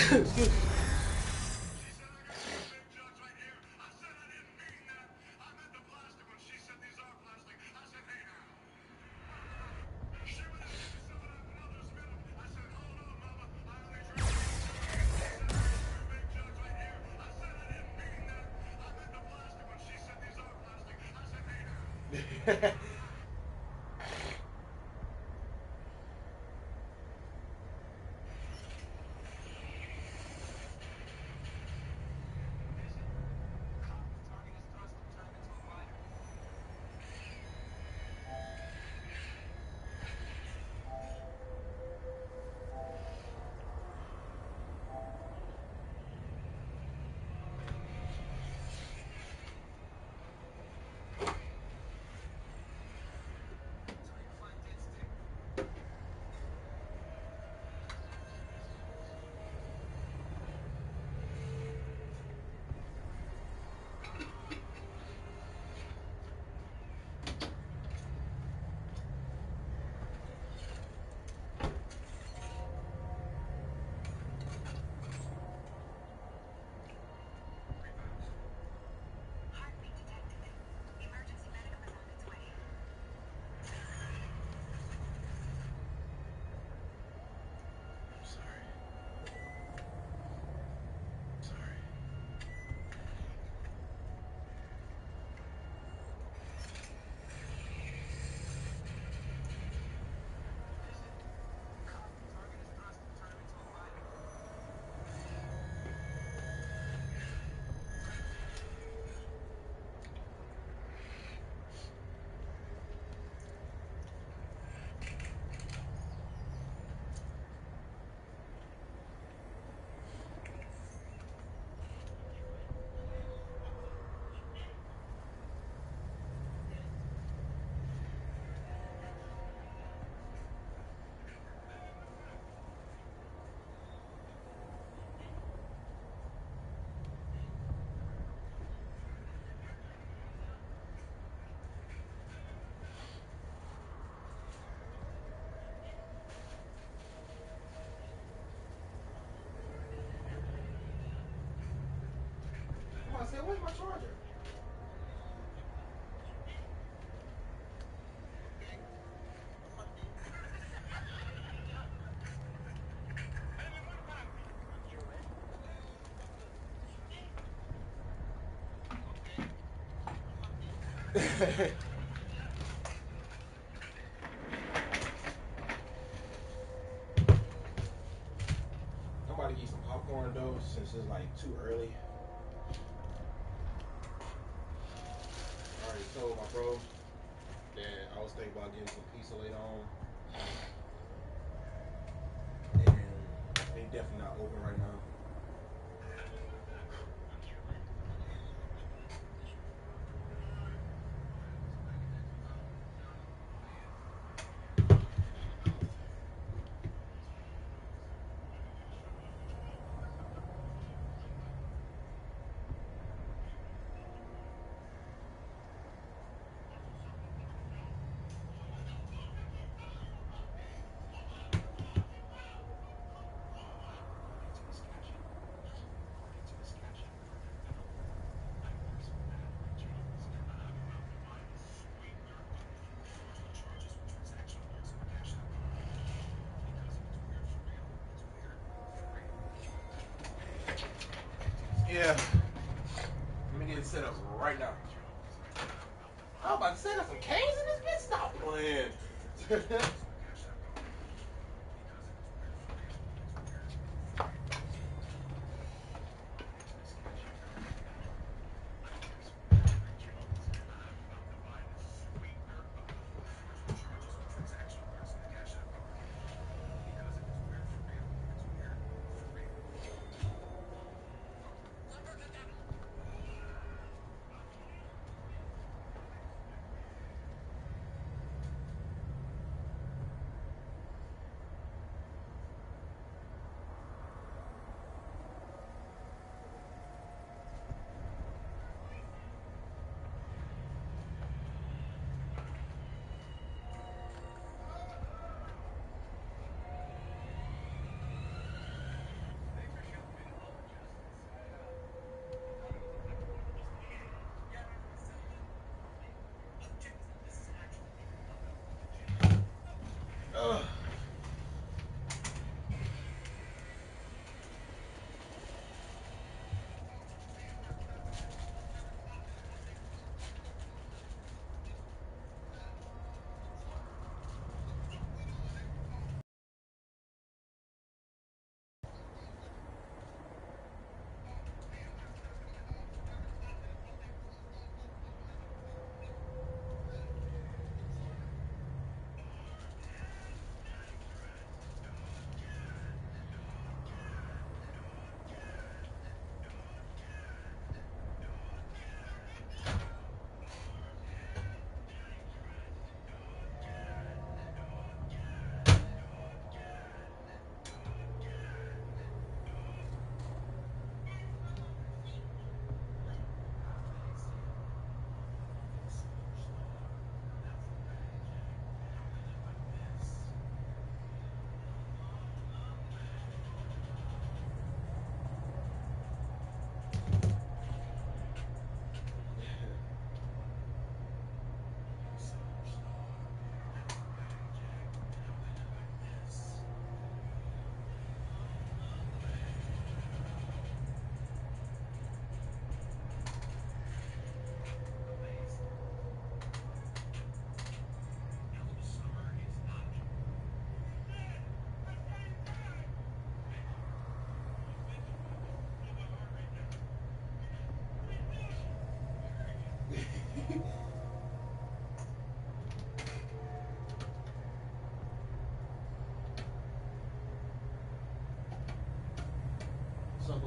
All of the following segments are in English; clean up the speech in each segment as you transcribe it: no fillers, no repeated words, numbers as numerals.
Excuse me. Come on, say, where's my charger? I'm about to eat some popcorn though, since it's like too early. I already told my bro that I was thinking about getting some pizza later on. And they definitely not open right now. Yeah. Let me get it set up right now. I was about to say there's some canes in this bitch. Stop playing.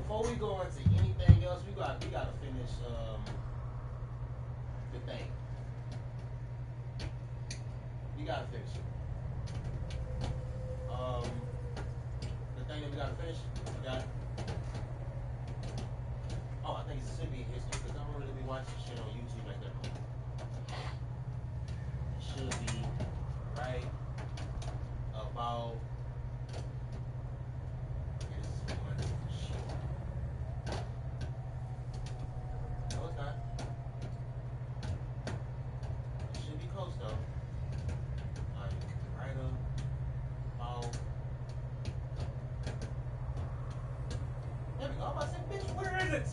before we go into anything else, we gotta finish the thing. We gotta finish it. The thing that we gotta finish. You got it? Oh, I think it should be history because I don't really be watching shit on YouTube like that. It should be right about. No, it's not. It should be close though. Like right about. There we go. I'm about to say, bitch, where is it?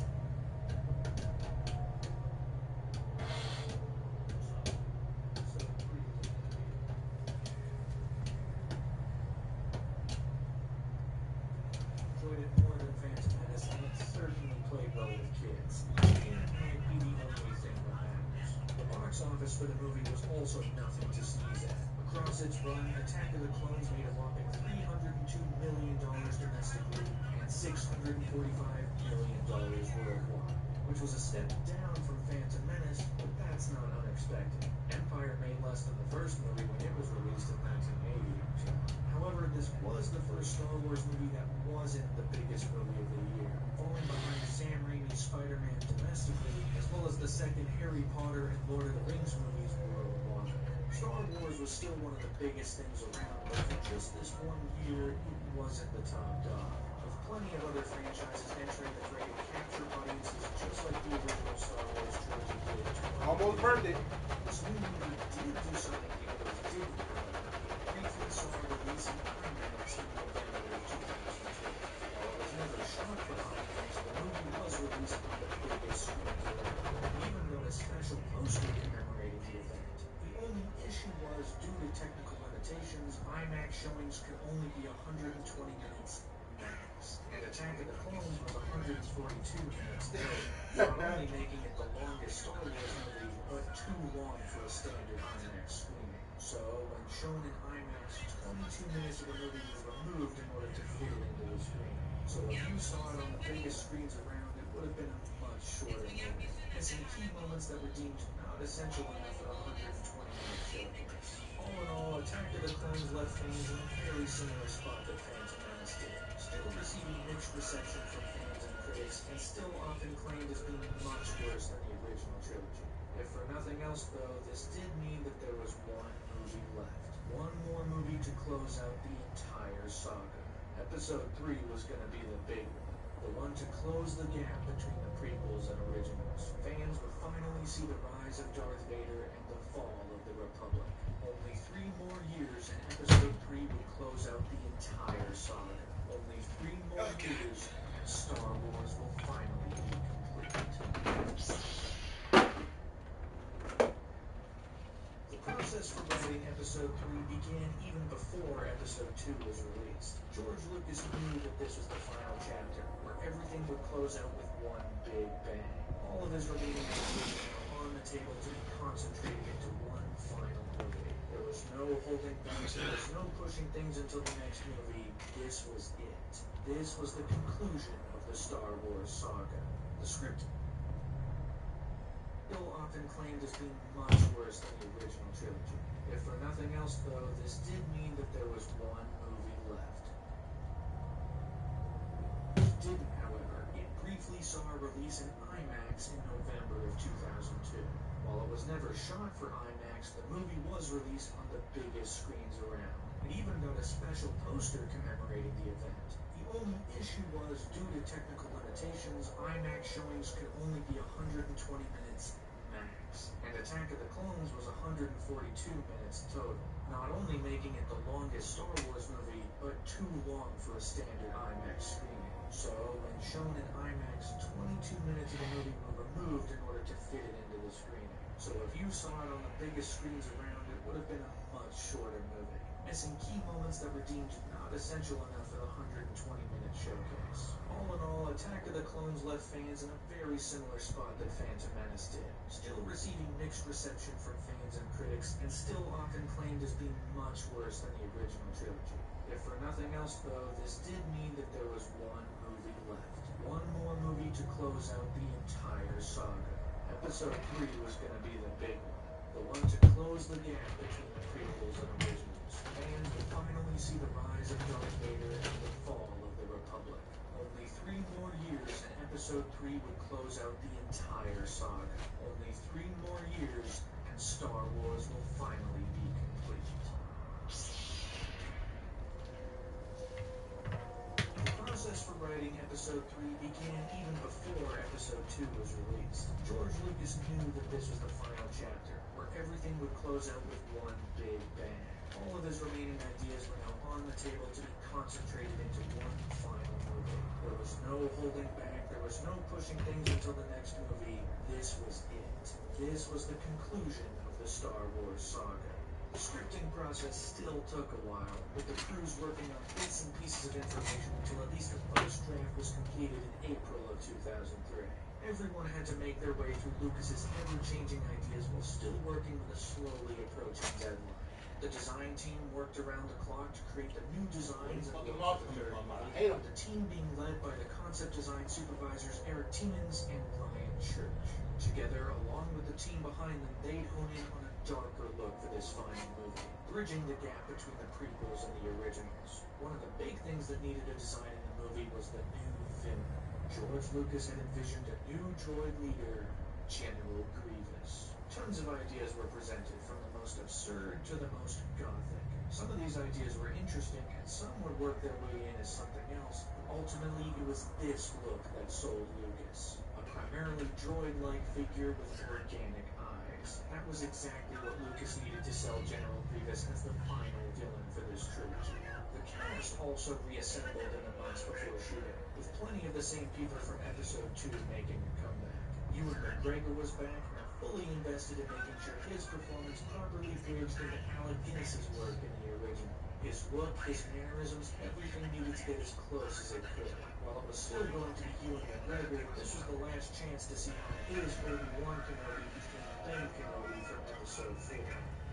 Enjoyed it more than Phantom Menace, and it certainly played well with kids. It might be the only thing that matters. The box office for the movie was also nothing to sneeze at. Across its run, Attack of the Clones made a whopping $302 million domestically and $645 million worldwide, which was a step down from Phantom Menace, but that's not unexpected. Empire made less than the first movie when it was released in 1980. However, this was the first Star Wars movie that wasn't the biggest movie of the year, falling behind Sam Raimi's Spider-Man domestically, as well as the second Harry Potter and Lord of the Rings movies worldwide. Star Wars was still one of the biggest things around, but for just this one year, it wasn't the top dog. With plenty of other franchises entering the fray to capture audiences just like the original Star Wars trilogy did. Almost burned it. This new movie did do something the others didn't, however. It briefly saw a release in IMAX in November of 2002. While it was never shot for IMAX, the movie was released on the biggest screens around. Even got a special poster commemorating the event. The only issue was, due to technical limitations, IMAX showings could only be 120 minutes max, and Attack of the Clones was 142 minutes total, not only making it the longest Star Wars movie, but too long for a standard IMAX screening. So, when shown in IMAX, 22 minutes of the movie was removed in order to fit it into the screen. So if you saw it on the biggest screens around, it would have been a much shorter movie, missing key moments that were deemed not essential enough for the 120-minute showcase. All in all, Attack of the Clones left fans in a very similar spot that Phantom Menace did, still receiving mixed reception from fans and critics, and still often claimed as being much worse than the original trilogy. If for nothing else, though, this did mean that there was one movie left. One more movie to close out the entire saga. Episode 3 was going to be the big one. The one to close the gap between the prequels and originals. Fans would finally see the rise of Darth Vader and the fall of the Republic. Only 3 more years and Episode 3 would close out the entire saga. Only 3 more years and Star Wars will finally be complete. The process for writing Episode 3 began even before Episode 2 was released. George Lucas knew that this was the final chapter, where everything would close out with one big bang. All of his remaining ideas were now on the table to be concentrated into one final movie. There was no holding back, there was no pushing things until the next movie. This was it. This was the conclusion of the Star Wars saga. The script still often claimed as being much worse than the original trilogy. If for nothing else, though, this did mean that there was one movie left. It didn't, however. It briefly saw a release in IMAX in November of 2002. While it was never shot for IMAX, the movie was released on the biggest screens around. It even got a special poster commemorating the event. The only issue was, due to technical limitations, IMAX showings could only be 120 minutes max, and Attack of the Clones was 142 minutes total, not only making it the longest Star Wars movie, but too long for a standard IMAX screening. So, when shown in IMAX, 22 minutes of the movie were removed in order to fit it into the screening. So if you saw it on the biggest screens around, it would have been a much shorter movie, missing key moments that were deemed not essential enough for the 120-minute showcase. All in all, Attack of the Clones left fans in a very similar spot that Phantom Menace did, still receiving mixed reception from fans and critics, and still often claimed as being much worse than the original trilogy. If for nothing else, though, this did mean that there was one movie left. One close out the entire saga. Episode 3 was going to be the big one. The one to close the gap between the prequels and originals. Fans would finally see the rise of Darth Vader and the fall of the Republic. Only 3 more years and Episode 3 would close out the entire saga. Only 3 more years and Star Wars will finally be complete. The process for writing Episode 3 began even before Episode 2 was released. George Lucas knew that this was the final chapter, where everything would close out with one big bang. All of his remaining ideas were now on the table to be concentrated into one final movie. There was no holding back, there was no pushing things until the next movie. This was it. This was the conclusion of the Star Wars saga. The scripting process still took a while, with the crews working on bits and pieces of information until at least the first draft was completed in April of 2003. Everyone had to make their way through Lucas's ever-changing ideas while still working with a slowly approaching deadline. The design team worked around the clock to create the new designs and look for the third movie, with the team being led by the concept design supervisors Eric Tiemens and Ryan Church. Together, along with the team behind them, they'd hone in on a darker look for this final movie, bridging the gap between the prequels and the originals. One of the big things that needed a design in the movie was the new villain. George Lucas had envisioned a new droid leader, General Grievous. Tons of ideas were presented, from the most absurd to the most gothic. Some of these ideas were interesting, and some would work their way in as something else, but ultimately it was this look that sold Lucas. A primarily droid-like figure with organic eyes. That was exactly what Lucas needed to sell General Grievous as the final villain for this trilogy. The cast also reassembled in the months before shooting, with plenty of the same people from Episode 2 making a comeback. Ewan McGregor was back, now fully invested in making sure his performance properly bridged into Alec Guinness's work in the original. His look, his mannerisms, everything needed to get as close as it could. While it was still going to be Ewan McGregor, this was the last chance to see how his Obi-Wan Kenobi became Ben Kenobi from Episode 4.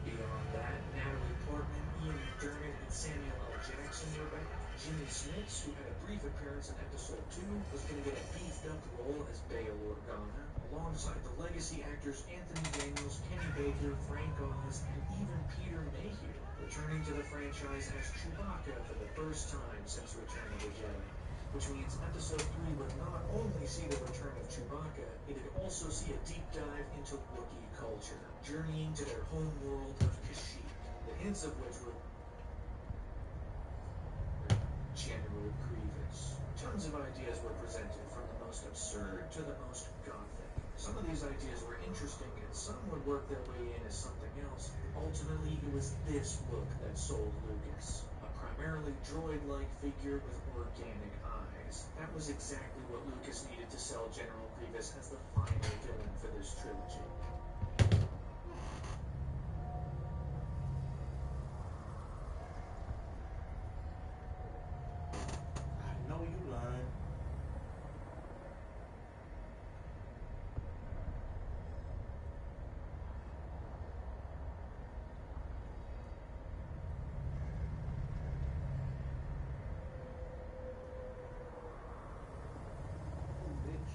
Beyond that, Natalie Portman, Ian McDiarmid, and Samuel L. Jackson were back. Jimmy Smits, who had a brief appearance in Episode 2, was going to get a beefed-up role as Bail Organa, alongside the legacy actors Anthony Daniels, Kenny Baker, Frank Oz, and even Peter Mayhew, returning to the franchise as Chewbacca for the first time since Return of the Jedi. Which means Episode 3 would not only see the return of Chewbacca, it'd also see a deep dive into Wookiee culture, journeying to their home world of Kashyyyk, the hints of which were General Grievous. Tons of ideas were presented, from the most absurd to the most gothic. Some of these ideas were interesting, and some would work their way in as something else, but ultimately it was this look that sold Lucas. A primarily droid-like figure with organic eyes. That was exactly what Lucas needed to sell General Grievous as the final villain for this trilogy. I know you lying. Bitch.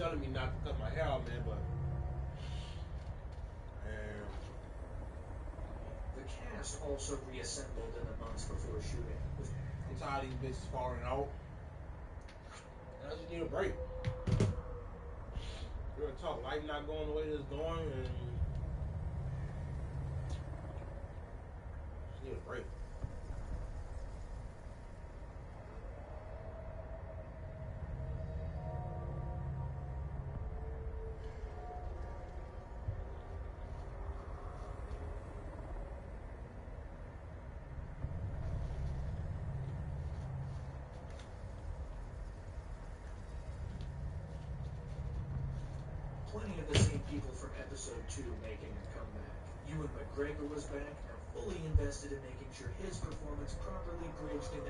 telling me not to cut my hair out, man, but man, The cast also reassembled in the months before shooting. I'm tired of these bitches falling out. And I just need a break. Real talk, life not going the way it's going, and just need a break. Plenty of the same people from episode 2 making a comeback. Ewan McGregor was back, now fully invested in making sure his performance properly bridged into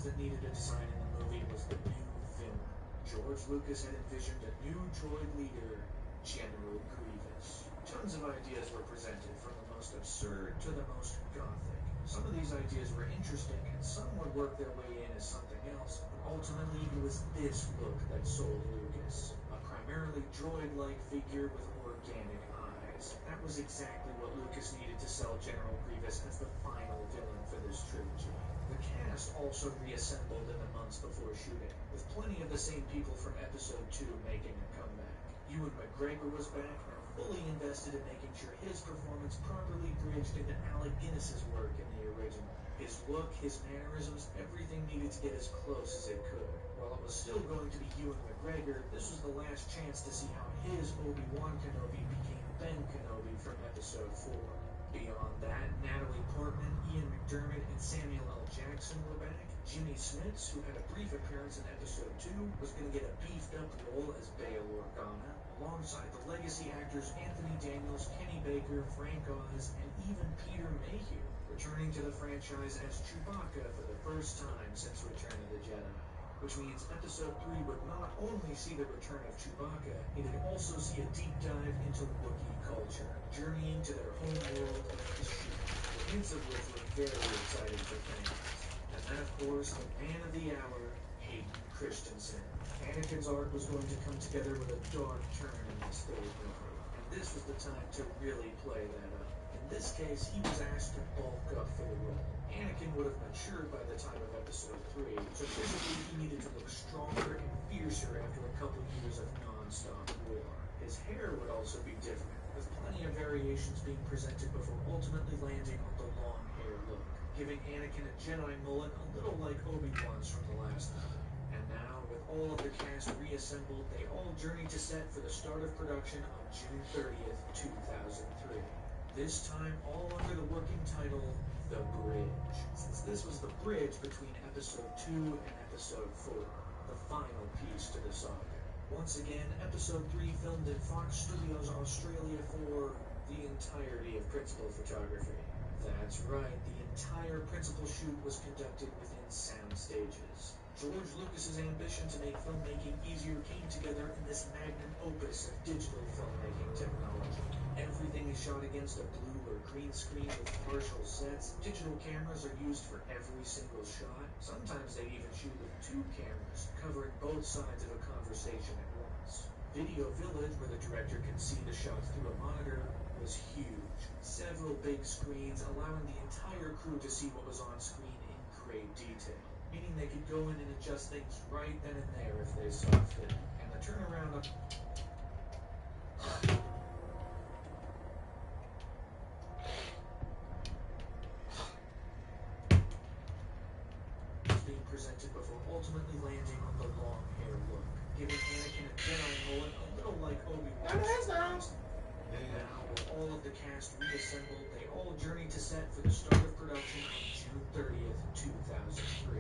that needed a design in the movie was the new villain. George Lucas had envisioned a new droid leader, General Grievous. Tons of ideas were presented, from the most absurd to the most gothic. Some of these ideas were interesting, and some would work their way in as something else, but ultimately it was this look that sold Lucas. A primarily droid-like figure with organic eyes. That was exactly what Lucas needed to sell General Grievous as the final villain for this trilogy. The cast also reassembled in the months before shooting, with plenty of the same people from episode 2 making a comeback. Ewan McGregor was back, now fully invested in making sure his performance properly bridged into Alec Guinness's work in the original. His look, his mannerisms, everything needed to get as close as it could. While it was still going to be Ewan McGregor, this was the last chance to see how his Obi-Wan Kenobi became Ben Kenobi from episode 4. Beyond that, Natalie Portman, Ian McDermott, and Samuel L. Jackson were back. Jimmy Smits, who had a brief appearance in episode 2, was going to get a beefed-up role as Bail Organa, alongside the legacy actors Anthony Daniels, Kenny Baker, Frank Oz, and even Peter Mayhew, returning to the franchise as Chewbacca for the first time since Return of the Jedi. Which means episode 3 would not only see the return of Chewbacca, it'd also see a deep dive into Wookiee culture, journeying to their home world of Kashyyyk, the hints of which were very exciting for fans. And then, of course, the man of the hour, Hayden Christensen. Anakin's arc was going to come together with a dark turn in this third movie, and this was the time to really play that up. In this case, he was asked to bulk up for the role. Anakin would have matured by the time of episode 3, so physically he needed to look stronger and fiercer after a couple years of non-stop war. His hair would also be different, with plenty of variations being presented before ultimately landing on the long hair look, giving Anakin a Jedi mullet a little like Obi-Wan's from the last movie. And now, with all of the cast reassembled, they all journeyed to set for the start of production on June 30th, 2003. This time all under the working title, The Bridge, since this was the bridge between episode 2 and episode 4, the final piece to the saga. Once again, episode 3 filmed in Fox Studios Australia for the entirety of principal photography. That's right, the entire principal shoot was conducted within sound stages. George Lucas's ambition to make filmmaking easier came together in this magnum opus of digital filmmaking technology. Everything is shot against a blue or green screen with partial sets. Digital cameras are used for every single shot. Sometimes they even shoot with 2 cameras, covering both sides of a conversation at once. Video Village, where the director could see the shots through a monitor, was huge. Several big screens, allowing the entire crew to see what was on screen in great detail, meaning they could go in and adjust things right then and there if they saw fit. And the turnaround on being presented before ultimately landing on the long hair look, giving Anakin a Jedi mullet a little like Obi-Wan's. And now, with all of the cast reassembled, they all journeyed to set for the start of production on June 30th, 2003.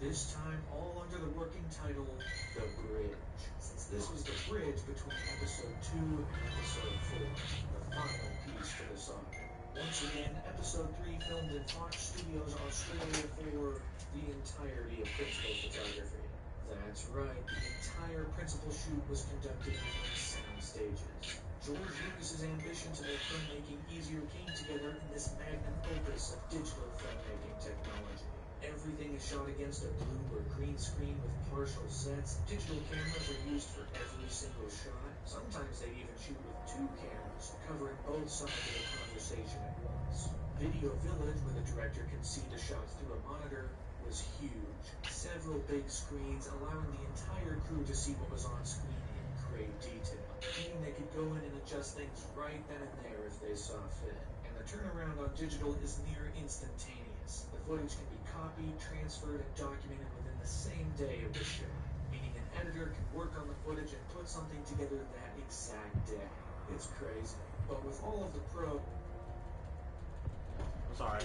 This time all under the working title, The Bridge, since this was the bridge between episode 2 and episode 4, the final piece to the saga. Once again, episode 3 filmed in Fox Studios Australia for the entirety of principal photography. That's right, the entire principal shoot was conducted within sound stages. George Lucas's ambition to make filmmaking easier came together in this magnum opus of digital filmmaking technology. Everything is shot against a blue or green screen with partial sets. Digital cameras are used for every single shot. Sometimes they even shoot with two cameras, covering both sides of a conversation at once. Video Village, where the director can see the shots through a monitor, was huge. Several big screens allowing the entire crew to see what was on screen in great detail, meaning they could go in and adjust things right then and there if they saw fit. And the turnaround on digital is near instantaneous. The footage can be copied, transferred, and documented within the same day it was shot, meaning an editor can work on the footage and put something together that exact day. It's crazy. But with all of the I'm sorry.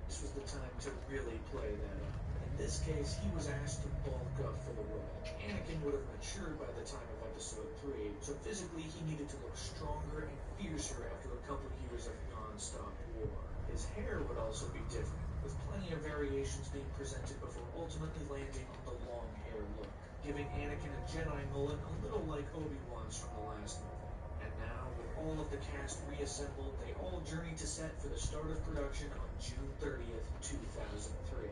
this was the time to really play that up. In this case, he was asked to bulk up for the role. Anakin would have matured by the time of episode 3, so physically he needed to look stronger and fiercer after a couple years of non-stop war. His hair would also be different, with plenty of variations being presented before ultimately landing on the long hair look, giving Anakin a Jedi mullet a little like Obi-Wan's from the last movie. And now, with all of the cast reassembled, they all journeyed to set for the start of production on June 30th, 2003.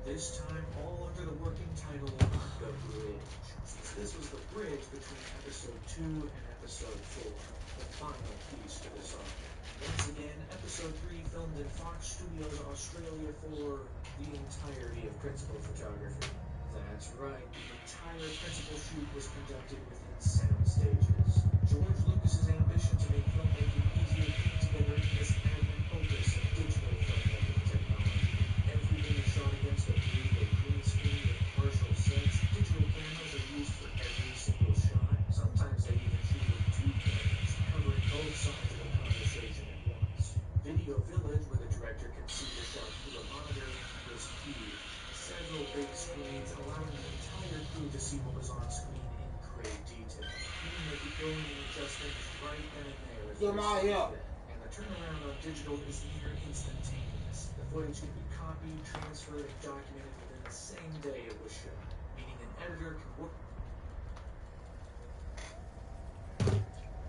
This time, all under the working title, The Bridge, since this was the bridge between episode 2 and episode 4, the final piece to the saga. Once again, episode 3 filmed in Fox Studios Australia for the entirety of principal photography. That's right, the entire principal shoot was conducted within sound stages. George Lucas's ambition to make filmmaking easier came together in this magnum opus of digital filmmaking technology. Everything is shot against a blue or green screen with partial sets. Digital cameras are used for every single shot. Sometimes they even shoot with two cameras, covering both sides of a conversation at once. Video Village, where the director can see the shot through a monitor, was huge. Several big screens allowing the entire crew to see what was on screen in great detail, meaning they could go in and adjust things right then and there if they saw fit. And the turnaround on digital is near instantaneous. The footage can be copied, transferred, and documented within the same day it was shot, meaning an editor can work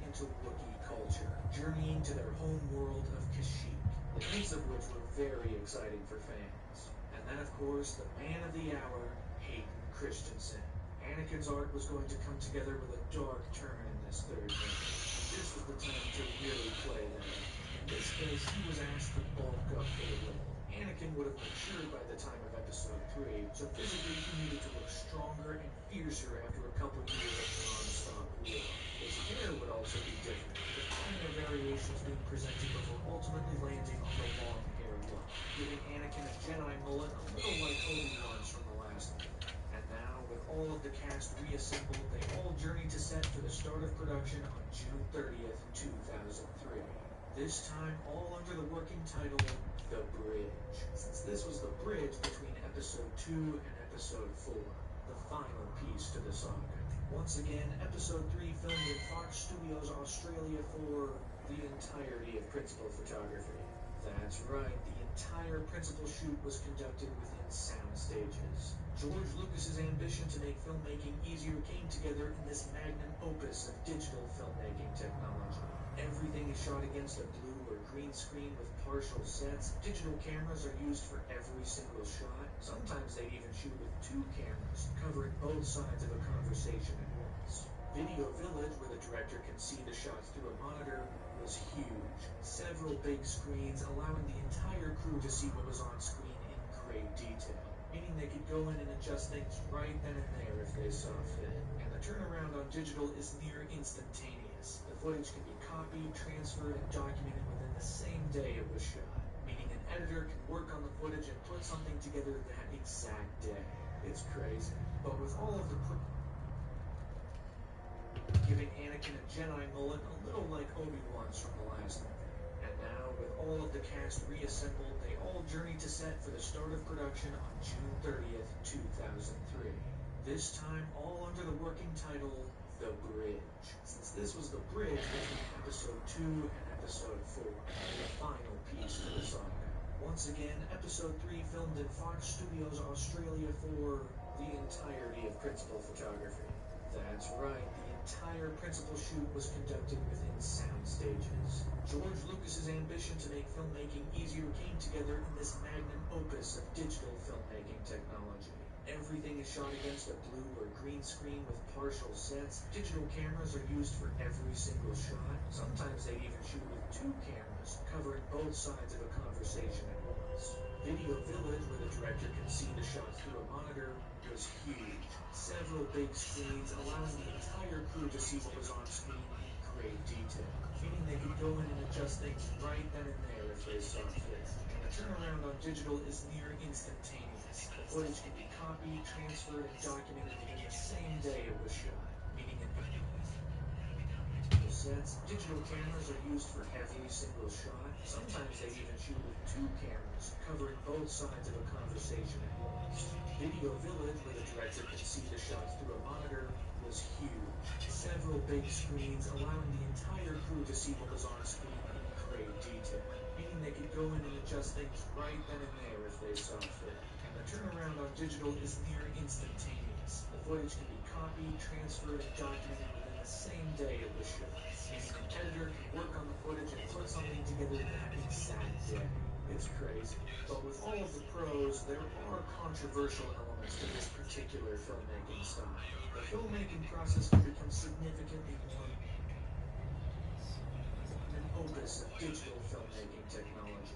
into Wookiee culture, journeying to their home world of Kashyyyk, the news of which were very exciting for fans. And then, of course, the man of the hour, Hayden Christensen. Anakin's arc was going to come together with a dark turn in this third movie. This was the time to really play that up. In this case, he was asked to bulk up for the role. Anakin would have matured by the time of episode 3, so physically he needed to look stronger and fiercer after a couple years of non-stop war. His hair would also be different, with plenty of variations being presented before ultimately landing on the long hair look, giving Anakin a Jedi mullet a little like Obi-Wan's from the last movie. And now, with all of the cast reassembled, they all journeyed to set for the start of production on June 30th, 2003. This time, all under the working title, The Bridge, since this was the bridge between episode 2 and episode 4, the final piece to the saga. Once again, episode 3 filmed in Fox Studios Australia for the entirety of principal photography. That's right, the entire principal shoot was conducted within sound stages. George Lucas's ambition to make filmmaking easier came together in this magnum opus of digital filmmaking technology. Everything is shot against a blue or green screen with partial sets. Digital cameras are used for every single shot. Sometimes they even shoot with two cameras, covering both sides of a conversation at once. Video Village, where the director can see the shots through a monitor, was huge. Several big screens allowing the entire crew to see what was on screen in great detail, meaning they could go in and adjust things right then and there if they saw fit. And the turnaround on digital is near instantaneous. The footage can be copied, transferred, and documented within the same day it was shot, meaning an editor can work on the footage and put something together that exact day. It's crazy. But with all of the giving Anakin a Jedi mullet a little like Obi-Wan's from the last movie. And now, with all of the cast reassembled, they all journeyed to set for the start of production on June 30th, 2003. This time, all under the working title, The Bridge, since this was the bridge between episode 2 and episode 4, the final piece to the saga. Once again, episode 3 filmed in Fox Studios Australia for the entirety of principal photography. That's right, the entire principal shoot was conducted within sound stages. George Lucas's ambition to make filmmaking easier came together in this magnum opus of digital filmmaking technology. Everything is shot against a blue or green screen with partial sets. Digital cameras are used for every single shot. Sometimes they even shoot with two cameras, covering both sides of a conversation at once. Video Village, where the director can see the shot through a monitor, was huge. Several big screens allowing the entire crew to see what was on screen in great detail, meaning they could go in and adjust things right then and there if they saw fit. And the turnaround on digital is near instantaneous. The footage can be copied, transferred, and documented within the same day it was shot, meaning in sets, digital cameras are used for every single shot. Sometimes they even shoot with two cameras, covering both sides of a conversation at once. Video Village, where the director can see the shot through a monitor, was huge. Several big screens allowing the entire crew to see what was on screen in great detail, meaning they could go in and adjust things right then and there if they saw fit. And the turnaround on digital is near instantaneous. The footage can be copied, transferred, and documented within the same day it was shot, meaning an editor can work on the footage and put something together that exact day. It's crazy. But with all of the pros, there are controversial elements to this particular filmmaking style. The filmmaking process can become significantly more an opus of digital filmmaking technology.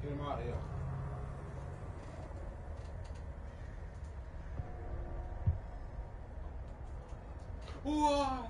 Get him out of here. Why?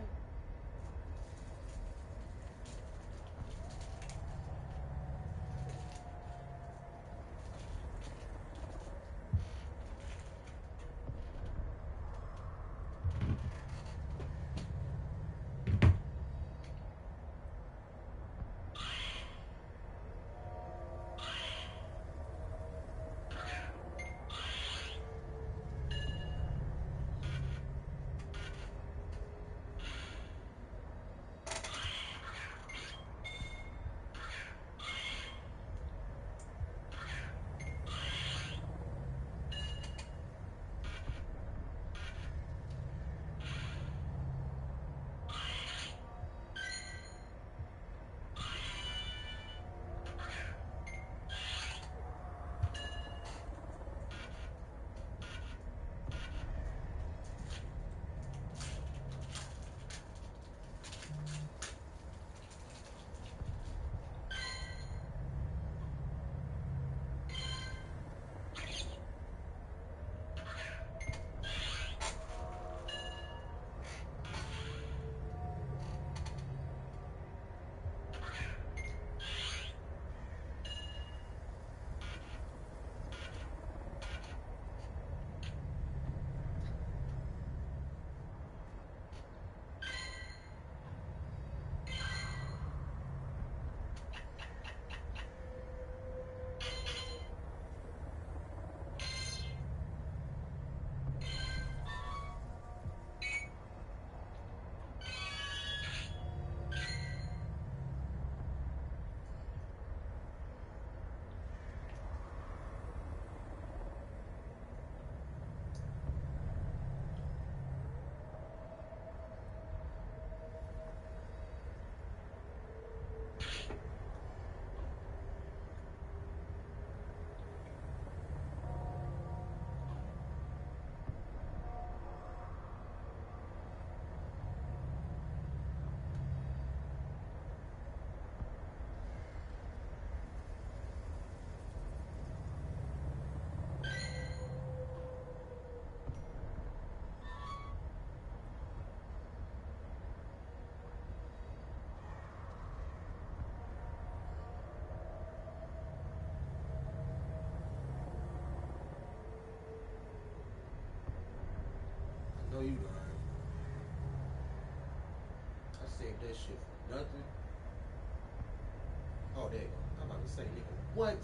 I know you lying. I saved that shit for nothing. Oh, there you go. I'm about to say, nigga, what?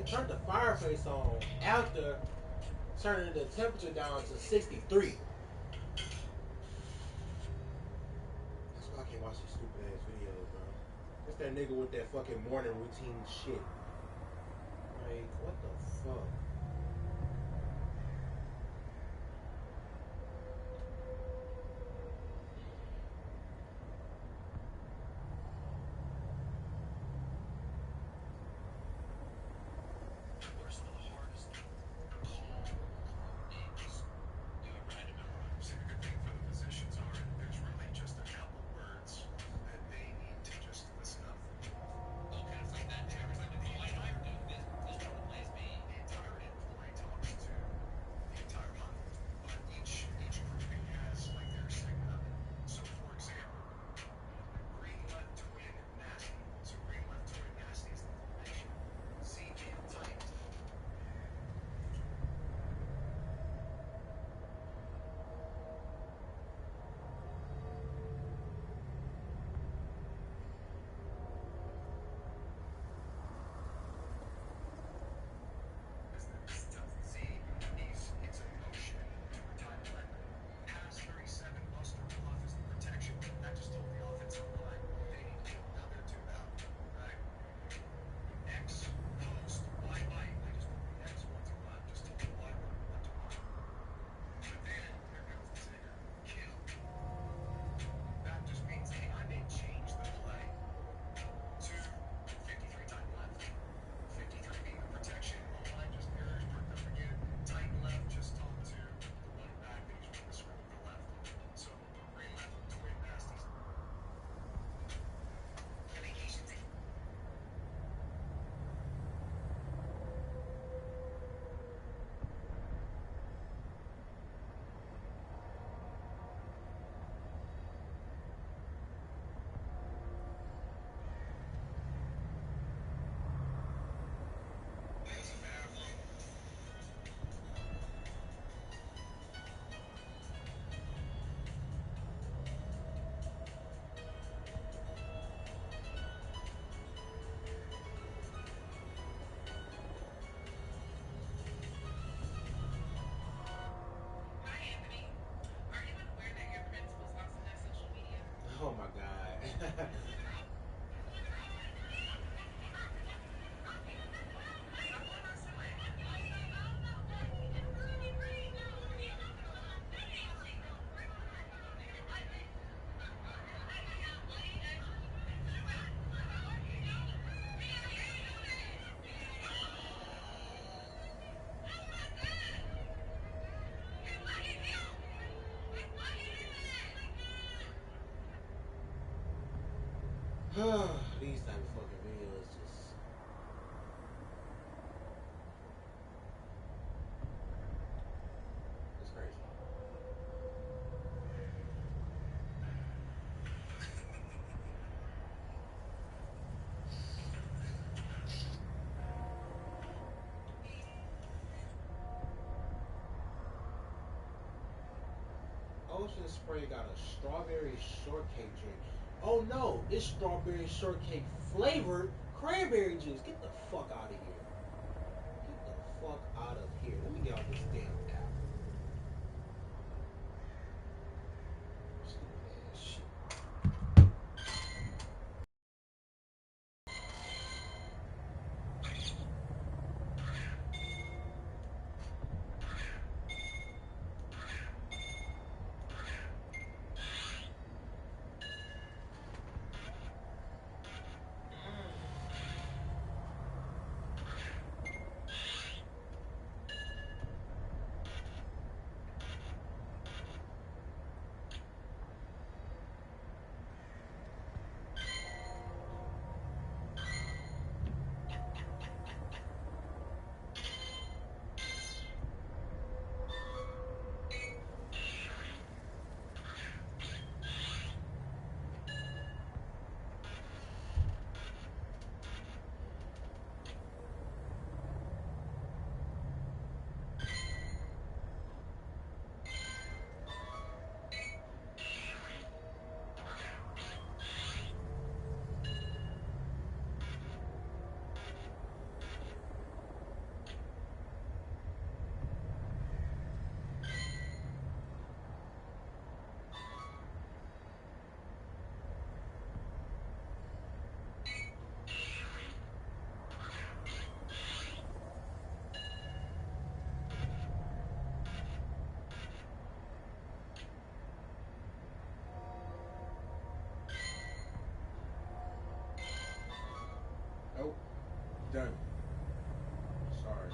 turned the fireplace on after turning the temperature down to 63. That's why I can't watch these stupid ass videos, bro. It's that nigga with that fucking morning routine shit. Like, what the fuck? Oh my god. These type of fucking videos just. It's crazy. Ocean Spray got a strawberry shortcake drink. Oh no, it's strawberry shortcake flavored cranberry juice. Get the fuck out of here. Get the fuck out of here. Let me get off this damn app. Stupid ass shit. Done. Sorry.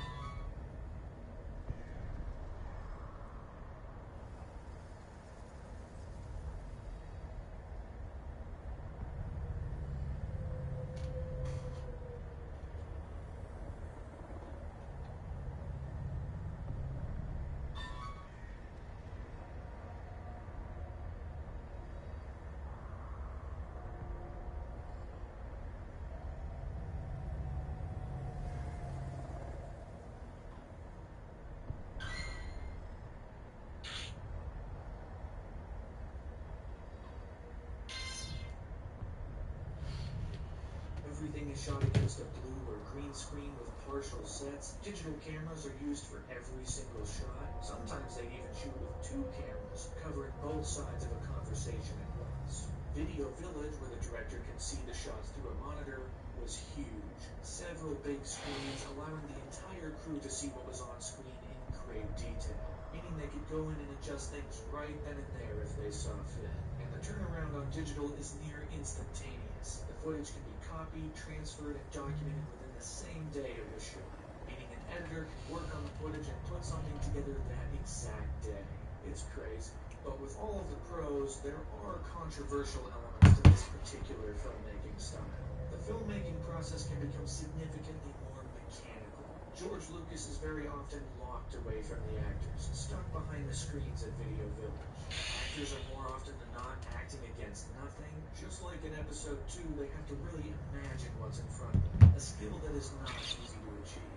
Everything is shot against a blue or green screen with partial sets. Digital cameras are used for every single shot. Sometimes they even shoot with two cameras, covering both sides of a conversation at once. Video Village, where the director can see the shots through a monitor, was huge. Several big screens allowing the entire crew to see what was on screen in great detail, meaning they could go in and adjust things right then and there if they saw fit. And the turnaround on digital is near instantaneous. The footage can be copied, transferred, and documented within the same day it was shot, meaning an editor can work on the footage and put something together that exact day. It's crazy. But with all of the pros, there are controversial elements to this particular filmmaking style. The filmmaking process can become significantly more mechanical. George Lucas is very often locked away from the actors, stuck behind the screens at Video Village. Actors are more often than not acting against nothing. Just like in episode 2, they have to really imagine what's in front of them, a skill that is not easy to achieve.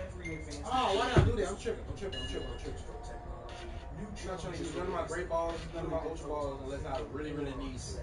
Every advancement. Oh, why did I do that? I'm tripping. Digital technology. New I'm not trying to use none of my great balls, none of my ultra balls, unless I really need to.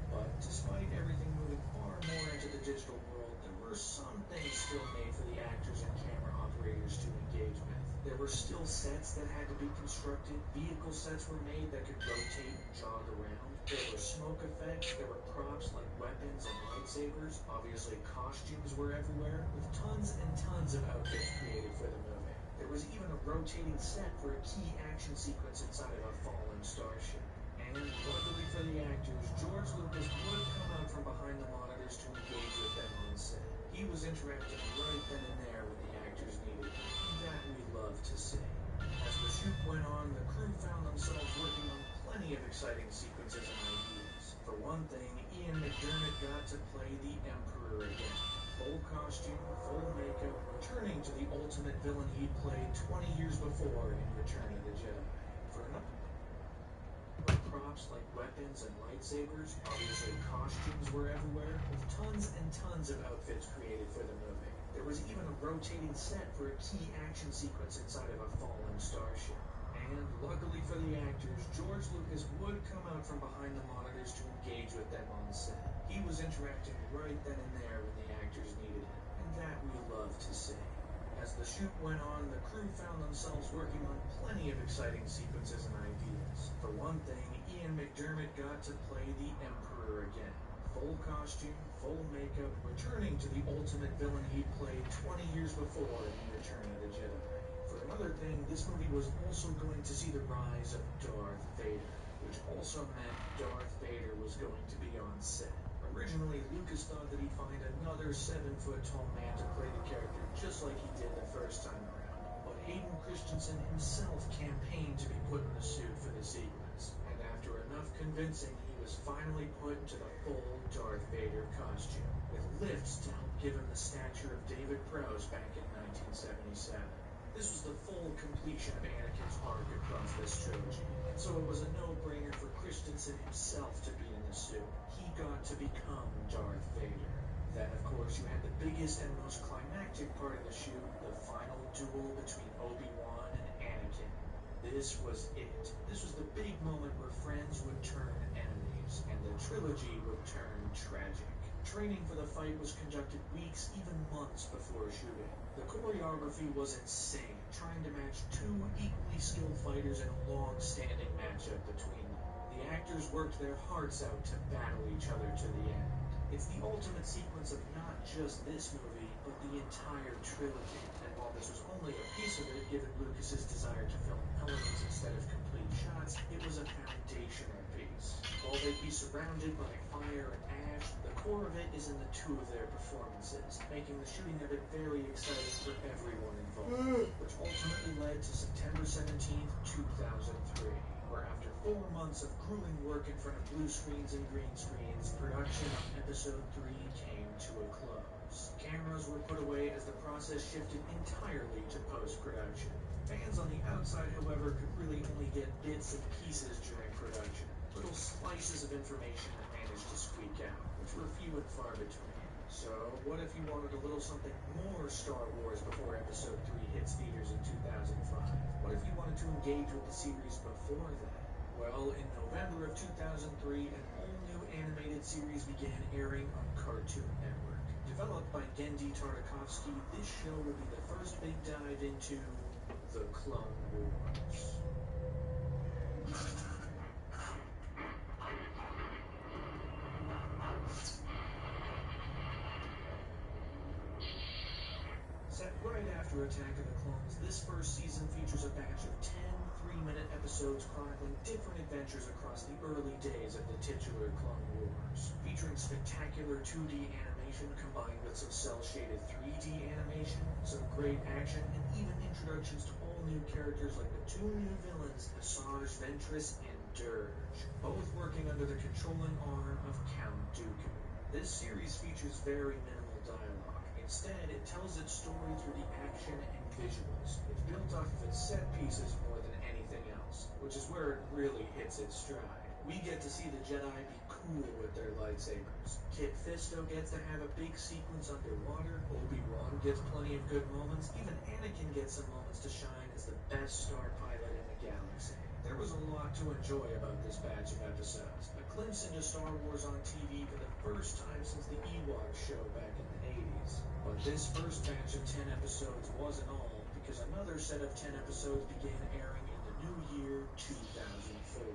But despite everything moving far more into the digital world, there were some things still made for the actors and camera operators to engage with. There were still sets that had to be constructed. Vehicle sets were made that could rotate and jog around. There were smoke effects. There were props like weapons and lightsabers. Obviously, costumes were everywhere, with tons and tons of outfits created for the movie. There was even a rotating set for a key action sequence inside of a fallen starship. And luckily for the actors, George Lucas would come out from behind the monitors to engage with them on set. He was interacting right then and there when the actors needed him, and that we love to see. As the shoot went on, the crew found themselves working on plenty of exciting sequences and ideas. For one thing, Ian McDermott got to play the Emperor again. Full costume, full makeup, returning to the ultimate villain he'd played 20 years before in Return of the Jedi. For another props like weapons and lightsabers, obviously costumes were everywhere, with tons and tons of outfits created for the movie. There was even a rotating set for a key action sequence inside of a fallen starship. And luckily for the actors, George Lucas would come out from behind the monitors to engage with them on set. He was interacting right then and there when the actors needed him, and that we love to see. As the shoot went on, the crew found themselves working on plenty of exciting sequences and ideas. For one thing, Ian McDermott got to play the Emperor again. Full costume, full makeup, returning to the ultimate villain he'd played 20 years before in Return of the Jedi. For another thing, this movie was also going to see the rise of Darth Vader, which also meant Darth Vader was going to be on set. Originally, Lucas thought that he'd find another 7-foot-tall man to play the character just like he did the first time around. But Hayden Christensen himself campaigned to be put in the suit for the sequence. And after enough convincing, he was finally put into the full Darth Vader costume, with lifts to help give him the stature of David Prowse back in 1977. This was the full completion of Anakin's arc across this trilogy, and so it was a no-brainer for Christensen himself to be in the suit. He got to become Darth Vader. Then, of course, you had the biggest and most climactic part of the shoot, the final duel between Obi-Wan and Anakin. This was it. This was the big moment where friends would turn enemies, and the trilogy would turn tragic. Training for the fight was conducted weeks, even months before shooting. The choreography was insane, trying to match two equally skilled fighters in a long-standing matchup between them. The actors worked their hearts out to battle each other to the end. It's the ultimate sequence of not just this movie, but the entire trilogy. And while this was only a piece of it, given Lucas's desire to film elements instead of complete shots, it was a foundational piece. While they'd be surrounded by fire and match, the core of it is in the two of their performances, making the shooting of it very exciting for everyone involved, which ultimately led to September 17th, 2003, where after 4 months of grueling work in front of blue screens and green screens, production on episode 3 came to a close. Cameras were put away as the process shifted entirely to post-production. Fans on the outside, however, could really only get bits and pieces during production, little slices of information that managed to squeak out, which were few and far between. So, what if you wanted a little something more Star Wars before Episode 3 hits theaters in 2005? What if you wanted to engage with the series before that? Well, in November of 2003, an all-new animated series began airing on Cartoon Network. Developed by Genndy Tartakovsky, this show will be the first big dive into the Clone Wars. Set right after Attack of the Clones, this first season features a batch of 10 3-minute episodes chronicling different adventures across the early days of the titular Clone Wars, featuring spectacular 2D animation combined with some cel-shaded 3D animation, some great action, and even introductions to all new characters like the two new villains, Asajj Ventress and Dirge, both working under the controlling arm of Count Dooku. This series features very minimal dialogue. Instead, it tells its story through the action and visuals. It's built off of its set pieces more than anything else, which is where it really hits its stride. We get to see the Jedi be cool with their lightsabers. Kit Fisto gets to have a big sequence underwater, Obi-Wan gets plenty of good moments, even Anakin gets some moments to shine as the best star pilot in the galaxy. There was a lot to enjoy about this batch of episodes. A glimpse into Star Wars on TV for the first time since the Ewok show back in the 80s. But this first batch of 10 episodes wasn't all, because another set of 10 episodes began airing in the new year 2004.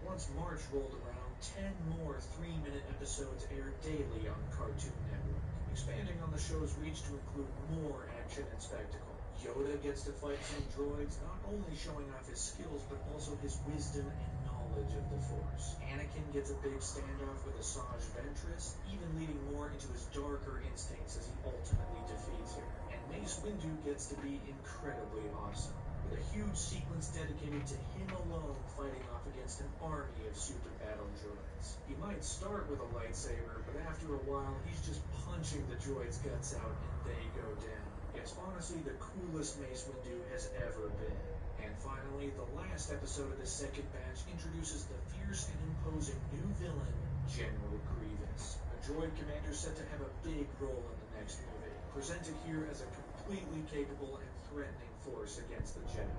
Once March rolled around, 10 more 3-minute episodes aired daily on Cartoon Network, expanding on the show's reach to include more action and spectacle. Yoda gets to fight some droids, not only showing off his skills, but also his wisdom and knowledge of the Force. Anakin gets a big standoff with Asajj Ventress, even leading more into his darker instincts as he ultimately defeats her. And Mace Windu gets to be incredibly awesome, with a huge sequence dedicated to him alone fighting off against an army of super battle droids. He might start with a lightsaber, but after a while he's just punching the droids' guts out and they go down. It's honestly the coolest Mace Windu has ever been. And finally, the last episode of the second batch introduces the fierce and imposing new villain, General Grievous, a droid commander set to have a big role in the next movie, presented here as a completely capable and threatening force against the Jedi.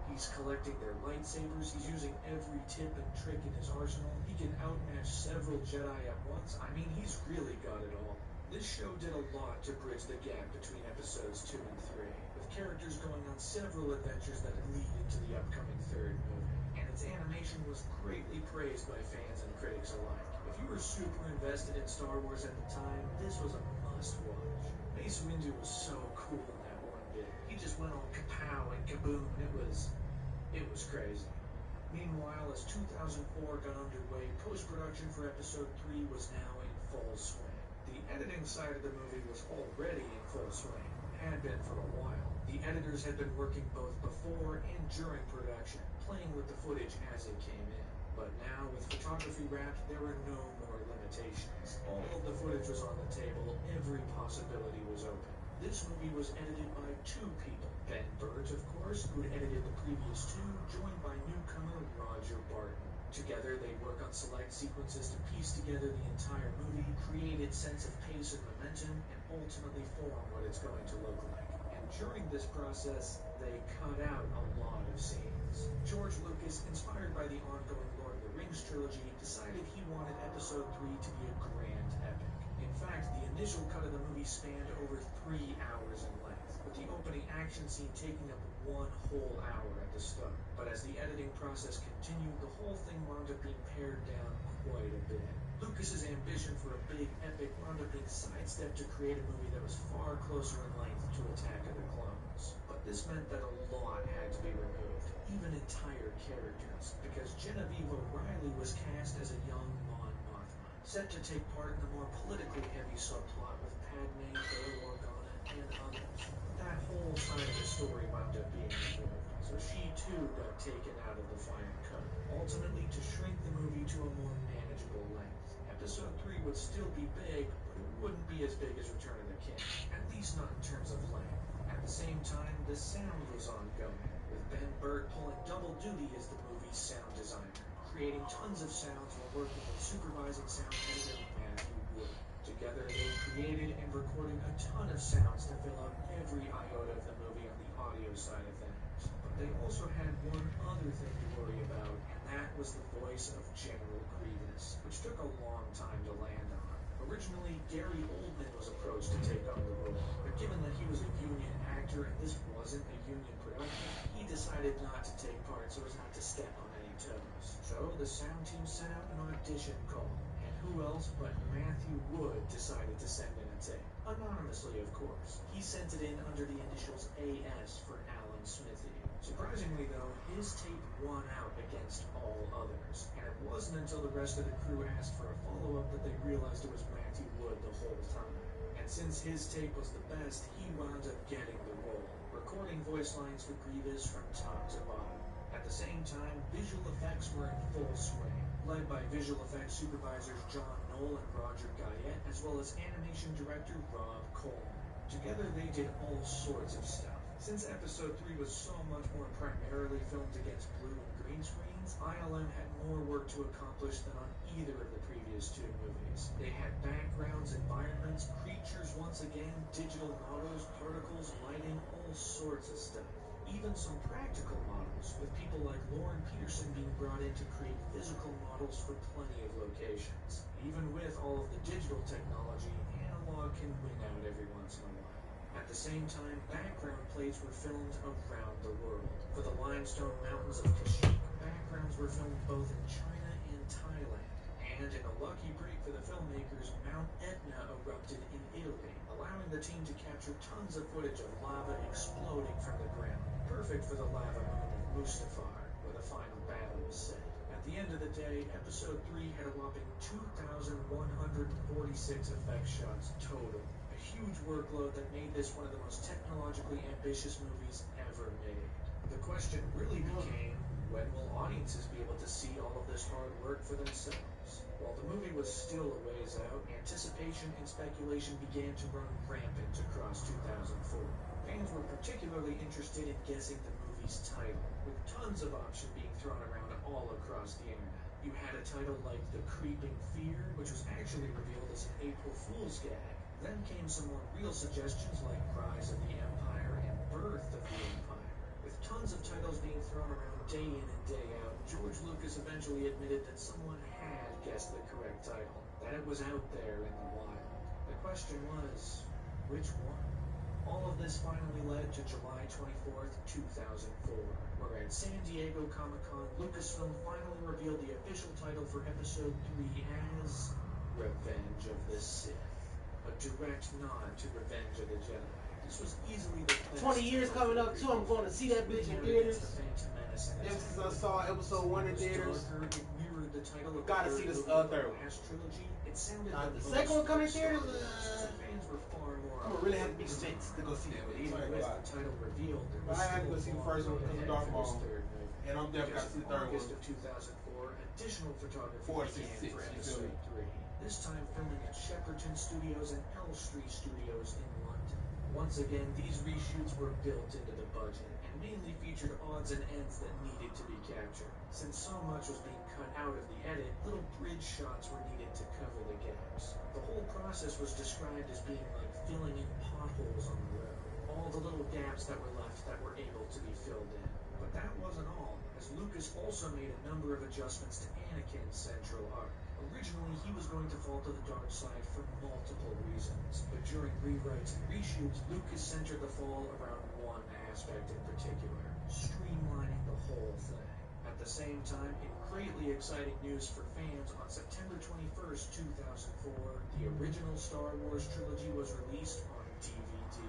He's collecting their lightsabers, he's using every tip and trick in his arsenal, he can outmatch several Jedi at once. I mean, he's really got it all. This show did a lot to bridge the gap between episodes 2 and 3, with characters going on several adventures that lead into the upcoming third movie. And its animation was greatly praised by fans and critics alike. If you were super invested in Star Wars at the time, this was a must-watch. Mace Windu was so cool in that one bit. He just went all kapow and kaboom. It was crazy. Meanwhile, as 2004 got underway, post-production for episode 3 was now in full swing. The editing side of the movie was already in full swing, had been for a while. The editors had been working both before and during production, playing with the footage as it came in. But now, with photography wrapped, there were no more limitations. All of the footage was on the table, every possibility was open. This movie was edited by 2 people. Ben Burtt, of course, who'd edited the previous 2, joined by newcomer Roger Barton. Together, they'd work on select sequences to piece together the entire movie, create its sense of pace and momentum, and ultimately form what it's going to look like. And during this process, they cut out a lot of scenes. George Lucas, inspired by the ongoing Lord of the Rings trilogy, decided he wanted Episode 3 to be a grand epic. In fact, the initial cut of the movie spanned over 3 hours in length, with the opening action scene taking up 1 whole hour at the start. But as the editing process continued, the whole thing wound up being pared down quite a bit. Lucas's ambition for a big epic wound up being sidestepped to create a movie that was far closer in length to Attack of the Clones. But this meant that a lot had to be removed, even entire characters, because Genevieve O'Reilly was cast as a young Mon Mothma, Set to take part in the more politically heavy subplot with Padme, Bail Organa, and others. That whole side of the story wound up being removed, so she too got taken out of the final cut, ultimately to shrink the movie to a more manageable length. Episode 3 would still be big, but it wouldn't be as big as Return of the King, at least not in terms of length. At the same time, the sound was ongoing, with Ben Burtt pulling double duty as the movie's sound designer, creating tons of sounds while working with supervising sound editor Matthew Wood. Together, they created and recorded a ton of sounds to fill out every iota of the movie on the audio side of things. But they also had one other thing to worry about, and that was the voice of General Grievous, which took a long time to land on. Originally, Gary Oldman was approached to take on the role, but given that he was a union actor and this wasn't a union production, he decided not to take part so as not to step on any toes. So the sound team sent out an audition call, and who else but Matthew Wood decided to send in a tape. Anonymously, of course. He sent it in under the initials AS for Alan Smithy. Surprisingly, though, his tape won out against all others, and it wasn't until the rest of the crew asked for a follow-up that they realized it was Matthew Wood the whole time. And since his tape was the best, he wound up getting the role, recording voice lines for Grievous from top to bottom. At the same time, visual effects were in full swing, led by visual effects supervisors John Knoll and Roger Guyette, as well as animation director Rob Coleman. Together, they did all sorts of stuff. Since episode 3 was so much more primarily filmed against blue and green screens, ILM had more work to accomplish than on either of the previous two movies. They had backgrounds, environments, creatures once again, digital models, particles, lighting, all sorts of stuff. Even some practical models, with people like Lauren Peterson being brought in to create physical models for plenty of locations. Even with all of the digital technology, analog can win out every once in a while. At the same time, background plates were filmed around the world. For the limestone mountains of Kashyyyk, backgrounds were filmed both in China and Thailand. And in a lucky break for the filmmakers, Mount Etna erupted in Italy, allowing the team to capture tons of footage of lava exploding from the ground. Perfect for the lava moon of Mustafar, where the final battle was set. At the end of the day, episode 3 had a whopping 2,146 effects shots total. A huge workload that made this one of the most technologically ambitious movies ever made. The question really became, when will audiences be able to see all of this hard work for themselves? While the movie was still a ways out, anticipation and speculation began to run rampant across 2004. Fans were particularly interested in guessing the movie's title, with tons of options being thrown around all across the internet. You had a title like The Creeping Fear, which was actually revealed as an April Fool's gag. Then came some more real suggestions like Rise of the Empire and Birth of the Empire. With tons of titles being thrown around day in and day out, George Lucas eventually admitted that someone had guessed the correct title, that it was out there in the wild. The question was, which one? All of this finally led to July 24th, 2004, where at San Diego Comic-Con, Lucasfilm finally revealed the official title for Episode 3 as Revenge of the Sith. A direct nod to Revenge of the Jedi. This was easily the best 20 years coming up too. I'm going to see that bitch in theaters. Ever since I saw episode 1 in theaters, it mirrored the title of gotta see this third one. last trilogy. It sounded The second one coming in theaters. so fans were far more. I'm gonna really have to be six to go see that. But even with the title revealed, there But was I had to still go see the first one because of Darth Maul, and I'm definitely got to see the third one. August of 2004, additional photography 4 to began 6, for you feel episode me? 3. This time filming at Shepperton Studios and Elstree Studios in London. Once again, these reshoots were built into the budget and mainly featured odds and ends that needed to be captured. Since so much was being cut out of the edit, little bridge shots were needed to cover the gaps. The whole process was described as being like filling in potholes on the road. All the little gaps that were left that were able to be filled in. But that wasn't all, as Lucas also made a number of adjustments to Anakin's central arc. Originally, he was going to fall to the dark side for multiple reasons, but during rewrites and reshoots, Lucas centered the fall around one aspect in particular, streamlining the whole thing. At the same time, in greatly exciting news for fans, on September 21st, 2004, the original Star Wars trilogy was released on DVD.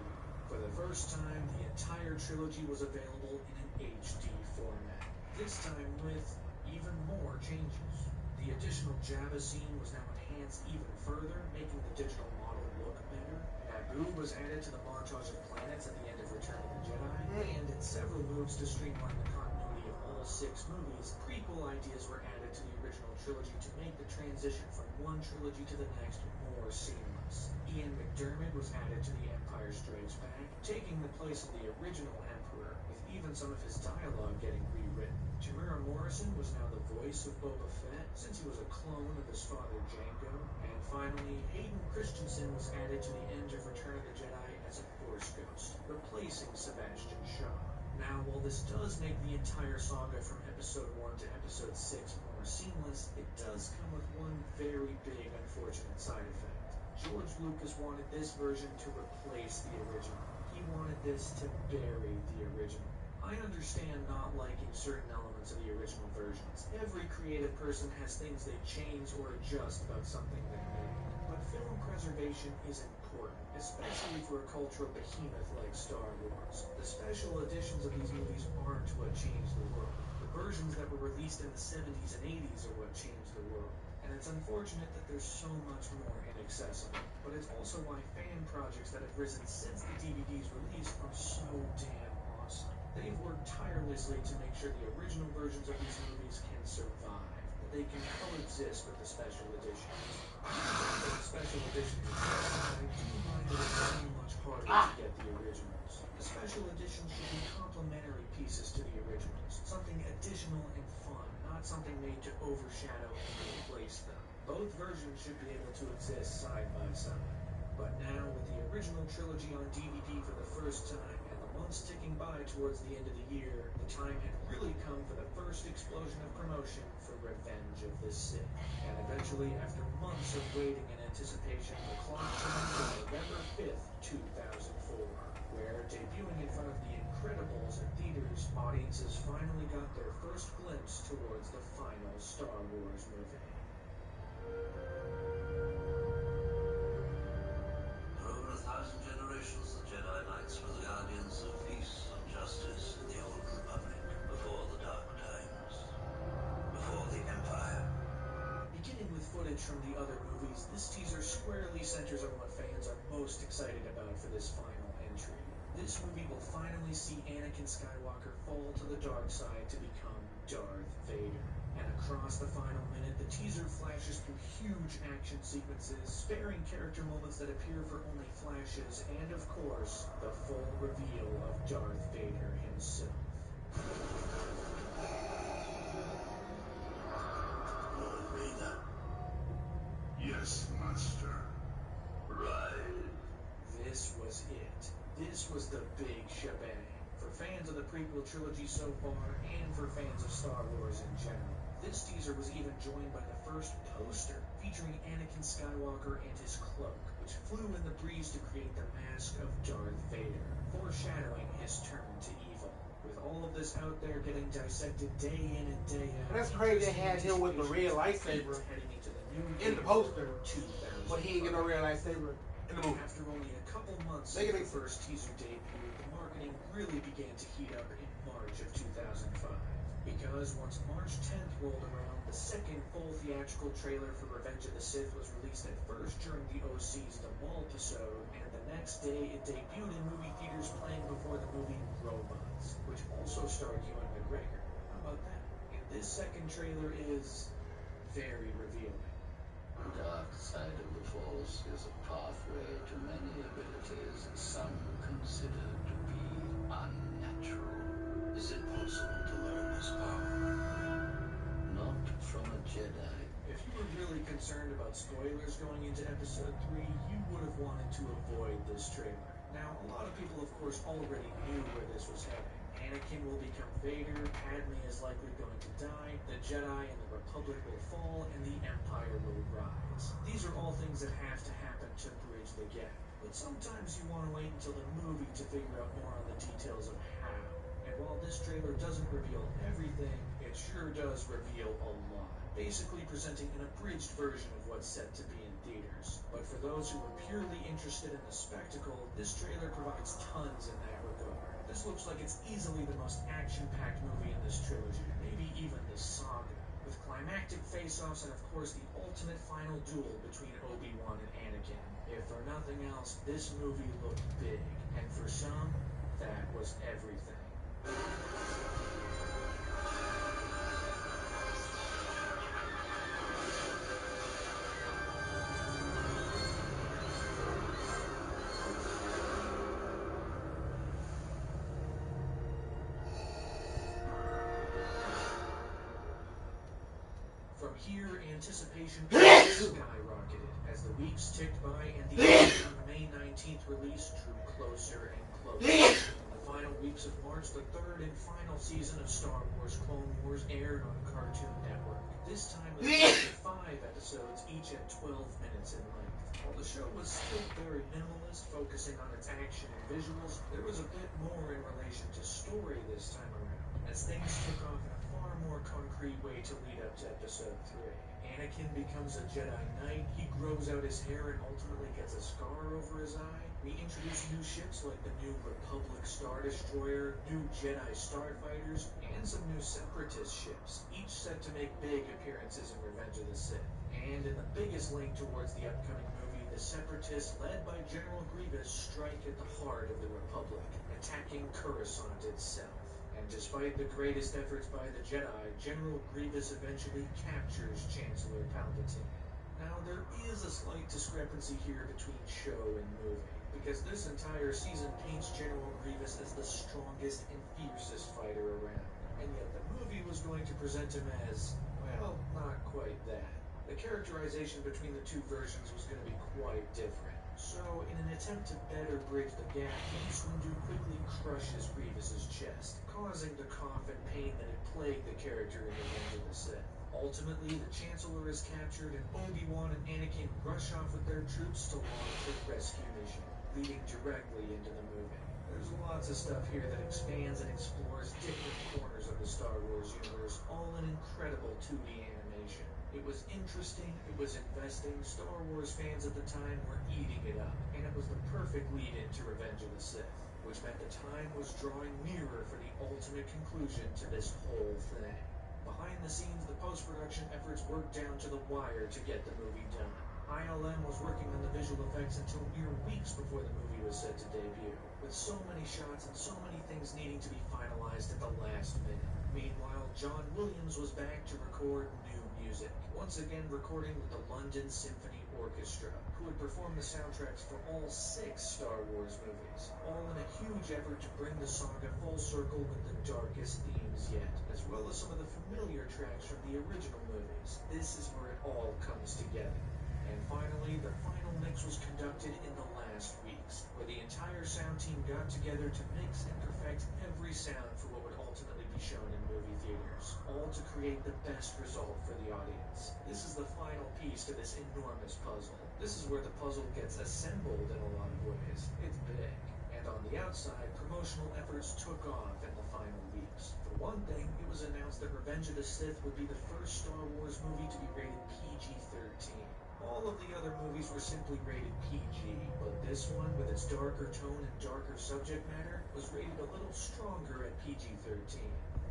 For the first time, the entire trilogy was available in an HD format, this time with even more changes. The additional Jabba scene was now enhanced even further, making the digital model look better. Naboo was added to the montage of planets at the end of Return of the Jedi, and in several moves to streamline the continuity of all 6 movies, prequel ideas were added to the original trilogy to make the transition from one trilogy to the next more seamless. Ian McDiarmid was added to The Empire Strikes Back, taking the place of the original Emperor, with even some of his dialogue getting rewritten. Tamura Morrison was now the voice of Boba Fett, since he was a clone of his father Jango. And finally, Hayden Christensen was added to the end of Return of the Jedi as a Force Ghost, replacing Sebastian Shaw. Now, while this does make the entire saga from Episode 1 to Episode 6 more seamless, it does come with one very big unfortunate side effect. George Lucas wanted this version to replace the original. He wanted this to bury the original. I understand not liking certain elements of the original versions. Every creative person has things they change or adjust about something they made. But film preservation is important, especially for a cultural behemoth like Star Wars. The special editions of these movies aren't what changed the world. The versions that were released in the 70s and 80s are what changed the world. And it's unfortunate that there's so much more inaccessible. But it's also why fan projects that have risen since the DVD's release are so damn awesome. They've worked tirelessly to make sure the original versions of these movies can survive, that they can coexist with the special editions. The special editions exist, but I do mind that it's so much harder to get the originals. The special editions should be complementary pieces to the originals, something additional and fun, not something made to overshadow and replace them. Both versions should be able to exist side by side. But now, with the original trilogy on DVD for the first time, and the months ticking by towards the end of the year, the time had really come for the first explosion of promotion for Revenge of the Sith. And eventually, after months of waiting and anticipation, the clock turned to November 5th, 2004, where, debuting in front of The Incredibles in theaters, audiences finally got their first glimpse towards the final Star Wars movie. For over 1,000 generations, the Jedi Knights were the guardians of peace and justice in the Old Republic, before the Dark Times, before the Empire. Beginning with footage from the other movies, this teaser squarely centers on what fans are most excited about for this final entry. This movie will finally see Anakin Skywalker fall to the dark side to become Darth Vader. And across the final minute, the teaser flashes through huge action sequences, sparing character moments that appear for only flashes, and of course, the full reveal of Darth Vader himself. Lord Vader. Yes, Master. Right. This was it. This was the big shebang. For fans of the prequel trilogy so far, and for fans of Star Wars in general. This teaser was even joined by the first poster, featuring Anakin Skywalker and his cloak, which flew in the breeze to create the mask of Darth Vader, foreshadowing his turn to evil. With all of this out there getting dissected day in and day out. That's crazy they had him with the red lightsaber heading into the new in the poster, 2000. but he didn't get no red lightsaber in the movie. After only a couple months Make since it the first teaser debuted, the marketing really began to heat up in March of 2005. Because once March 10th rolled around, the second full theatrical trailer for Revenge of the Sith was released at first during the OC's The Maul episode, and the next day it debuted in movie theaters playing before the movie Robots, which also starred Ewan McGregor. How about that? And this second trailer is very revealing. The dark side of the Force is a pathway to many abilities some consider to be unnatural. Is it possible to learn this power? Not from a Jedi. If you were really concerned about spoilers going into Episode 3, you would have wanted to avoid this trailer. Now, a lot of people, of course, already knew where this was heading. Anakin will become Vader, Padme is likely going to die, the Jedi and the Republic will fall, and the Empire will rise. These are all things that have to happen to bridge the gap. But sometimes you want to wait until the movie to figure out more on the details of how. And while this trailer doesn't reveal everything, it sure does reveal a lot. Basically presenting an abridged version of what's set to be in theaters. But for those who are purely interested in the spectacle, this trailer provides tons in that regard. This looks like it's easily the most action-packed movie in this trilogy, maybe even the saga. with climactic face-offs and of course the ultimate final duel between Obi-Wan and Anakin. If for nothing else, this movie looked big, and for some, that was everything. From here, anticipation skyrocketed as the weeks ticked by and the May 19th release drew closer and closer. In the final weeks of March, the third and final season of Star Wars Clone Wars aired on Cartoon Network. This time with 5 episodes, each at 12 minutes in length. While the show was still very minimalist, focusing on its action and visuals, there was a bit more in relation to story this time around, as things took off in a far more concrete way to lead up to Episode 3. Anakin becomes a Jedi Knight, he grows out his hair and ultimately gets a scar over his eye. We introduce new ships like the new Republic Star Destroyer, new Jedi Starfighters, and some new Separatist ships, each set to make big appearances in Revenge of the Sith. And in the biggest link towards the upcoming movie, the Separatists, led by General Grievous, strike at the heart of the Republic, attacking Coruscant itself. And despite the greatest efforts by the Jedi, General Grievous eventually captures Chancellor Palpatine. Now, there is a slight discrepancy here between show and movie, because this entire season paints General Grievous as the strongest and fiercest fighter around, and yet the movie was going to present him as, well, not quite that. The characterization between the two versions was going to be quite different. So, in an attempt to better bridge the gap, Mace Windu quickly crushes Grievous's chest, causing the cough and pain that had plagued the character in Revenge of the Sith. Ultimately, the Chancellor is captured, and Obi-Wan and Anakin rush off with their troops to launch a rescue mission, leading directly into the movie. There's lots of stuff here that expands and explores different corners of the Star Wars universe, all in incredible 2D animation. It was interesting, it was investing, Star Wars fans at the time were eating it up, and it was the perfect lead-in to Revenge of the Sith, which meant the time was drawing nearer for the ultimate conclusion to this whole thing. Behind the scenes, the post-production efforts worked down to the wire to get the movie done. ILM was working on the visual effects until mere weeks before the movie was set to debut, with so many shots and so many things needing to be finalized at the last minute. Meanwhile, John Williams was back to record new music, once again recording with the London Symphony Orchestra, who had performed the soundtracks for all 6 Star Wars movies, all in a huge effort to bring the saga full circle with the darkest themes yet, as well as some of the familiar tracks from the original movies. This is where it all comes together. And finally, the final mix was conducted in the last weeks, where the entire sound team got together to mix and perfect every sound for what would ultimately be shown in movie theaters, all to create the best result for the audience. This is the final piece to this enormous puzzle. This is where the puzzle gets assembled in a lot of ways. It's big. And on the outside, promotional efforts took off in the final weeks. For one thing, it was announced that Revenge of the Sith would be the first Star Wars movie to be rated PG-13. All of the other movies were simply rated PG, but this one, with its darker tone and darker subject matter, was rated a little stronger at PG-13.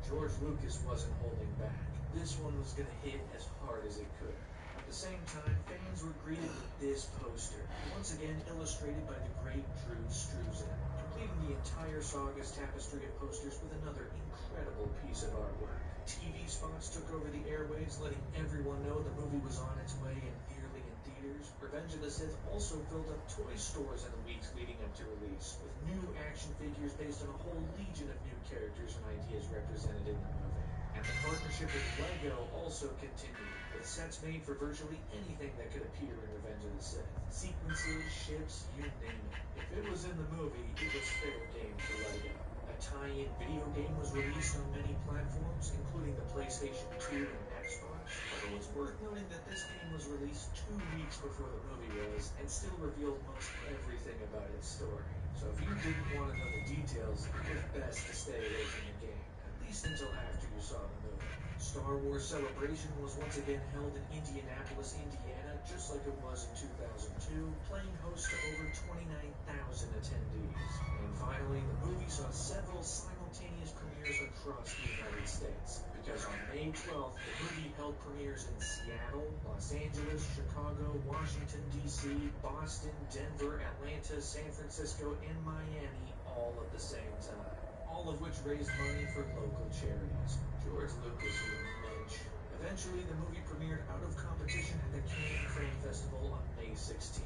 George Lucas wasn't holding back. This one was going to hit as hard as it could. At the same time, fans were greeted with this poster, once again illustrated by the great Drew Struzan, completing the entire saga's tapestry of posters with another incredible piece of artwork. TV spots took over the airwaves, letting everyone know the movie was on its way and nearly in theaters. Revenge of the Sith also filled up toy stores in the weeks leading up to release, with new action figures based on a whole legion of new characters and ideas represented in the movie. And the partnership with LEGO also continued, with sets made for virtually anything that could appear in Revenge of the Sith. Sequences, ships, you name it. If it was in the movie, it was fair game for LEGO. A tie-in video game was released on many platforms, including the PlayStation 2 and Xbox, although it's worth noting that this game was released 2 weeks before the movie was, and still revealed most everything about its story. So if you didn't want to know the details, it was best to stay away from the game, at least until after you saw the movie. Star Wars Celebration was once again held in Indianapolis, Indiana, just like it was in 2002, playing host to over 29,000 attendees. And finally, the movie saw several simultaneous simultaneous premieres across the United States, because on May 12th, the movie held premieres in Seattle, Los Angeles, Chicago, Washington, D.C., Boston, Denver, Atlanta, San Francisco, and Miami all at the same time, all of which raised money for local charities. George Lucas, you mensch. Eventually, the movie premiered out of competition at the Cannes Film Festival on May 16th.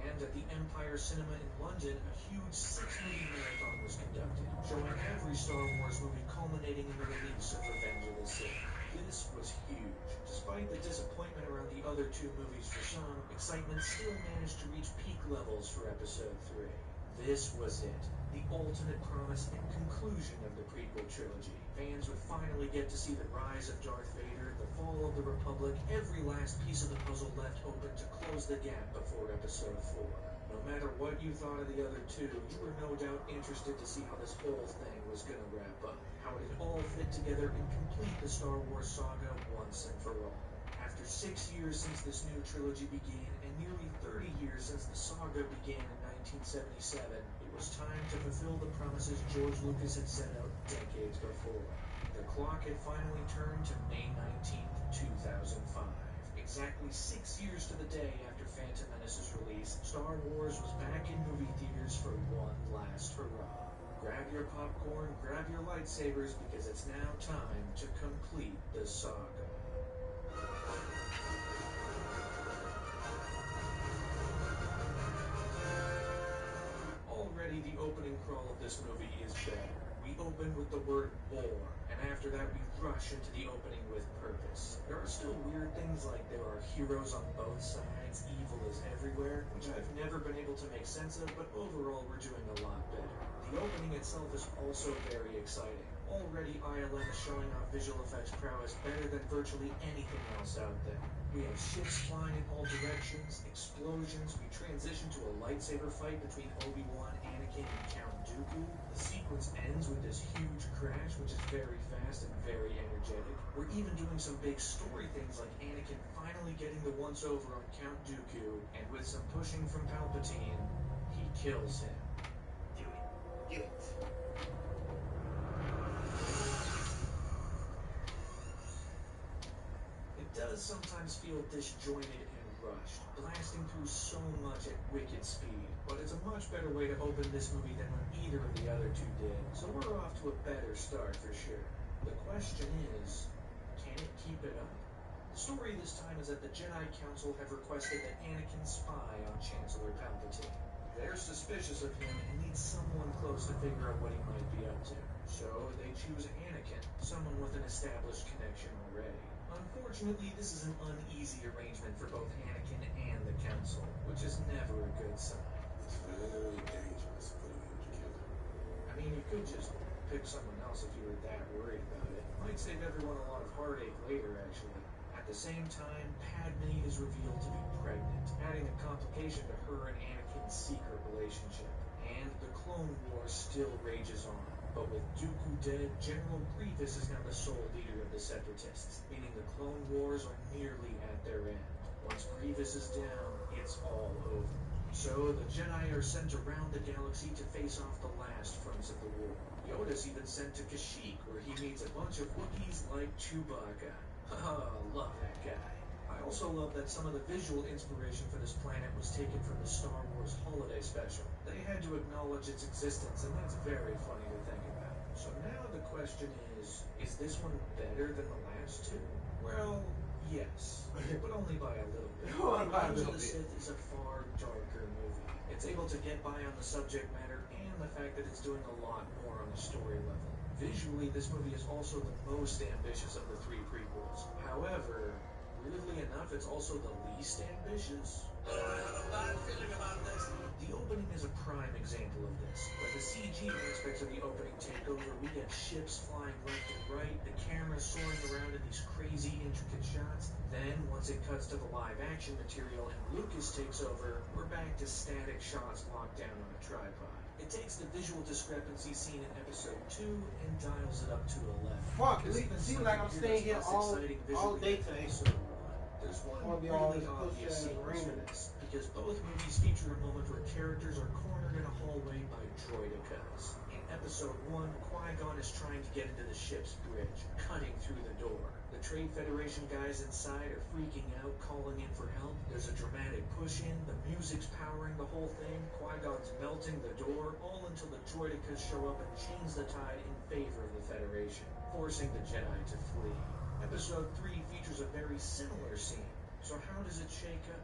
And at the Empire Cinema in London, a huge 6-movie marathon was conducted, showing every Star Wars movie culminating in the release of Revenge of the Sith. This was huge. Despite the disappointment around the other two movies for some, excitement still managed to reach peak levels for Episode 3. This was it, the ultimate promise and conclusion of the prequel trilogy. Fans would finally get to see the rise of Darth Vader, the fall of the Republic, every last piece of the puzzle left open to close the gap before Episode 4. No matter what you thought of the other two, you were no doubt interested to see how this whole thing was going to wrap up, how it would all fit together and complete the Star Wars saga once and for all. After 6 years since this new trilogy began, and nearly 30 years since the saga began in 1977, it was time to fulfill the promises George Lucas had set out decades before. The clock had finally turned to May 19th, 2005. Exactly 6 years to the day after Phantom Menace's release, Star Wars was back in movie theaters for one last hurrah. Grab your popcorn, grab your lightsabers, because it's now time to complete the saga. Already the opening crawl of this movie is better. We open with the word war, and after that we rush into the opening with purpose. There are still weird things like there are heroes on both sides, evil is everywhere, which I've never been able to make sense of, but overall we're doing a lot better. The opening itself is also very exciting. Already ILM is showing off visual effects prowess better than virtually anything else out there. We have ships flying in all directions, explosions, we transition to a lightsaber fight between Obi-Wan, Anakin, and Count Dooku. The sequence ends with this huge crash, which is very fast and very energetic. We're even doing some big story things like Anakin finally getting the once-over on Count Dooku, and with some pushing from Palpatine, he kills him. Do it. It does sometimes feel disjointed and rushed, blasting through so much at wicked speed, but it's a much better way to open this movie than what either of the other two did, so we're off to a better start for sure. The question is, can it keep it up? The story this time is that the Jedi Council have requested that Anakin spy on Chancellor Palpatine. They're suspicious of him and need someone close to figure out what he might be up to. So they choose Anakin, someone with an established connection already. Unfortunately, this is an uneasy arrangement for both Anakin and the Council, which is never a good sign. It's very dangerous putting him together. I mean, you could just pick someone else if you were that worried about it. Might save everyone a lot of heartache later, actually. At the same time, Padme is revealed to be pregnant, adding a complication to her and Anakin's secret relationship. And the Clone War still rages on. But with Dooku dead, General Grievous is now the sole leader of the Separatists, meaning the Clone Wars are nearly at their end. Once Grievous is down, it's all over. So the Jedi are sent around the galaxy to face off the last fronts of the war. Yoda's even sent to Kashyyyk, where he meets a bunch of Wookiees like Chewbacca. Haha, love that guy. I also love that some of the visual inspiration for this planet was taken from the Star Wars Holiday Special. They had to acknowledge its existence, and that's very funny to think about. So now the question is this one better than the last two? Well, yes, but only by a little bit. Revenge of the Sith is a far darker movie. It's able to get by on the subject matter and the fact that it's doing a lot more on the story level. Visually, this movie is also the most ambitious of the three prequels. However, weirdly enough, it's also the least ambitious. I have a bad feeling about this. The opening is a prime example of this. When the CG aspects of the opening take over, we get ships flying left and right, the camera soaring around in these crazy, intricate shots. Then, once it cuts to the live-action material and Lucas takes over, we're back to static shots locked down on a tripod. It takes the visual discrepancy seen in Episode 2 and dials it up to 11. Fuck, it seems like I'm staying here all day today. There's one Be really obvious sequence for this, because both movies feature a moment where characters are cornered in a hallway by droidicas. In Episode 1, Qui-Gon is trying to get into the ship's bridge, cutting through the door. The Trade Federation guys inside are freaking out, calling in for help. There's a dramatic push-in, the music's powering the whole thing, Qui-Gon's melting the door, all until the droidekas show up and change the tide in favor of the Federation, forcing the Jedi to flee. Episode 3 features a very similar scene. So how does it shake up?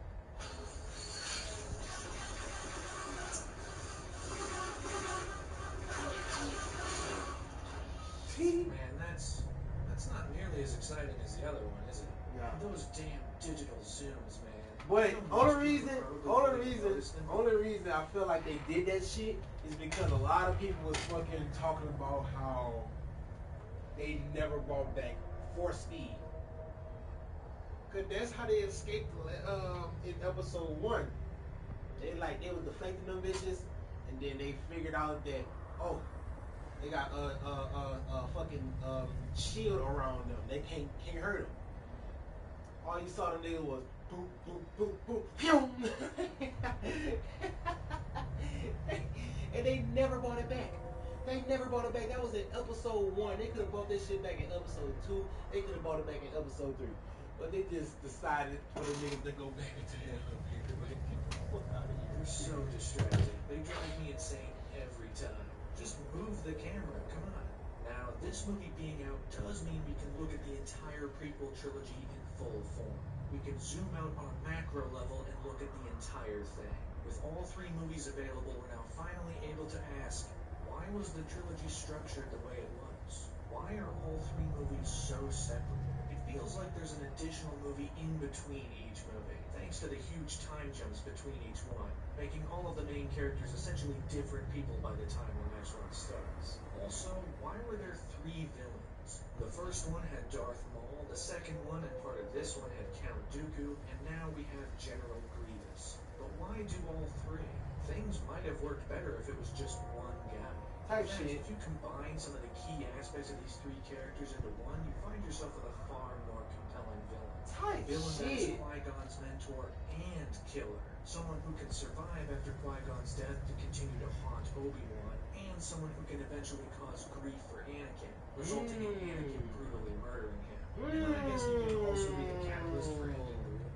Man, that's not nearly as exciting as the other one, is it? Yeah. Those damn digital zooms, man. But You know, only most people reason probably noticed them. I feel like they did that shit is because a lot of people was fucking talking about how they never brought back Force Speed. Cause that's how they escaped in episode 1. They was deflecting them bitches, and then they figured out that they got a fucking shield around them. They can't hurt them. All you saw them niggas was boop boop boop boop pew, and they never brought it back. That was in episode 1. They could have brought this shit back in episode 2. They could have brought it back in episode 3. But they just decided for the niggas to go back into hell. They're so distracting. They drive me insane every time. Just move the camera, come on. Now, this movie being out does mean we can look at the entire prequel trilogy in full form. We can zoom out on a macro level and look at the entire thing. With all 3 movies available, we're now finally able to ask, why was the trilogy structured the way it was? Why are all 3 movies so separate? It feels like there's an additional movie in between each movie, thanks to the huge time jumps between each one, making all of the main characters essentially different people by the time the next one starts. Also, why were there 3 villains? The first one had Darth Maul, the second one and part of this one had Count Dooku, and now we have General Grievous. But why do all 3? Things might have worked better if it was just one guy. In fact, if you combine some of the key aspects of these 3 characters into one, you find yourself with a far more compelling villain. Villain that is Qui-Gon's mentor and killer. Someone who can survive after Qui-Gon's death to continue to haunt Obi-Wan, and someone who can eventually cause grief for Anakin, resulting in Anakin brutally murdering him. And I guess he can also be the catalyst for ending the war.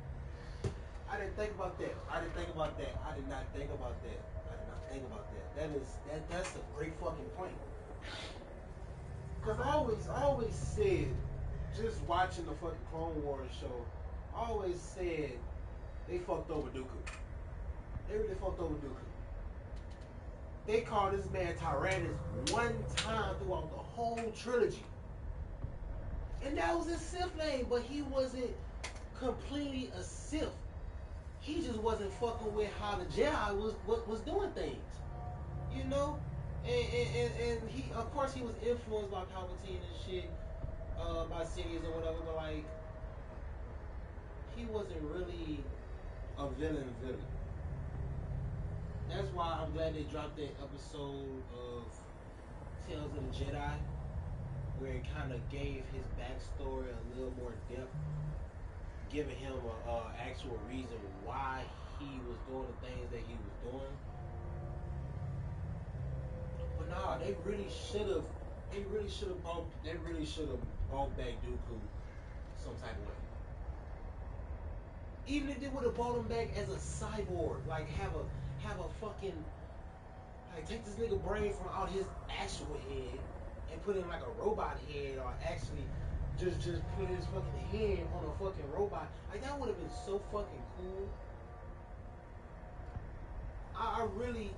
I didn't think about that. I did not think about that. That's a great fucking point. Cause I always said, just watching the fucking Clone Wars show, I always said they fucked over Dooku. They really fucked over Dooku. They called this man Tyrannus one time throughout the whole trilogy. And that was his Sith name, but he wasn't completely a Sith. He just wasn't fucking with how the Jedi was doing things. You know? And he, of course, he was influenced by Palpatine and shit, by Sidious or whatever, but like, he wasn't really a villain. That's why I'm glad they dropped that episode of Tales of the Jedi, where it kind of gave his backstory a little more depth, giving him a actual reason why he was doing the things that he was doing. But nah, they really should have brought back Dooku some type of way. Even if they would have brought him back as a cyborg, like have a fucking, like, take this nigga brain from out his actual head and put it in like a robot head, or actually just put his fucking head on a fucking robot. Like, that would have been so fucking cool. I really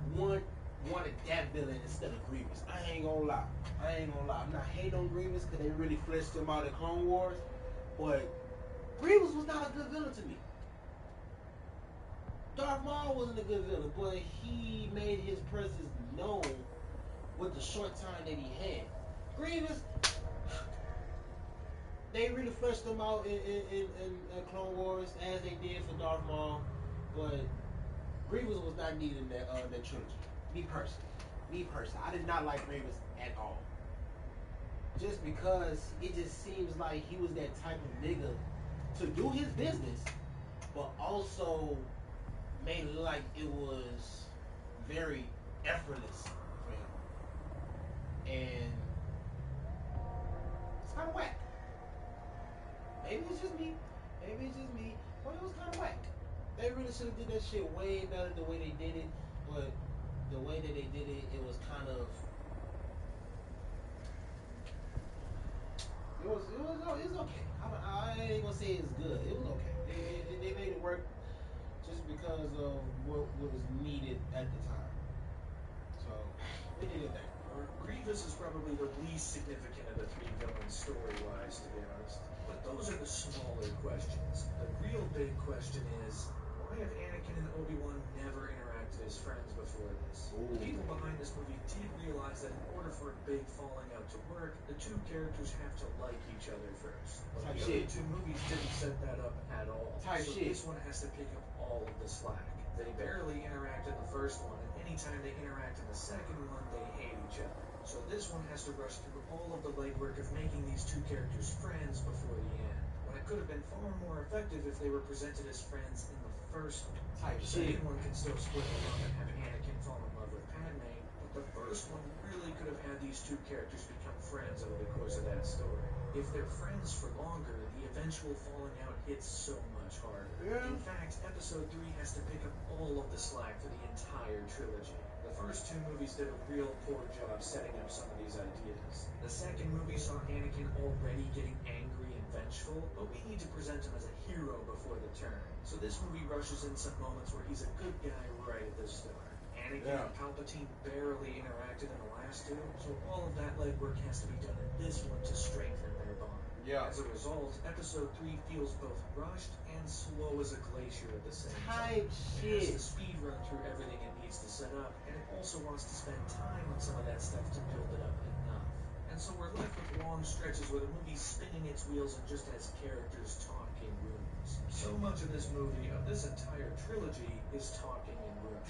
wanted that villain instead of Grievous. I ain't gonna lie. I'm not hating on Grievous because they really fleshed him out in Clone Wars, but Grievous was not a good villain to me. Darth Maul wasn't a good villain, but he made his presence known with the short time that he had. Grievous, they really fleshed him out in Clone Wars as they did for Darth Maul, but Grievous was not needed in that trilogy. Me personally, I did not like Grievous at all. Just because it just seems like he was that type of nigga to do his business, but also made it look like it was very effortless for him. and it's kind of whack. Maybe it's just me. But it was kind of whack. They really should have did that shit way better the way they did it. But the way that they did it, it was kind of. It was okay. I ain't gonna say it's good. It was okay. They made it work just because of what was needed at the time. So they did it there. Grievous is probably the least significant of the three villains story-wise, to be honest. But those are the smaller questions. The real big question is, why have Anakin and Obi-Wan never interacted as friends before this? Ooh. The people behind this movie did realize that in order for a big falling out to work, the two characters have to like each other first. But the other two movies didn't set that up at all. So this one has to pick up all of the slack. They barely interact in the first one, and anytime they interact in the second one, they hate each other. So this one has to rush through all of the legwork of making these two characters friends before the end. When it could have been far more effective if they were presented as friends in the first one. The second one can still split them up and have Anakin fall in love with Padme, but the first one really could have had these two characters become friends over the course of that story. If they're friends for longer, the eventual falling out hits so much harder. Yeah. In fact, Episode 3 has to pick up all of the slack for the entire trilogy. The first two movies did a real poor job setting up some of these ideas. The second movie saw Anakin already getting angry and vengeful, but we need to present him as a hero before the turn. So this movie rushes in some moments where he's a good guy right at the start. Anakin and Palpatine barely interacted in the last two, so all of that legwork has to be done in this one to strengthen their bond. Yeah. As a result, Episode 3 feels both rushed and slow as a glacier at the same time. It has to speed run through everything it needs to set up, and it also wants to spend time on some of that stuff to build it up enough. And so we're left with long stretches where the movie's spinning its wheels and just has characters talk in rooms. So much of this movie, of this entire trilogy, is talking in rooms.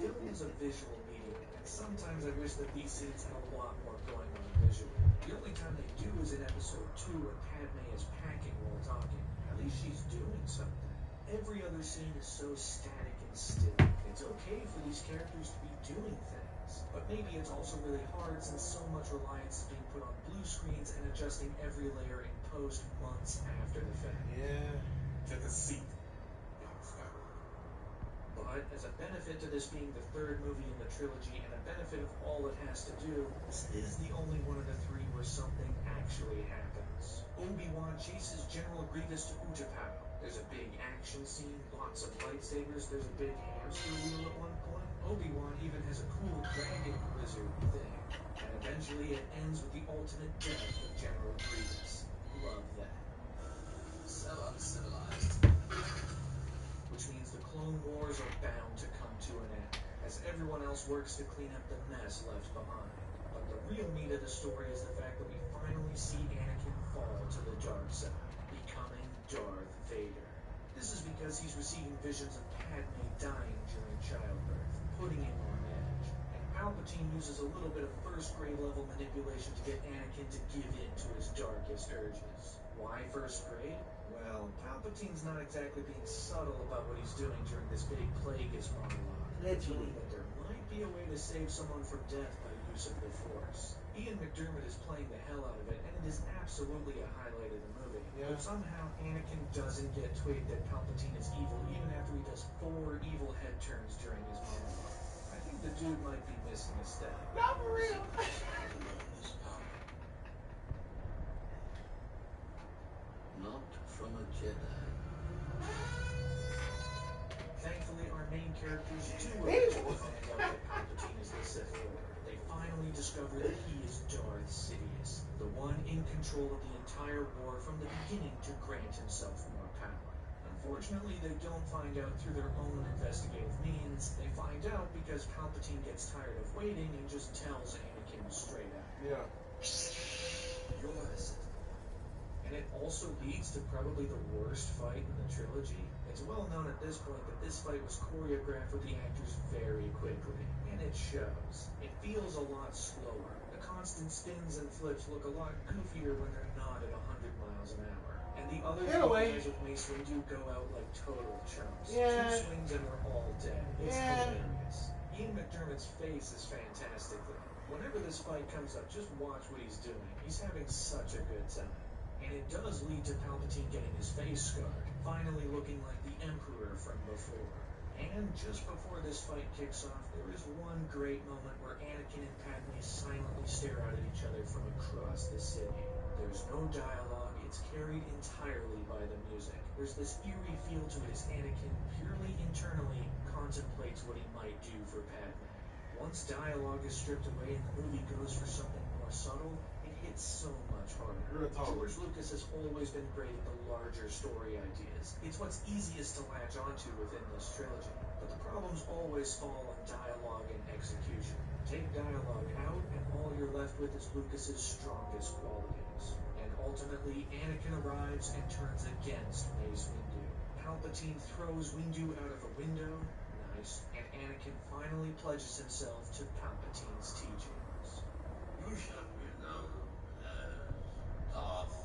Film is a visual medium, and sometimes I wish that these scenes had a lot more going on visually. The only time they do is in Episode 2 when Padme is packing while talking. At least she's doing something. Every other scene is so static and still. It's okay for these characters to be doing things, but maybe it's also really hard since so much reliance is being put on blue screens and adjusting every layer in post months after the fact. Yeah. Take a seat, young Skywalker. But as a benefit to this being the third movie in the trilogy and a benefit of all it has to do, this is the only one of the three where something actually happens. Obi-Wan chases General Grievous to Utapau. There's a big action scene, lots of lightsabers, there's a big hamster wheel at one point. Obi-Wan even has a cool dragon wizard thing. And eventually it ends with the ultimate death of General Grievous. Love that. So uncivilized. Which means the Clone Wars are bound to come to an end, as everyone else works to clean up the mess left behind. But the real meat of the story is the fact that we finally see Anakin fall to the dark side, becoming Darth Vader. This is because he's receiving visions of Padme dying during childbirth, putting him on edge. And Palpatine uses a little bit of first-grade level manipulation to get Anakin to give in to his darkest urges. Why first grade? Well, Palpatine's not exactly being subtle about what he's doing during this big Plagueis monologue. Literally. That there might be a way to save someone from death by use of the Force. Ian McDermott is playing the hell out of it, and it is absolutely a highlight of the movie. Yeah. But somehow Anakin doesn't get twigged that Palpatine is evil, even after he does 4 evil head turns during his monologue. I think the dude might be missing a step. Not for real. Not from a Jedi. Thankfully, our main characters do eventually find out that Palpatine is the Sith Lord. They finally discover that he is Darth Sidious, the one in control of the entire war from the beginning to grant himself more power. Unfortunately, they don't find out through their own investigative means. They find out because Palpatine gets tired of waiting and just tells Anakin straight out. Yeah. You're a Sith. And it also leads to probably the worst fight in the trilogy. It's well known at this point that this fight was choreographed with the actors very quickly, and it shows. It feels a lot slower. The constant spins and flips look a lot goofier when they're not at 100 miles an hour. And the other two guys with Mace Windu go out like total chumps. Yeah. 2 swings and they're all dead. It's hilarious. Ian McDermott's face is fantastic though. Whenever this fight comes up, just watch what he's doing. He's having such a good time. And it does lead to Palpatine getting his face scarred, finally looking like the Emperor from before. And just before this fight kicks off, there is one great moment where Anakin and Padme silently stare out at each other from across the city. There's no dialogue, it's carried entirely by the music. There's this eerie feel to it as Anakin, purely internally, contemplates what he might do for Padme. Once dialogue is stripped away and the movie goes for something more subtle, it hits so much harder. George Lucas has always been great at the larger story ideas. It's what's easiest to latch onto within this trilogy. But the problems always fall on dialogue and execution. Take dialogue out, and all you're left with is Lucas's strongest qualities. And ultimately, Anakin arrives and turns against Mace Windu. Palpatine throws Windu out of a window, and Anakin finally pledges himself to Palpatine's teachings. You shall be known as Darth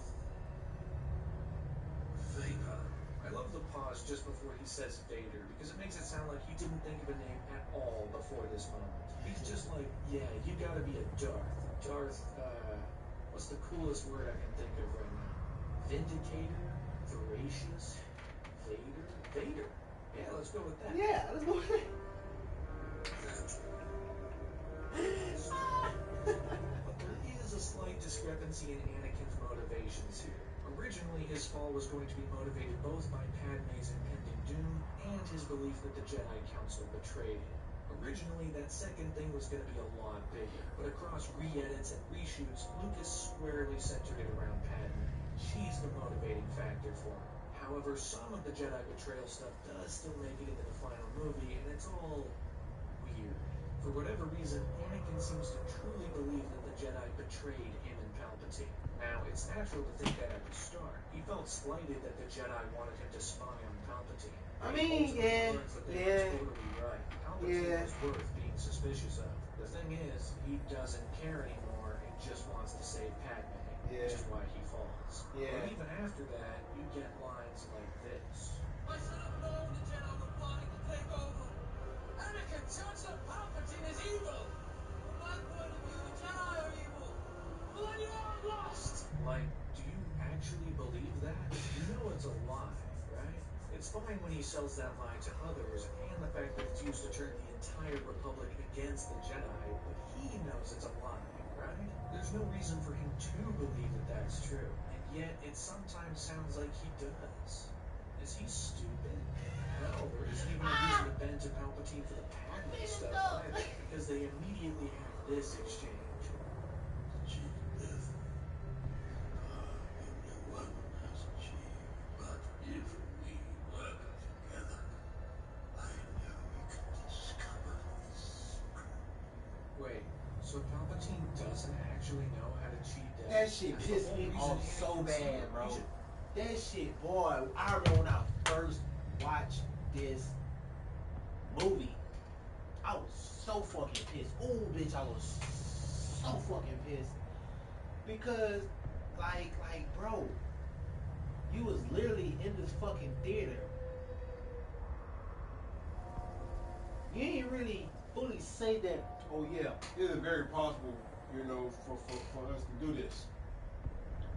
Vader. I love the pause just before he says Vader, because it makes it sound like he didn't think of a name at all before this moment. He's just like, yeah, you gotta be a Darth, what's the coolest word I can think of right now? Vindicator? Voracious? Vader? Yeah, let's go with that. Yeah, let's go with that. But there is a slight discrepancy in Anakin's motivations here. Originally, his fall was going to be motivated both by Padme's impending doom and his belief that the Jedi Council betrayed him. Originally, that second thing was going to be a lot bigger, but across re-edits and reshoots, Lucas squarely centered it around Padme. She's the motivating factor for him. However, some of the Jedi betrayal stuff does still make it into the final movie, and it's all weird. For whatever reason, Anakin seems to truly believe that the Jedi betrayed him and Palpatine. Now, it's natural to think that at the start. He felt slighted that the Jedi wanted him to spy on Palpatine. I mean, yeah. Totally right. Palpatine was worth being suspicious of. The thing is, he doesn't care anymore and just wants to save Padme, which is why he falls. But even after that, you get lines like this. I should have known the Jedi were plotting to take over. Anakin, Chancellor Palpatine is evil. From my point of view, the Jedi are evil. Well, then you're all lost. Like, do you actually believe that? You know it's a lie, right? It's fine when he sells that lie to others, and the fact that it's used to turn the entire Republic against the Jedi, but he knows it's a lie, right? There's no reason for him to believe that that's true, and yet it sometimes sounds like he does. Is he stupid? Hell, there isn't even a reason to bend to Palpatine for the Padme stuff either, because they immediately have this exchange. Achieve death. Only one has achieved. But if we work together, I know we can discover the secret. Wait, so Palpatine doesn't actually know how to cheat death? That shit pissed me off so bad, bro. That shit, boy, I remember when I first watched this movie, I was so fucking pissed. Oh, bitch, I was so fucking pissed. Because, like, bro, you was literally in this fucking theater. You ain't really fully say that, Oh yeah, it is very possible, you know, for us to do this.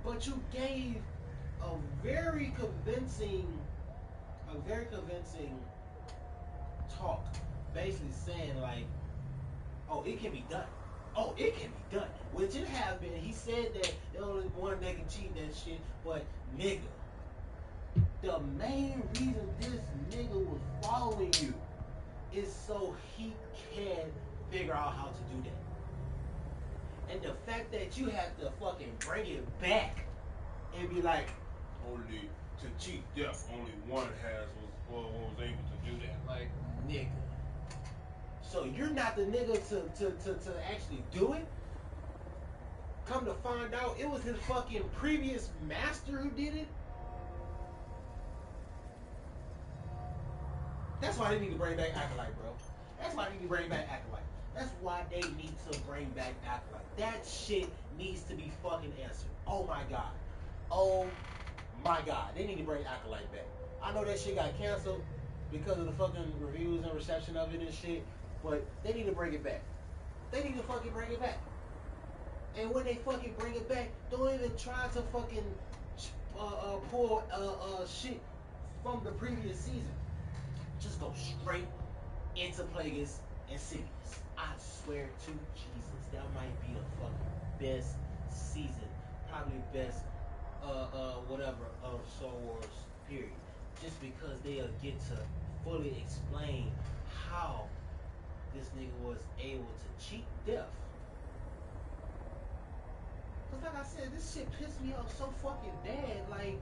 but you gave a very convincing talk, basically saying like, oh, it can be done. Oh, it can be done. Which it has been. He said that the only one that can cheat that shit, but nigga, the main reason this nigga was following you is so he can figure out how to do that. And the fact that you have to fucking bring it back and be like, Only to cheat death, only one was able to do that. Like, nigga. So you're not the nigga to actually do it? Come to find out, it was his fucking previous master who did it? That's why they need to bring back Acolyte, bro. That's why they need to bring back Acolyte. That's why they need to bring back Acolyte. That shit needs to be fucking answered. Oh my god. Oh my god. They need to bring Acolyte back. I know that shit got canceled because of the fucking reviews and reception of it and shit. But they need to bring it back. They need to fucking bring it back. And when they fucking bring it back, don't even try to fucking pull shit from the previous season. Just go straight into Plagueis and Sidious. I swear to Jesus, that might be the fucking best season, probably best whatever of Star Wars period. Just because they'll get to fully explain how this nigga was able to cheat death. Cause like I said, this shit pissed me off so fucking bad. Like,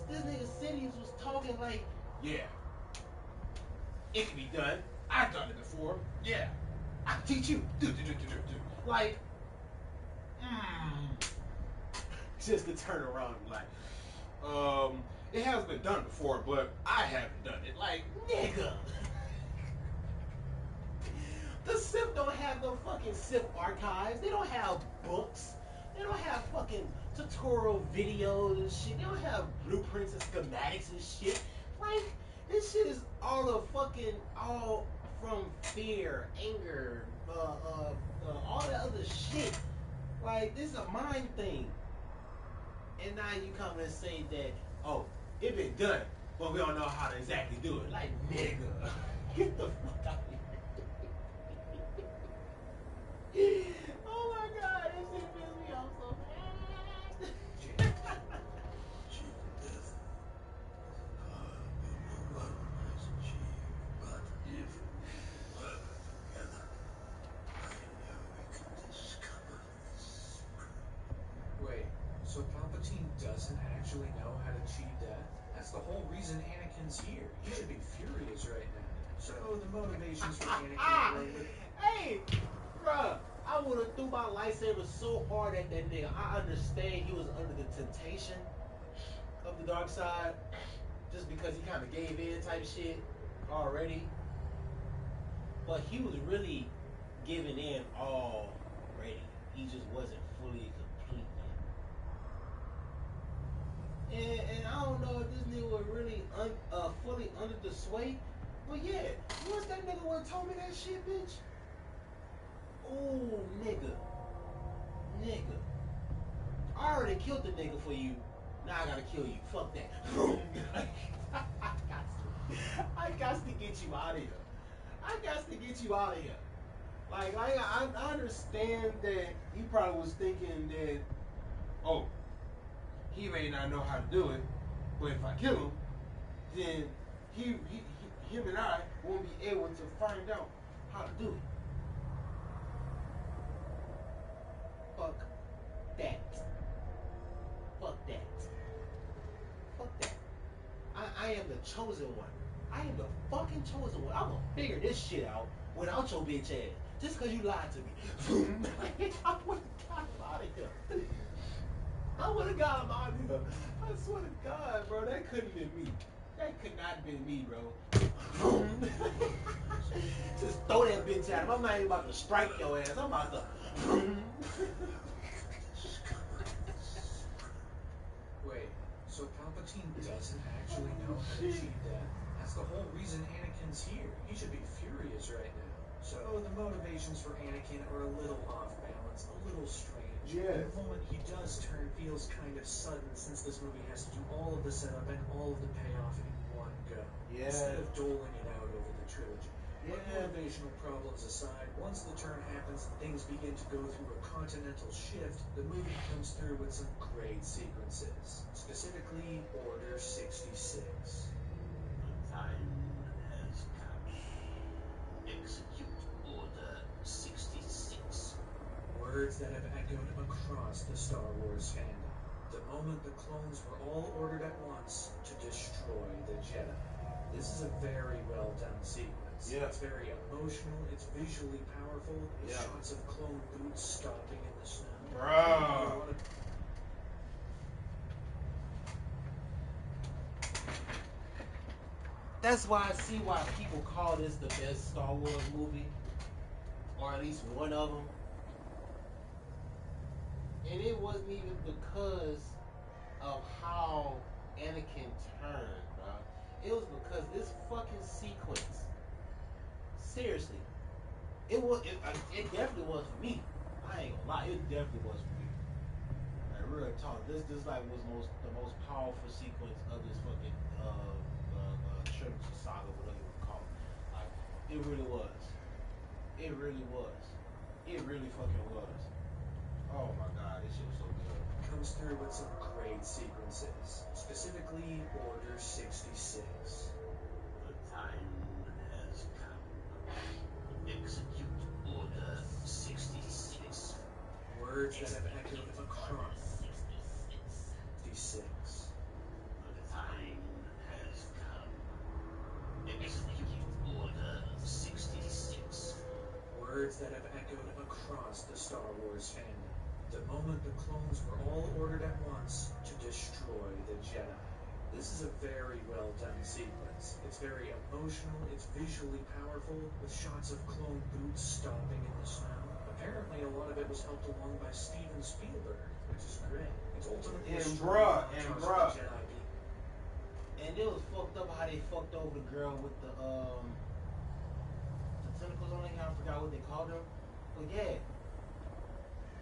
this nigga Sidious was talking like, yeah, it can be done. I've done it before. Yeah, I can teach you. Like, just to turn around and like, it has been done before, but I haven't done it. Like, nigga. The Sith don't have no fucking Sith archives. They don't have books. They don't have fucking tutorial videos and shit. They don't have blueprints and schematics and shit. Like, this shit is all from fear, anger, all that other shit. Like, this is a mind thing. And now you come and say that, oh, it been done, but we don't know how to exactly do it. Like, nigga, get the fuck out of here. Oh my god, this shit pissed me off so bad. Cheat death is a power no one has achieved. But if we work together, I know we can discover this secret. Wait, so Palpatine doesn't actually know how to cheat death? That's the whole reason Anakin's here. He should be furious right now. So the motivations for Anakin are Hey, bruh, I would have threw my lightsaber so hard at that nigga. I understand he was under the temptation of the dark side, just because he kind of gave in type shit already. But he was really giving in already. He just wasn't fully complete yet. And I don't know if this nigga was really fully under the sway. But yeah, once that nigga would have told me that shit, bitch. Oh, nigga. I already killed the nigga for you. Now I gotta kill you. Fuck that. I got to get you out of here. Like, I understand that he probably was thinking that, oh, he may not know how to do it, but if I kill him, then him and I won't be able to find out how to do it. Fuck that. I am the chosen one. I am the fucking chosen one. I'm gonna figure this shit out without your bitch ass. Just cause you lied to me. I would've got him out of here. I swear to God, bro, that couldn't have been me. That could not have been me, bro. Just throw that bitch at him. I'm not even about to strike your ass. I'm about to. Wait, so Palpatine doesn't actually know how to cheat death? That's the whole reason Anakin's here. He should be furious right now. So the motivations for Anakin are a little off balance, a little strange. Yeah. The moment he does turn feels kind of sudden, since this movie has to do all of the setup and all of the payoff in one go. Yeah. Instead of doling it out over the trilogy. But Yeah. motivational problems aside, once the turn happens and things begin to go through a continental shift, the movie comes through with some great sequences. Specifically, Order 66. The time has come. Execute Order 66. Words that have echoed across the Star Wars fandom. The moment the clones were all ordered at once to destroy the Jedi. This is a very well done sequence. Yeah. It's very emotional, it's visually powerful, with Yeah. shots of clone boots stomping in the snow. Bro. That's why I see why people call this the best Star Wars movie, or at least one of them. And it wasn't even because of how Anakin turned, bro. It was because this fucking sequence seriously, it definitely was for me. I ain't gonna lie, it definitely was for me. Like real talk, this like was the most powerful sequence of this fucking trilogy saga, whatever you want to call it. Like it really was. It really was. It really fucking was. Oh my god, this shit was so good. Comes through with some great sequences, specifically Order 66. The time has come. Execute Order 66. Words that have echoed across 66. The time has come. Execute Order 66. Words that have echoed across the Star Wars fandom. The moment the clones were all ordered at once to destroy the Jedi. This is a very well done sequence. It's very emotional, it's visually powerful, with shots of clone boots stomping in the snow. Apparently a lot of it was helped along by Steven Spielberg, which is great. It's ultimately a strong montage of the Jedi being. And it was fucked up how they fucked over the girl with the tentacles on her. I forgot what they called them. But yeah,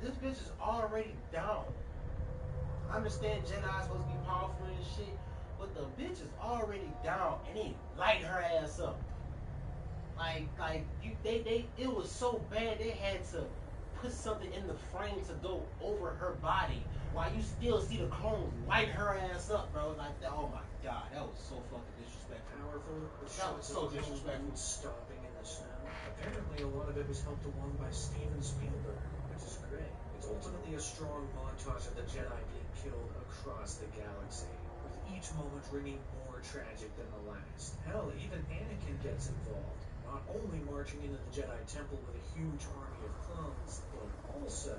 this bitch is already down. I understand Jedi's supposed to be powerful and shit, but the bitch is already down and they light her ass up. It was so bad they had to put something in the frame to go over her body while you still see the clones light her ass up, bro. Like that. Oh my god, that was so fucking disrespectful. Powerful, with That was shots so of clone disrespectful. boots stomping in the snow. Apparently a lot of it was helped along by Steven Spielberg, which is great. It's ultimately a strong montage of the Jedi being killed across the galaxy, with each moment ringing more tragic than the last. Hell, even Anakin gets involved, not only marching into the Jedi Temple with a huge army of clones, but also...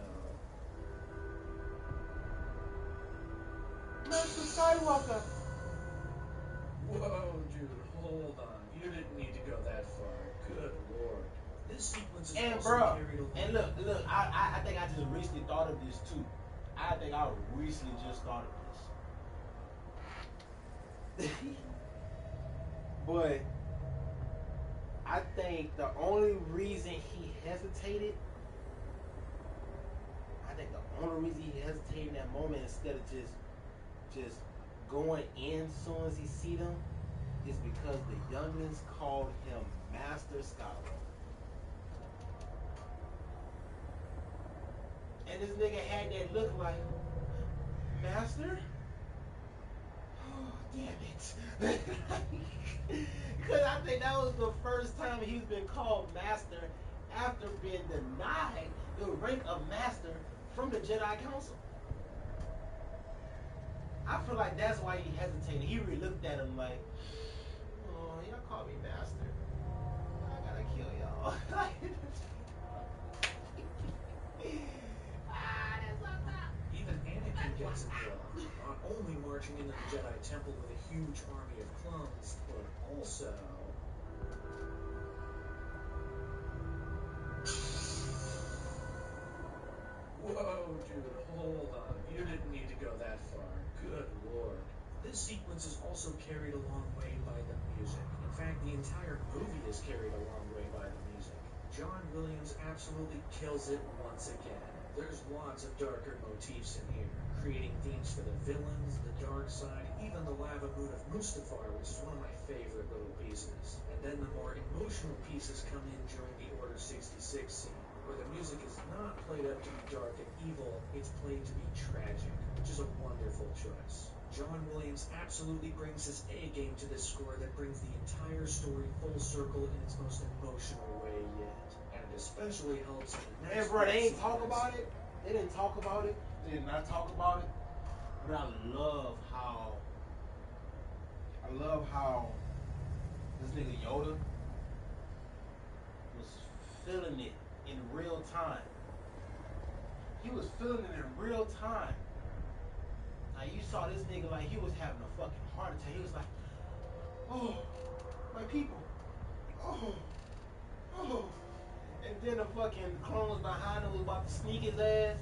Master Skywalker! Whoa, dude, hold on. You didn't need to go that far. Good lord. This sequence is And also bro, carried along... and look, I think I just recently thought of this too. I think I recently just thought of this. But I think the only reason he hesitated, in that moment instead of just going in as soon as he see them, is because the younglings called him Master Skywalker. And this nigga had that look like, Master? Oh, damn it. Because I think that was the first time he's been called Master after being denied the rank of Master from the Jedi Council. I feel like that's why he hesitated. He really looked at him like, oh, y'all call me Master. I gotta kill y'all. That's fucked up. Even Anakin gets involved, not only marching into the Jedi Temple with a huge army of clones, but also... Whoa, dude, hold on. You didn't need to go that far. Good lord. This sequence is also carried a long way by the music. In fact, the entire movie is carried a long way by the music. John Williams absolutely kills it once again. There's lots of darker motifs in here, creating themes for the villains, the dark side, even the lava moon of Mustafar, which is one of my favorite little pieces. And then the more emotional pieces come in during the Order 66 scene, where the music is not played up to be dark and evil, it's played to be tragic, which is a wonderful choice. John Williams absolutely brings his A game to this score that brings the entire story full circle in its most emotional way yet. And it especially helps in the next... And bro, they didn't talk about it. They didn't talk about it. They did not talk about it. But I love how this nigga Yoda was feeling it in real time. He was feeling it in real time. Like you saw this nigga like he was having a fucking heart attack. He was like, oh, my people. Oh, oh. And then the fucking clones behind him was about to sneak his ass.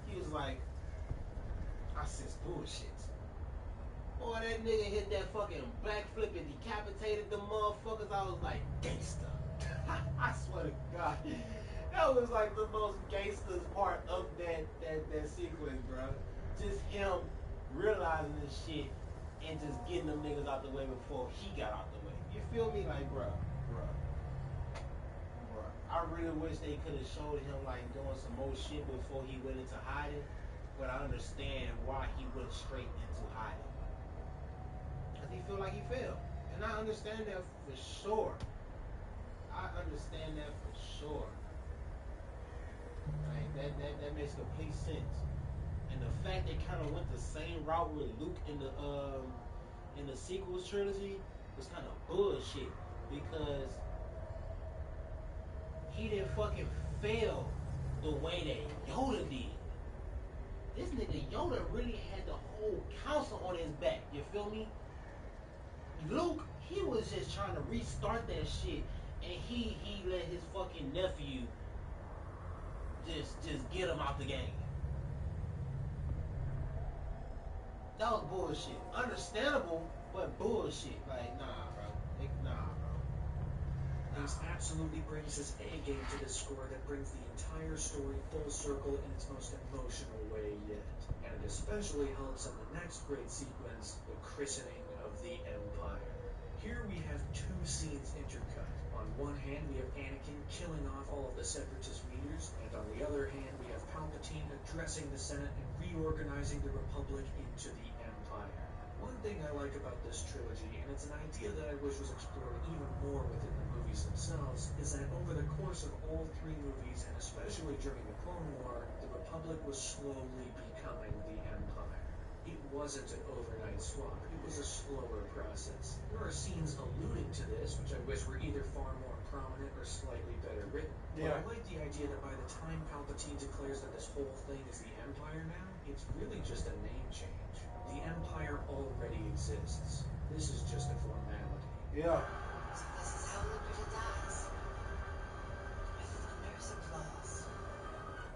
He was like, I sense bullshit. Boy, that nigga hit that fucking backflip and decapitated the motherfuckers. I was like, gangsta. I swear to God, that was like the most gangster part of that sequence, bro. Just him realizing this shit and just getting them niggas out the way before he got out the way. You feel me? Like, bruh. I really wish they could have showed him like doing some more shit before he went into hiding. But I understand why he went straight into hiding. Cause he feel like he failed. And I understand that for sure. I understand that for sure. Like that makes complete sense. And the fact they kind of went the same route with Luke in the sequels trilogy was kind of bullshit because he didn't fucking fail the way that Yoda did. This nigga Yoda really had the whole council on his back. You feel me? Luke, he was just trying to restart that shit, and he let his fucking nephew just get him out the game. That was bullshit. Understandable, but bullshit. Like, nah, bro. This absolutely brings his A game to this score that brings the entire story full circle in its most emotional way yet. And it especially helps in the next great sequence, the christening of the Empire. Here we have two scenes intercut. On one hand, we have Anakin killing off all of the Separatist leaders, and on the other hand, we have Palpatine addressing the Senate and reorganizing the Republic into the Empire. One thing I like about this trilogy, and it's an idea that I wish was explored even more within the movies themselves, is that over the course of all three movies, and especially during the Clone War, the Republic was slowly becoming the Empire. It wasn't an overnight swap, it was a slower process. There are scenes alluding to this, which I wish were either far more prominent or slightly better written. Yeah. But I like the idea that by the time Palpatine declares that this whole thing is the Empire now, it's really just a name change. The Empire already exists. This is just a formality. Yeah. So this is how Lupita dies. With thunderous applause.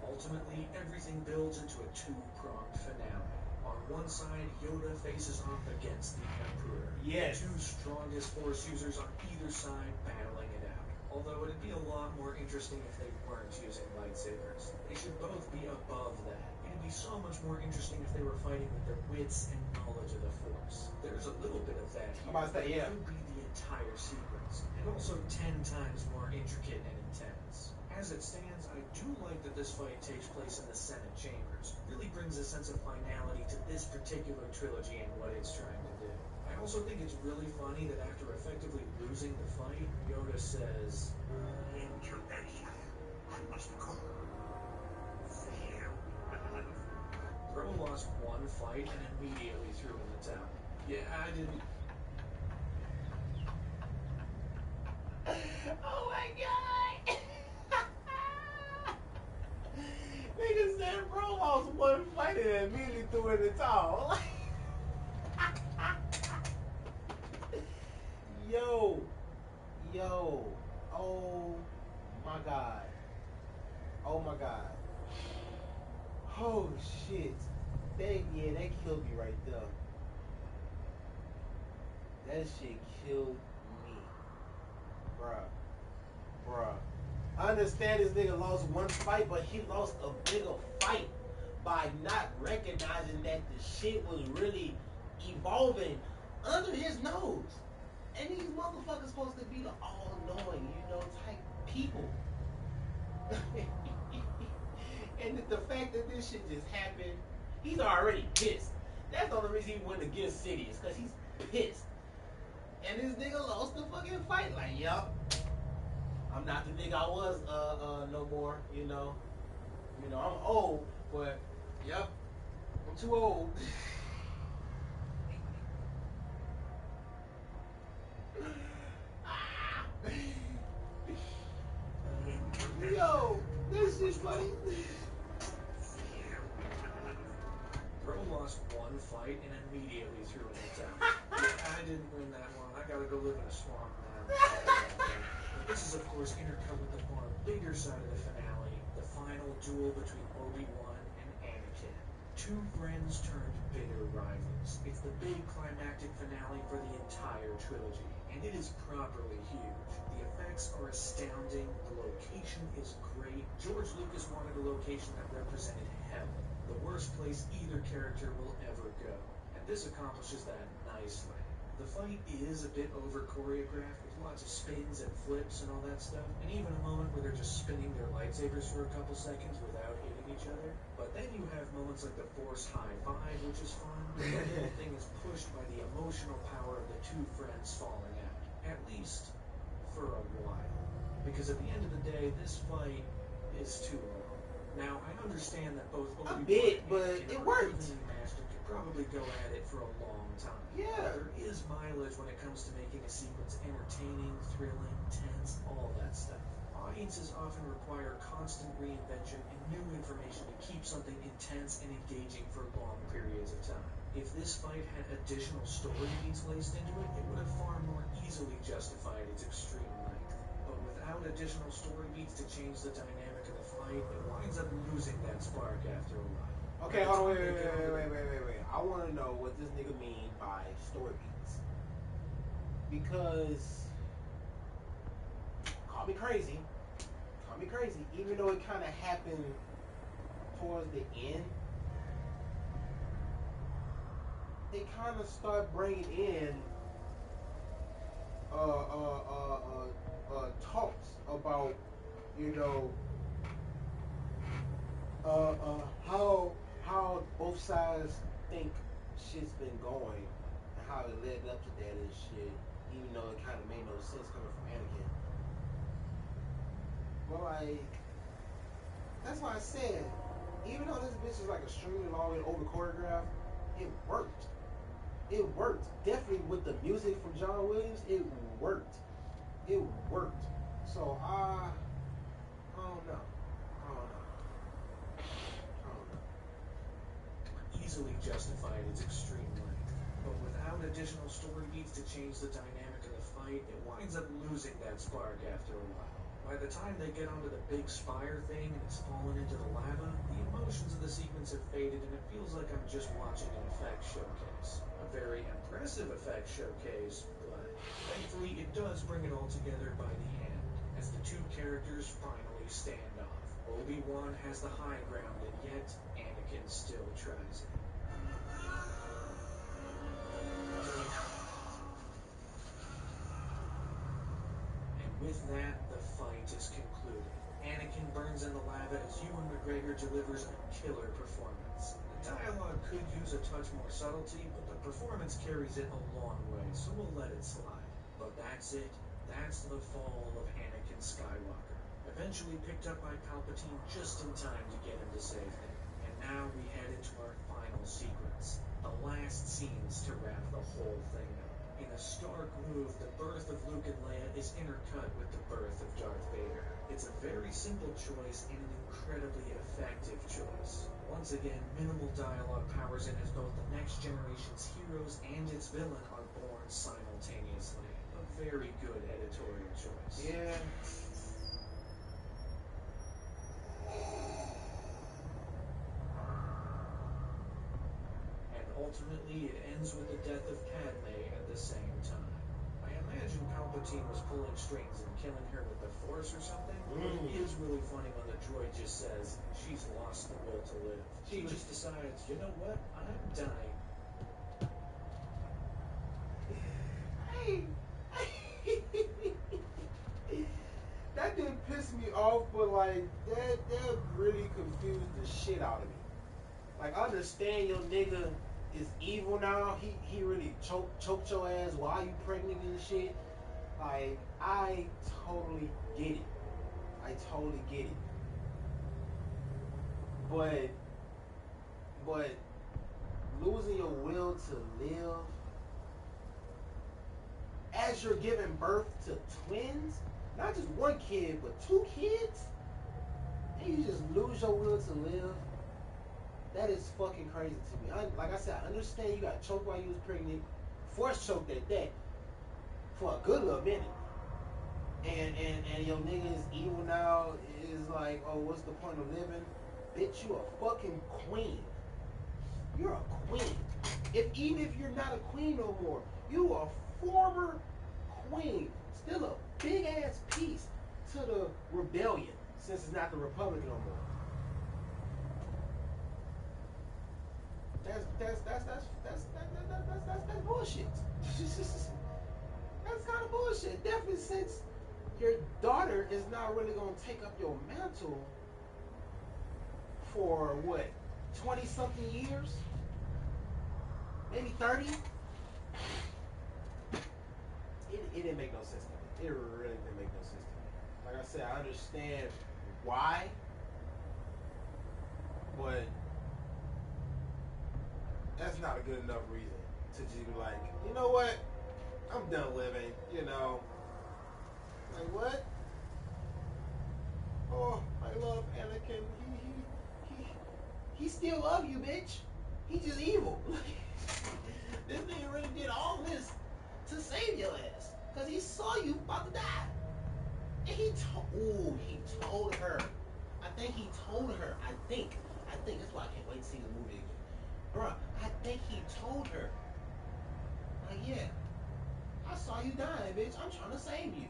Ultimately, everything builds into a two-pronged finale. On one side, Yoda faces off against the Emperor. Yes. The two strongest Force users on either side battling it out. Although it'd be a lot more interesting if they weren't using lightsabers. They should both be above that. It'd be so much more interesting if they were fighting with their wits and knowledge of the Force. There's a little bit of that here, about to say, yeah. It could be the entire sequence, and also 10 times more intricate and intense. As it stands, I do like that this fight takes place in the Senate chambers. Really brings a sense of finality to this particular trilogy and what it's trying to do. I also think it's really funny that after effectively losing the fight, Yoda says, Into exile. I must go. Farewell. Bro lost one fight and immediately threw in the towel. Yeah, I didn't... Oh my God! Nigga said bro lost one fight and immediately threw in the towel. Yo, oh my God. Oh my God. Oh shit. That killed me right there. That shit killed me. Bruh. I understand this nigga lost one fight, but he lost a bigger fight by not recognizing that the shit was really evolving under his nose. And these motherfuckers supposed to be the all-knowing, type people. And the fact that this shit just happened, he's already pissed. That's the only reason he went against Sidious, because he's pissed. And this nigga lost the fucking fight. Like, yup, I'm not the nigga I was no more, I'm old, but yep, I'm too old. Yo, this is funny. Bro lost one fight and immediately threw in the towel. Yeah, I didn't win that one. I gotta go live in a swamp now. But this is, of course, intercut with the far bigger side of the finale, the final duel between Obi-Wan and Anakin. Two friends turned bitter rivals. It's the big climactic finale for the entire trilogy. and it is properly huge. The effects are astounding, the location is great. George Lucas wanted a location that represented hell, the worst place either character will ever go, and this accomplishes that nicely. The fight is a bit over choreographed with lots of spins and flips and all that stuff, and even a moment where they're just spinning their lightsabers for a couple seconds without hitting each other. But then you have moments like the Force High Five, which is fun. The whole thing is pushed by the emotional power of the two friends falling out, at least for a while. Because at the end of the day, this fight is too long. Now, I understand that both Obi-Wan bit, and but Anakin it are worked. evenly matched and could probably go at it for a long time. Yeah. But there is mileage when it comes to making a sequence entertaining, thrilling, tense, all that stuff. Audiences often require constant reinvention and new information to keep something intense and engaging for long periods of time. If this fight had additional story beats laced into it, it would have far more easily justified its extreme length. But without additional story beats to change the dynamic of the fight, it winds up losing that spark after a while. Okay, hold on, wait. I want to know what this nigga mean by story beats. Because, call me crazy, even though it kind of happened towards the end, they kind of start bringing in talks about, you know, how both sides think shit's been going and how it led up to that and shit, even though it kind of made no sense coming from Anakin. But like, that's why I said, even though this bitch is like extremely long and over choreographed, it worked. It worked. Definitely with the music from John Williams, it worked. It worked. So I don't know. Easily justified its extreme length, but without additional story beats to change the dynamic of the fight, it winds up losing that spark after a while. By the time they get onto the big spire thing and it's fallen into the lava, the emotions of the sequence have faded and it feels like I'm just watching an effects showcase. A very impressive effects showcase, but thankfully it does bring it all together by the end, as the two characters finally stand off. Obi-Wan has the high ground, and yet Anakin still tries it. And with that, the fight is concluded. Anakin burns in the lava as Ewan McGregor delivers a killer performance. The dialogue could use a touch more subtlety, but the performance carries it a long way, so we'll let it slide. But that's it. That's the fall of Anakin Skywalker. Eventually picked up by Palpatine just in time to get him to save him. And now we head into our final sequence, the last scenes to wrap the whole thing up. In a stark move, the birth of Luke and Leia is intercut with the birth of Darth Vader. It's a very simple choice and an incredibly effective choice. Once again, minimal dialogue powers in as both the next generation's heroes and its villain are born simultaneously. A very good editorial choice. Yeah. And ultimately, it ends with the death of Padme at the same time. I imagine Palpatine was pulling strings and killing her with the Force or something, but it is really funny when the droid just says, she's lost the will to live. She just decides, you know what, I'm dying. That didn't piss me off, but like that really confused the shit out of me. Like, I understand your nigga is evil now. He really choked your ass while you pregnant and shit. Like, I totally get it. But losing your will to live as you're giving birth to twins, not just one kid, but two kids, and you just lose your will to live. That is fucking crazy to me. Like I said, I understand you got choked while you was pregnant, force choked at that, for a good little minute. And your nigga is evil now, is like, oh, what's the point of living? Bitch, you a fucking queen. You're a queen. Even if you're not a queen no more, you a former queen, still a big ass piece to the rebellion, since it's not the Republic no more. That's bullshit. That's kind of bullshit. Definitely, since your daughter is not really gonna take up your mantle for what, 20 something years, maybe 30. It didn't make no sense to me. It really didn't make no sense to me. Like I said, I understand why, but that's not a good enough reason to just be like, you know what? I'm done living, you know. Like, what? Oh, I love Anakin. He still love you, bitch. He just evil. This nigga really did all this to save your ass, cause he saw you about to die. And he told her. I think he told her. I think that's why I can't wait to see the movie again. Bruh, I think he told her. Like, yeah, I saw you dying, bitch. I'm trying to save you.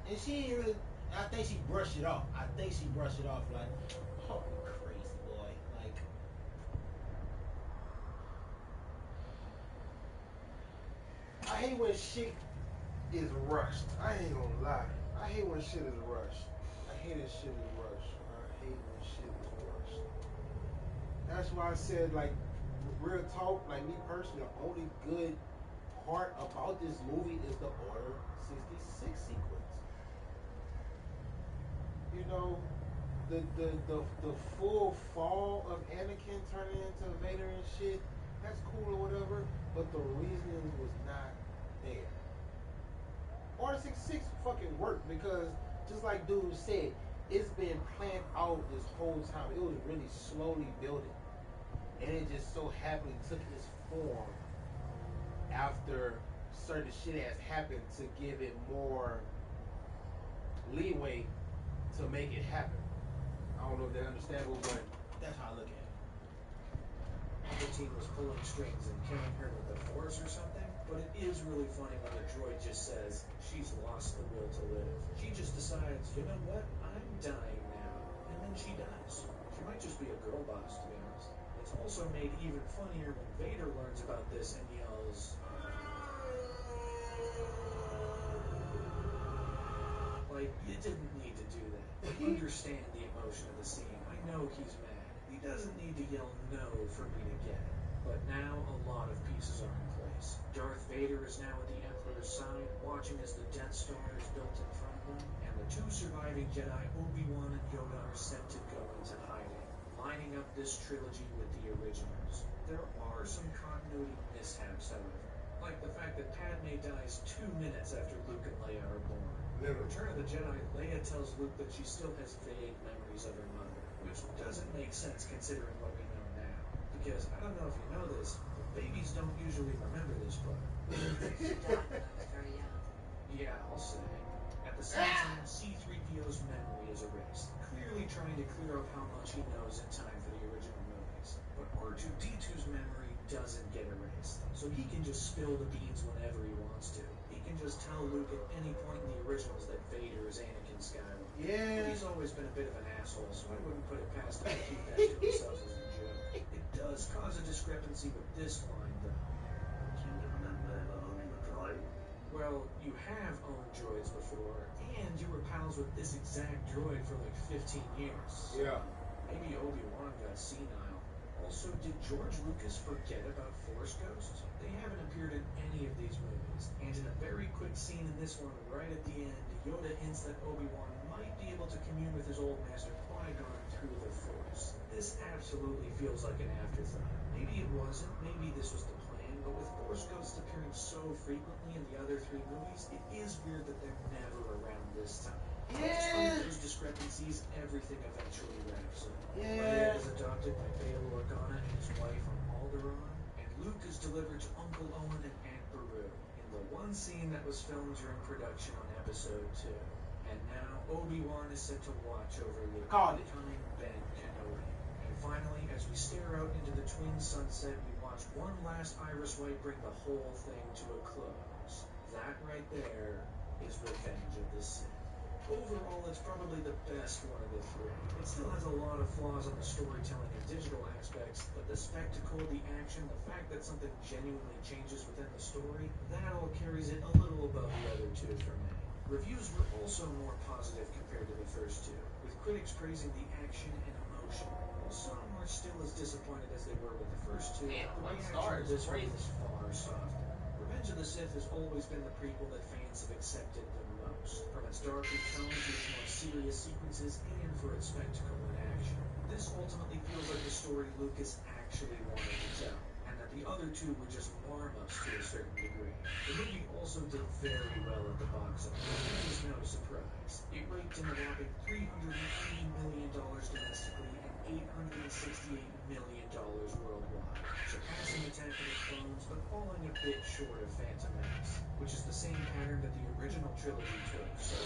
And she ain't really. I think she brushed it off. Like, oh, you crazy boy. Like, I hate when shit is rushed. I ain't gonna lie. I hate when shit is rushed. I hate when shit is rushed. That's why I said, like, real talk, like, me personally, the only good part about this movie is the Order 66 sequence. You know, the full fall of Anakin turning into Vader and shit, that's cool or whatever, but the reasoning was not there. Order 66 fucking worked because, just like dude said, it's been planned out this whole time. It was really slowly building. And it just so happily took its form after certain shit has happened to give it more leeway to make it happen. I don't know if they're understandable, but that's how I look at it. Palpatine was pulling strings and killing her with the Force or something, but it is really funny when the droid just says she's lost the will to live. She just decides, you know what, I'm dying now, and then she dies. She might just be a girl boss, to be honest. It's also made even funnier when Vader learns about this and yells, like, you didn't need to do that. I understand the emotion of the scene. I know he's mad. He doesn't need to yell no for me to get it. But now a lot of pieces are in place. Darth Vader is now at the Emperor's side, watching as the Death Star is built in front of them, and the two surviving Jedi, Obi-Wan and Yoda, are set to go into hiding, lining up this trilogy with the originals. There are some continuity mishaps, however, like the fact that Padme dies 2 minutes after Luke and Leia are born. In Return of the Jedi, Leia tells Luke that she still has vague memories of her mother, which doesn't make sense considering what we know now. Because, I don't know if you know this, but babies don't usually remember this part. She died when I was very young. Yeah, I'll say. At the same time, C-3PO's memory is erased, clearly trying to clear up how much he knows in time for the original movies. But R2-D2's memory doesn't get erased, so he can just spill the beans whenever he wants to. He can just tell Luke at any point in the originals that Vader is Anakin Skywalker. Yeah. But he's always been a bit of an asshole, so I wouldn't put it past him to keep that to himself as a joke. It does cause a discrepancy with this line, though. Do you remember ever owning a droid? Well, you have owned droids before, and you were pals with this exact droid for like 15 years. Yeah. Maybe Obi-Wan got senile. Also, did George Lucas forget about Force Ghosts? They haven't appeared in any of these movies, and in a very quick scene in this one, right at the end, Yoda hints that Obi-Wan might be able to commune with his old master Qui-Gon through the Force. This absolutely feels like an afterthought. Maybe it wasn't, maybe this was the plan, but with Force Ghosts appearing so frequently in the other 3 movies, it is weird that they're never around this time. Despite those discrepancies, everything eventually wraps up. Leia is adopted by Bail Organa and his wife on Alderaan, and Luke is delivered to Uncle Owen and Aunt Beru in the one scene that was filmed during production on Episode 2. And now Obi-Wan is set to watch over Luke, becoming Ben Kenobi. And finally, as we stare out into the twin sunset, we watch one last Iris White bring the whole thing to a close. That right there is Revenge of the Sith. Overall, it's probably the best one of the three. It still has a lot of flaws on the storytelling and digital aspects, but the spectacle, the action, the fact that something genuinely changes within the story, that all carries it a little above the other two for me. Reviews were also more positive compared to the first two, with critics praising the action and emotion. While some were still as disappointed as they were with the first two, Damn, the 1 reaction star to is this one crazy. was far softer. Revenge of the Sith has always been the prequel that fans have accepted the most, from its darker tone to its more serious sequences and for its spectacle and action. This ultimately feels like the story Lucas actually wanted to tell, and that the other two were just warm-ups to a certain degree. The movie also did very well at the box office. That was no surprise. It raked in a whopping $380 million domestically and $868 million worldwide, surpassing Attack of the Clones but falling a bit short of Phantom Menace, which is the same pattern that the original trilogy took, so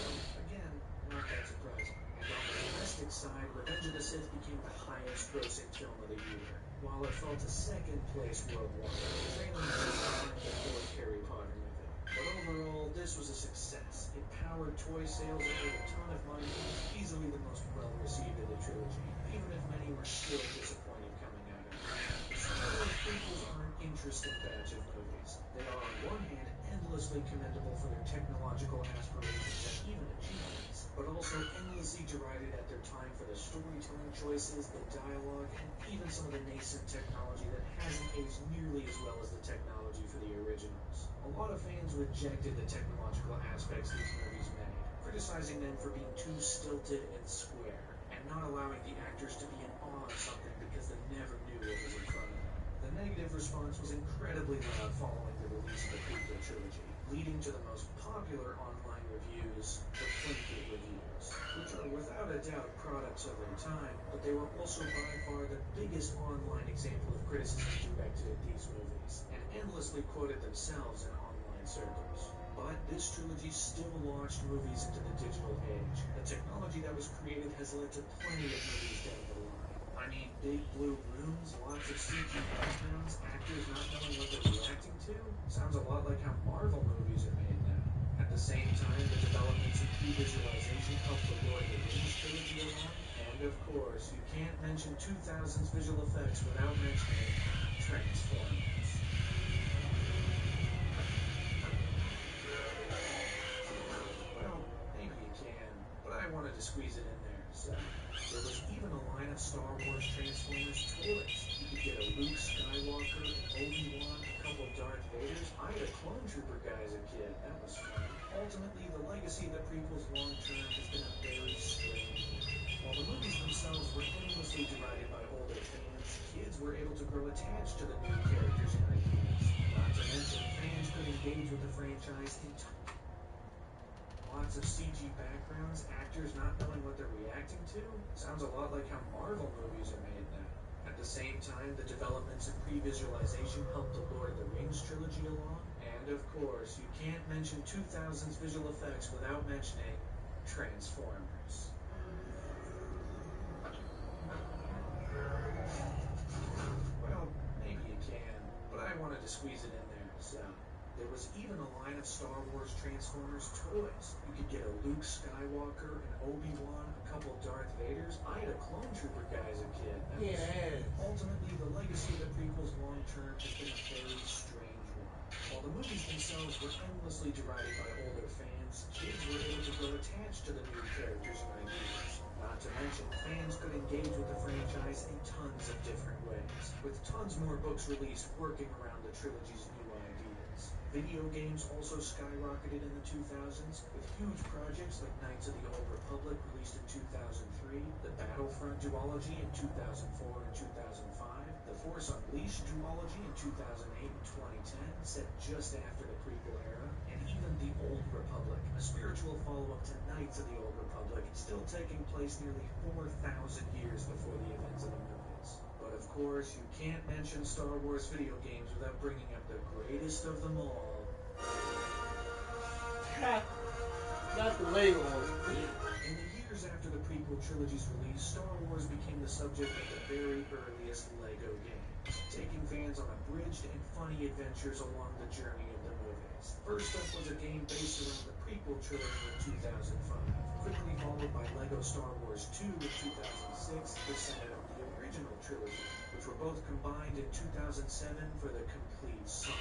again, not that surprising. And on the domestic side, Revenge of the Sith became the highest grossing film of the year, while it fell to second place worldwide, trailing just behind the fourth Harry Potter movie. But overall, this was a success. It powered toy sales, it made a ton of money, and was easily the most well-received of the trilogy, even if many were still disappointed coming out of it. The Star Wars prequels are an interesting batch of movies. They are on one hand endlessly commendable for their technological aspirations and even achievements, but also endlessly derided at their time for the storytelling choices, the dialogue, and even some of the nascent technology that hasn't aged nearly as well as the technology for the originals. A lot of fans rejected the technological aspects these movies made, criticizing them for being too stilted and square, and not allowing the actors to be in awe of something because they never knew what was in front of them. The negative response was incredibly loud following the release of the prequel trilogy, leading to the most popular online reviews, the Plinkett reviews, which are without a doubt products of their time, but they were also by far the biggest online example of criticism directed at these movies, and endlessly quoted themselves in online circles. But this trilogy still launched movies into the digital age. The technology that was created has led to plenty of movies down the line. I mean, big blue rooms, lots of CG backgrounds, actors not knowing what they're reacting to. Sounds a lot like how Marvel movies are made now. At the same time, the developments in pre-visualization helped the Lord of the Rings trilogy along. And of course, you can't mention 2000s visual effects without mentioning Transformers. Well, maybe you can, but I wanted to squeeze it in there, so. There was even a line of Star Wars Transformers toys. You could get a Luke Skywalker, an Obi-Wan, a couple Darth Vaders. I had a Clone Trooper guy as a kid. That was fun. Ultimately, the legacy of the prequels long-term has been a very strange one. While the movies themselves were endlessly derided by older fans, kids were able to grow attached to the new characters and ideas. Not to mention, fans could engage with the franchise in lots of CG backgrounds, actors not knowing what they're reacting to. Sounds a lot like how Marvel movies are made now. At the same time, the developments in pre-visualization helped the Lord of the Rings trilogy along. And of course, you can't mention 2000s visual effects without mentioning Transformers. Well, maybe you can, but I wanted to squeeze it in there, so. There was even a line of Star Wars Transformers toys. You could get a Luke Skywalker, an Obi-Wan, a couple Darth Vaders. I had a Clone Trooper guy as a kid. That was ultimately the legacy of the prequels long-term has been a very strange one. While the movies themselves were endlessly derided by older fans, kids were able to grow attached to the new characters and ideas. Not to mention, fans could engage with the franchise in tons of different ways, with tons more books released working around the trilogy's new ideas. Video games also skyrocketed in the 2000s, with huge projects like Knights of the Old Republic released in 2003, the Battlefront duology in 2004 and 2005, the Force Unleashed duology in 2008 and 2010, set just after the prequel era, and even the Old Republic, a spiritual follow-up to Knights of the Old Republic, still taking place nearly 4,000 years before the events of the movies. But of course, you can't mention Star Wars video games without bringing up the greatest of them all. Not the Legos. In the years after the prequel trilogy's release, Star Wars became the subject of the very earliest LEGO games, taking fans on abridged and funny adventures along the journey of the movies. series. First up was a game based around the prequel trilogy in 2005, quickly followed by LEGO Star Wars 2 in 2006, the center of the original trilogy, which were both combined in 2007 for the complete saga.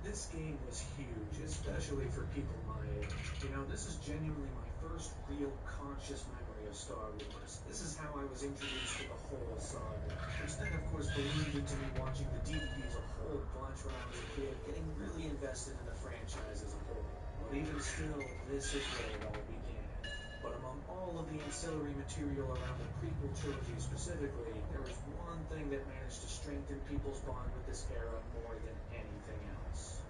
This game was huge, especially for people my age. You know, this is genuinely my first real conscious memory of Star Wars. This is how I was introduced to the whole saga, which then of course ballooned into me watching the DVDs a whole bunch when I was a kid, getting really invested in the franchise as a whole. But even still, this is where it all began. But among all of the ancillary material around the prequel trilogy specifically, there was one thing that managed to strengthen people's bond with this era more than anything else.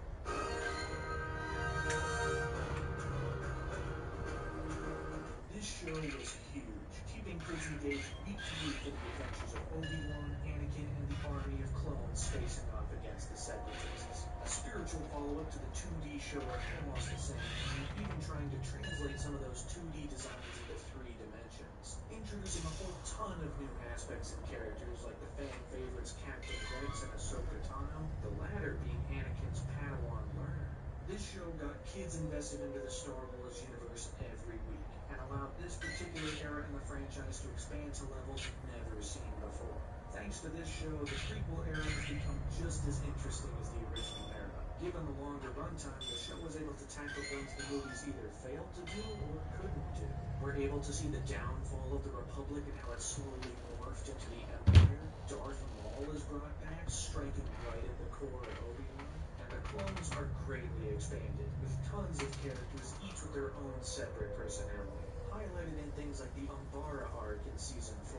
This show was huge, keeping kids engaged week to week for the adventures of Obi-Wan, Anakin, and the army of clones facing off against the Separatists. A spiritual follow-up to the 2D show at almost the same time, even trying to translate some of those 2D designs into 3 dimensions, introducing a whole ton of new aspects and characters like the fan favorites Captain Rex and Ahsoka Tano, the latter being Anakin's Padawan learner. This show got kids invested into the Star Wars universe every week, and allowed this particular era in the franchise to expand to levels never seen before. Thanks to this show, the prequel era has become just as interesting as the original era. Given the longer runtime, the show was able to tackle things the movies either failed to do or couldn't do. We're able to see the downfall of the Republic and how it slowly morphed into the Empire. Darth Maul is brought back, striking right at the core of Obi-Wan. And the clones are greatly expanded, with tons of characters, each with their own separate personality, highlighted in things like the Umbara arc in Season 4.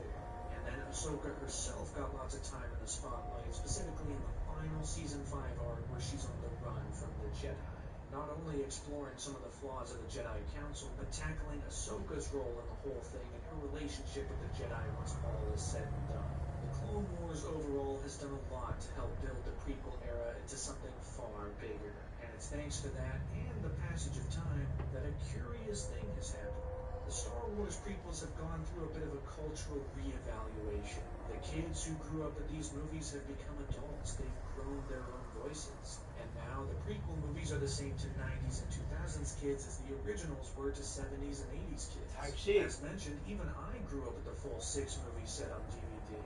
And then Ahsoka herself got lots of time in the spotlight, specifically in the final Season 5 arc where she's on the run from the Jedi. Not only exploring some of the flaws of the Jedi Council, but tackling Ahsoka's role in the whole thing and her relationship with the Jedi once all is said and done. The Clone Wars overall has done a lot to help build the prequel era into something far bigger, and it's thanks to that and the passage of time that a curious thing has happened. The Star Wars prequels have gone through a bit of a cultural reevaluation. The kids who grew up with these movies have become adults. They've grown their own voices. And now the prequel movies are the same to 90s and 2000s kids as the originals were to 70s and 80s kids. Type shit. As mentioned, even I grew up with the full 6 movie set on DVD.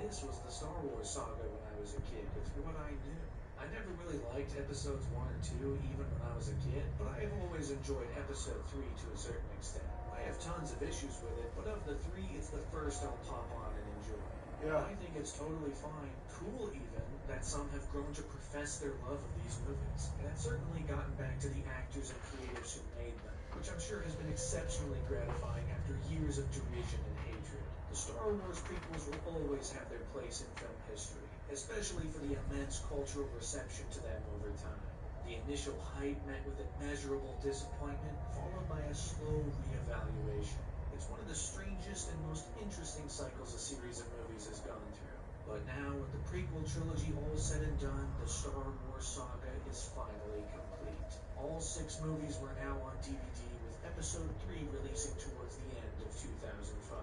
This was the Star Wars saga when I was a kid. It's what I knew. I never really liked episodes 1 or 2 even when I was a kid, but I have always enjoyed episode 3 to a certain extent. I have tons of issues with it, but of the 3, it's the first I'll pop on and enjoy. Yeah. I think it's totally fine, cool even, that some have grown to profess their love of these movies, and it's certainly gotten back to the actors and creators who made them, which I'm sure has been exceptionally gratifying after years of derision and hatred. The Star Wars prequels will always have their place in film history, especially for the immense cultural reception to them over time. The initial hype met with immeasurable disappointment, followed by a slow reevaluation. It's one of the strangest and most interesting cycles a series of movies has gone through. But now, with the prequel trilogy all said and done, the Star Wars saga is finally complete. All 6 movies were now on DVD, with Episode 3 releasing towards the end of 2005.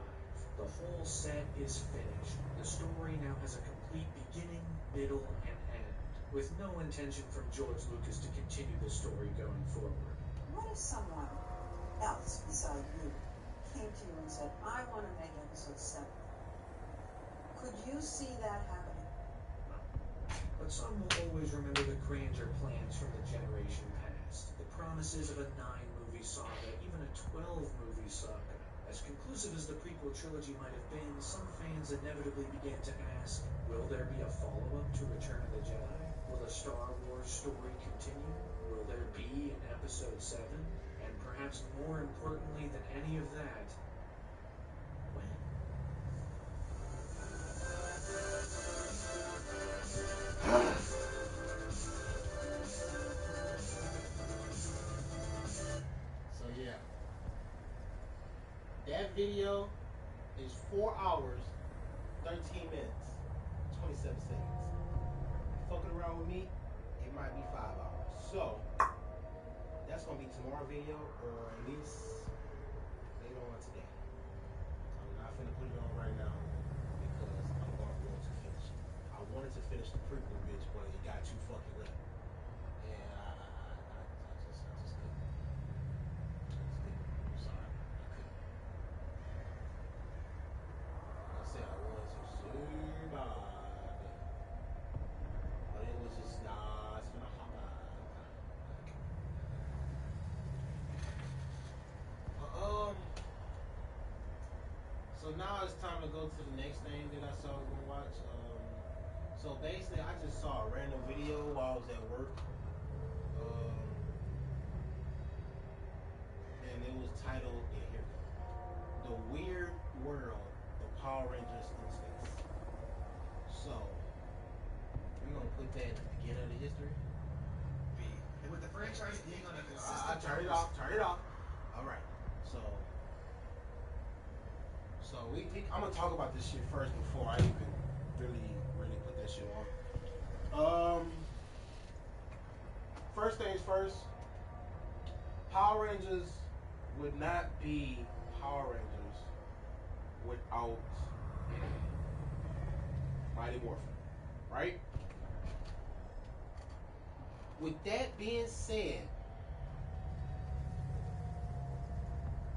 The whole set is finished. The story now has a complete beginning, middle, and end, with no intention from George Lucas to continue the story going forward. What if someone else beside you came to you and said, I want to make episode 7? Could you see that happening? But some will always remember the grander plans from the generation past, the promises of a 9-movie saga, even a 12-movie saga. As conclusive as the prequel trilogy might have been, some fans inevitably began to ask, will there be a follow-up to Return of the Jedi? Will the Star Wars story continue? Will there be an episode 7? And perhaps more importantly than any of that, when? So yeah, that video is 4 hours, 13 minutes, 27 seconds. Fucking around with me, it might be 5 hours. So that's gonna be tomorrow's video, or at least later on today. I'm not finna put it on right now because I'm going to finish it. I wanted to finish the prequel bitch, but it got too fucking late. And I now it's time to go to the next thing that I saw I was gonna watch. So basically, I just saw a random video while I was at work, and it was titled, yeah, here it goes, "The Weird World of Power Rangers in Space." So we're gonna put that in the beginning of the history. And with the franchise being on a I consistent turn it off. Turn it off. All right. So I'm gonna talk about this shit first before I even really put that shit on. First things first. Power Rangers would not be Power Rangers without Mighty Morphin, right? With that being said,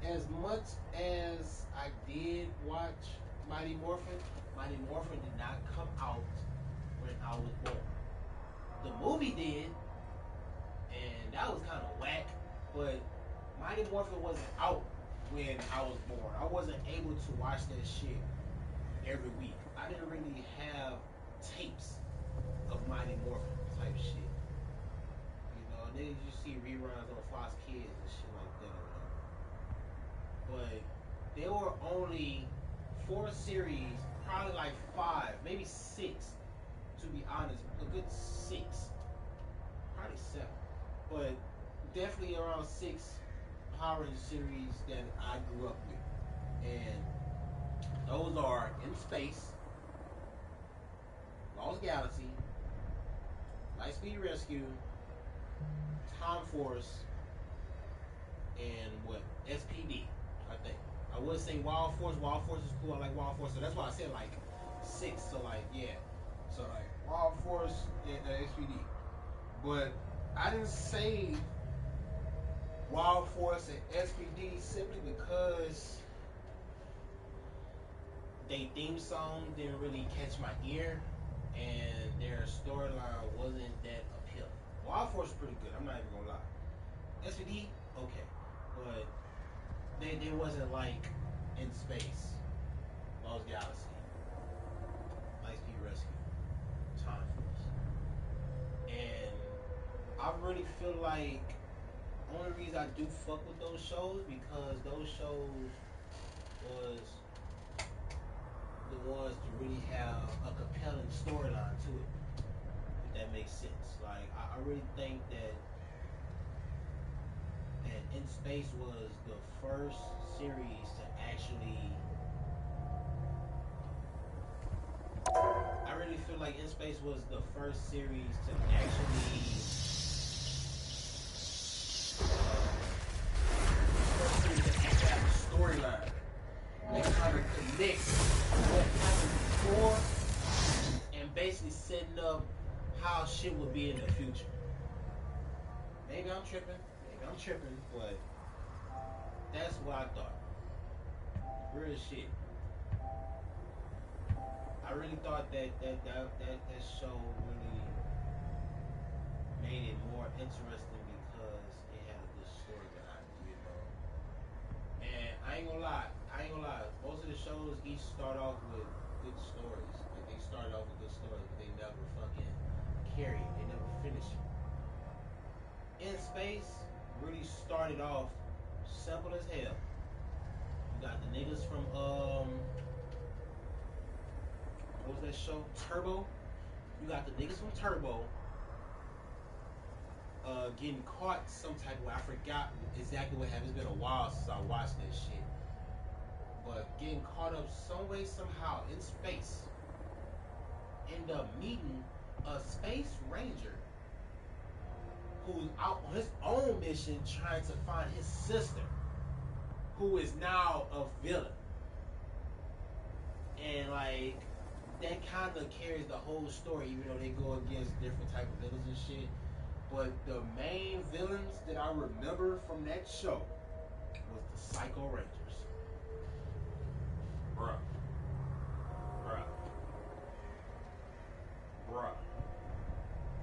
as much as I did watch Mighty Morphin did not come out when I was born. The movie did, and that was kind of whack, but Mighty Morphin wasn't out when I was born. I wasn't able to watch that shit every week. I didn't really have tapes of Mighty Morphin type shit. You know, then you see reruns on Fox Kids and shit like that or whatever. But there were only 4 series, probably like 5, maybe 6, to be honest. A good 6, probably 7. But definitely around 6 Power Rangers series that I grew up with. And those are In Space, Lost Galaxy, Lightspeed Rescue, Time Force, and what? SPD, I think. I would say Wild Force. Wild Force is cool. I like Wild Force. So that's why I said like 6. So like, yeah. So like Wild Force and SPD. But I didn't say Wild Force and SPD simply because they theme song didn't really catch my ear and their storyline wasn't that appealing. Wild Force is pretty good, I'm not even gonna lie. SPD, okay. But they wasn't like In Space, Lost Galaxy, Lightspeed Rescue, Time Force. And I really feel like the only reason I do fuck with those shows because those shows was the ones to really have a compelling storyline to it, if that makes sense. Like I really think that In Space was the first series to actually. I really feel like In Space was the first series to actually. First series to actually have a storyline that kind of connects what happened before and basically setting up how shit would be in the future. Maybe I'm tripping, but that's what I thought. Real shit. I really thought that show really made it more interesting because it had a good story behind it, you know. And I ain't gonna lie. Most of the shows each start off with good stories. Like they started off with good stories, but they never fucking carry it. They never finish it. In Space really started off simple as hell. You got the niggas from what was that show? Turbo. You got the niggas from Turbo getting caught some type of way. I forgot exactly what happened. It's been a while since I watched that shit. But getting caught up some way, somehow in space. End up meeting a space ranger who's out on his own mission trying to find his sister, who is now a villain. And like that kind of carries the whole story, even though they go against different type of villains and shit. But the main villains that I remember from that show was the Psycho Rangers. Bruh.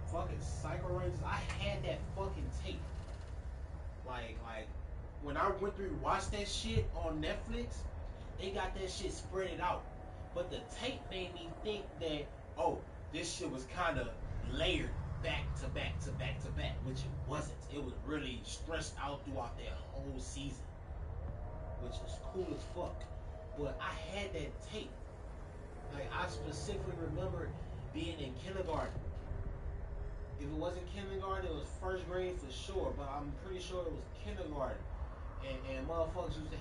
Fucking Psycho Rangers. I had that fucking tape. Like when I went through and watched that shit on Netflix, they got that shit spread it out. But the tape made me think that, oh, this shit was kind of layered back to back to back to back, which it wasn't. It was really stretched out throughout that whole season, which was cool as fuck. But I had that tape. Like, I specifically remember being in kindergarten. If it wasn't kindergarten, it was first grade for sure, but I'm pretty sure it was kindergarten. And motherfuckers used to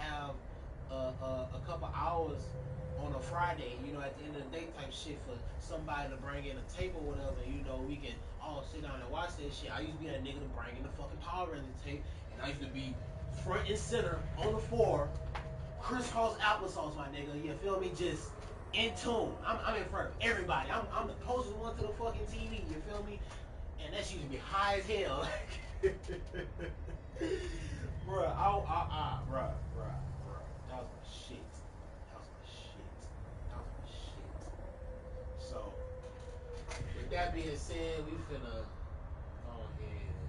have a couple hours on a Friday, you know, at the end of the day type shit for somebody to bring in a tape or whatever, you know, we can all sit down and watch that shit. I used to be that nigga to bring in the fucking Power Ranger tape, and I used to be front and center on the floor, crisscross applesauce, my nigga, you feel me, just in tune. I'm in front of everybody. I'm the closest one to the fucking TV, you feel me? And that shit used to be high as hell. Bruh, bruh. That was my shit. That was my shit. That was my shit. So, with that being said, we finna go ahead and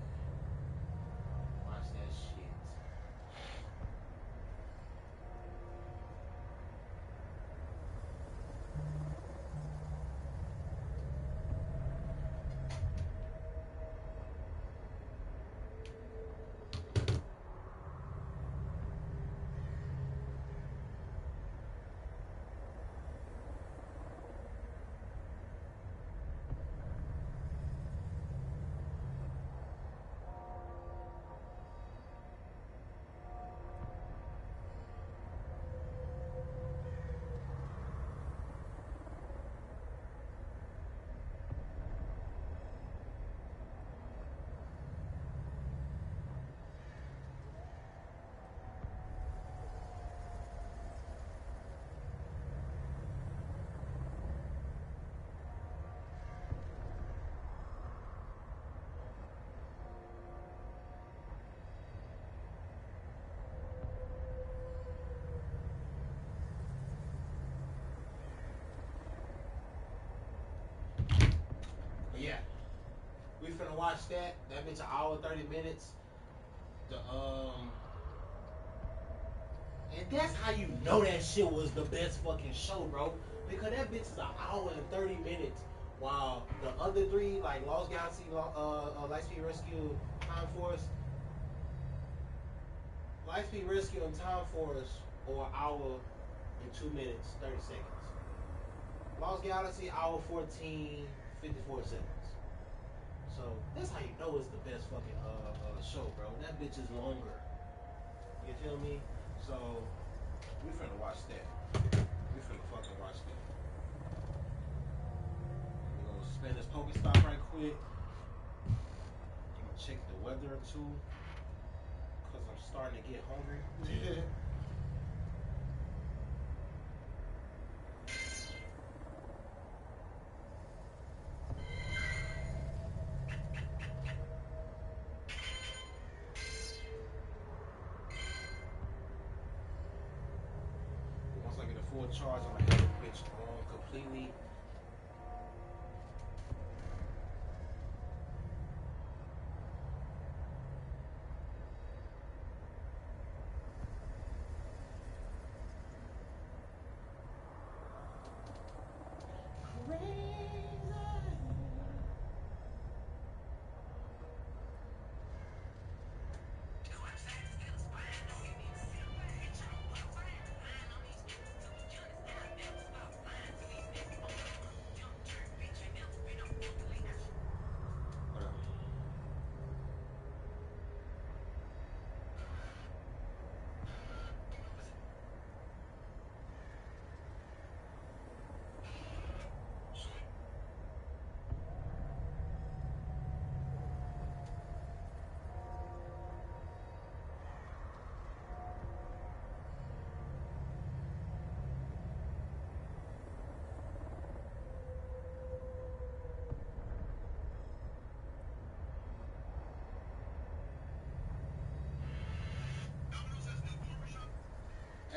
watch that shit. But yeah, we finna watch that. That bitch an hour 30 minutes. The And that's how you know that shit was the best fucking show, bro. Because that bitch is an hour and 30 minutes. While the other three, like Lost Galaxy, Lightspeed Rescue, Time Force, Lightspeed Rescue and Time Force, or an hour and 2 minutes, 30 seconds. Lost Galaxy, hour 14, 54 seconds. So that's how you know it's the best fucking show, bro. That bitch is longer. You feel me? So we finna watch that. We finna fucking watch that. We're gonna spin this Pokestop right quick. I'm gonna check the weather or two, cause I'm starting to get hungry. Once I get a full charge, I'm gonna have the bitch on completely.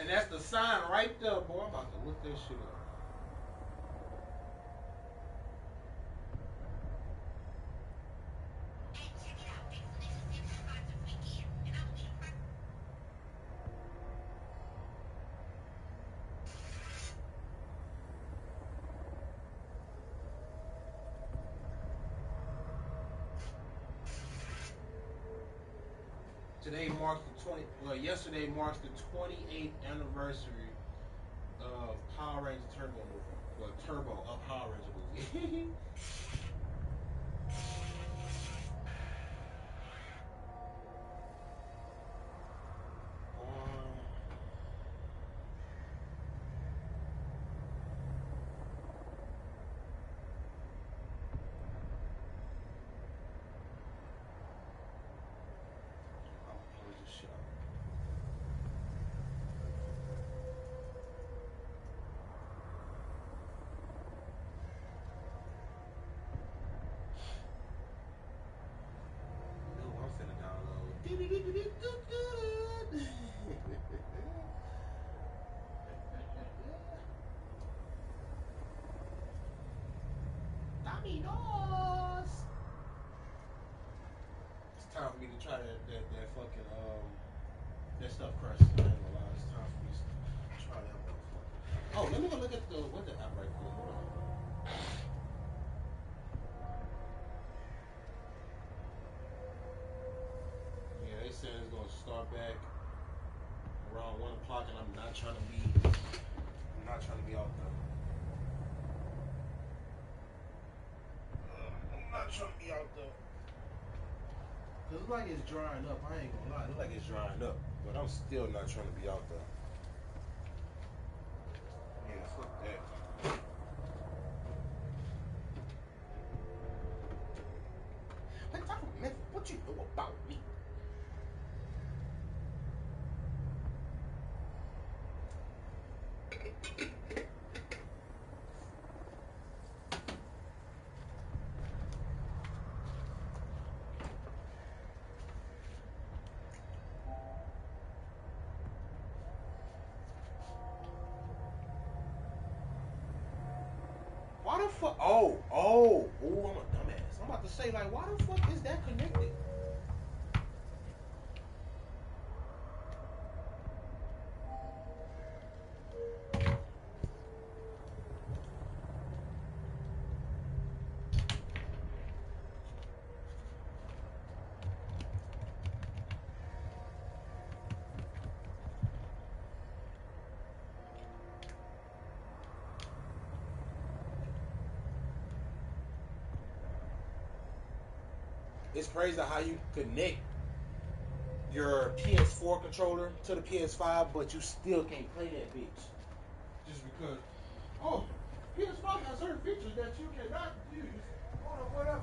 And that's the sign right there, boy. I'm about to look that shit up. Today marks the 20. Well, yesterday marks the 28th anniversary of Power Ranger Turbo movie. Well, Turbo of Power Ranger movie. Dominoes. It's time for me to try that fucking that stuff crust. I ain't gonna lie. It's time for me to try that motherfucker. Oh, let me go look at the app right quick. Hold on. Yeah, they said it's gonna start back around 1 o'clock, and I'm not trying to be out there. I'm not trying to be out there. Cause it's like it's drying up. I ain't gonna lie. It look like it's drying up, but I'm still not trying to be out there. Yeah, fuck that. What you know about me? Why the fuck? Oh, I'm a dumbass. I'm about to say, like, why the fuck is that connected? It's crazy how you connect your PS4 controller to the PS5, but you still can't play that bitch. Just because, PS5 has certain features that you cannot use. Whatever.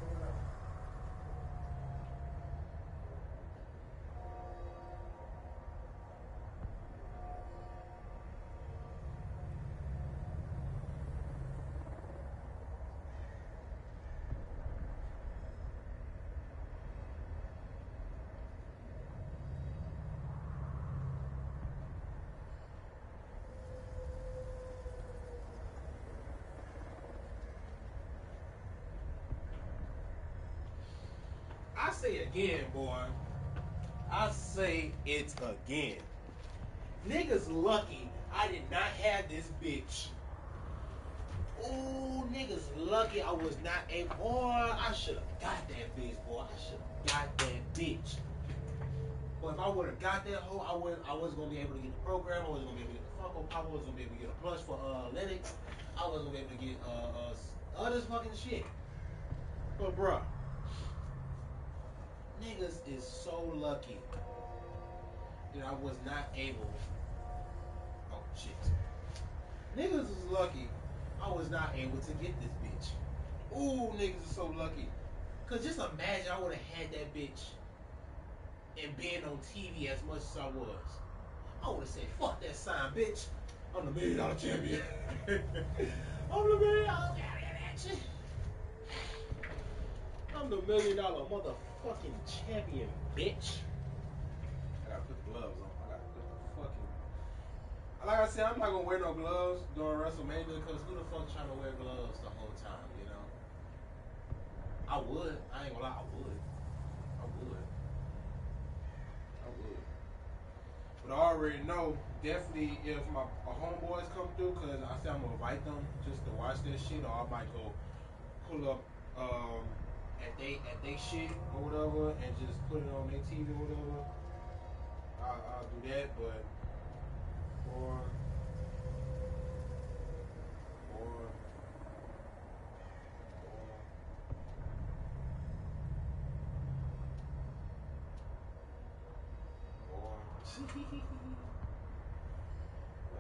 I say again, boy. I say it again. Niggas lucky I did not have this bitch. Ooh, niggas lucky I was not able. Boy, I should have got that bitch, boy. I should have got that bitch. But if I would have got that hoe, I wasn't gonna be able to get the program. I wasn't gonna be able to get the Funko Pop. I wasn't gonna be able to get a plush for Linux. I wasn't gonna be able to get other fucking shit. But bruh, niggas is so lucky that I was not able. Oh shit. Niggas is lucky I was not able to get this bitch. Ooh, niggas is so lucky. Cause just imagine I would have had that bitch and been on TV as much as I was. I would have said, fuck that sign, bitch. I'm the $1 million champion. I'm the $1 million champion. I'm the $1 million motherfucking champion, bitch. I gotta put the gloves on. I gotta put the fucking. Like I said, I'm not gonna wear no gloves during WrestleMania because who the fuck trying to wear gloves the whole time, you know? I would. I ain't gonna lie, I would. But I already know, definitely if my homeboys come through, because I say I'm gonna invite them just to watch that shit, or I might go pull up at they shit or whatever and just put it on their TV or whatever. I'll do that, but or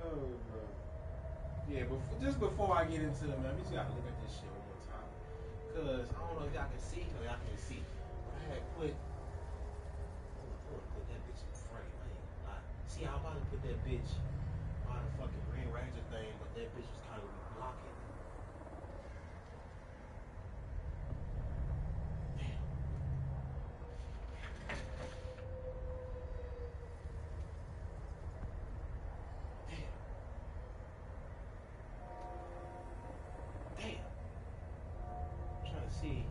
oh, bro. Yeah, but just before I get into it, man, we just gotta look at this shit one more time. Cause I don't know if y'all can see, no, y'all can't see. But I had put, I wanna put that bitch in the frame. I ain't gonna lie. See, I was about to put that bitch on the fucking Green Ranger thing, but that bitch was kind of blocking. Damn. I'm trying to see.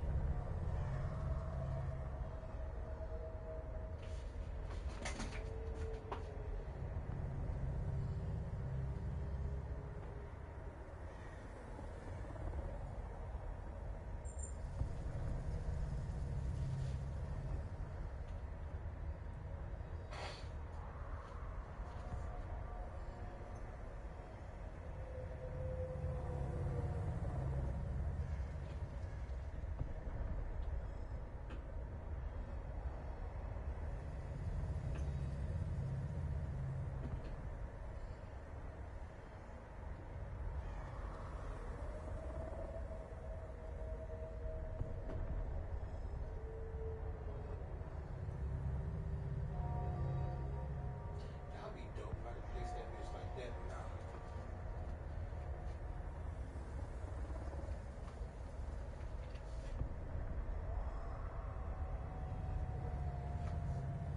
That'd be dope if I could place that bitch like that, but nah.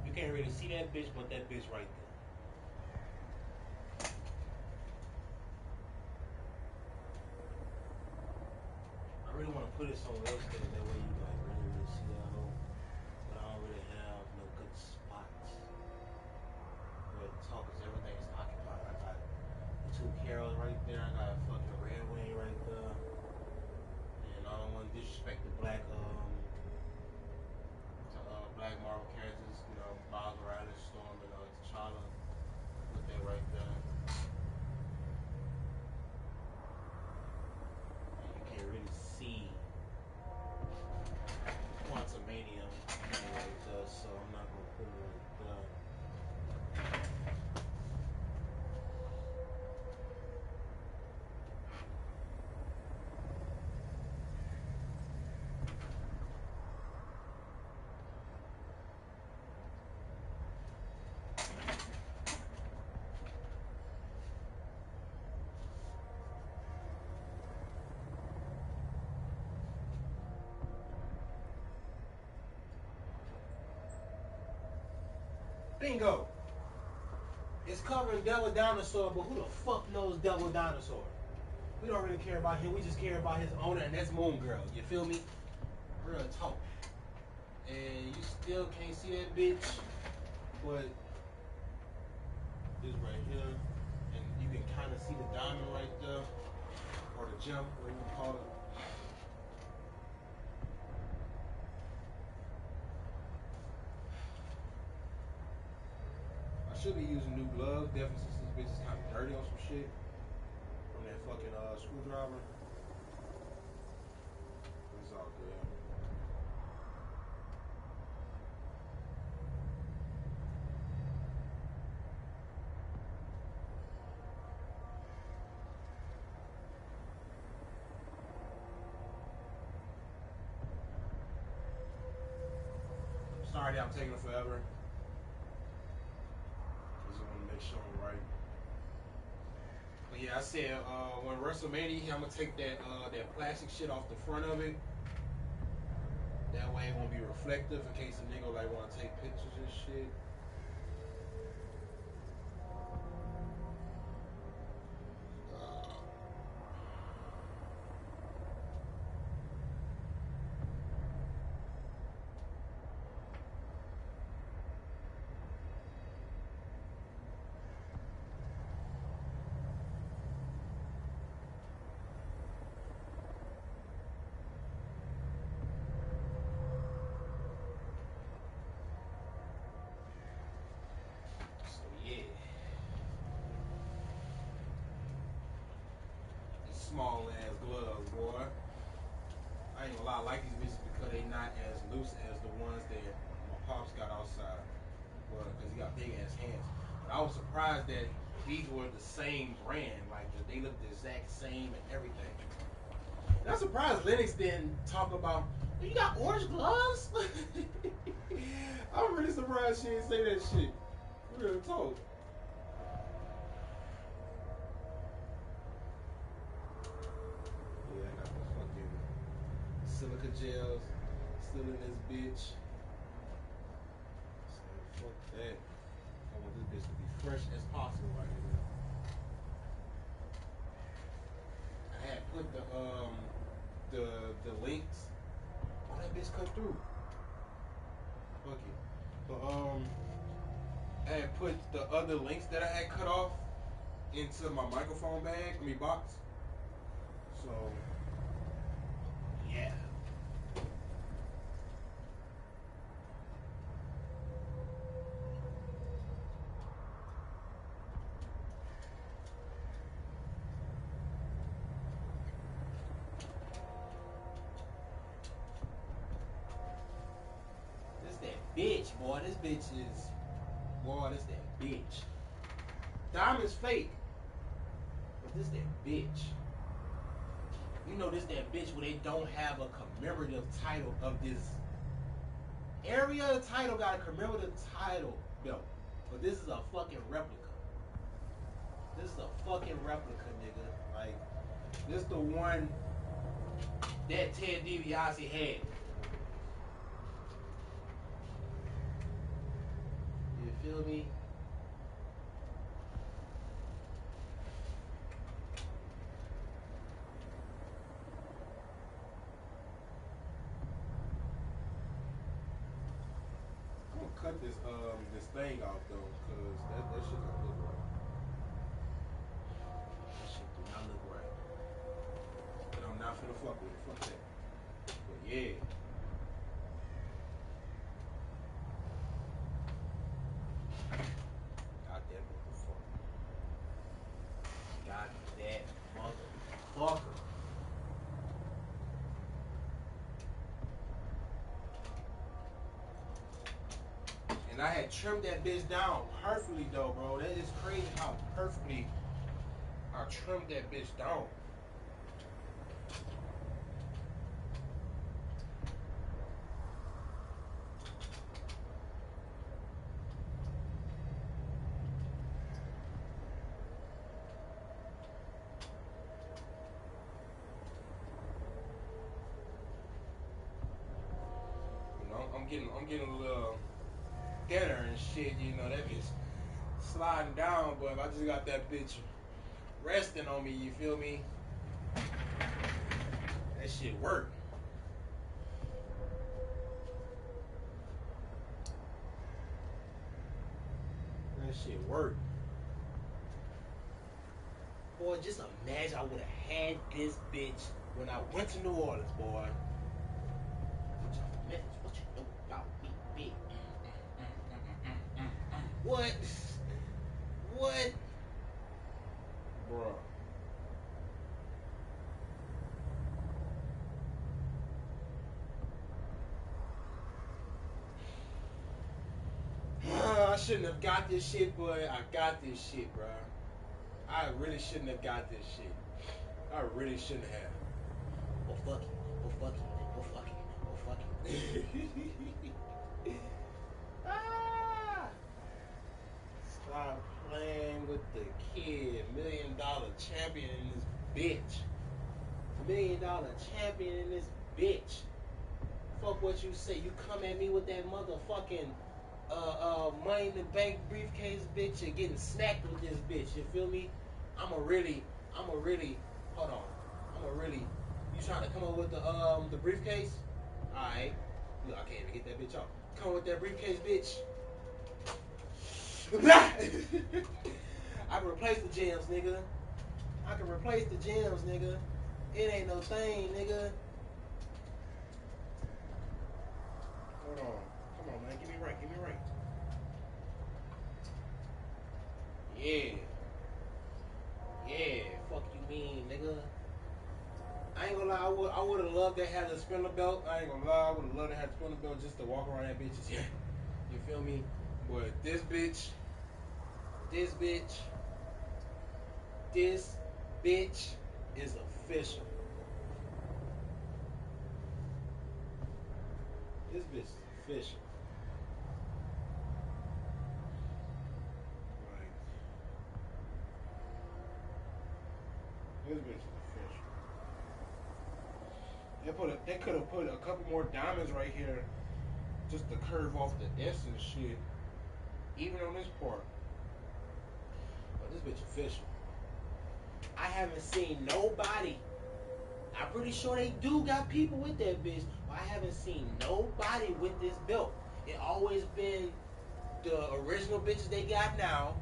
You can't really see that bitch, but that bitch right there. I really want to put it somewhere else there, that way you like really see that hole. But I don't really have no good spots where to talk, cause everything is occupied. I got the two Carols right there. I got a fucking Red Wing right there. And I don't want to disrespect the black black Marvel characters, you know, Miles Morales, Storm, and T'Challa. Put that right there. And you can't really see Quantumanium right there, so I'm not gonna put it right there. Bingo! It's covering Devil Dinosaur, but who the fuck knows Devil Dinosaur? We don't really care about him, we just care about his owner, and that's Moon Girl. You feel me? Real talk. And you still can't see that bitch, but this right here, and you can kind of see the diamond right there, or the gem, whatever you call it. I should be using new gloves, definitely, since this bitch is kind of dirty on some shit from that fucking screwdriver. It's all good. Sorry that I'm taking forever. Just want to make sure I'm right. But yeah, I said when WrestleMania, I'm gonna take that that plastic shit off the front of it. That way it won't be reflective in case a nigga like want to take pictures and shit. small ass gloves, boy. I ain't gonna lie, I like these bitches because they not as loose as the ones that my pops got outside. Well, because he got big ass hands. But I was surprised that these were the same brand. Like, they look the exact same and everything. And I'm surprised Lennox didn't talk about, you got orange gloves? I'm really surprised she didn't say that shit. Real talk. Yeah, I got the fucking silica gels still in this bitch. So fuck that. I want this bitch to be fresh as possible right here. I had put the links. Oh, that bitch cut through. Fuck it. But I had put the other links that I had cut off into my microphone bag, box. So yeah. This that bitch, boy. This bitch is, boy, this that bitch. Diamond's fake, but this that bitch. You know this that bitch where they don't have a commemorative title of this area. The title got a commemorative title belt, but this is a fucking replica. This is a fucking replica, nigga. Like, this the one that Ted DiBiase had. You feel me? I'm gonna cut this thing off though, cause that shit don't look right. That shit do not look right. And I'm not finna fuck with it. Fuck that. But yeah. Got that motherfucker. Got that motherfucker. And I had trimmed that bitch down perfectly though, bro. That is crazy how perfectly I trimmed that bitch down. You know, I'm getting a little thinner and shit, you know, that bitch sliding down, but if I just got that bitch resting on me, you feel me? That shit work. That shit work. Boy, just imagine I would have had this bitch when I went to New Orleans, boy. What you know about me, bitch? What? What? Bruh. I shouldn't have got this shit, but I got this shit, bruh. I really shouldn't have got this shit. I really shouldn't have. Well, fuck it. Well, fuck it. Well, fuck it. Well, fuck it. Ah! Stop playing with the kid. $1 million champion in this bitch. $1 million champion in this bitch. Fuck what you say. You come at me with that motherfucking money in the bank briefcase, bitch, and getting smacked with this bitch. You feel me? I'ma really, hold on. You trying to come up with the briefcase? Alright. I can't even get that bitch off. Come with that briefcase, bitch. I can replace the gems, nigga. It ain't no thing, nigga. Hold on. Come on, man. Give me right. Yeah. Fuck you mean, nigga. I ain't gonna lie, I would have loved to have the spinner belt. I ain't gonna lie, I would have loved to have the spinner belt just to walk around that bitch. Yeah. You feel me? But this bitch, this bitch is official. This bitch is official. Like, this bitch is official. They could have put a couple more diamonds right here just to curve off the S and shit. Even on this part. But this bitch official. I haven't seen nobody. I'm pretty sure they do got people with that bitch, but I haven't seen nobody with this belt. It always been the original bitches they got now,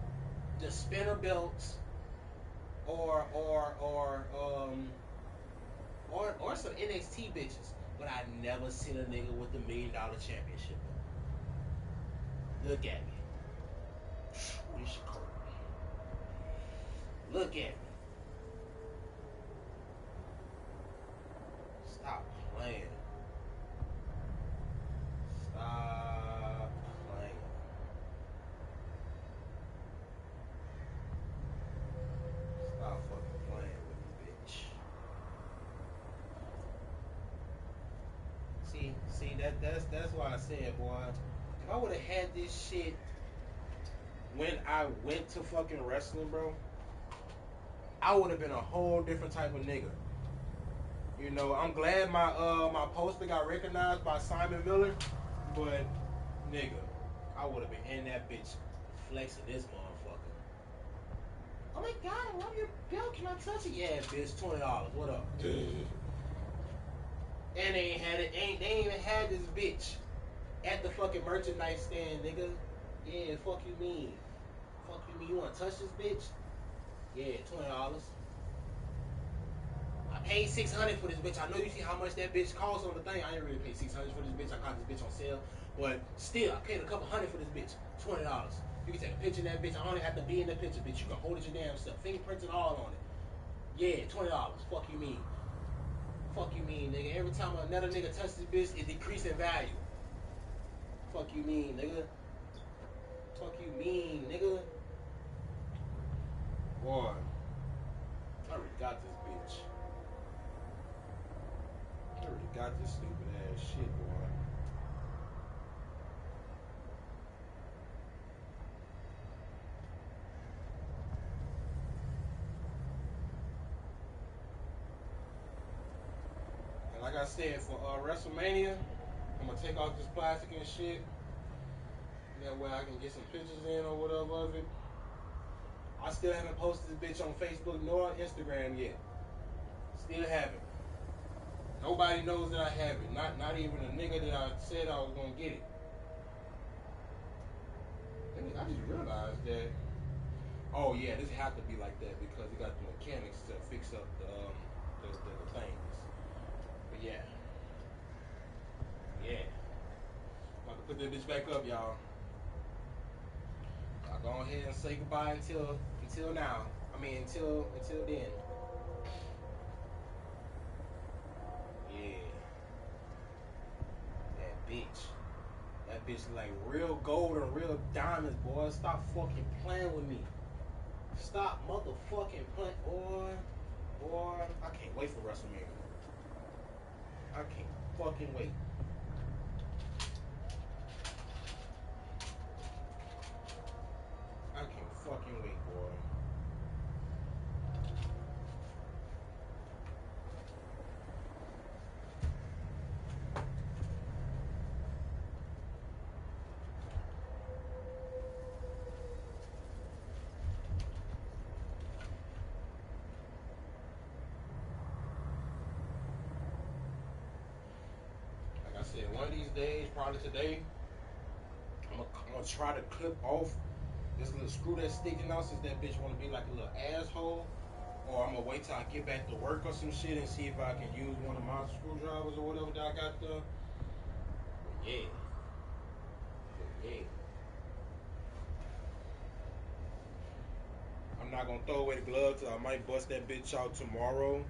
the spinner belts, or some NXT bitches. But I never seen a nigga with the $1 million championship belt. Look at me. This shit cold. Look at me. Stop playing. Stop playing. Stop fucking playing with me, bitch. See that's why I said, boy, if I would have had this shit when I went to fucking wrestling, bro, I would have been a whole different type of nigga. You know, I'm glad my poster got recognized by Simon Miller, but nigga, I would have been in that bitch flexing this motherfucker. Oh my god, I love your belt. Can I touch it? Yeah, bitch, $20. What up? And they ain't had it. They ain't even had this bitch at the fucking merchandise stand, nigga. Yeah, fuck you mean? Fuck you mean? You wanna touch this bitch? Yeah, $20. I paid $600 for this bitch. I know you see how much that bitch costs on the thing. I ain't really paid $600 for this bitch. I caught this bitch on sale, but still, I paid a couple hundred for this bitch. $20. You can take a picture of that bitch. I don't have to be in the picture, bitch. You can hold it your damn self. Fingerprints and all on it. Yeah, $20. Fuck you mean? Fuck you mean, nigga? Every time another nigga touches this bitch, it decreases in value. Fuck you mean, nigga? Fuck you mean, nigga? Boy, I already got this bitch. I already got this stupid ass shit, boy. And like I said, for WrestleMania, I'm gonna take off this plastic and shit. That way I can get some pictures in or whatever of it. I still haven't posted this bitch on Facebook nor Instagram yet. Still haven't. Nobody knows that I have it. Not even a nigga that I said I was gonna get it. I just realized that. Oh yeah, this have to be like that because it got the mechanics to fix up the things. But yeah. I'm about to put that bitch back up, y'all. I'll go ahead and say goodbye until now. I mean until then. Yeah. That bitch. That bitch like real gold and real diamonds, boy. Stop fucking playing with me. Stop motherfucking playing, boy. Boy, I can't wait for WrestleMania. I can't fucking wait. I can't fucking wait, boy. Like I said, one of these days, probably today, I'm gonna try to clip off this little screw that's sticking out since that bitch wanna be like a little asshole. Or I'm gonna wait till I get back to work or some shit and see if I can use one of my screwdrivers or whatever that I got there. But yeah. I'm not gonna throw away the glove till I might bust that bitch out tomorrow.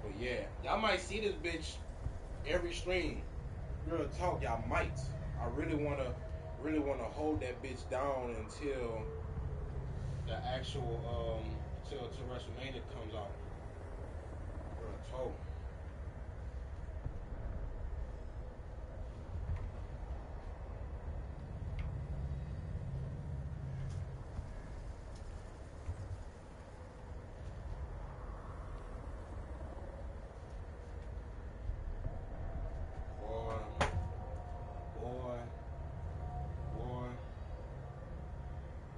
But yeah, y'all might see this bitch every stream. Real talk, y'all might. I really wanna hold that bitch down until the actual till WrestleMania comes out. Real talk. Boy, boy, boy.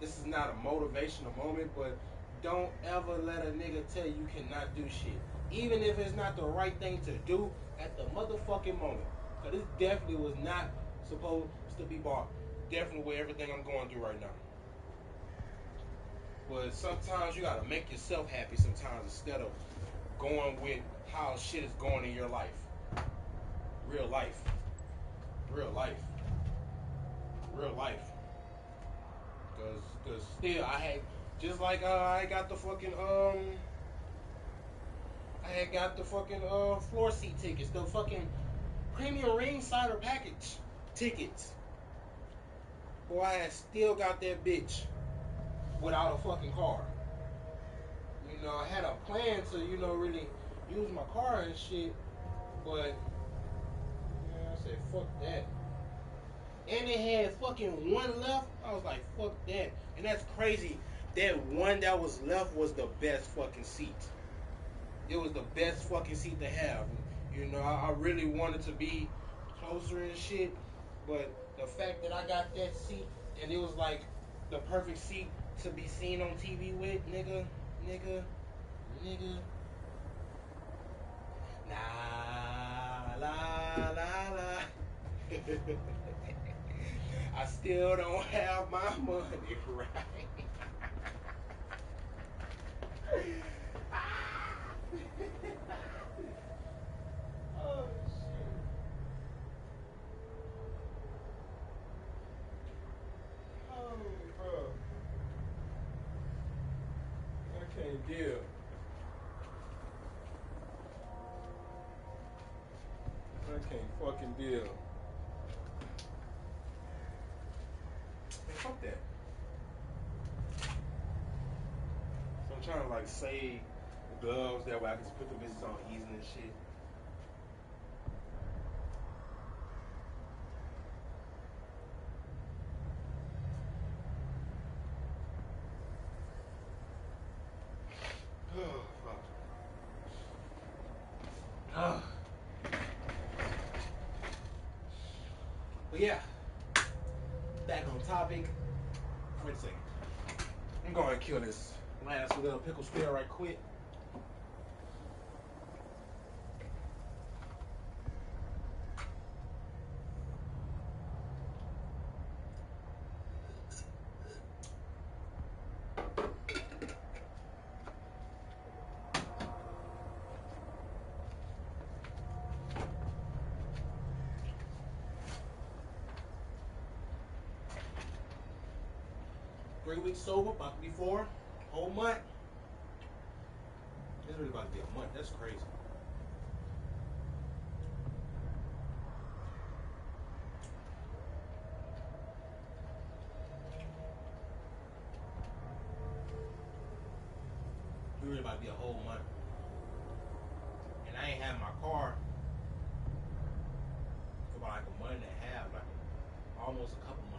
This is not a motivational moment, but don't ever let a nigga tell you cannot do shit. Even if it's not the right thing to do at the motherfucking moment. Cause this definitely was not supposed to be bought. Definitely with everything I'm going through right now. But sometimes you gotta make yourself happy sometimes instead of going with how shit is going in your life. Real life. Real life. Real life. Cause still I had just like I got the fucking I had got the fucking floor seat tickets, the fucking premium ringside package tickets. Boy, I had still got that bitch without a fucking car. You know, I had a plan to, you know, really use my car and shit, but I said, fuck that. And it had fucking one left. I was like, fuck that. And that's crazy. That one that was left was the best fucking seat. It was the best fucking seat to have. You know, I really wanted to be closer and shit, but the fact that I got that seat and it was like the perfect seat to be seen on TV with, nigga. La la la la. I still don't have my money right. Oh shit. Oh bro. I can't deal. I can't fucking deal. Man, fuck that. So I'm trying to like save the gloves that way I can just put the bitches on easy and shit. Oh fuck. But yeah, back on topic. Wait a second. I'm going to kill this last little pickle spear right quick. Weeks sober, about to be 4, whole month. It's really about to be a month. That's crazy. It's really about to be a whole month. And I ain't had my car for about like a month and a half, like almost a couple months.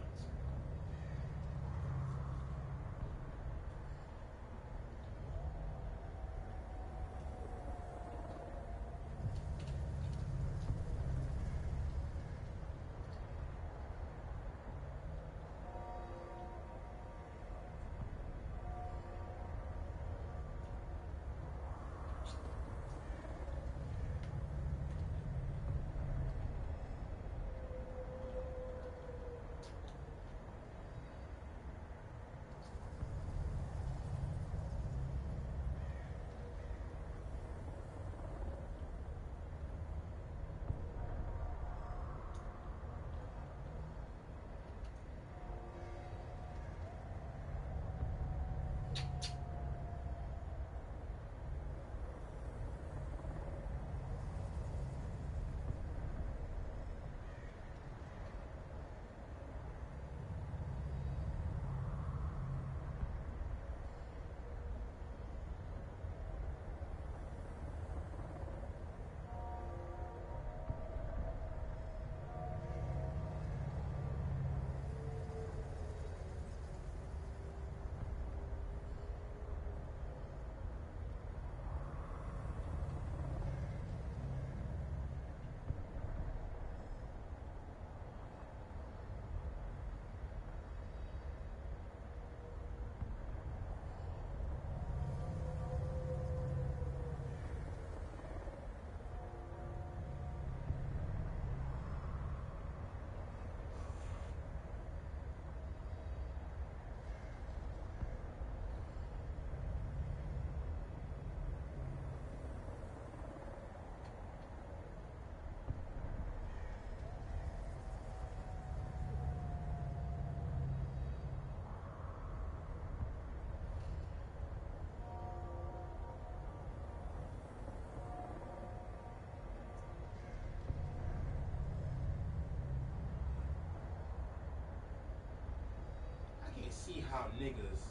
how niggas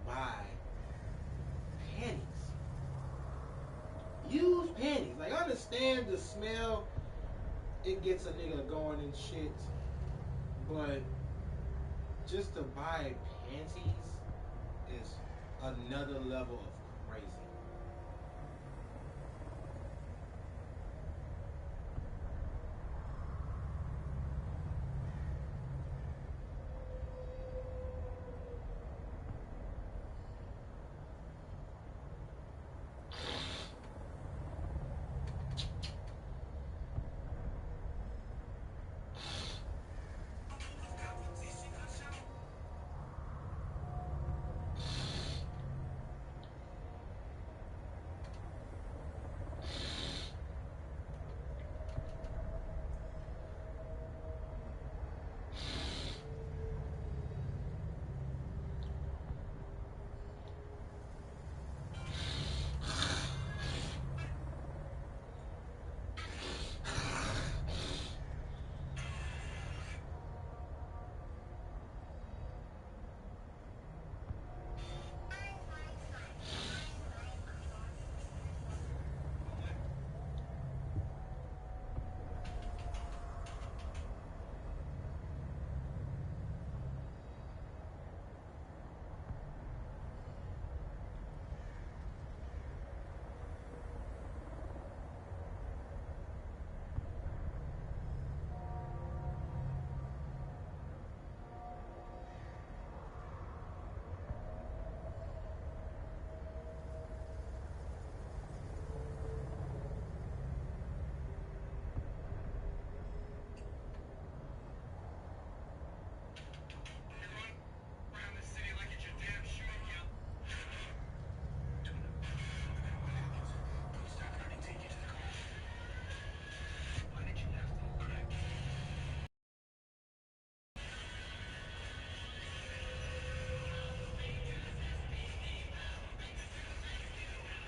buy panties. Use panties. Like, I understand the smell, it gets a nigga going and shit, but just to buy panties is another level of crazy.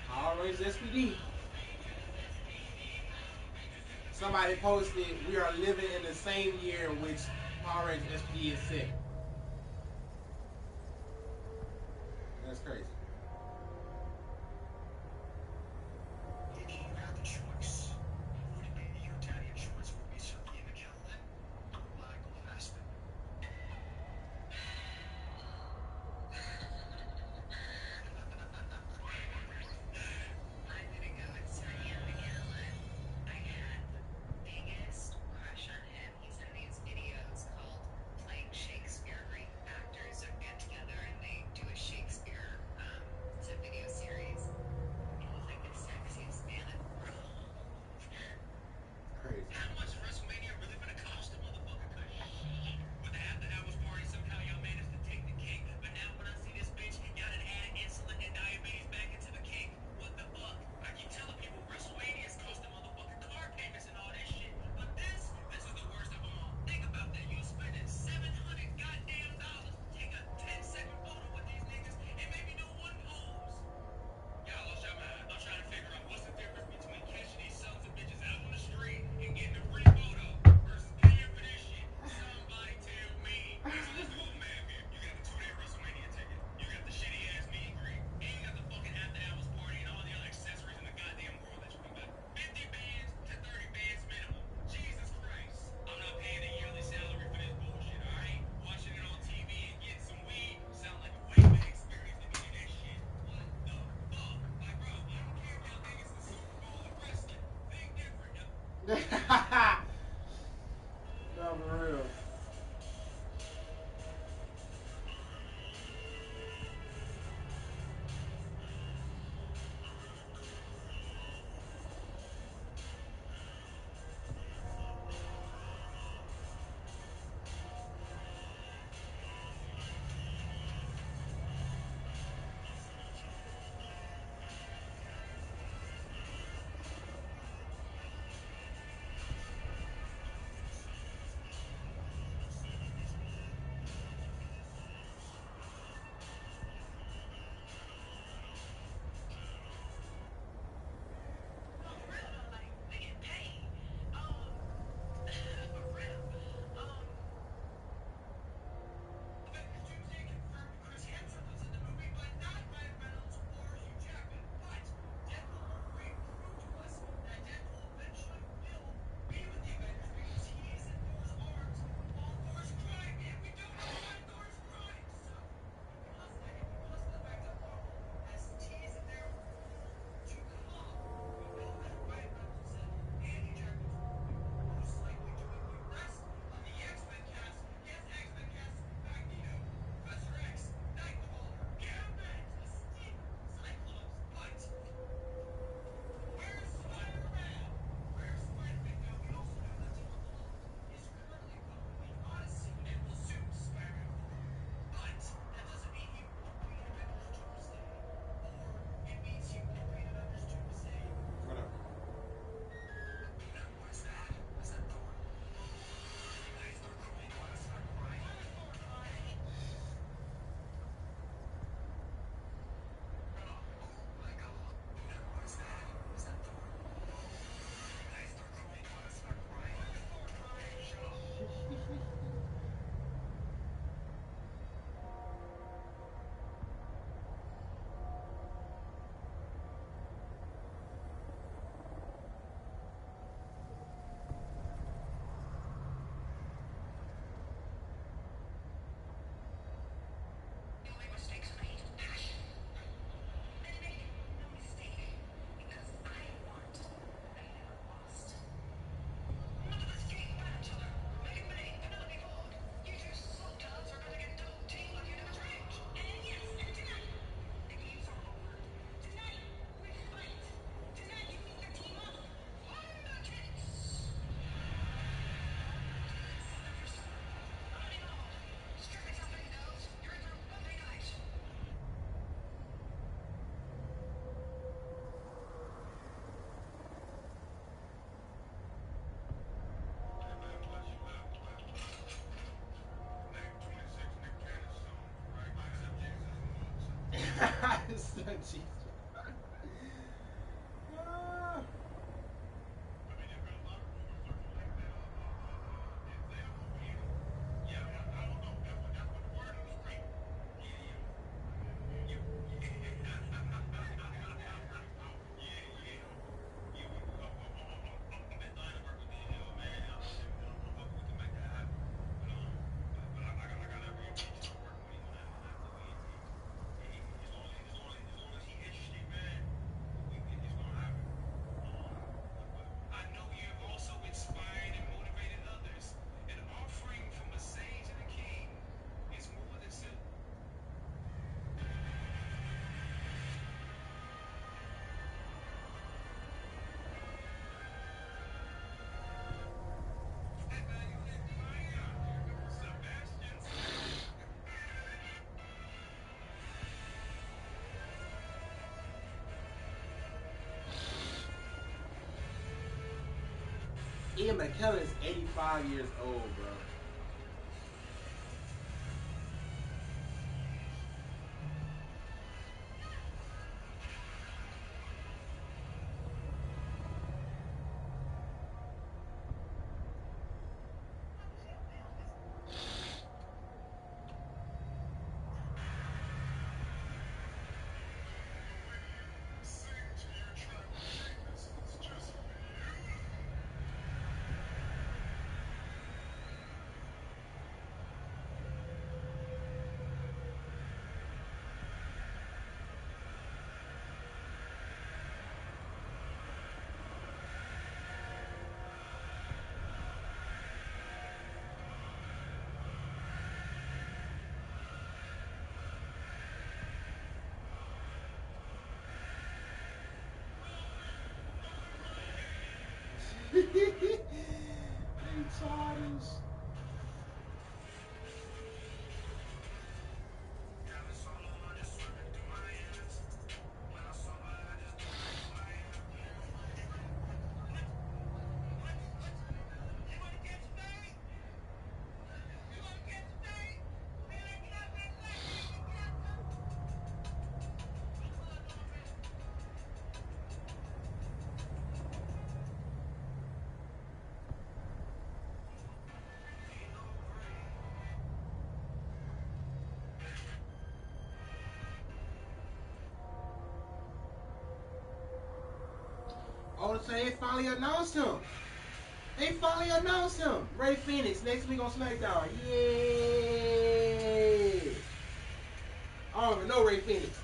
Power Rangers SPD. Somebody posted, we are living in the same year in which Power Rangers SPD is set. That's crazy. If you had the choice, would it be your daddy of choice would be Sir Ian McKellen or Michael Fassbender? I'm gonna go with Sir Ian McKellen. I had the biggest crush on him. He's in these videos called Playing Shakespeare. Great actors get together and they do a Shakespeare, it's a video series. And he's like the sexiest man in the world. Crazy. How much is WrestleMania really gonna cost a motherfucker? Cause shit, with the after hours party, somehow y'all managed to take the cake. But now when I see this bitch, y'all done added insulin and diabetes back into the cake. What the fuck? I keep telling people WrestleMania is costing motherfucking car payments and all this shit. But this is the worst of them all. Think about that. You spending $700 goddamn dollars to take a 10-second photo with these niggas and maybe do one pose. Y'all lost your mind. I'm trying to figure out what's the difference between catching these sons of bitches out on the street and getting a free photo versus paying for this shit. Somebody tell me. So let's do a little math here. You got the 2-day WrestleMania ticket. You got the shitty ass meet and greet. And you got the fucking after hours party and all the other accessories in the goddamn world that you can buy. 50 bands to 30 bands minimum. Jesus Christ. I'm not paying a yearly salary for this bullshit, alright? Watching it on TV and getting some weed sound like a way better experience than any of that shit. What the fuck? Like, bro, I don't care if y'all think it's the Super Bowl of wrestling. Think different, yo. No, for real. Jesus. Ah. Ian McKellen is 85 years old, bro. They childish. Oh, so they finally announced him. They finally announced him. Ray Phoenix next week on SmackDown. Yay! I don't even know Ray Phoenix.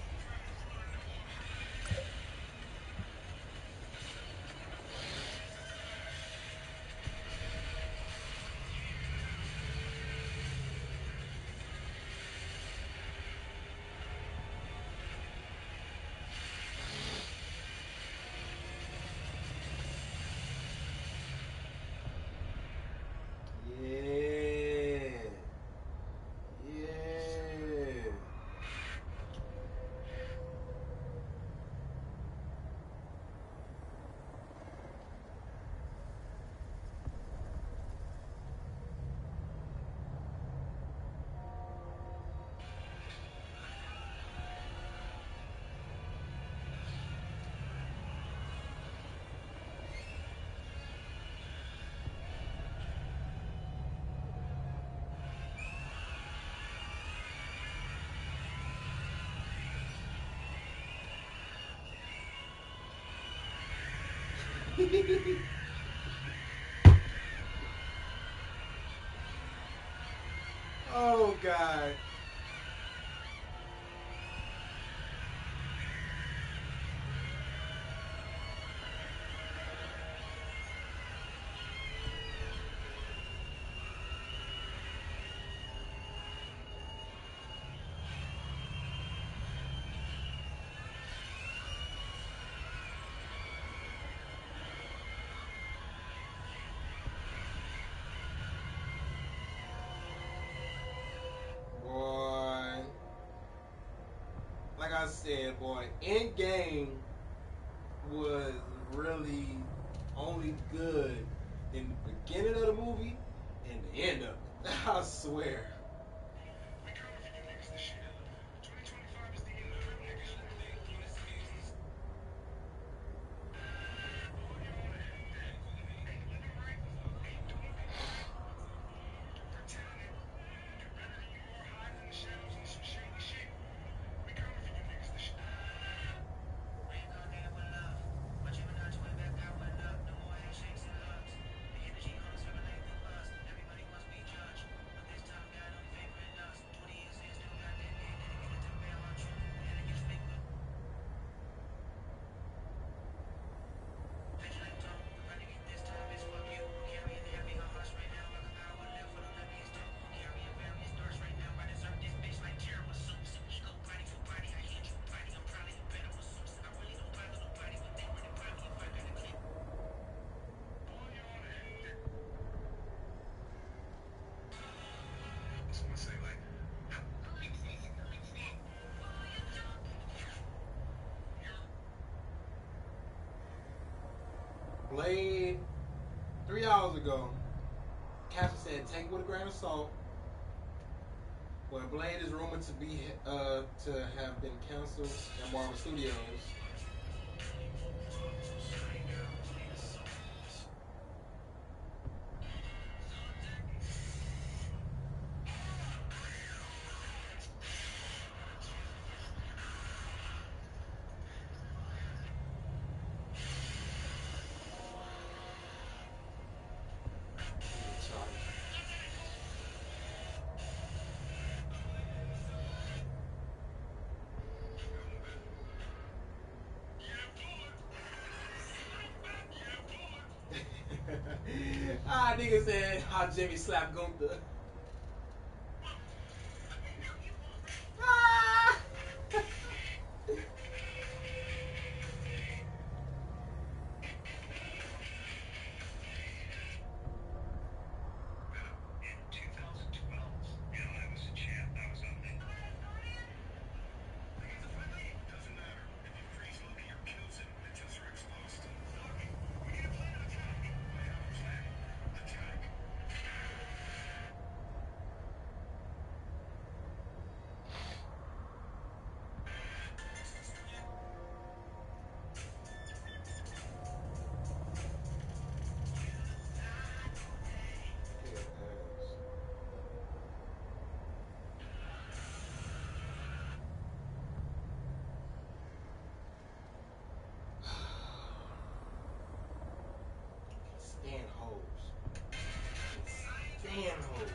Yeah. Yeah. Oh God. Boy. Like I said, boy, Endgame was really only good in the beginning of the movie and the end of it. I swear. Blade, 3 hours ago, Captain said take it with a grain of salt. Well, Blade is rumored to be to have been canceled at Marvel Studios. Nigga said how Jimmy slapped Gunther. Ah! In 2012, I was a champ. I was up. Doesn't matter. If you freeze Loki or kills him, the Tesseract's lost. Loki, we need a plan of attack. I have a plan. Attack. Stand hoes. Stand hoes.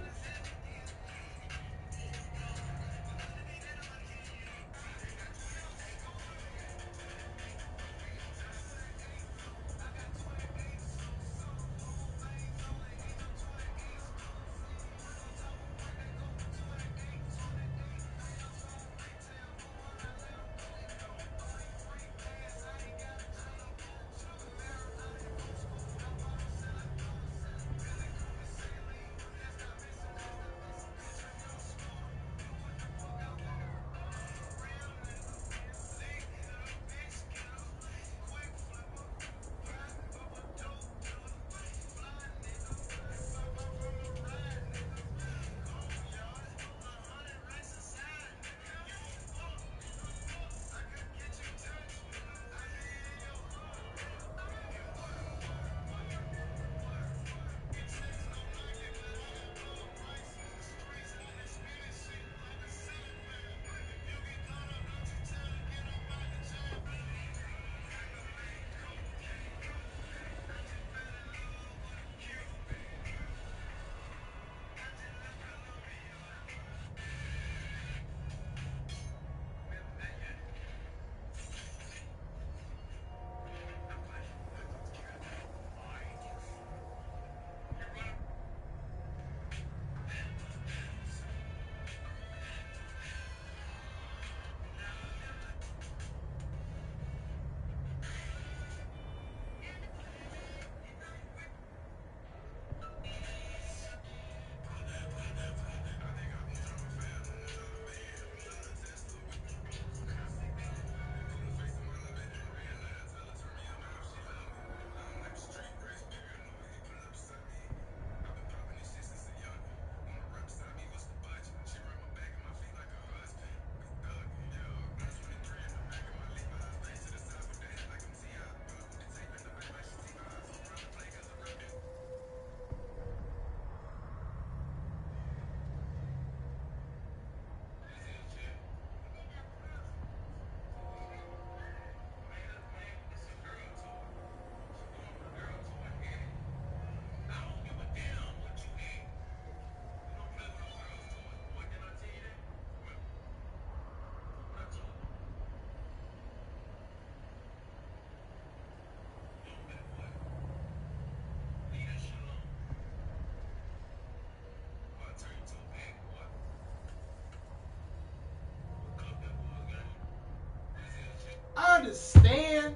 I understand.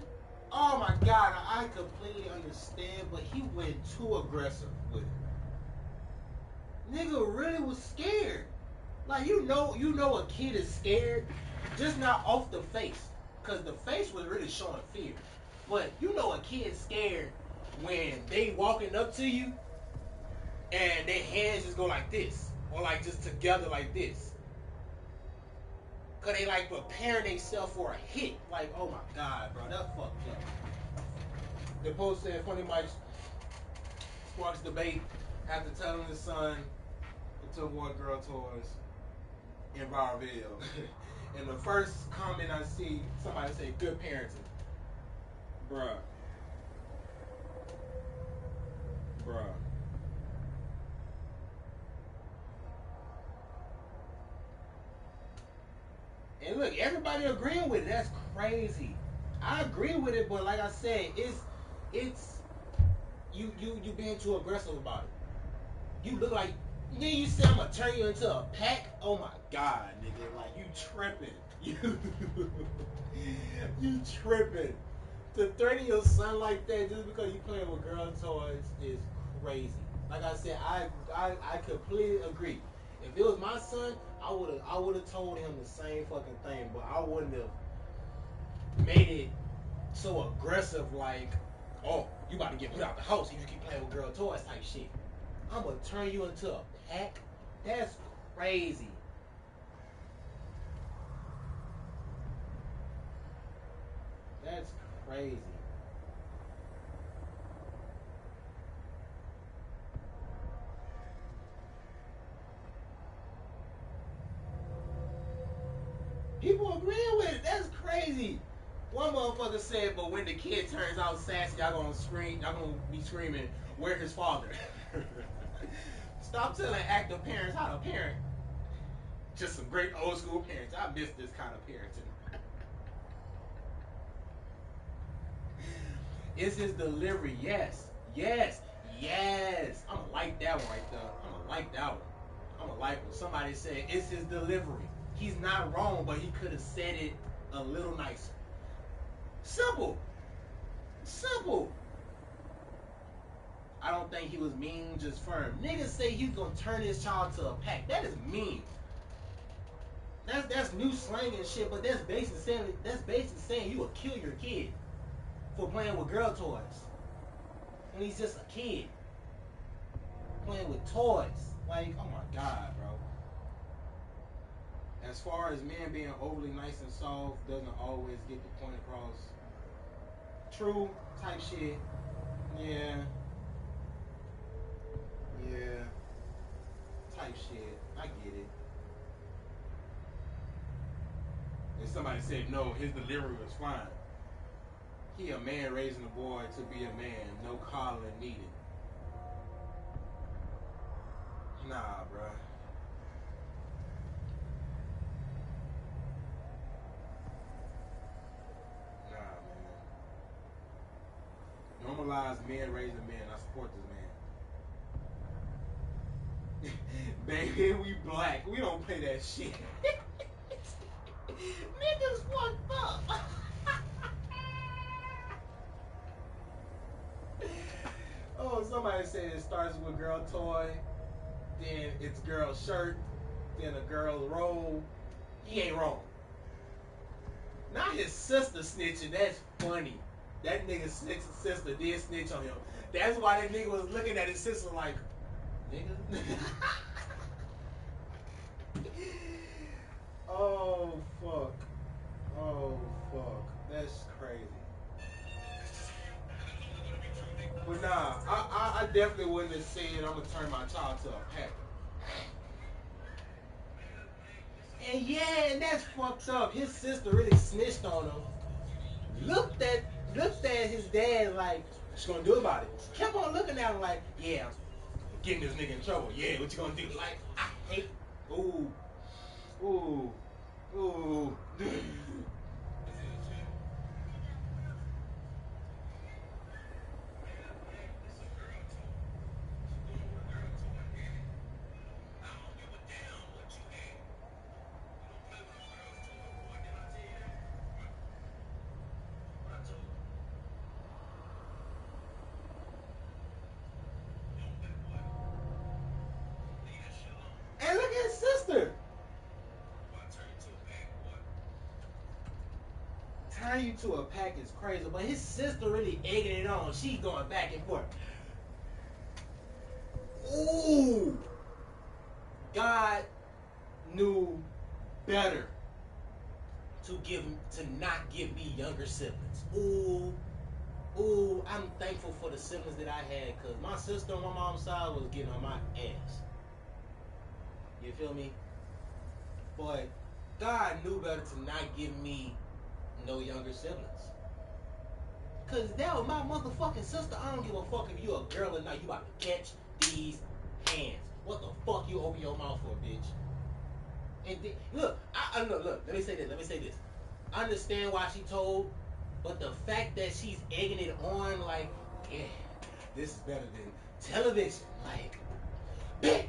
Oh my god, I completely understand, but he went too aggressive with it. Nigga really was scared. Like you know a kid is scared, just not off the face. Cause the face was really showing fear. But you know a kid's scared when they walking up to you and their hands just go like this, or like just together like this, cause they like preparing themselves for a hit. Like, oh my god, bro, that fucked up. The post said, "Funny Mike sparks debate after telling his son to avoid girl toys in Barville." And the first comment I see, somebody say, "Good parenting." Bruh. And look, everybody agreeing with it. That's crazy. I agree with it, but like I said, it's you being too aggressive about it. You look like, then you say I'm gonna turn you into a pack. Oh my god, nigga, like you tripping. You tripping. To threaten your son like that just because you playing with girl toys is crazy. Like I said, I completely agree. If it was my son, I would have told him the same fucking thing, but I wouldn't have made it so aggressive like, oh, you about to get put out the house if you keep playing with girl toys type shit. I'm gonna turn you into a pack. That's crazy. That's crazy. People agreeing with it. That's crazy. One motherfucker said, but when the kid turns out sassy, y'all gonna scream. Y'all gonna be screaming, "Where's his father?" Stop telling active parents how to parent. Just some great old school parents. I miss this kind of parenting. It's his delivery. Yes. I'ma like that one right there. I'ma like that one. I'ma like when somebody said it's his delivery. He's not wrong, but he could have said it a little nicer. Simple. I don't think he was mean, just firm. Niggas say he's gonna turn his child to a pack. That is mean. That's new slang and shit, but that's basically saying you will kill your kid for playing with girl toys. When he's just a kid. Playing with toys. Like, oh my god, bro. As far as men being overly nice and soft doesn't always get the point across. True type shit. Yeah. Type shit. I get it. And somebody said, no, his delivery was fine. He a man raising a boy to be a man. No coddling needed. Nah, bruh. Nah, man. Normalize men raising men. I support this man. Baby, we black. We don't play that shit. Niggas fucked up. Oh, somebody said it starts with girl toy, then it's girl shirt, then a girl robe. He ain't wrong. Not his sister snitching. That's funny. That nigga's sister did snitch on him. That's why that nigga was looking at his sister like, nigga. Oh fuck. That's crazy. But nah, I definitely wouldn't have said I'm gonna turn my child to a pack. And yeah, and that's fucked up. His sister really snitched on him. Looked at his dad like, what you gonna do about it? Kept on looking at him like, yeah, I'm getting this nigga in trouble. Yeah, what you gonna do? Like, I hate. Ooh. And look at his sister. turn you to a pack is crazy, but his sister really egging it on. She going back and forth. Ooh, God knew better to not give me younger siblings. Ooh, I'm thankful for the siblings that I had, because my sister on my mom's side was getting on my ass. You feel me? But God knew better to not give me no younger siblings. Because that was my motherfucking sister. I don't give a fuck if you a girl or not. You about to catch these hands. What the fuck you open your mouth for, bitch? And look, look. Let me say this. I understand why she told, but the fact that she's egging it on, like, yeah, this is better than television. Like, bitch,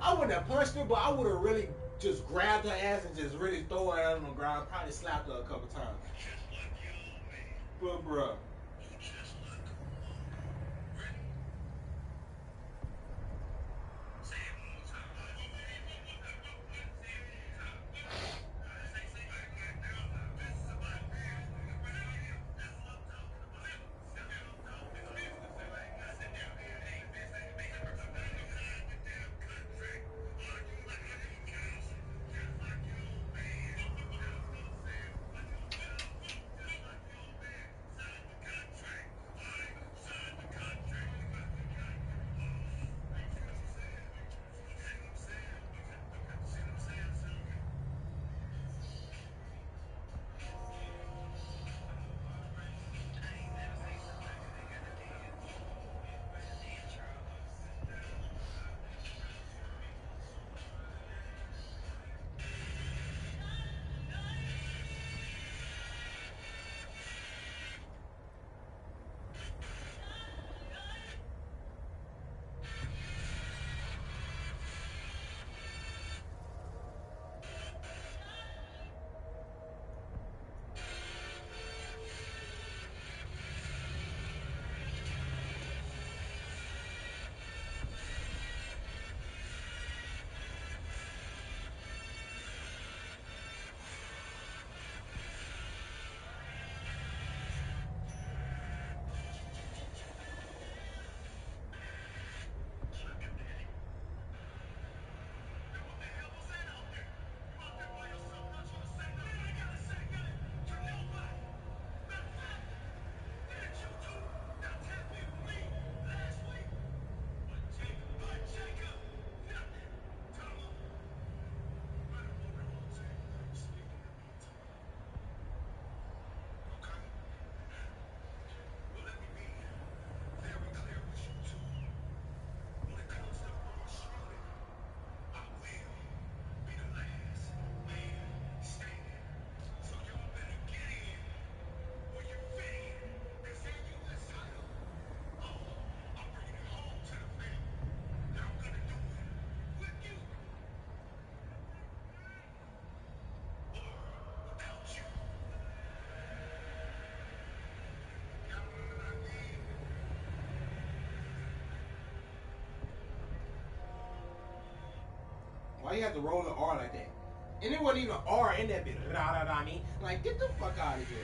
I wouldn't have punched her, but I would have really just grabbed her ass and just really throw her out on the ground. Probably slapped her a couple times. Just like your old man. But bruh, You just like a mama. Ready? Say it one more time. Say it one more time. Say it back now. This is about business. Right here. That's what I'm talking about. That's what I'm talking about. Business. Sit down. Hey, business. Make it personal. I don't have the damn contract. Arguing like I need counsel. Just like your old man. That's what I'm saying. Just like your old man. Sign the contract. All right? Sign the contract. See what I'm saying? See what I'm saying? See what I'm saying, Sylvia? I ain't never say something like I gotta dance. The intro. Okay? Well, let me be very clear with you two. When it comes to Braun Strowman, I will be the last man standing. So y'all better get in where you fit in. Cause that U.S. title, oh, I'm bringing it home to the family. And I'm gonna do it with you or without you. Y'all know what I mean? why you have to roll the R like that? And there wasn't even an R in that bit. I mean, like, get the fuck out of here.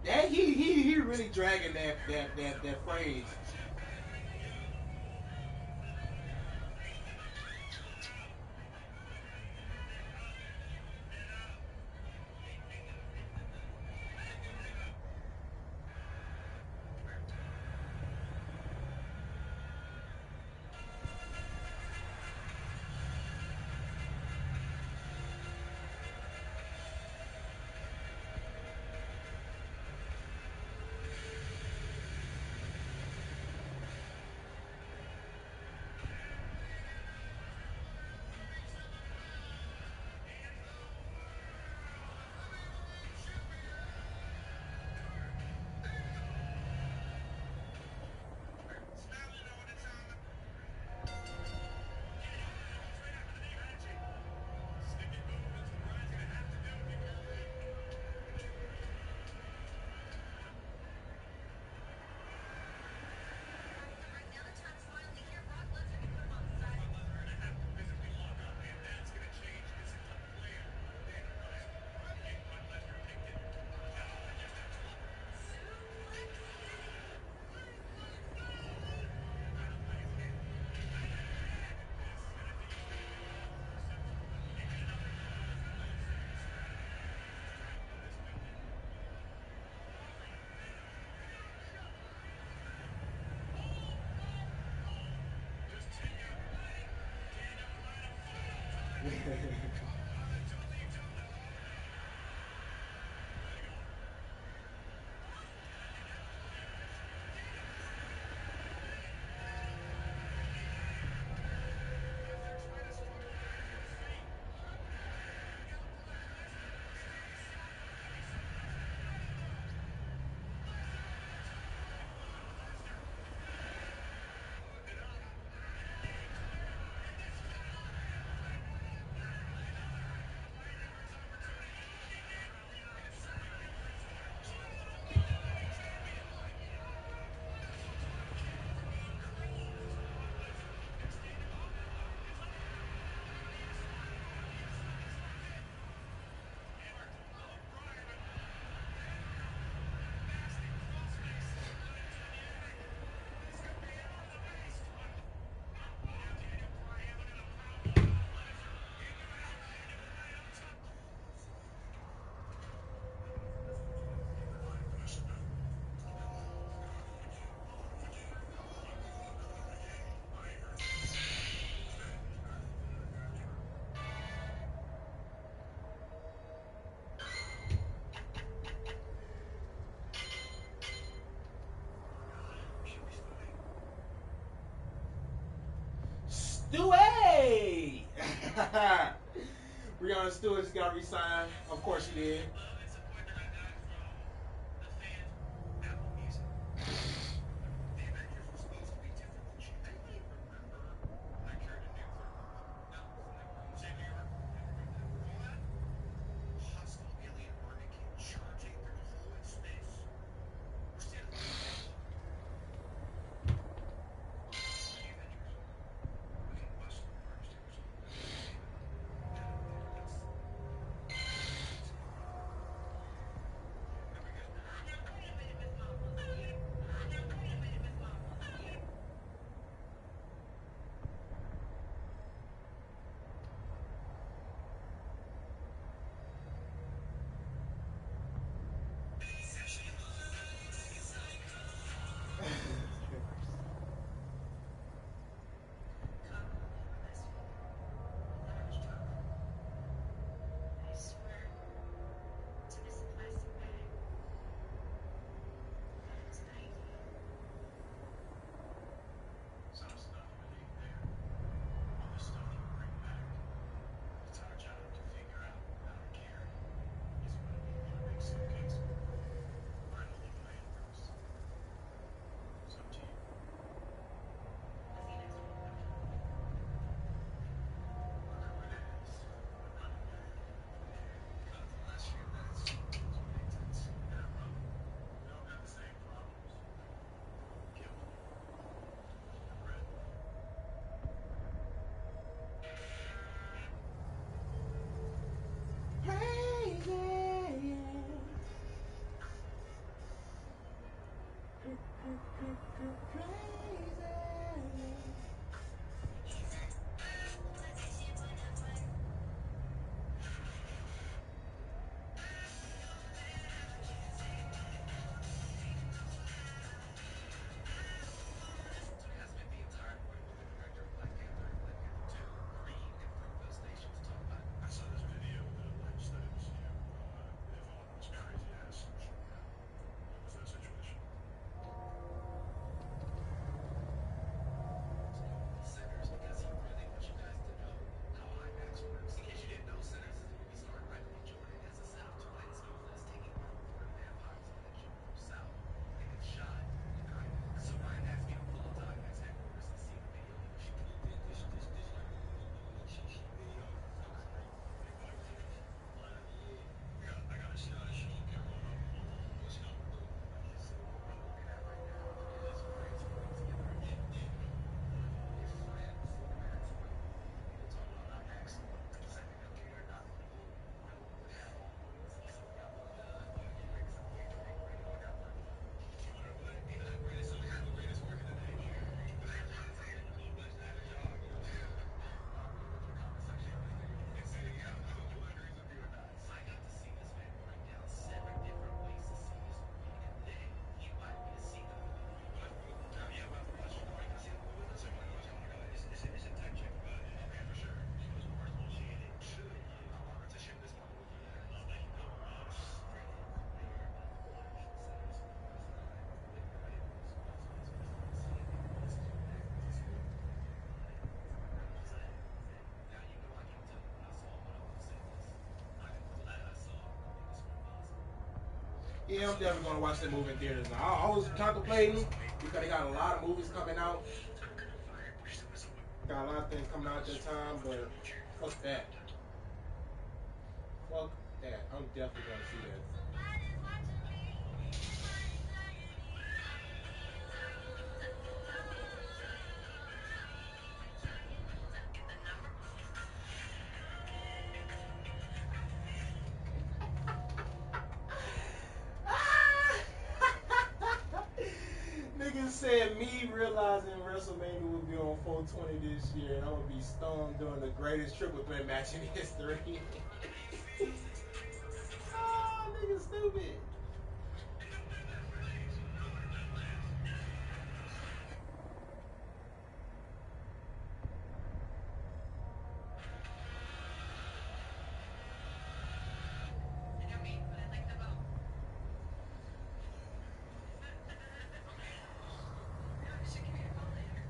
That he really dragging that phrase. Stewie! Breonna Stewart just got re-signed. Of course she did. Love and support that I got from the fans, Apple Music. The Avengers were supposed to be different than shit. Anybody remember when I carried a nuclear bomb? No, never. Save New York. Never heard that. Recall that? Hostile alien army came charging through a hole in space. We're standing right on top of it. The Avengers. We can bust the largest aerosol balloon in the Navy. Get out there. That's Very good. Now wait a minute, Miss Mama. Now wait a minute, Miss Mama. Come on, let's take it. how much time? I swear to this plastic bag that it's an idea. Some stuff really ain't there. Other stuff you bring back. It's our job to figure out how to carry it. Is it gonna be in a big suitcase? Or in a little hand purse? It's up to you. I'll see you next week. Whatever it is, we're running back. Because the last few minutes, it's made sense. Yeah, bro. We don't got the same problems. Get with it. I'm ready. So he has spent the entire morning with the director of Black Panther and Black Panther 2, Creed, and Fruitvale Station to talk about it. I saw this video that alleged that it was you, Yvonne, this crazy ass social media. What was that situation? Sinners, because he really wants you guys to know how IMAX works. In case you didn't know, Sinners is a movie starring Michael B. Jordan as a South Twilight Snowflake taking on recorded vampires on that ship from South. And it's shot in IMAX. So Ryan asked me to pull up to IMAX headquarters and see the video he was shooting. He did this like cheesy video. It was great. Big Mike footage. Yeah. I got a shot of show up here. Hold up. Let's go. So what we're looking at right now is friends putting together a new deal. If Fred formats one movie, we'll talk about IMAX. Second millimeter, not people, would have all movies. So we got one you bring some Gatorade, bring it. I got one. Greatest working today. I got to see this man break down 7 different ways to see his movie, and then he invited me to see the movie. Is it time check? Okay, for sure. It was worth bullshitting. How long to ship this one? Thank you. Now you know I can tell you when I saw what I want to say this. I'm glad I saw a movie this responsible. Yeah, I'm definitely gonna watch that movie in theaters now. I was contemplating because they got a lot of movies coming out. Got a lot of things coming out at that time, but fuck that. Fuck that. I'm definitely gonna see that. Niggas said me realizing WrestleMania would be on 420 this year and I'm gonna be stoned during the greatest triple threat match in history. Oh, nigga stupid. I know me, but I like the boat. No, you should give me a call later.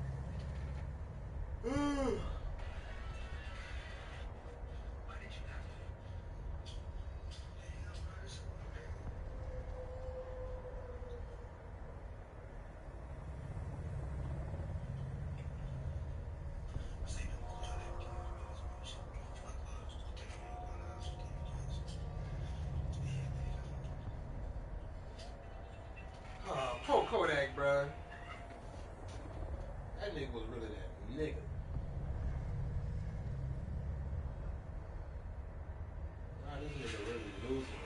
nigga was really that nigga. Nah, this nigga really losing it.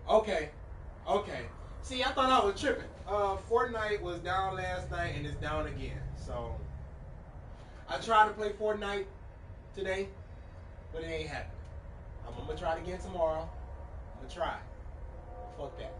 Okay. Okay. See, I thought I was tripping. Fortnite was down last night and it's down again. So I tried to play Fortnite today, but it ain't happening. I'm gonna try it again tomorrow. I'm gonna try. Fuck that.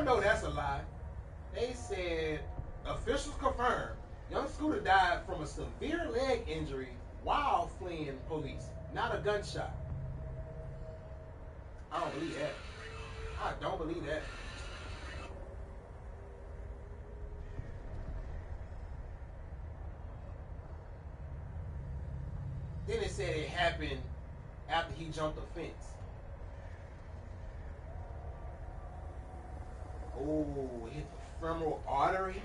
I know that's a lie. They said officials confirmed young Scooter died from a severe leg injury while fleeing police, not a gunshot. I don't believe that. I don't believe that. Then it said it happened after he jumped the fence. Oh, hit the femoral artery.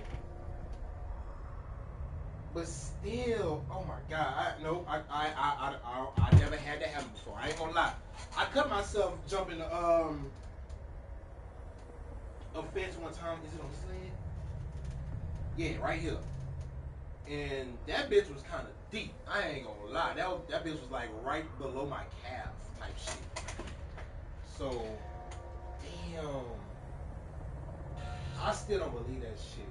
But still, oh my God, I never had that happen before. I ain't gonna lie. I cut myself jumping a fence one time. Is it on this leg? Yeah, right here. And that bitch was kind of deep. I ain't gonna lie. That bitch was like right below my calf type shit. So, damn. I still don't believe that shit.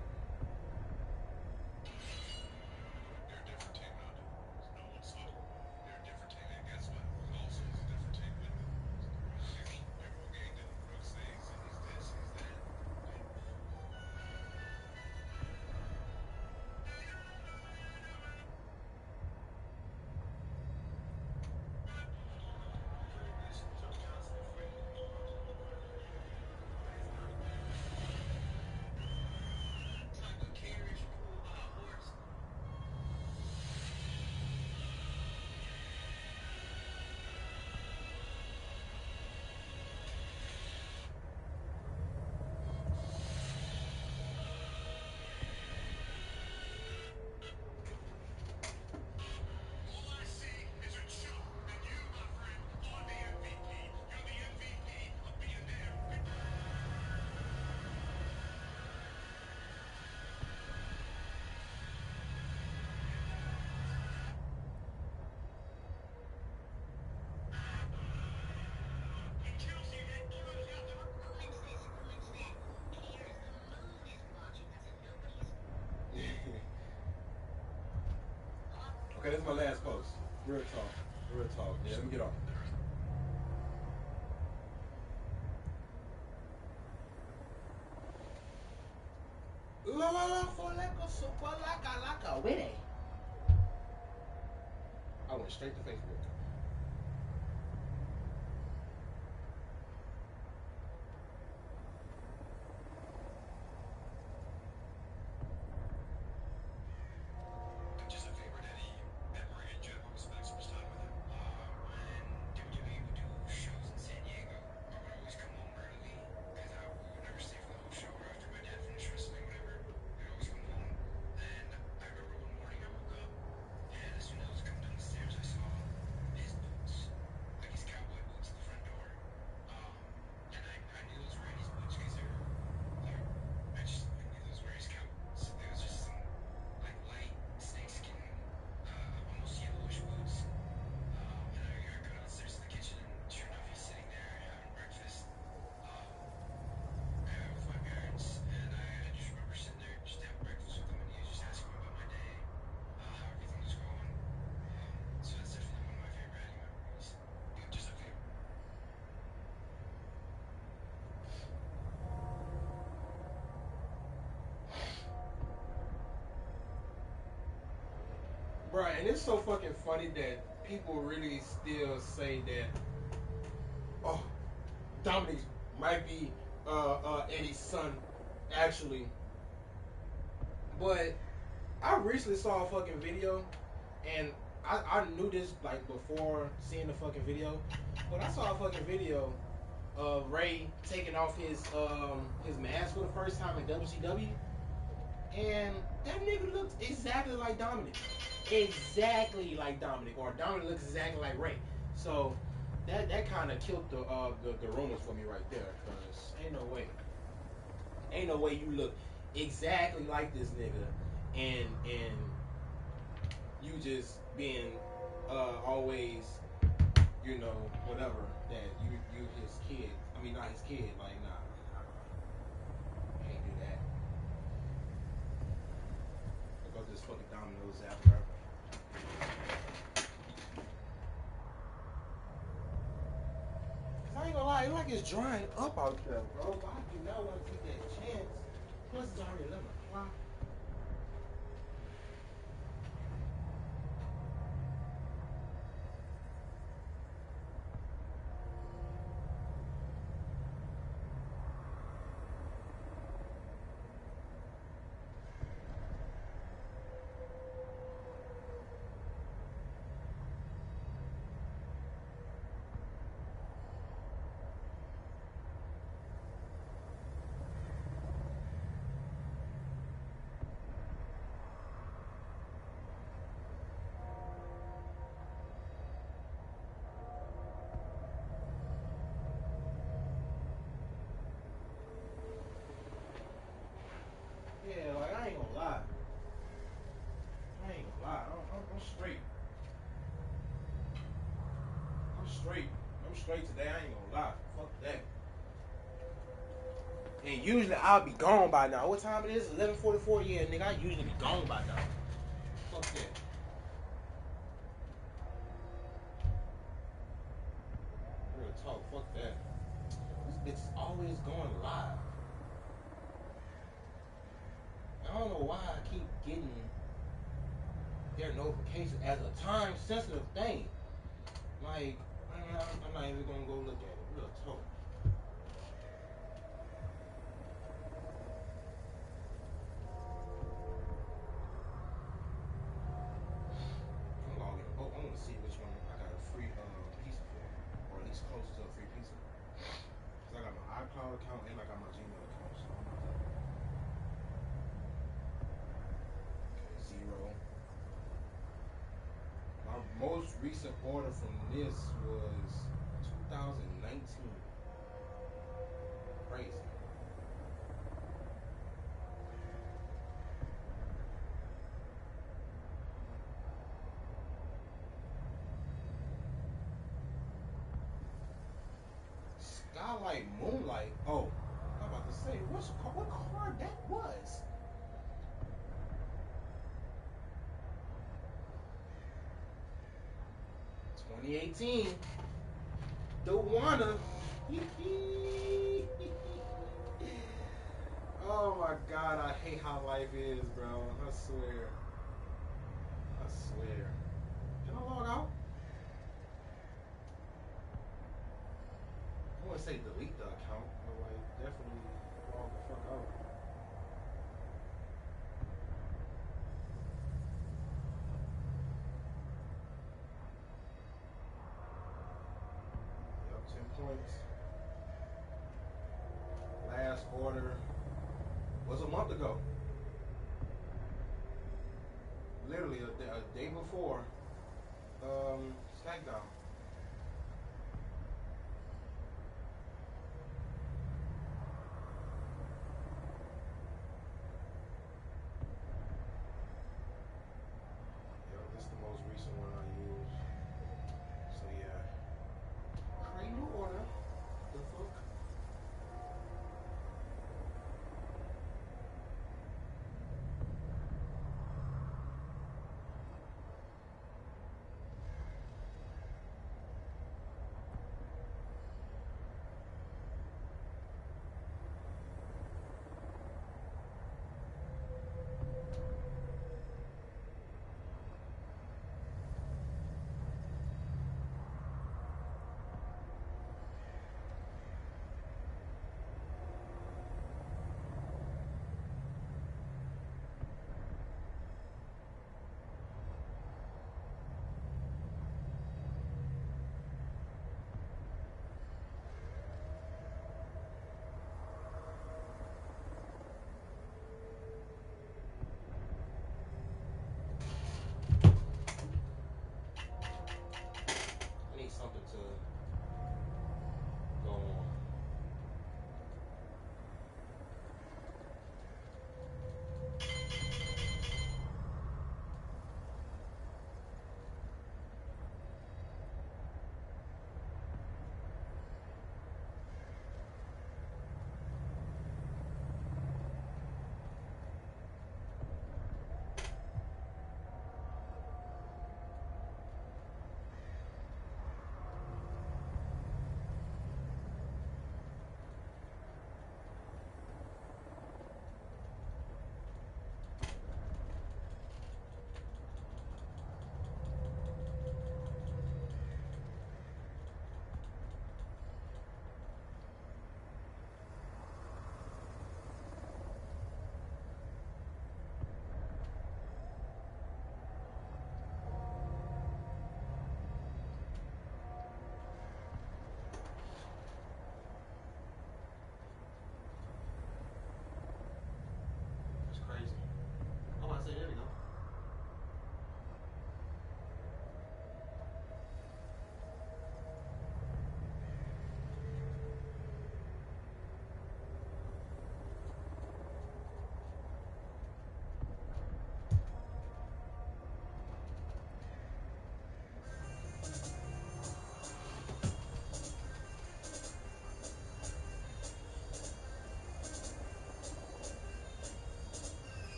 They're a different team now, dude. No one saw it. They're a different team. And guess what? Who also is a different team with them? Everyone gained them. Brooks says he's this, he's that. Like a carriage pulled by a horse. All I see is a chump. And you, my friend, are the MVP. You're the MVP of being there. And Kelsey, that throws out the Who insists? Who insists? Who cares? The moon is watching. That's a nobody's. Okay, this is my last post. Real talk. Real talk. Yeah, let me get on. I went straight to Facebook. Just a favor that Maria and Jeff always spend so much time with him. When WWE would do shows in San Diego, I would always come home early because we would never stay for the whole show or after my dad finished wrestling, whatever. We'd always come home. And I remember one morning I woke up, and as soon as I was coming down the stairs, I saw his boots, like his cowboy boots at the front door. And I knew those were Eddie's boots because they were like, I knew those were his cowboys. There was just some like light snakeskin, almost yellowish boots. And I go downstairs to the kitchen, and sure enough, he's sitting there having breakfast with my parents. And I just remember sitting there just having breakfast with him, and he was just asking me about my day, how everything was going. So that's definitely one of my favorite Eddie memories. Just a favor. Bruh, and it's so fucking funny that people really still say that, oh, Dominic might be Eddie's son, actually. But I recently saw a fucking video, and I knew this like before seeing the fucking video, but I saw a fucking video of Ray taking off his mask for the first time in WCW, and that nigga looked exactly like Dominic. Exactly like Dominic, or Dominic looks exactly like Ray. So that kind of killed the rumors for me right there, cause ain't no way you look exactly like this nigga, and you just being always, you know, whatever, that you his kid. I mean, not his kid. Like, nah, can't do that. Look up this fucking Domino's app, bro. I ain't gonna lie, like it's drying up out there, bro. But I do not want to take that chance. Plus, it's already 11 o'clock. Yeah, like I ain't gonna lie. I ain't gonna lie. I'm straight. I'm straight. I'm straight today. I ain't gonna lie. Fuck that. And usually I'll be gone by now. What time it is? 11:44. Yeah, nigga, I usually be gone by now. Fuck that. Real talk. Fuck that. This bitch is always going live. I don't know why I keep getting their notifications as a time sensitive thing. Like, I'm not even gonna go look at it. Real talk. I'm logging. Oh, I want to see which one I got a free pizza for, or at least close to a free pizza. Cause I got my iCloud account and I got my Gmail account, so I'm about to. Okay, zero. My most recent order from this was 2019. Crazy. Skylight Moonlight. Oh, I'm about to say, what car that was? "2018, the Wanna." Oh my God, I hate how life is, bro. I swear. I swear. Can I log out? I wouldn't say delete the account, but like definitely log the fuck out. Yep, 10 points. Last order was a month ago. Literally a day before SmackDown. Yep, this is the most recent one I used. So yeah. Create new order. The fuck?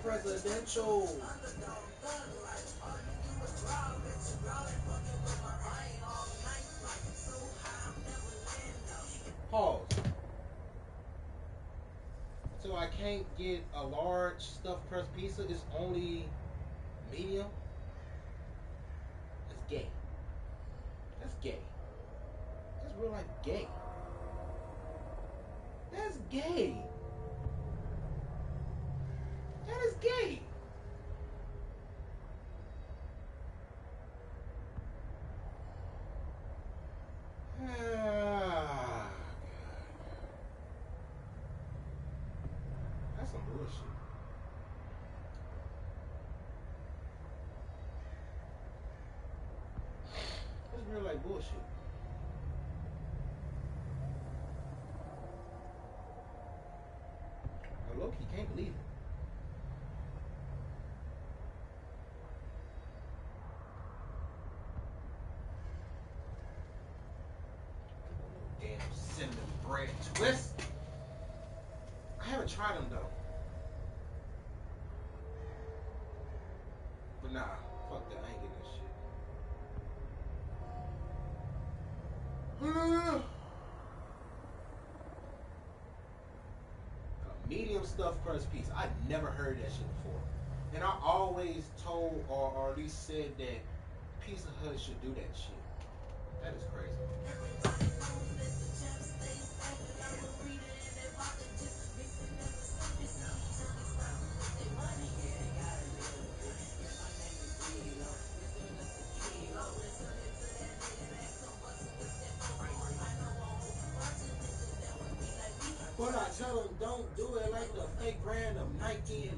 presidential. Pause. So I can't get a large stuffed crust pizza. It's only medium. That's gay. That's gay. That's real life gay. That's gay. That is gay. Ah, that's some bullshit. That's real life bullshit. I low-key can't believe it. Damn cinnamon bread twist. I haven't tried them though. But nah, fuck that. I ain't getting that shit. A medium stuffed crust pizza. I never heard that shit before. And I always told or at least said that Pizza Hut should do that shit. That is crazy. But I tell them don't do it like the fake brand of Nike.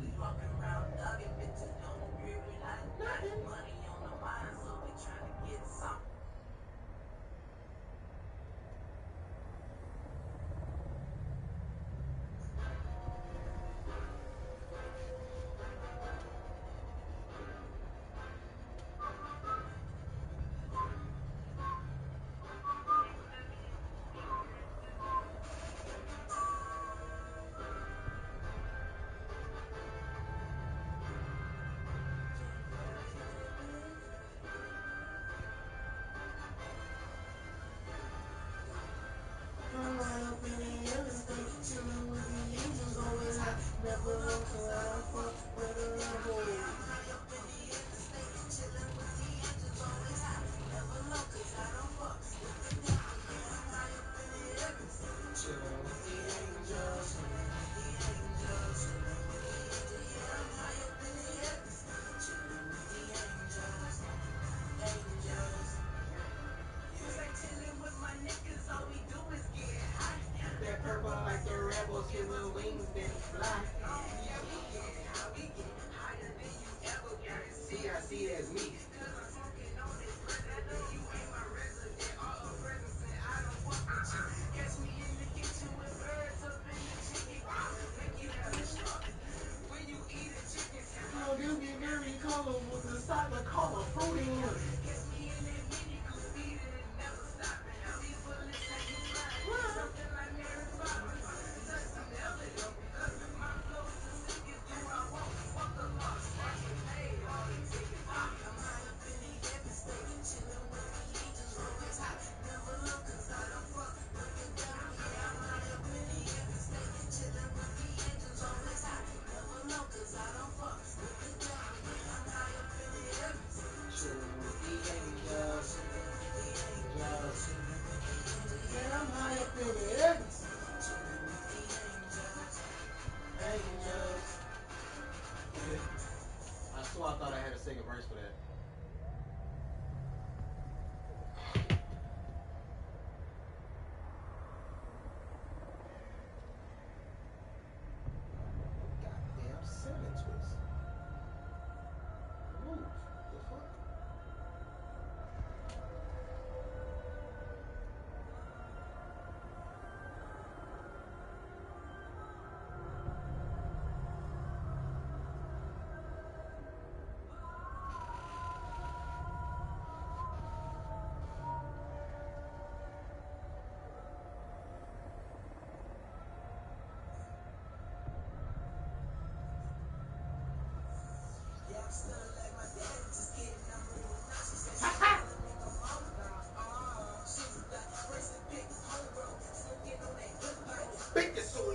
Pick the soul.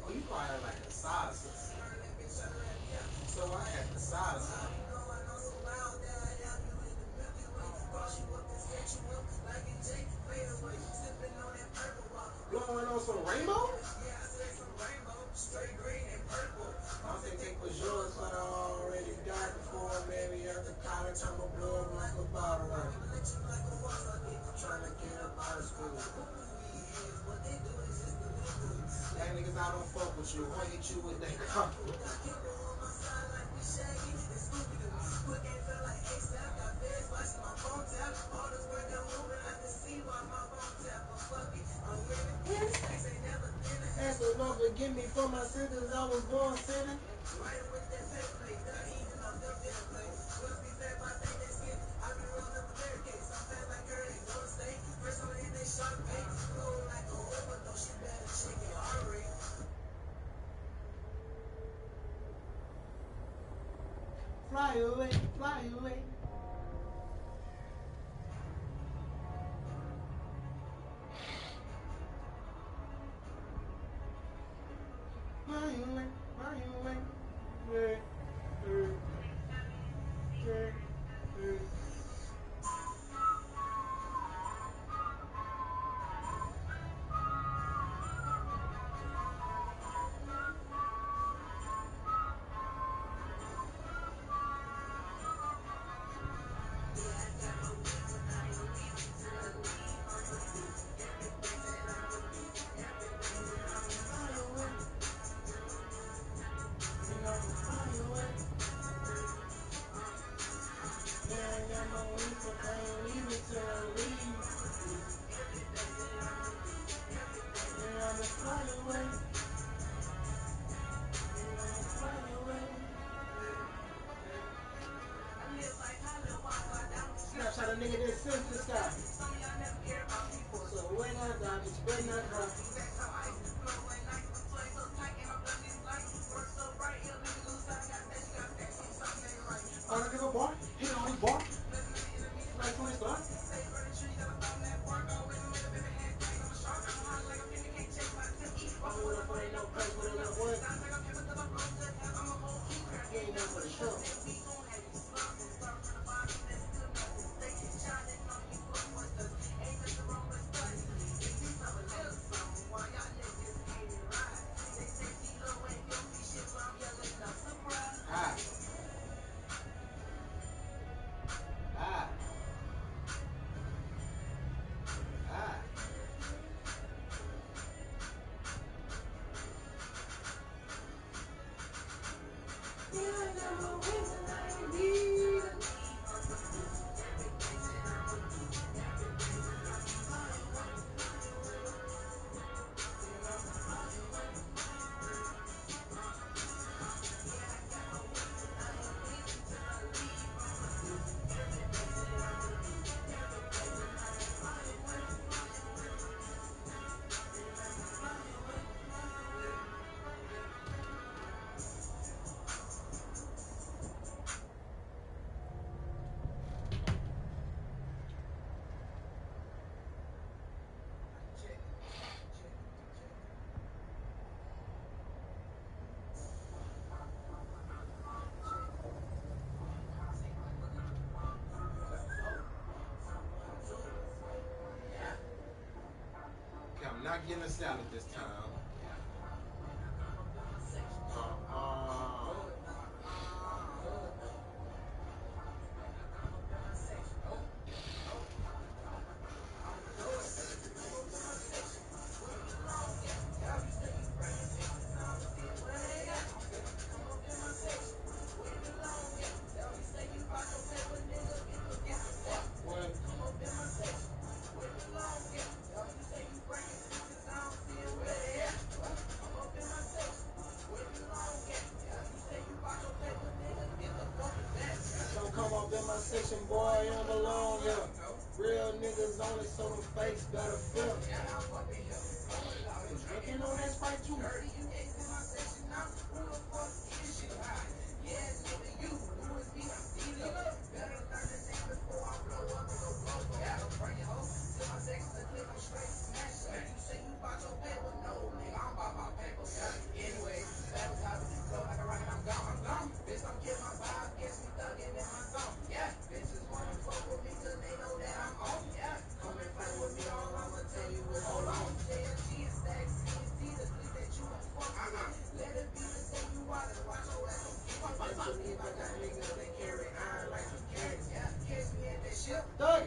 Oh, you probably had like a side sister. So I had the side sister. Blowing on some rainbow? I think it was yours, but I already died before. Maybe after college, I'ma blow up like a bottle rocket. I'm trying to get up out of school. Hey niggas, I don't fuck with you. I'll hit you with that car. That's the love forgive me for my sins. I was born sinning. Fly away, fly away. Fly away, fly away. Snapshot a nigga that sends the sky. So when I die, bitch, better not cry. Oh, that nigga bar? Hit on his bar? Like 20 star? You ain't there for the show. I'm not getting a salad this time. section, boy, I'm alone here. Real niggas only, so them fakes better feel. Drinking on that Sprite too. Thug.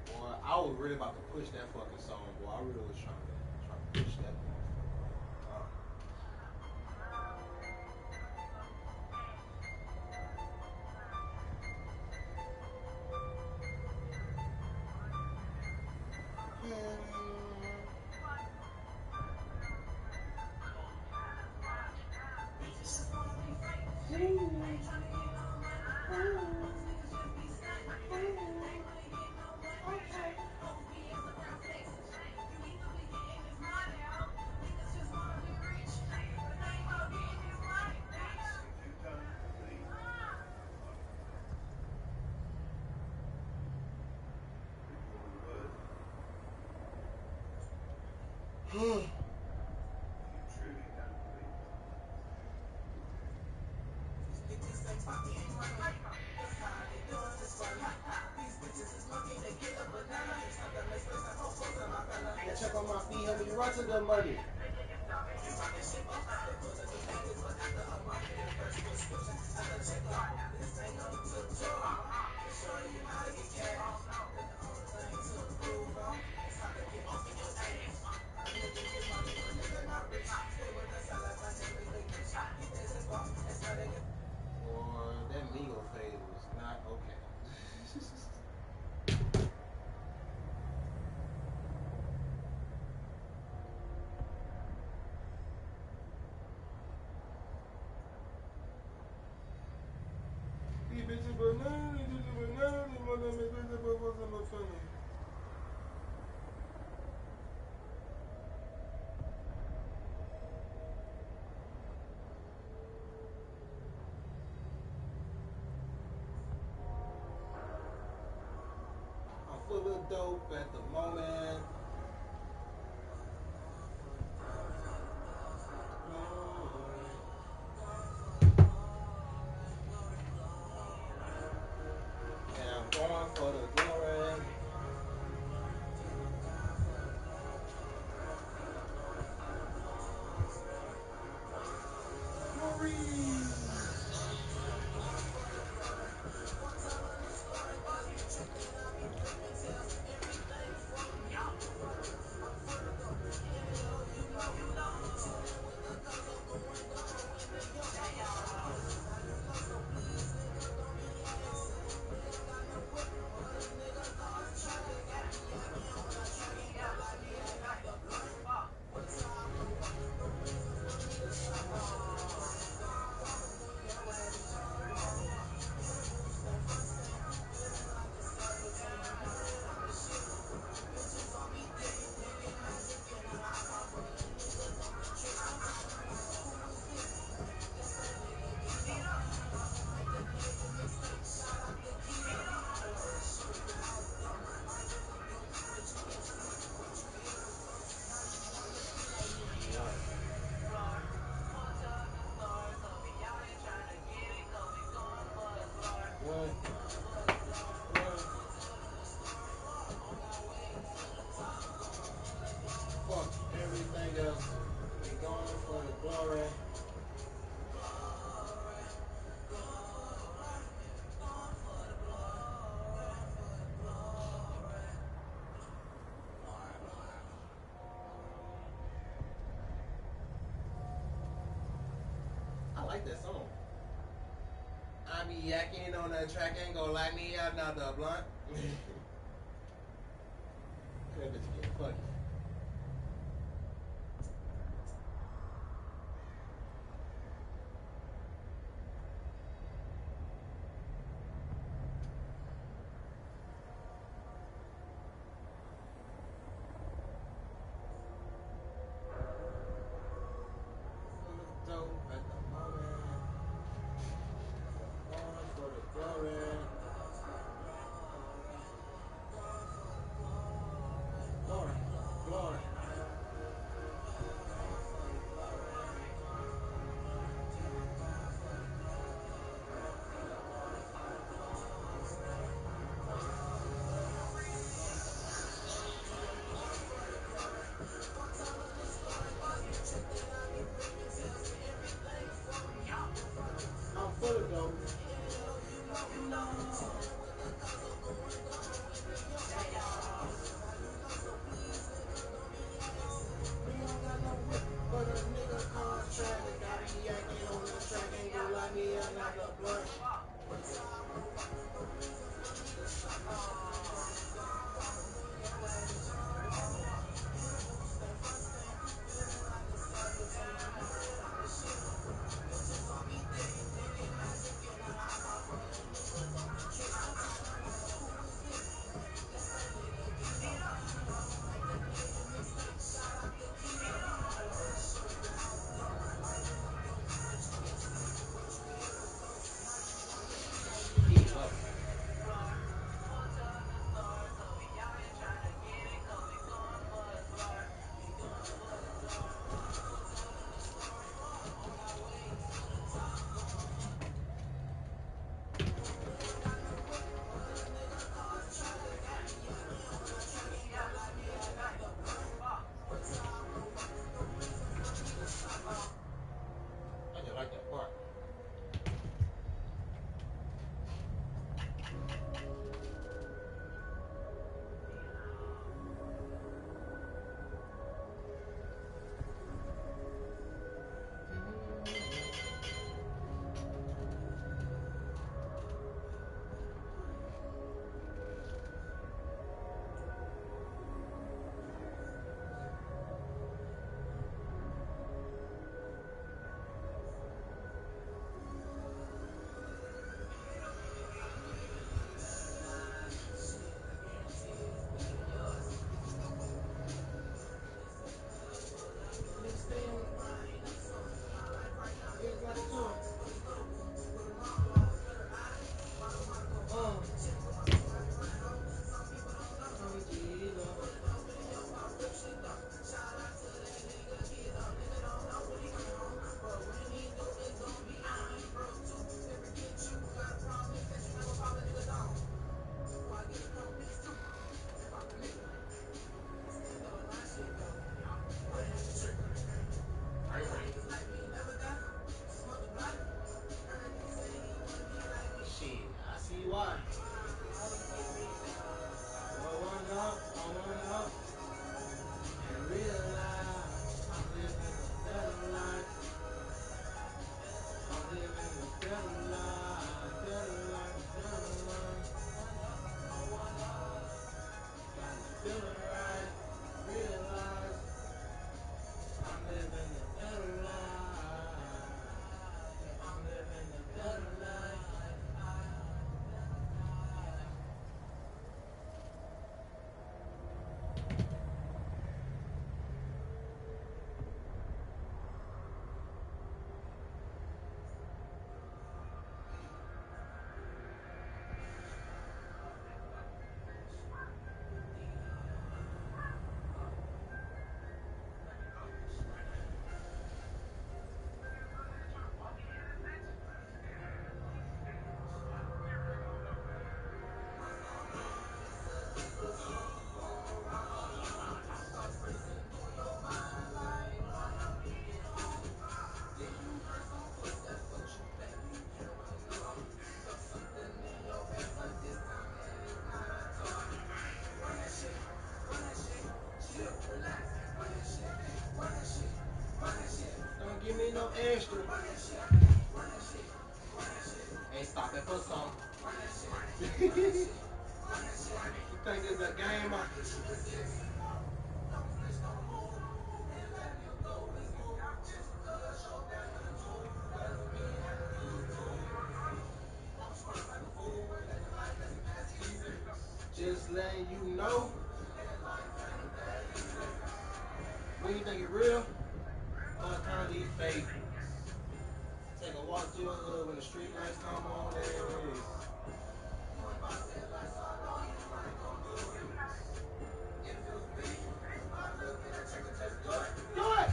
Boy, I was really about to push that fucking song, boy. I really was trying to push that motherfucker. Take your time, please. Before what? You truly don't believe it. Check on my feet, help me run to the money. Boy, that Migo fade was not okay. These bitches bananas, these bananas, these motherfuckers. I'm full of dope at the moment. And I'm going for the glory. like that song. I be yakking on the track, ain't gonna light me another blunt. That bitch get funny. Dope at the moment. Going for the glory. Glory, glory. I'm full of dope. We don't got no whip, but a nigga called traffic. I be yakking on the track, ain't gonna light me another blunt. Keep up. I just like that part. Shit, I see why. I went up, and realized I'm living a better life. I'm living a better life, better life, better life. Got to feel it right, realize I'm living a better life. I'm living a better life. Don't give me no extra. You think it's a game? Just letting you know. When you think it real, or currently fake. Take a walk through the hood when the street lights come on. Hey. Do it!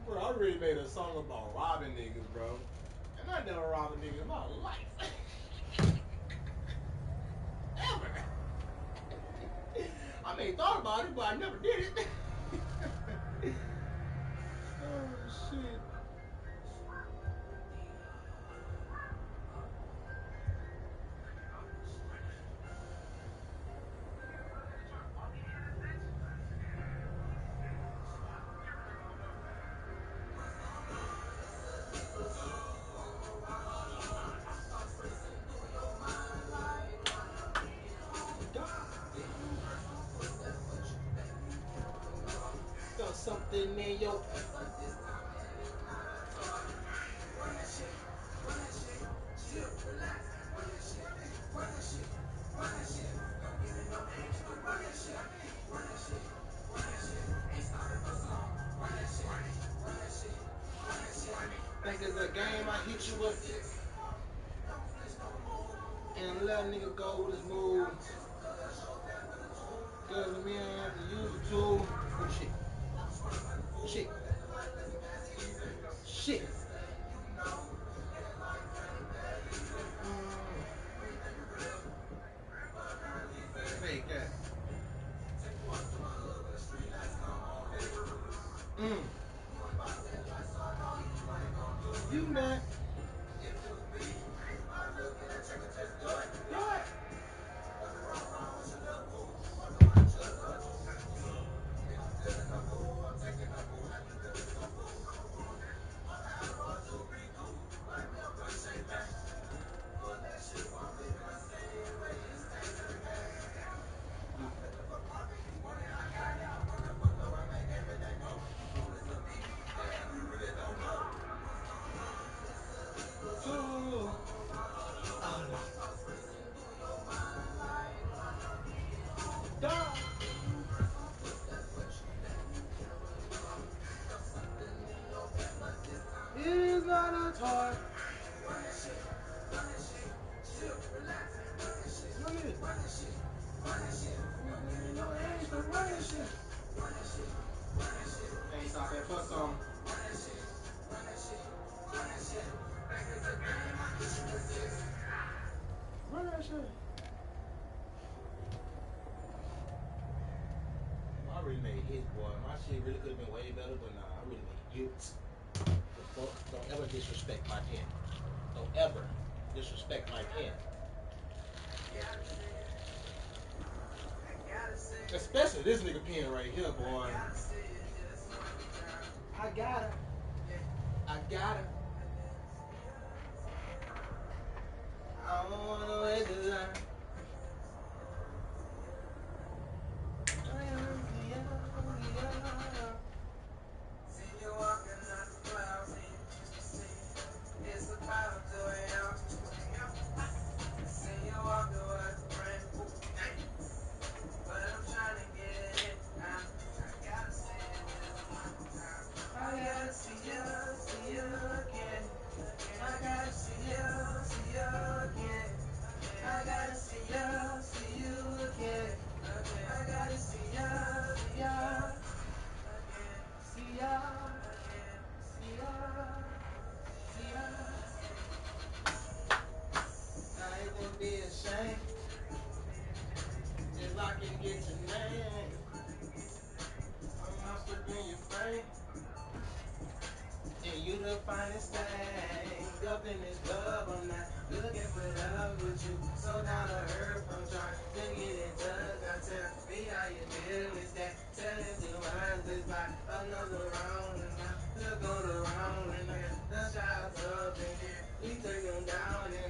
Bro, I really made a song about robbing niggas, bro. And I never robbed a nigga in my life. Ever. I may thought about it, but I never did it. Oh, shit. Felt something in your think it's a game. I hit you with and let a nigga go with his move. Cause me, I have to use the tool. Oh shit. Shit. Shit. Fake that. You not. It is not a toy. Ain't stop that for some. Run that shit. I really made hits, boy. My shit really could have been way better, but nah, I really made hits. Don't ever disrespect my pen. Don't ever disrespect my pen. Especially this nigga pen right here, boy. I got it. I got it. I don't wanna wait the line. See you walking out the clouds and you see it's about to out. See you walk towards the rain, but I'm trying to get it out. I gotta see it just one time. I gotta see you again. I gotta see you again. I gotta see you again. I gotta see you again. See ya, see ya, see ya. Now it won't be a shame if I can get your name. I'm lost up in your frame, and you the finest thing. Up in this club, I'm not looking for love with you. So down to earth, I'm trying to get in touch. Now tell me how you feel is that. Tell it to words is like another round and I look on around and I the shots up and we take them down and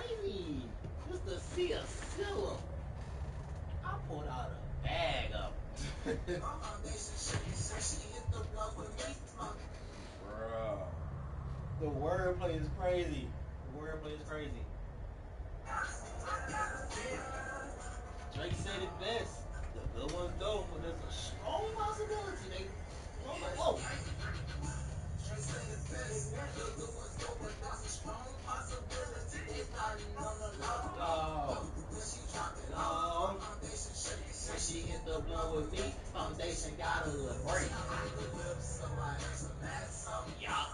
crazy. Just to see a seal 'em. I pulled out a bag of them. Bruh. The wordplay is crazy. The wordplay is crazy. Drake said it best. The good ones don't, but there's a strong possibility they. I'm like, whoa. Oh. No. When she hit the blunt with me, foundation got a little break. Yeah.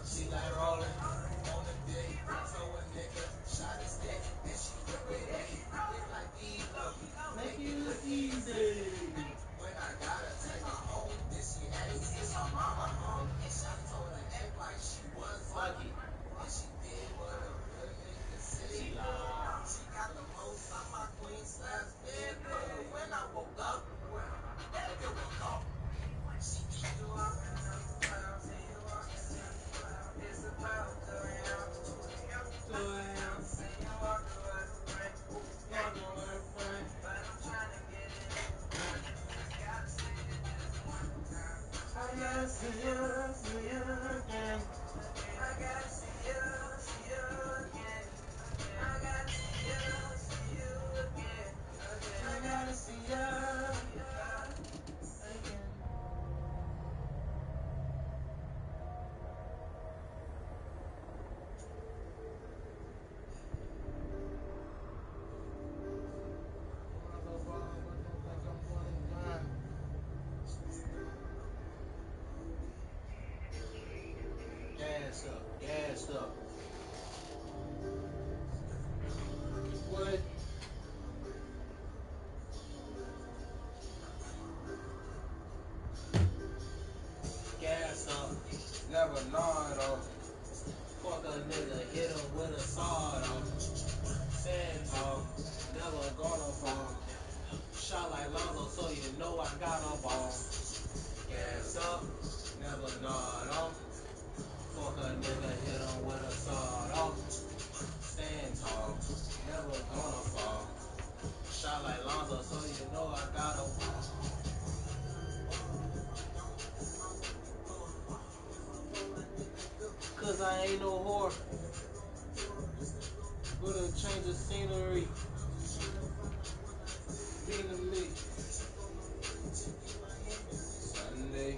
She like rolling. Make it look easy. Lucky. She lied. Gassed up. What? Gassed up. Never nod off. Fuck a nigga, hit him with a sawed off. Stand tall, never gonna fall. Shot like Lonzo, so you know I got a ball. Gassed up, never nod off. Fuck a nigga, hit him with a sawed off. Stand tall, never gonna fall. Shot like Lonzo, so you know I got a ball. Cause I ain't no whore. Gonna change the scenery. Being to me. Sunday.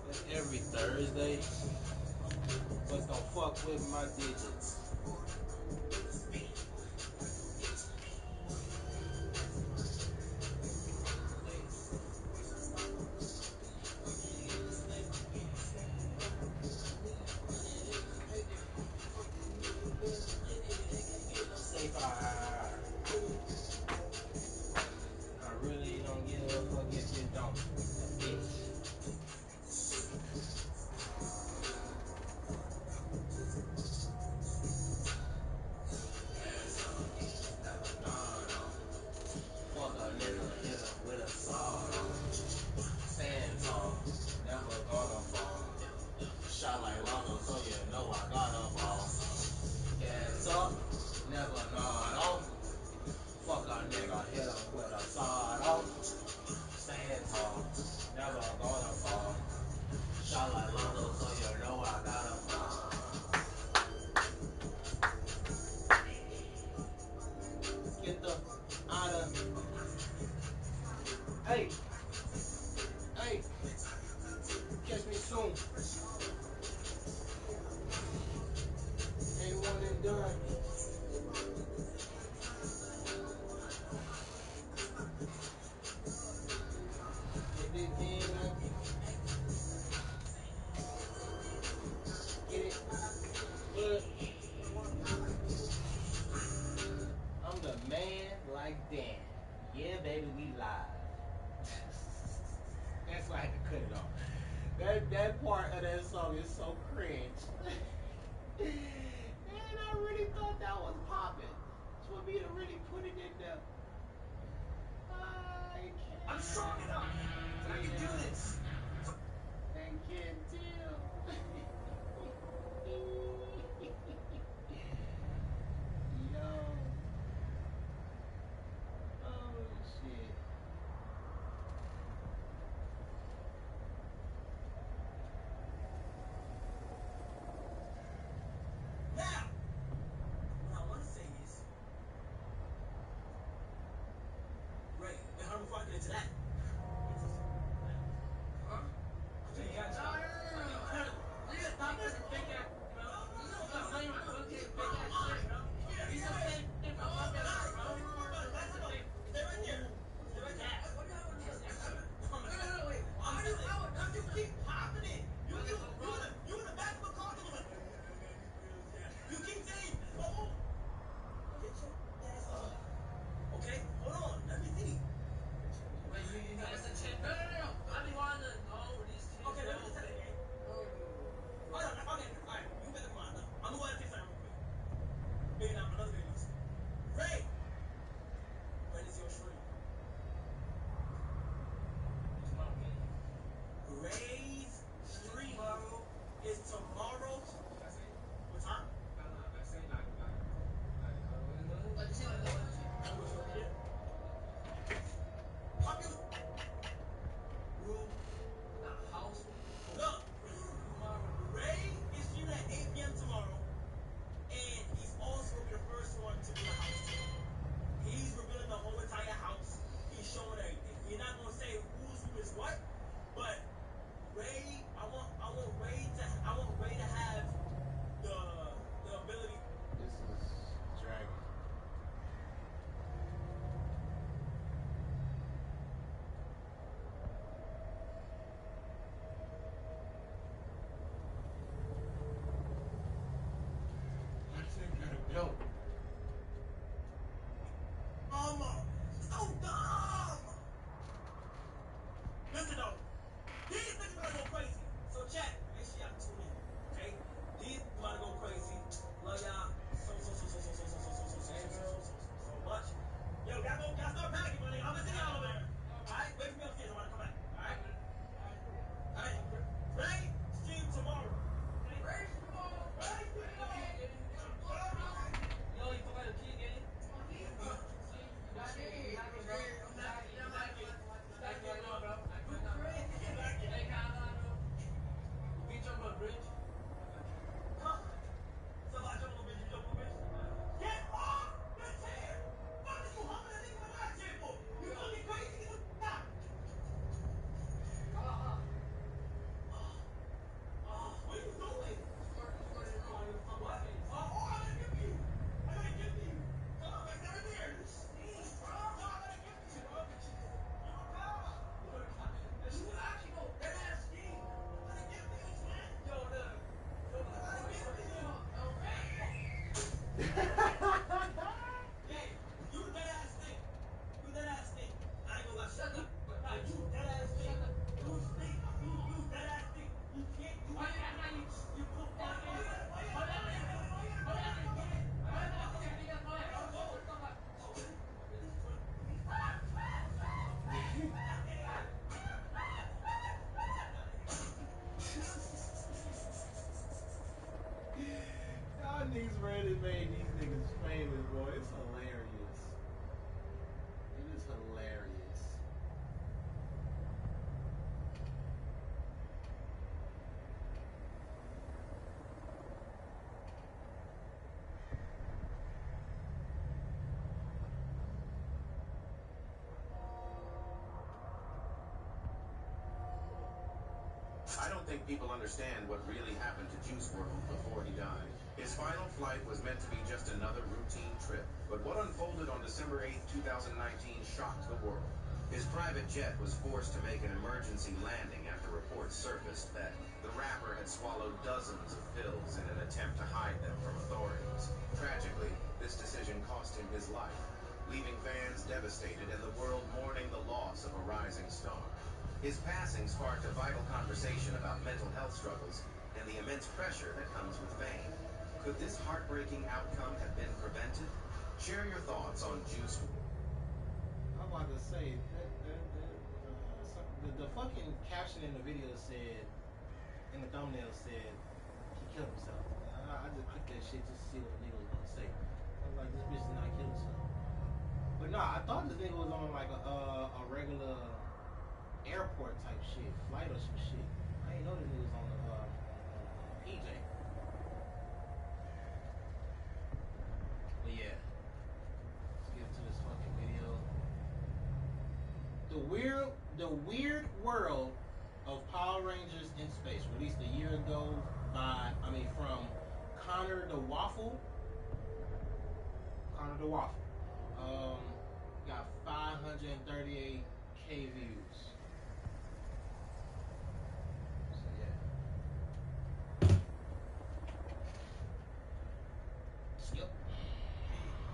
And every Thursday. But don't fuck with my digits. Say fire. I really don't give a fuck if you don't. Bitch. Fuck a nigga, hit him with a sawed off. Stand tall, never gonna fall. Shot like Lonzo, so you know I got a ball. Gas up, never nod off. Fuck a nigga, hit him with a sawed off. Stand tall, never gonna fall. Shot like Lonzo, so you know I got a ball. Get the out of. Hey, hey, catch me soon. Ain't one and done. Get it in, get it. Good. I'm the man like Dan. Yeah, baby, we live. That's why I had to cut it off. That part of that song is so cringe. And I really thought that was popping. For me to really put it in there. I can't. I'm strong enough. I can do this. Thank you. into that. Huh? So you got stop. Stop this fake ass, bro. Stop saying my fucking fake ass shit, bro. He's just saying for fuck ass, bro. Stay right there. Stay right there. What do you have on this? No, wait. Because you keep popping it. You in the back of the car. You keep saying, oh, get your ass up. Okay, hold on. Let me see. Wait, you guys a chin? No. I be wanting to know these chins. Okay, let me just tell you, gang. Hold on. Okay, all right. You better come on. Look, I'm gonna go ahead and fix something real quick. Maybe not another video. Ray, when is your stream? Tomorrow, gang. Ray's stream is tomorrow. What time? I say like. What you say? What's your opinion? Popular room, not house. Look, Ray is streaming at 8 p.m. tomorrow, and he's also will be the first one to do a house tour. He's revealing the whole entire house. He's showing everything. He's not gonna say who's who is what, but Ray, I want Ray to have the ability. This is dragging. I think I got a belt. So dumb. Listen though, these niggas about to go crazy. So chat, make sure y'all tune in, okay? These about to go crazy. Love y'all so much. Yo, y'all start packing, my nigga. I'm gonna see y'all over there. Alright, wait for me upstairs. I'm about to come back. Alright, Ray, stream tomorrow. Ray, yo, you forgot the key game? We jump on a bridge. Huh? So I jump on a bridge, you jump on a bridge? Get off the chair! What is you humping that nigga with that chair for? You fucking crazy? Get the f*** out! What are you doing? What? Oh, I gotta give you. Come on, man, right there. You stink, bro. No, I gotta give you, bro. You're a cop. You actually know that ass stink. I gotta give you, man. Yo, look. I gotta give you. Hey, you dead ass stink. You dead ass stink. I ain't gonna lie. Shut up. Nah, you dead ass stink. You stink. You dead ass stink. You can't. You put fuck in. Y'all niggas really made these niggas famous, boy. It's hilarious. It is hilarious. I don't think people understand what really happened to Juice WRLD before he died. His final flight was meant to be just another routine trip, but what unfolded on December 8, 2019 shocked the world. His private jet was forced to make an emergency landing after reports surfaced that the rapper had swallowed dozens of pills in an attempt to hide them from authorities. Tragically, this decision cost him his life, leaving fans devastated and the world mourning the loss of a rising star. His passing sparked a vital conversation about mental health struggles and the immense pressure that comes with fame. Could this heartbreaking outcome have been prevented? Share your thoughts on Juice. I'm about to say the fucking caption in the video said, in the thumbnail said, he killed himself. I just clicked that shit just to see what the nigga was gonna say. I was like, this bitch did not kill himself. But nah, I thought this nigga was on like a regular airport type shit, flight or some shit. I ain't know this nigga was on PJ. But yeah, let's get into this fucking video. The The Weird World of Power Rangers in Space, released a year ago from Connor the Waffle. Connor the Waffle. Got 538K views. So yeah. Skip.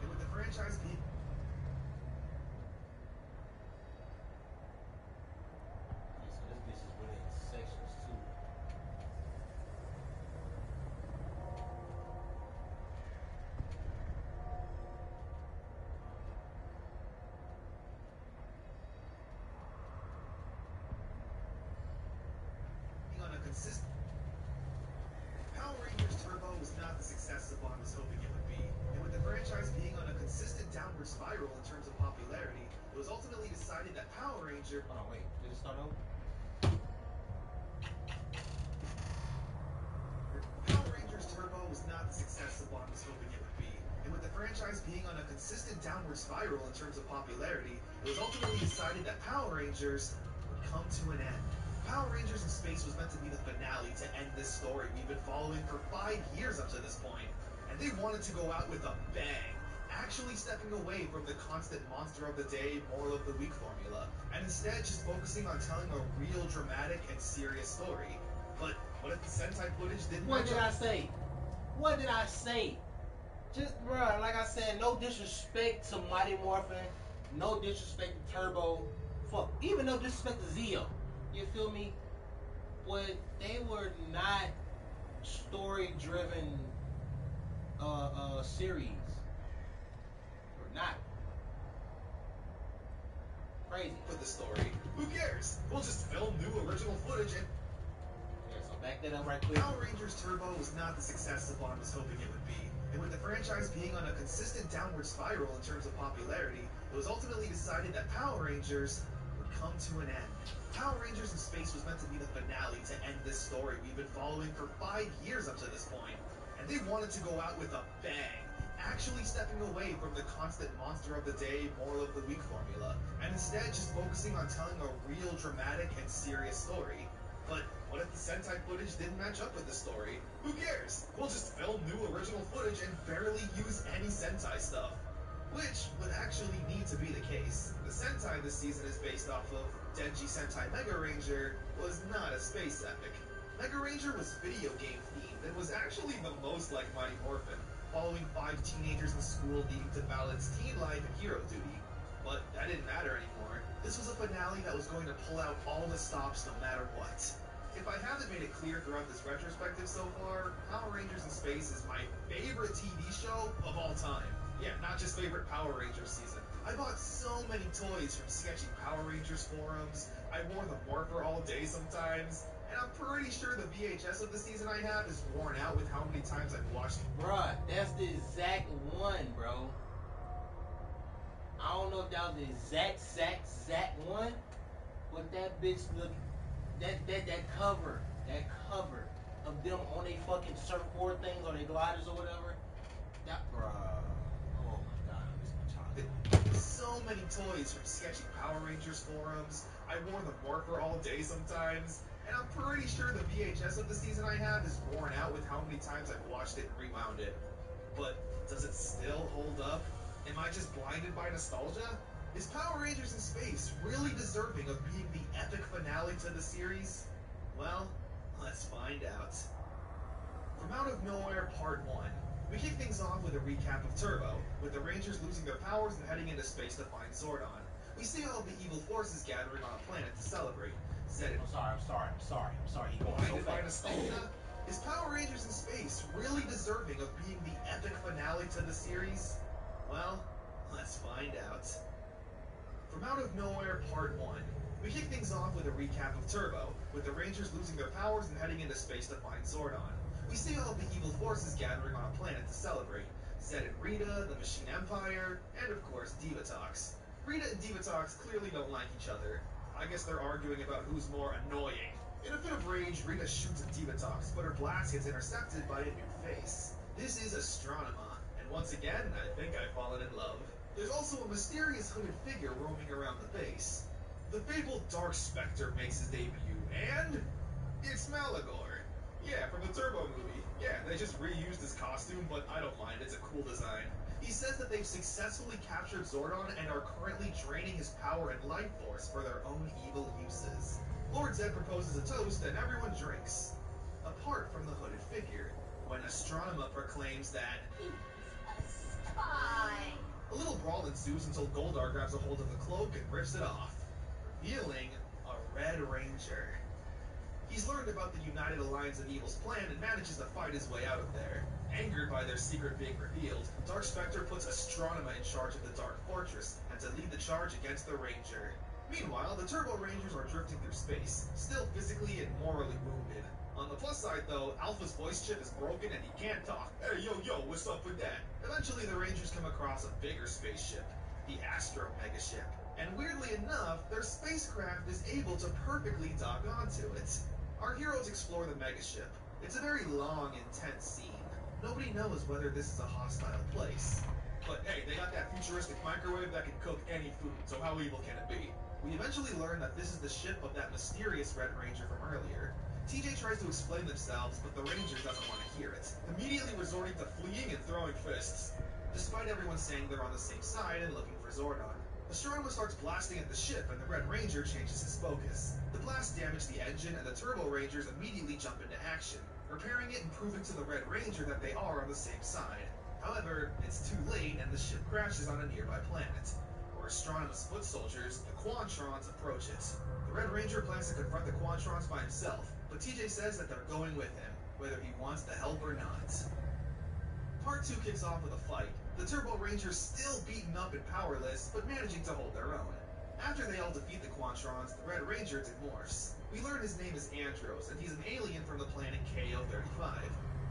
And with the franchise being So this bitch is really in sections too. on a consistent Power Rangers Turbo was not the success the Bond was hoping it would be, and with the franchise being on a consistent downward spiral in terms of popularity, it was ultimately decided that Power Ranger. Hold on, wait. Did it start over? Power Rangers Turbo was not the success the Bond was hoping it would be, and with the franchise being on a consistent downward spiral in terms of popularity, it was ultimately decided that Power Rangers would come to an end. Power Rangers in Space was meant to be the finale to end this story we've been following for 5 years up to this point, and they wanted to go out with a bang, actually stepping away from the constant monster of the day, moral of the week formula, and instead just focusing on telling a real dramatic and serious story. But what if the Sentai footage didn't What match did up? I say? What did I say? Just, bruh, like I said, no disrespect to Mighty Morphin, no disrespect to Turbo, fuck, even no disrespect to Zeo. You feel me? But they were not story-driven series. Or not. Crazy. With the story. Who cares? We'll just film new original footage and Yeah, so back that up right quick. Power Rangers Turbo was not the success the Bond was hoping it would be, and with the franchise being on a consistent downward spiral in terms of popularity, it was ultimately decided that Power Rangers would come to an end. Power Rangers in Space was meant to be the finale to end this story we've been following for 5 years up to this point, and they wanted to go out with a bang, actually stepping away from the constant monster of the day, moral of the week formula, and instead just focusing on telling a real dramatic and serious story. But what if the Sentai footage didn't match up with the story? Who cares? We'll just film new original footage and barely use any Sentai stuff. Which would actually need to be the case. The Sentai this season is based off of Denji Sentai Mega Ranger was not a space epic. Mega Ranger was video game themed and was actually the most like Mighty Morphin, following 5 teenagers in school needing to balance teen life and hero duty. But that didn't matter anymore. This was a finale that was going to pull out all the stops no matter what. If I haven't made it clear throughout this retrospective so far, Power Rangers in Space is my favorite TV show of all time. Yeah, not just favorite Power Rangers season. I bought so many toys from sketchy Power Rangers forums, I wore the Morpher all day sometimes, and I'm pretty sure the VHS of the season I have is worn out with how many times I've watched it. Bruh, that's the exact one, bro. I don't know if that was the exact one, but that bitch look, that cover of them on they fucking surfboard things or they gliders or whatever, that, bruh, oh my god, I miss my childhood. So many toys from sketchy Power Rangers forums, I wore the Morpher all day sometimes, and I'm pretty sure the VHS of the season I have is worn out with how many times I've watched it and rewound it. But does it still hold up? Am I just blinded by nostalgia? Is Power Rangers in Space really deserving of being the epic finale to the series? Well, let's find out. From Out of Nowhere Part 1, we kick things off with a recap of Turbo, with the Rangers losing their powers and heading into space to find Zordon. We see all of the evil forces gathering on a planet to celebrate. I'm sorry. He going so Blinded by fast. nostalgia? Is Power Rangers in Space really deserving of being the epic finale to the series? Well, let's find out. From Out of Nowhere Part 1, we kick things off with a recap of Turbo, with the Rangers losing their powers and heading into space to find Zordon. We see all of the evil forces gathering on a planet to celebrate. Zed and Rita, the Machine Empire, and of course Divatox. Rita and Divatox clearly don't like each other. I guess they're arguing about who's more annoying. In a fit of rage, Rita shoots at Divatox, but her blast gets intercepted by a new face. This is Astronema, and once again, I think I've fallen in love. There's also a mysterious hooded figure roaming around the base. the fabled Dark Spectre makes his debut, and it's Malagor. Yeah, from the Turbo movie. Yeah, they just reused his costume, but I don't mind. It's a cool design. He says that they've successfully captured Zordon and are currently draining his power and life force for their own evil uses. Lord Zed proposes a toast, and everyone drinks. Apart from the hooded figure, when Astronema proclaims that He's a spy. a little brawl ensues until Goldar grabs a hold of the cloak and rips it off, revealing a Red Ranger. He's learned about the United Alliance of Evil's plan and manages to fight his way out of there. Angered by their secret being revealed, Dark Spectre puts Astronema in charge of the Dark Fortress and to lead the charge against the Ranger. Meanwhile, the Turbo Rangers are drifting through space, still physically and morally wounded. On the plus side, though, Alpha's voice chip is broken and he can't talk. Hey, yo, what's up with that? Eventually, the Rangers come across a bigger spaceship, the Astro Megaship. And weirdly enough, their spacecraft is able to perfectly dock onto it. Our heroes explore the Megaship. It's a very long, intense scene. Nobody knows whether this is a hostile place. But hey, they got that futuristic microwave that can cook any food, so how evil can it be? We eventually learn that this is the ship of that mysterious Red Ranger from earlier. TJ tries to explain themselves, but the Ranger doesn't want to hear it, immediately resorting to fleeing and throwing fists. Despite everyone saying they're on the same side and looking for Zordon, Astronema starts blasting at the ship and the Red Ranger changes his focus. The blast damaged the engine and the Turbo Rangers immediately jump into action, repairing it and proving to the Red Ranger that they are on the same side. However, it's too late and the ship crashes on a nearby planet. Where Astronema's foot soldiers, the Quantrons, approach it. The Red Ranger plans to confront the Quantrons by himself, but TJ says that they're going with him, whether he wants to help or not. Part 2 kicks off with a fight. The Turbo Rangers still beaten up and powerless, but managing to hold their own. After they all defeat the Quantrons, the Red Ranger demorphs. We learn his name is Andros, and he's an alien from the planet KO-35.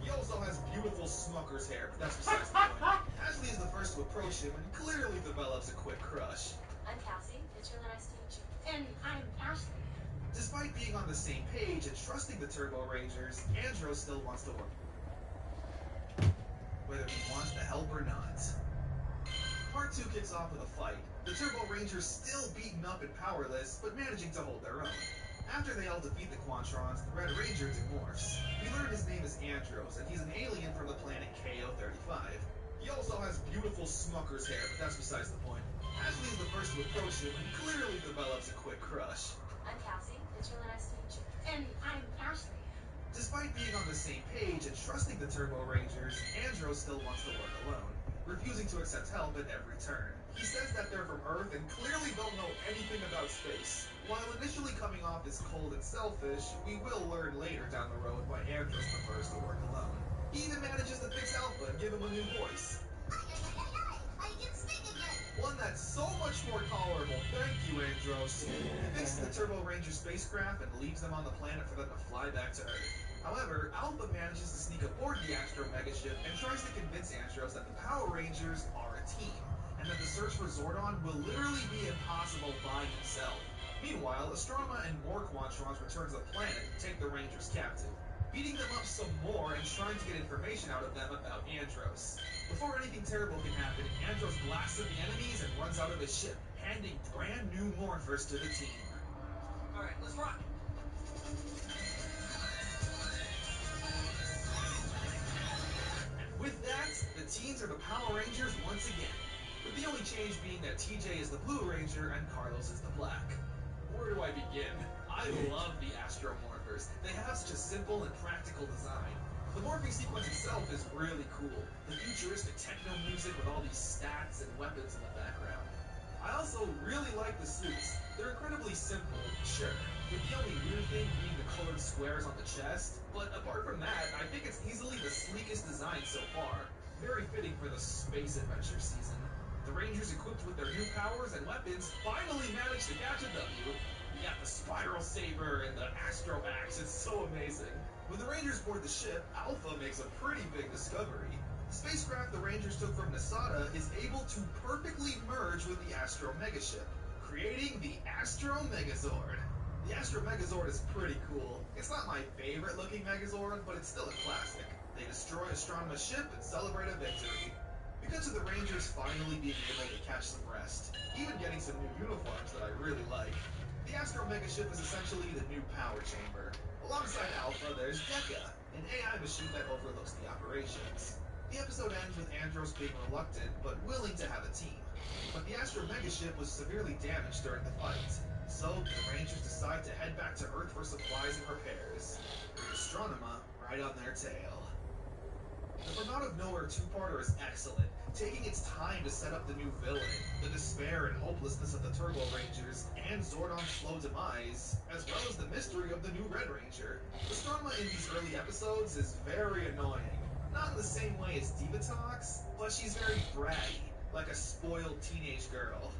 He also has beautiful Smucker's hair, but that's besides the point. Ashley is the first to approach him and clearly develops a quick crush. I'm Cassie. It's really nice to meet you. And I'm Ashley. Despite being on the same page and trusting the Turbo Rangers, Andros still wants to work, whether he wants to help or not. Part 2 kicks off with a fight. The Turbo Rangers still beaten up and powerless, but managing to hold their own. After they all defeat the Quantrons, the Red Ranger demorphs. We learn his name is Andros, and he's an alien from the planet KO-35. He also has beautiful Smucker's hair, but that's besides the point. Ashley is the first to approach him and clearly develops a quick crush. I'm Cassie. It's really nice to meet you. And I'm Ashley. Despite being on the same page and trusting the Turbo Rangers, Andros still wants to work alone, refusing to accept help at every turn. He says that they're from Earth and clearly don't know anything about space. While initially coming off as cold and selfish, we will learn later down the road why Andros prefers to work alone. He even manages to fix Alpha and give him a new voice. I can speak again. One that's so much more tolerable. Thank you, Andros. He fixes the Turbo Ranger spacecraft and leaves them on the planet for them to fly back to Earth. However, Alpha manages to sneak aboard the Astro Megaship and tries to convince Andros that the Power Rangers are a team, and that the search for Zordon will literally be impossible by himself. Meanwhile, Astronema and more Quantrons return to the planet and take the Rangers captive, beating them up some more and trying to get information out of them about Andros. Before anything terrible can happen, Andros blasts at the enemies and runs out of his ship, handing brand new morphers to the team. Alright, let's rock. And with that, the teams are the Power Rangers once again, with the only change being that TJ is the Blue Ranger and Carlos is the Black. Where do I begin? I love the Astro Morphers. They have such a simple and practical design. The morphing sequence itself is really cool. The futuristic techno music with all these stats and weapons in the background. I also really like the suits. They're incredibly simple, sure, with the only weird thing being the colored squares on the chest. But apart from that, I think it's easily the sleekest design so far. Very fitting for the space adventure season. The Rangers, equipped with their new powers and weapons, finally managed to catch a W. We got the Spiral Saber and the Astro Axe. It's so amazing. When the Rangers board the ship, Alpha makes a pretty big discovery. The spacecraft the Rangers took from Nasada is able to perfectly merge with the Astro Megaship, creating the Astro Megazord. The Astro Megazord is pretty cool. It's not my favorite looking Megazord, but it's still a classic. They destroy Astronema's ship and celebrate a victory. Because of the Rangers finally being able to catch some rest, even getting some new uniforms that I really like. The Astro Megaship is essentially the new power chamber. Alongside Alpha, there's Deca, an AI machine that overlooks the operations. The episode ends with Andros being reluctant, but willing to have a team. But the Astro Megaship was severely damaged during the fight, so the Rangers decide to head back to Earth for supplies and repairs, with Astronema right on their tail. The From Out of Nowhere two-parter is excellent, taking its time to set up the new villain, the despair and hopelessness of the Turbo Rangers, and Zordon's slow demise, as well as the mystery of the new Red Ranger. Astronema in these early episodes is very annoying. Not in the same way as Divatox, but she's very bratty, like a spoiled teenage girl.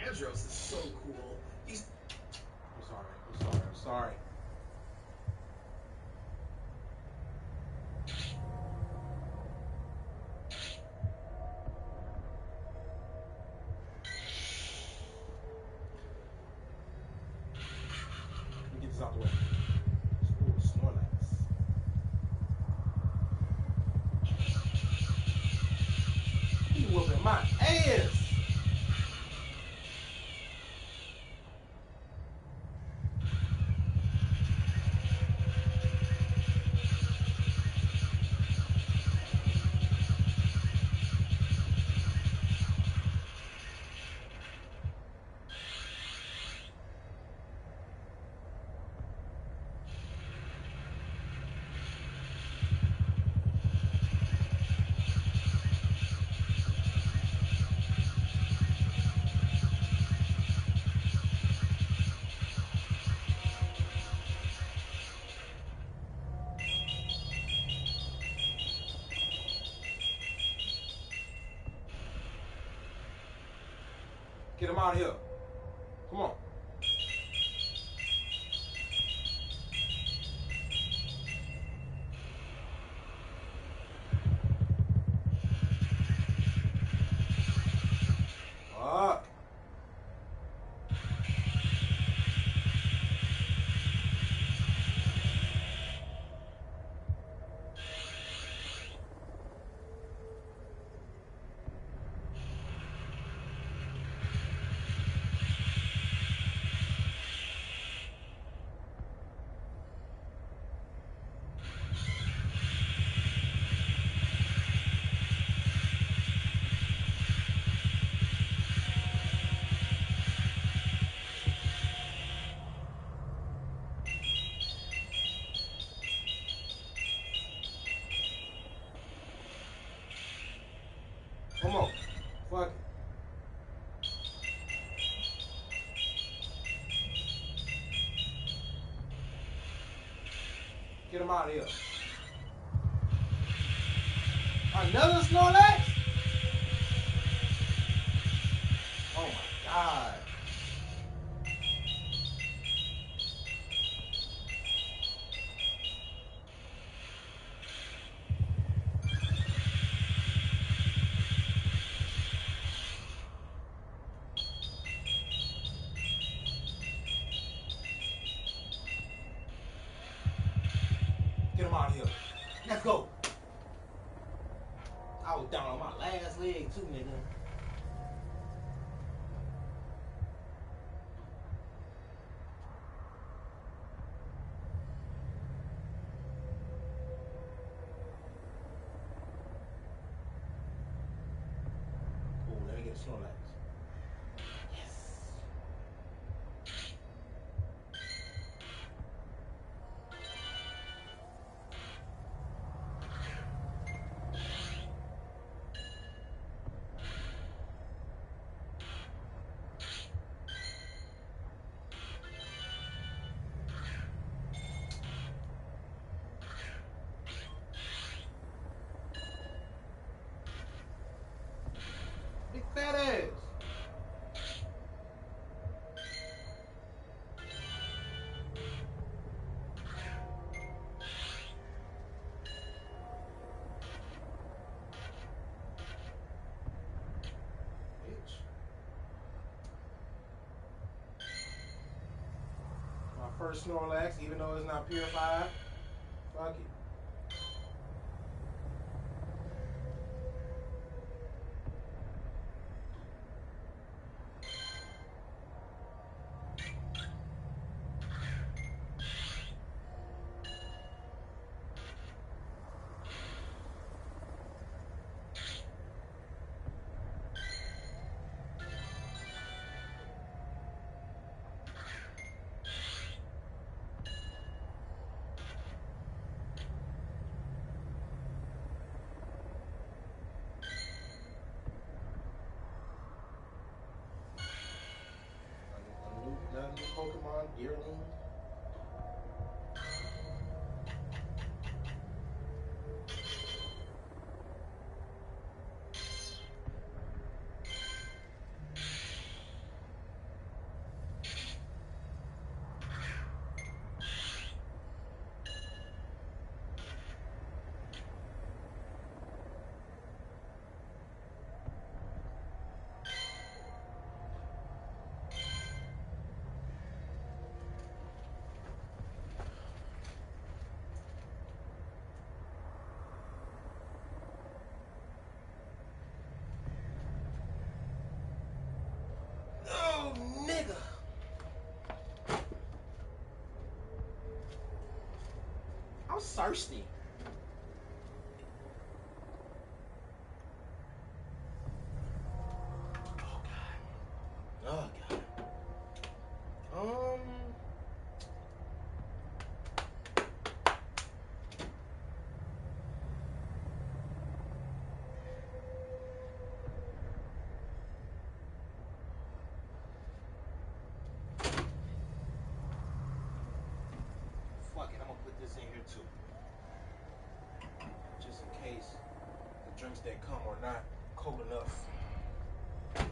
Andros is so cool. He's... I'm sorry. Let me get this out the way. Ooh, Snorlax. He whooping my ass. Get him out of here. Come on. Up. Come on. Fuck it. Get him out of here. Another Snorlax? Oh my god. Get him out of here. Let's go. I was down on my last leg too, nigga. Ooh, let me get a Snorlax. Big fat ass. Bitch. My first Snorlax, even though it's not purified. Fuck it. Pokemon, Deerling. Oh, nigga. I'm thirsty. Oh, God. Oh, God. Fuck it, I'm gonna put this in here too. Just in case the drinks that come are not cold enough. And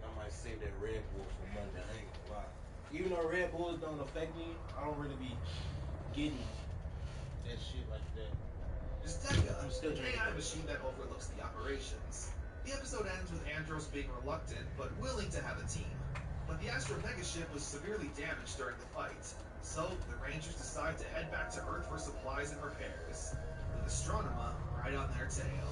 I might save that Red Bull for Monday, I ain't gonna lie. Even though Red Bulls don't affect me, I don't really be getting that shit like that. Zeka, I'm still an drinking AI it. machine that overlooks the operations. The episode ends with Andros being reluctant but willing to have a team. But the Astro Megaship was severely damaged during the fight, so the Rangers decide to head back to Earth for supplies and repairs, with Astronema right on their tail.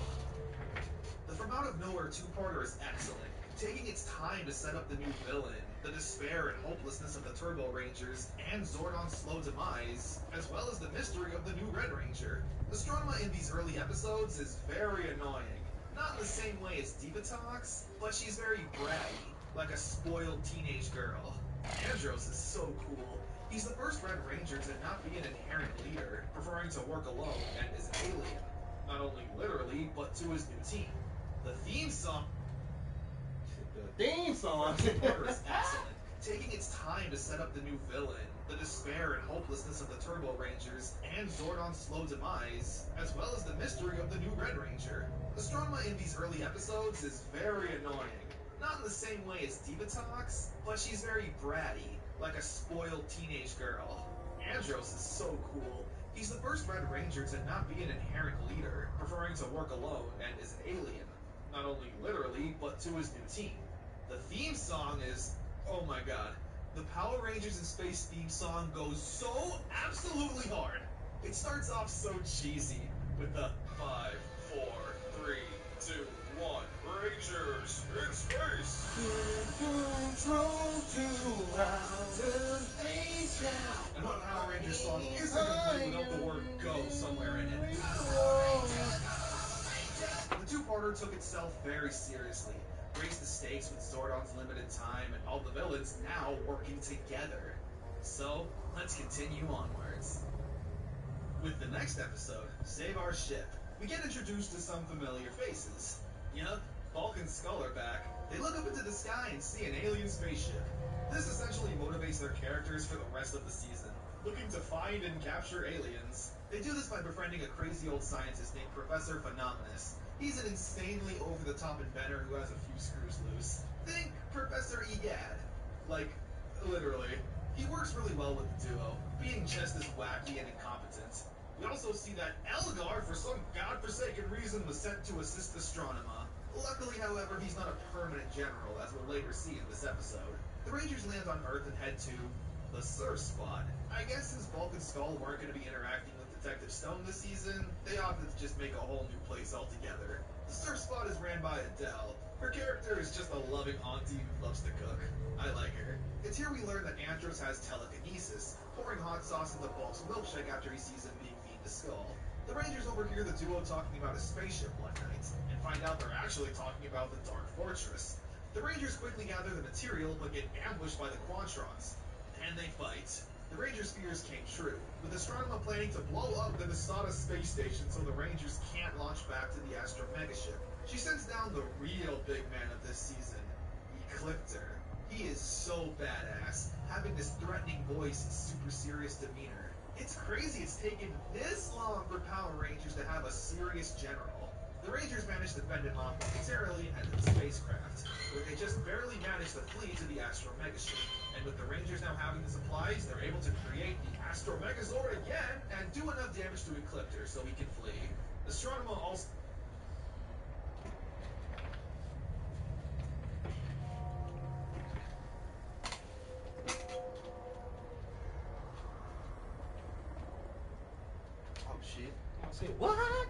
The From Out of Nowhere two-parter is excellent, taking its time to set up the new villain, the despair and hopelessness of the Turbo Rangers, and Zordon's slow demise, as well as the mystery of the new Red Ranger. Astronema in these early episodes is very annoying. Not in the same way as Divatox, but she's very bratty, like a spoiled teenage girl. Andros is so cool. He's the first Red Ranger to not be an inherent leader, preferring to work alone and is an alien. Not only literally, but to his new team. The theme song two-parter is excellent, taking its time to set up the new villain, the despair and hopelessness of the Turbo Rangers, and Zordon's slow demise, as well as the mystery of the new Red Ranger. Astronema in these early episodes is very annoying. Not in the same way as Divatox, but she's very bratty, like a spoiled teenage girl. Andros is so cool. He's the first Red Ranger to not be an inherent leader, preferring to work alone and is an alien. Not only literally, but to his new team. The theme song is, oh my god, the Power Rangers in Space theme song goes so absolutely hard. It starts off so cheesy with the 5, 4, 3, 2, 1, Rangers in space. Control to outer space now. And what Power Rangers song isn't complete without the word go somewhere in it? The two-parter took itself very seriously, raised the stakes with Zordon's limited time and all the villains now working together. So, let's continue onwards. With the next episode, Save Our Ship, we get introduced to some familiar faces. Yup, Bulk and Skull are back. They look up into the sky and see an alien spaceship. This essentially motivates their characters for the rest of the season, looking to find and capture aliens. They do this by befriending a crazy old scientist named Professor Phenomenus. He's an insanely over-the-top inventor who has a few screws loose. Think Professor Egad. Like, literally. He works really well with the duo, being just as wacky and incompetent. We also see that Elgar, for some godforsaken reason, was sent to assist Astronema. Luckily, however, he's not a permanent general, as we'll later see in this episode. The Rangers land on Earth and head to the Surf Spot. I guess since Bulk and Skull weren't going to be interacting with Detective Stone this season, they opted to just make a whole new place altogether. The Surf Spot is ran by Adele. Her character is just a loving auntie who loves to cook. I like her. It's here we learn that Andros has telekinesis, pouring hot sauce into Bulk's milkshake after he sees him being fed to Skull. The Rangers overhear the duo talking about a spaceship one night, and find out they're actually talking about the Dark Fortress. The Rangers quickly gather the material, but get ambushed by the Quantrons, and they fight. The Rangers' fears came true, with Astronema planning to blow up the Nasada space station so the Rangers can't launch back to the Astro Megaship. She sends down the real big man of this season, Ecliptor. He is so badass, having this threatening voice and super serious demeanor. It's crazy it's taken this long for Power Rangers to have a serious general. The Rangers managed to fend him off momentarily and the spacecraft, where they just barely managed to flee to the Astro Megaship. And with the Rangers now having the supplies, they're able to create the Astro Megazord again and do enough damage to Ecliptor so he can flee. Astronema also... Oh shit. I said, what?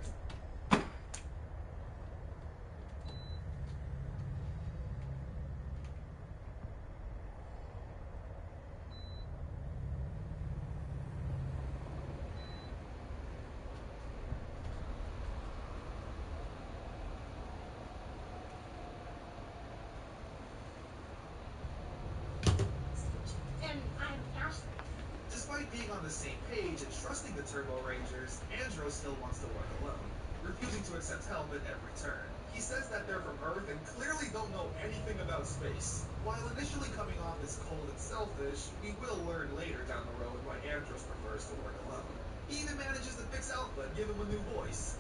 Despite being on the same page and trusting the Turbo Rangers, Andros still wants to work alone, refusing to accept help at every turn. He says that they're from Earth and clearly don't know anything about space. While initially coming off as cold and selfish, we will learn later down the road why Andros prefers to work alone. He even manages to fix Alpha and give him a new voice.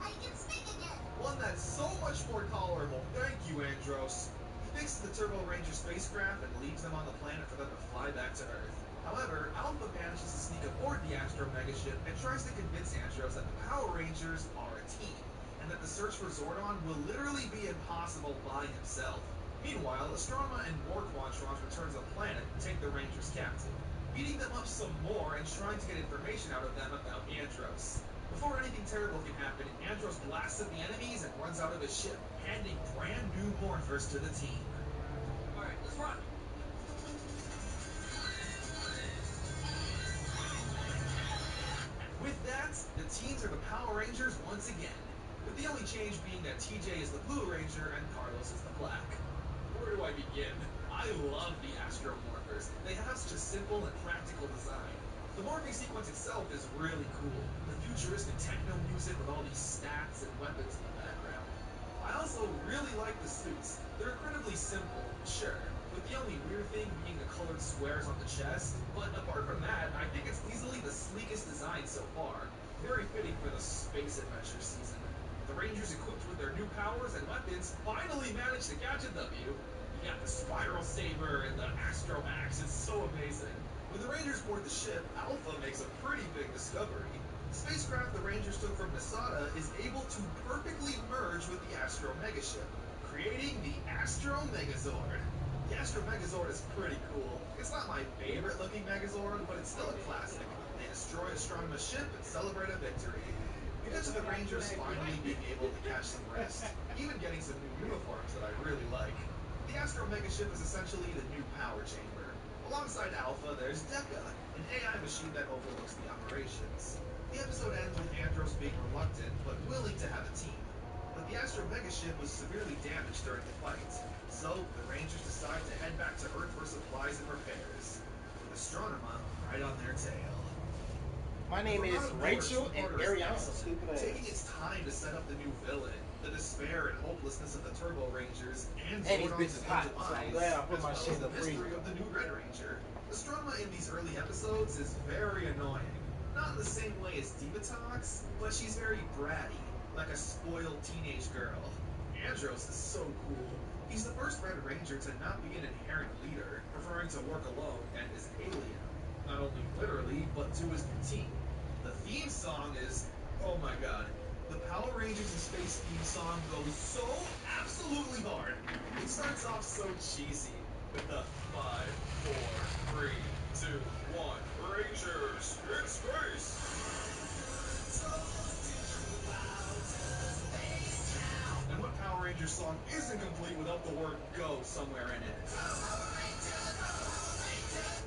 I can speak again! One that's so much more tolerable. Thank you, Andros. He fixes the Turbo Ranger spacecraft and leaves them on the planet for them to fly back to Earth. However, Alpha manages to sneak aboard the Astro Megaship and tries to convince Andros that the Power Rangers are a team, and that the search for Zordon will literally be impossible by himself. Meanwhile, Astronema and Morquantrons return to the planet and take the Rangers captive, beating them up some more and trying to get information out of them about Andros. Before anything terrible can happen, Andros blasts at the enemies and runs out of his ship, handing brand new morphers to the team. Alright, let's run! With that, the teams are the Power Rangers once again, with the only change being that TJ is the Blue Ranger and Carlos is the Black. Where do I begin? I love the Astro Morphers. They have such a simple and practical design. The morphing sequence itself is really cool. The futuristic techno music with all these stats and weapons in the background. I also really like the suits. They're incredibly simple, sure, with the only weird thing being the colored squares on the chest. But apart from that, I think it's easily the sleekest design so far. Very fitting for the space adventure season. The Rangers, equipped with their new powers and weapons, finally managed to catch a W. You got the Spiral Saber and the Astro Axe. It's so amazing. When the Rangers board the ship, Alpha makes a pretty big discovery. The spacecraft the Rangers took from Masada is able to perfectly merge with the Astro Megaship, creating the Astro Megazord. The Astro Megazord is pretty cool. It's not my favorite looking Megazord, but it's still a classic. They destroy Astronema's ship and celebrate a victory. Because of the Rangers finally being able to catch some rest, even getting some new uniforms that I really like. The Astro Megaship is essentially the new power chamber. Alongside Alpha, there's Deca, an AI machine that overlooks the operations. The episode ends with Andros being reluctant, but willing to have a team. But the Astro Megaship was severely damaged during the fight, so the Rangers decide to head back to Earth for supplies and repairs, with Astronema right on their tail. My name is Rachel and Ariana's stupid ass. Taking its time to set up the new villain, the despair and hopelessness of the Turbo Rangers, and And these Zordon's bitches hot, so I'm glad I put as my well shit as in the the mystery freezer. of the new Red Ranger. Astronema in these early episodes is very annoying. Not in the same way as Divatox, but she's very bratty, like a spoiled teenage girl. Andros is so cool. He's the first Red Ranger to not be an inherent leader, preferring to work alone and is an alien. Not only literally, but to his new team. The theme song is, oh my god. The Power Rangers in Space theme song goes so absolutely hard. It starts off so cheesy with the 5, 4, 3, 2, 1, Rangers in space! And what Power Rangers song isn't complete without the word go somewhere in it?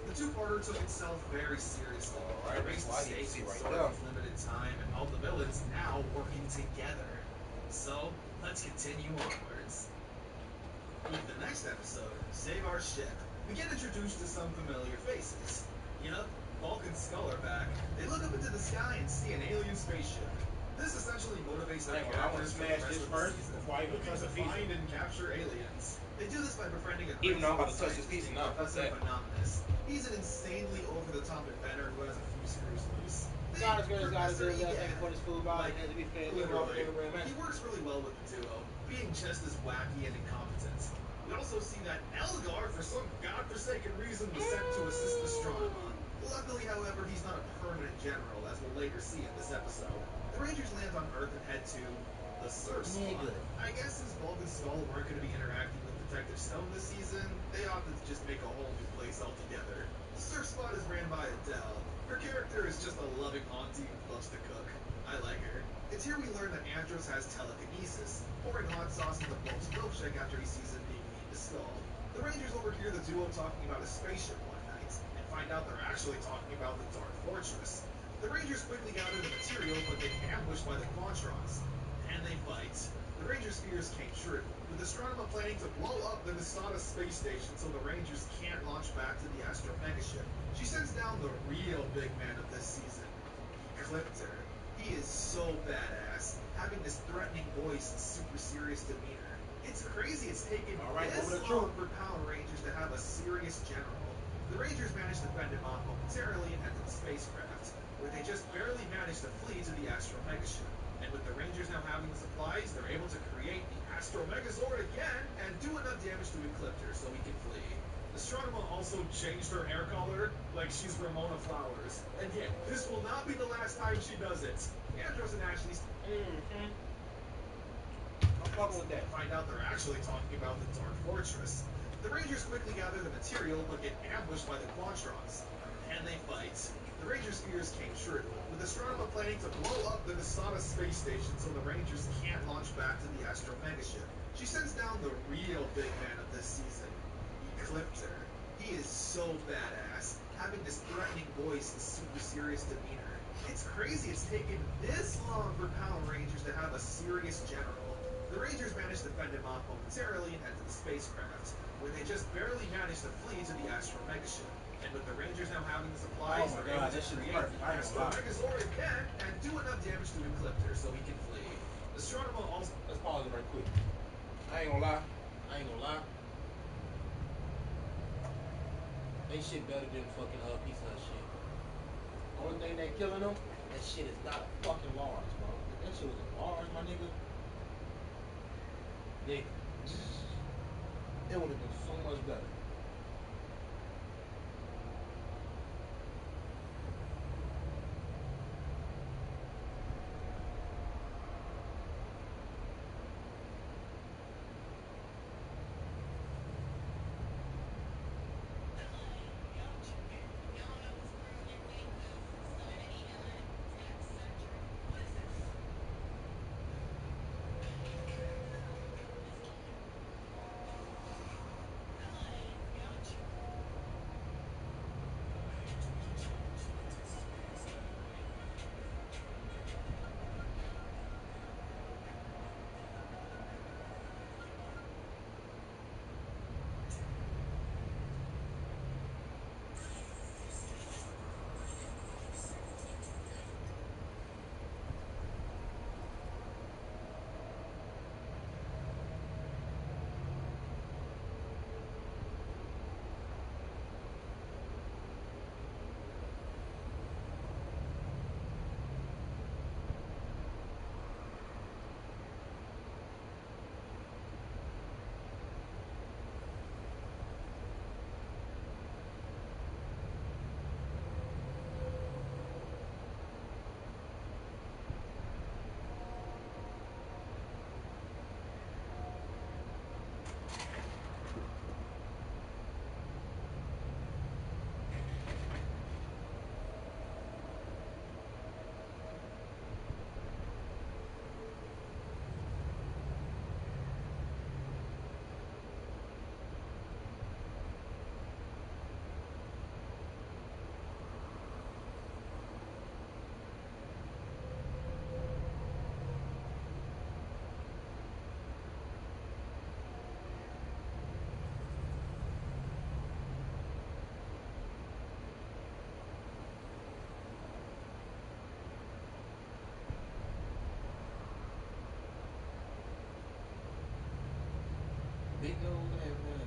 The two-parter took itself very seriously. Alright, It raised the that's why you stakes see in right Zordon's there. limited time and all the villains now working together. So, let's continue onwards. With the next episode, Save Our Ship, we get introduced to some familiar faces. Yup, Bulk and Skull are back. They look up into the sky and see an alien spaceship. This essentially motivates I their ain't gonna lie, I wanna characters for the smash rest this of the first season, before I even looking touch to the pizza. find and capture aliens. They do this by befriending a Even crazy though I'm about old to touch this scientist pizza named now, fuck Professor that. Phenomenus. He's an insanely over-the-top inventor who has a few screws loose. God is great, God is Professor good. Thank Egad. you for this food, body. Like, It has to be fed. literally. Man. He works really well with the duo, being just as wacky and incompetent. We also see that Elgar, for some godforsaken reason, was sent to assist Astronema. Luckily, however, he's not a permanent general, as we'll later see in this episode. The Rangers land on Earth and head to the Surf Squad. Nigga. I guess since Bulk and Skull weren't going to be interacting with Detective Stone this season, they opted to just make a whole new place altogether. The Surf Squad is ran by Adele. Her character is just a loving auntie who loves to cook. I like her. It's here we learn that Andros has telekinesis, pouring hot sauce into Bulk's milkshake after he sees him being mean to Skull. The Rangers overhear the duo talking about a spaceship one night, and find out they're actually talking about the Dark Fortress. The Rangers quickly gather the material, but get ambushed by the Quantrons, and they fight. The Rangers' fears came true, with Astronema planning to blow up the Nasada space station so the Rangers can't launch back to the Astro Megaship. She sends down the real big man of this season, Ecliptor. He is so badass, having this threatening voice and super serious demeanor. It's crazy it's taken this long for Power Rangers to have a serious general. The Rangers manage to fend him off momentarily and head to the spacecraft, where they just barely manage to flee to the Astro Megaship. And with the Rangers now having the supplies, they're able to create the Astro Megazord again and do enough damage to Ecliptor so he can flee. Astronema also changed her hair color like she's Ramona Flowers. And yeah, this will not be the last time she does it. Andros and Ashley I'm fucking with that. find out they're actually talking about the Dark Fortress. The Rangers quickly gather the material but get ambushed by the Quantrons, and they fight. The Rangers' fears came true, with Astronema planning to blow up the Nasada space station so the Rangers can't launch back to the Astro Megaship. She sends down the real big man of this season, Ecliptor. He is so badass, having this threatening voice and super serious demeanor. It's crazy it's taken this long for Power Rangers to have a serious general. The Rangers manage to fend him off momentarily and head to the spacecraft, where they just barely manage to flee to the Astro Megaship. And with the Rangers now having the supplies, Oh my they're God, able to this shit is create perfect. the I ain't Astro gonna lie. Megazord again and do enough damage to Ecliptor so he can flee. Astronema also... Let's pause it right quick. I ain't gonna lie. They shit better than fucking Pizza Hut shit. Only thing they killing them, that shit is not fucking large, bro. If that shit was a large, my nigga. Nigga. It would have been so much better. big old ass man.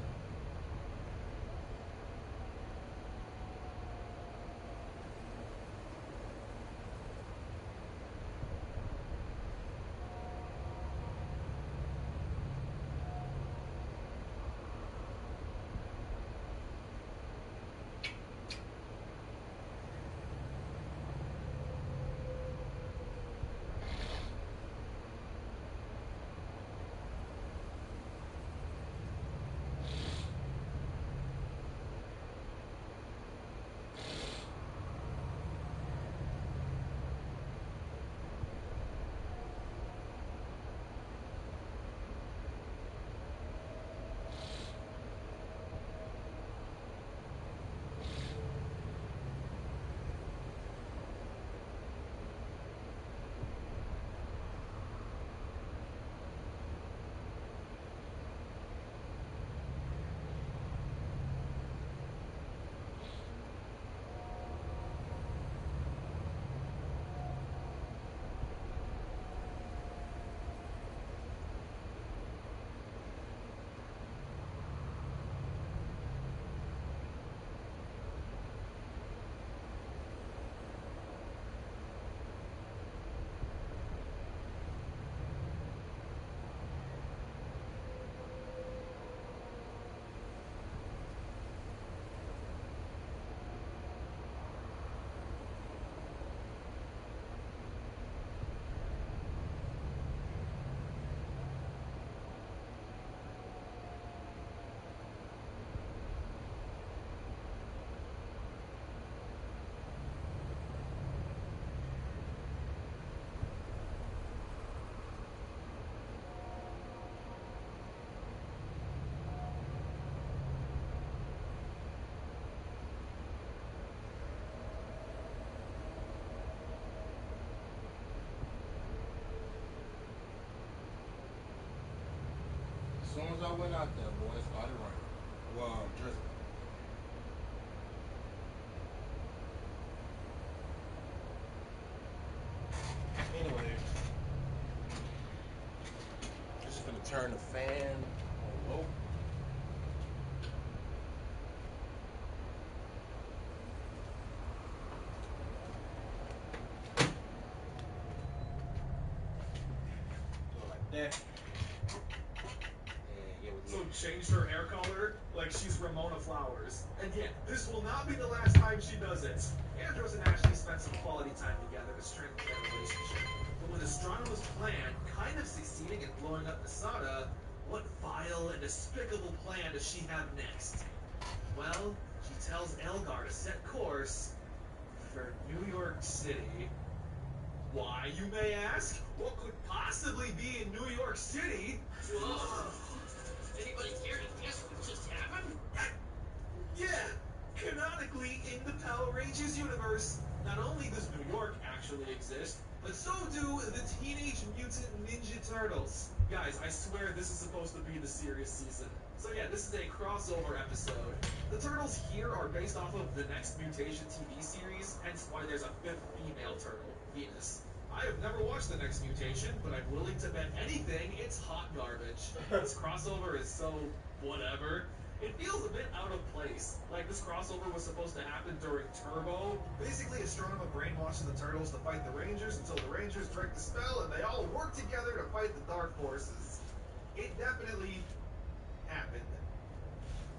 As soon as I went out there, boy, it started raining. Well, drizzling. Anyway, I'm just gonna turn the fan on low. Go like that. And yeah, we So good. changed her hair color like she's Ramona Flowers. And yeah, this will not be the last time she does it. Andros and Ashley spent some quality time together to strengthen their relationship. But with Astronoma's plan kind of succeeding in blowing up Masada, what vile and despicable plan does she have next? Well, she tells Elgar to set course for New York City. Why, you may ask? What could possibly be in New York City? Whoa! Anybody care to guess what just happened? Yeah, canonically in the Power Rangers universe, not only does New York actually exist, but so do the Teenage Mutant Ninja Turtles. Guys, I swear this is supposed to be the serious season. So yeah, this is a crossover episode. The Turtles here are based off of the Next Mutation TV series, hence why there's a fifth female turtle, Venus. I have never watched the Next Mutation, but I'm willing to bet anything it's hot garbage. This crossover is so whatever. It feels a bit out of place. Like this crossover was supposed to happen during Turbo. Basically, Astronema brainwashing the Turtles to fight the Rangers until the Rangers break the spell and they all work together to fight the Dark Forces. It definitely happened.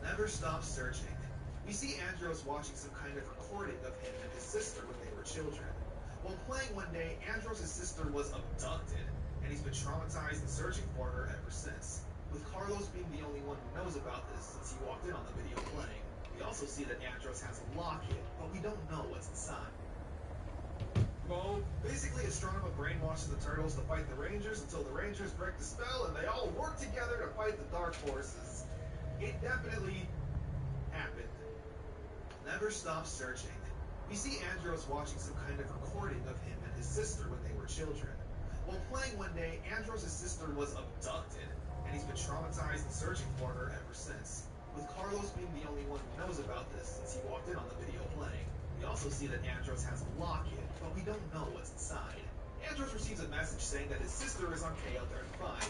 Never stop searching. We see Andros watching some kind of recording of him and his sister when they were children. While playing one day, Andros' sister was abducted, and he's been traumatized and searching for her ever since. With Carlos being the only one who knows about this since he walked in on the video playing. We also see that Andros has a locket, but we don't know what's inside. Well, basically Astronema brainwashing the Turtles to fight the Rangers until the Rangers break the spell and they all work together to fight the Dark Forces. It definitely happened. Never stop searching. We see Andros watching some kind of recording of him and his sister when they were children. While playing one day, Andros' sister was abducted, and he's been traumatized and searching for her ever since. With Carlos being the only one who knows about this since he walked in on the video playing. We also see that Andros has a locket, but we don't know what's inside. Andros receives a message saying that his sister is on KL-35.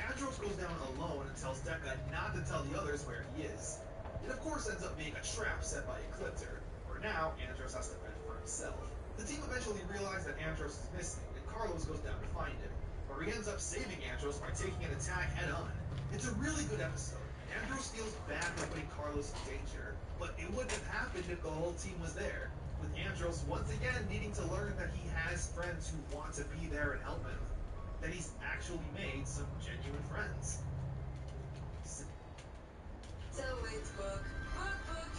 Andros goes down alone and tells Deca not to tell the others where he is. It of course ends up being a trap set by Ecliptor, where now Andros has to fend for himself. The team eventually realize that Andros is missing, and Carlos goes down to find him, where he ends up saving Andros by taking an attack head on. It's a really good episode. Andros feels bad for putting Carlos in danger, but it wouldn't have happened if the whole team was there, with Andros once again needing to learn that he has friends who want to be there and help him. That he's actually made some genuine friends. So it's book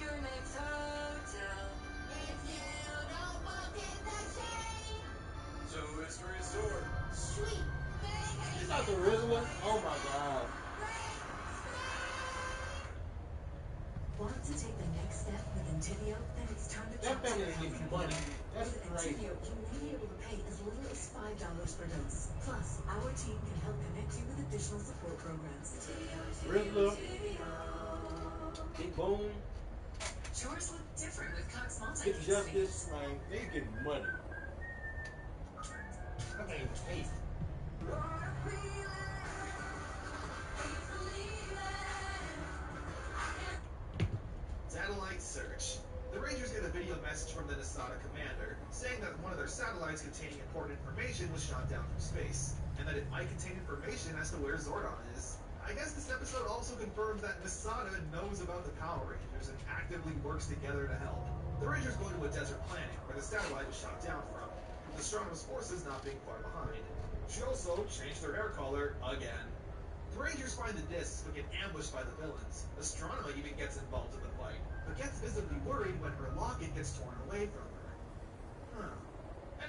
your next hotel. If you don't book it, the shame. So it's resort. Sweet. Is that the Rizzler? Oh my god. Want to take the next step with Intivio? Then it's time to That talk to family your is giving health money. That's With crazy. Intivio, you may be able to pay as little as $5 per dose. Plus, our team can help connect you with additional support programs. Rizzler. Big Boom. Chores look different with Cox Get Justice. Like, they getting money. That ain't safe. Satellite search. The Rangers get a video message from the Nasada commander, saying that one of their satellites containing important information was shot down from space, and that it might contain information as to where Zordon is. I guess this episode also confirms that Nasada knows about the Power Rangers and actively works together to help. The Rangers go to a desert planet where the satellite was shot down from, with Nostromo's forces not being far behind. She also changed her hair color again. The Rangers find the discs but get ambushed by the villains. Astronema even gets involved in the fight, but gets visibly worried when her locket gets torn away from her.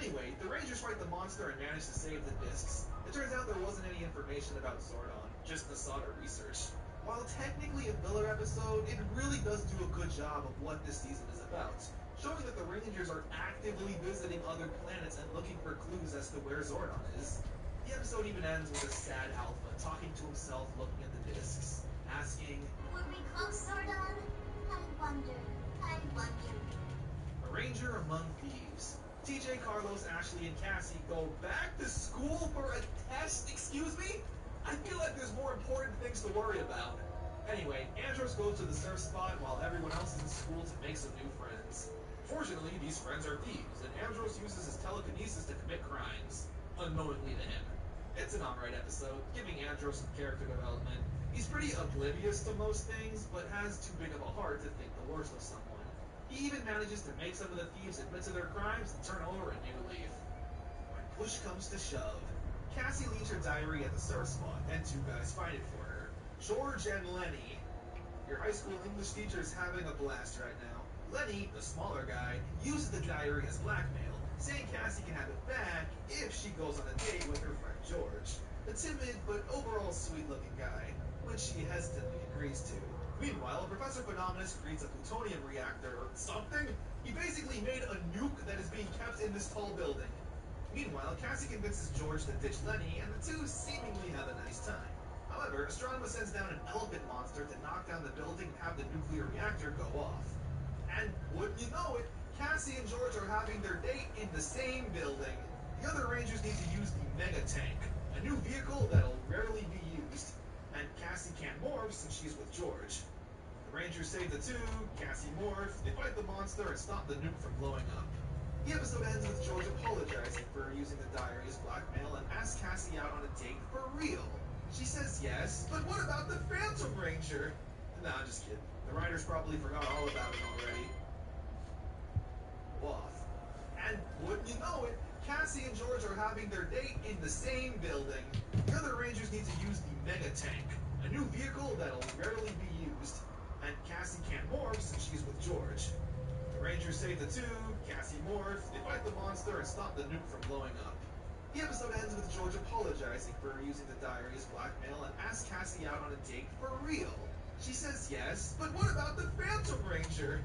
Anyway, the Rangers fight the monster and manage to save the discs. It turns out there wasn't any information about Zordon, just Nasada research. While technically a filler episode, it really does do a good job of what this season is about, showing that the Rangers are actively visiting other planets and looking for clues as to where Zordon is. The episode even ends with a sad Alpha talking to himself looking at the discs, asking, Were we close, Zordon? I wonder. A Ranger Among Thieves. TJ, Carlos, Ashley, and Cassie go back to school for a test? Excuse me? I feel like there's more important things to worry about. Anyway, Andros goes to the surf spot while everyone else is in school to make some new friends. Fortunately, these friends are thieves, and Andros uses his telekinesis to commit crimes, unknowingly to him. It's an alright episode, giving Andros some character development. He's pretty oblivious to most things, but has too big of a heart to think the worst of someone. He even manages to make some of the thieves admit to their crimes and turn over a new leaf. When push comes to shove, Cassie leaves her diary at the surf spot, and two guys find it for her. George and Lenny. Your high school English teacher is having a blast right now. Lenny, the smaller guy, uses the diary as blackmail, saying Cassie can have it back if she goes on a date with her friend George. A timid but overall sweet-looking guy, which she hesitantly agrees to. Meanwhile, Professor Phenomenus creates a plutonium reactor or something. He basically made a nuke that is being kept in this tall building. Meanwhile, Cassie convinces George to ditch Lenny, and the two seemingly have a nice time. However, Astronema sends down an elephant monster to knock down the building and have the nuclear reactor go off. And wouldn't you know it, Cassie and George are having their date in the same building. The other Rangers need to use the Mega Tank, a new vehicle that'll rarely be used. And Cassie can't morph since she's with George. The Rangers save the two, Cassie morphs, they fight the monster and stop the nuke from blowing up. The episode ends with George apologizing for using the diary as blackmail and asks Cassie out on a date for real. She says yes, but what about the Phantom Ranger? Nah, I'm just kidding. The writers probably forgot all about it already. Off. And wouldn't you know it, Cassie and George are having their date in the same building. The other Rangers need to use the Mega Tank, a new vehicle that'll rarely be used. And Cassie can't morph since she's with George. The Rangers save the two, Cassie morphs, they fight the monster and stop the nuke from blowing up. The episode ends with George apologizing for using the diary as blackmail and asks Cassie out on a date for real. She says yes, but what about the Phantom Ranger?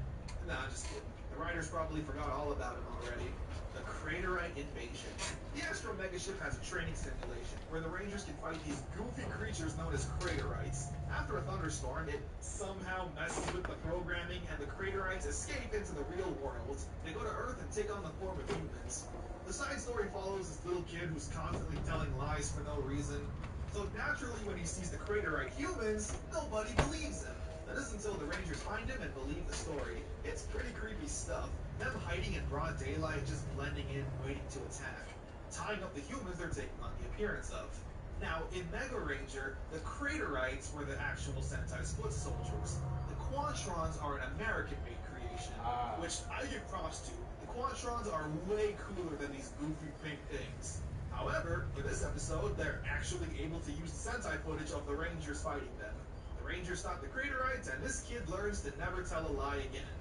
Nah, I'm just kidding. The writers probably forgot all about him already. The Craterite Invasion. The Astro Megaship has a training simulation where the Rangers can fight these goofy creatures known as Craterites. After a thunderstorm, it somehow messes with the programming and the Craterites escape into the real world. They go to Earth and take on the form of humans. The side story follows this little kid who's constantly telling lies for no reason. So naturally, when he sees the Craterite humans, nobody believes him. That is until the Rangers find him and believe the story. It's pretty creepy stuff. Them hiding in broad daylight, just blending in, waiting to attack. Tying up the humans they're taking on the appearance of. Now, in Mega Ranger, the Craterites were the actual Sentai's foot soldiers. The Quantrons are an American-made creation, which I give props to. The Quantrons are way cooler than these goofy pink things. However, for this episode, they're actually able to use the Sentai footage of the Rangers fighting them. The Rangers stop the Craterites, and this kid learns to never tell a lie again.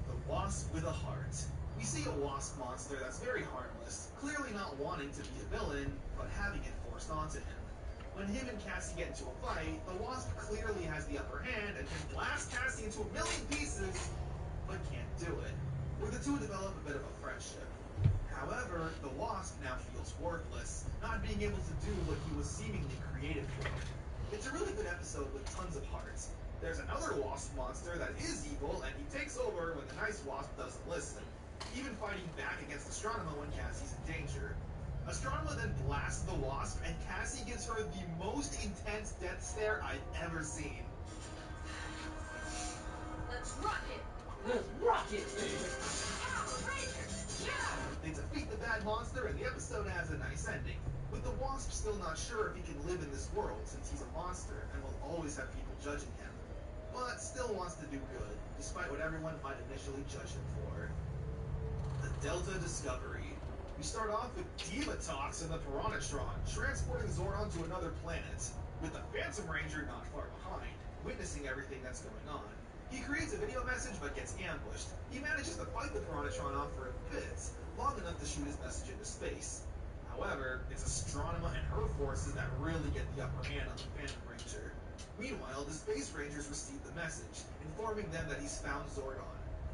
The Wasp with a Heart. We see a wasp monster that's very harmless, clearly not wanting to be a villain, but having it forced onto him. When him and Cassie get into a fight, the Wasp clearly has the upper hand and can blast Cassie into a million pieces, but can't do it. Where the two develop a bit of a friendship. However, the Wasp now feels worthless, not being able to do what he was seemingly created for. It's a really good episode with tons of hearts. There's another Wasp monster that is evil, and he takes over when the nice Wasp doesn't listen, even fighting back against Astronema when Cassie's in danger. Astronema then blasts the Wasp, and Cassie gives her the most intense death stare I've ever seen. Let's rock it! Let's rock it! They defeat the bad monster, and the episode has a nice ending, with the Wasp still not sure if he can live in this world since he's a monster and will always have people judging him, but still wants to do good, despite what everyone might initially judge him for. The Delta Discovery. We start off with Divatox and the Piranhatron, transporting Zordon to another planet, with the Phantom Ranger not far behind, witnessing everything that's going on. He creates a video message but gets ambushed. He manages to fight the Piranhatron off for a bit, long enough to shoot his message into space. However, it's Astronema and her forces that really get the upper hand on the Phantom Ranger. Meanwhile, the Space Rangers receive the message, informing them that he's found Zordon,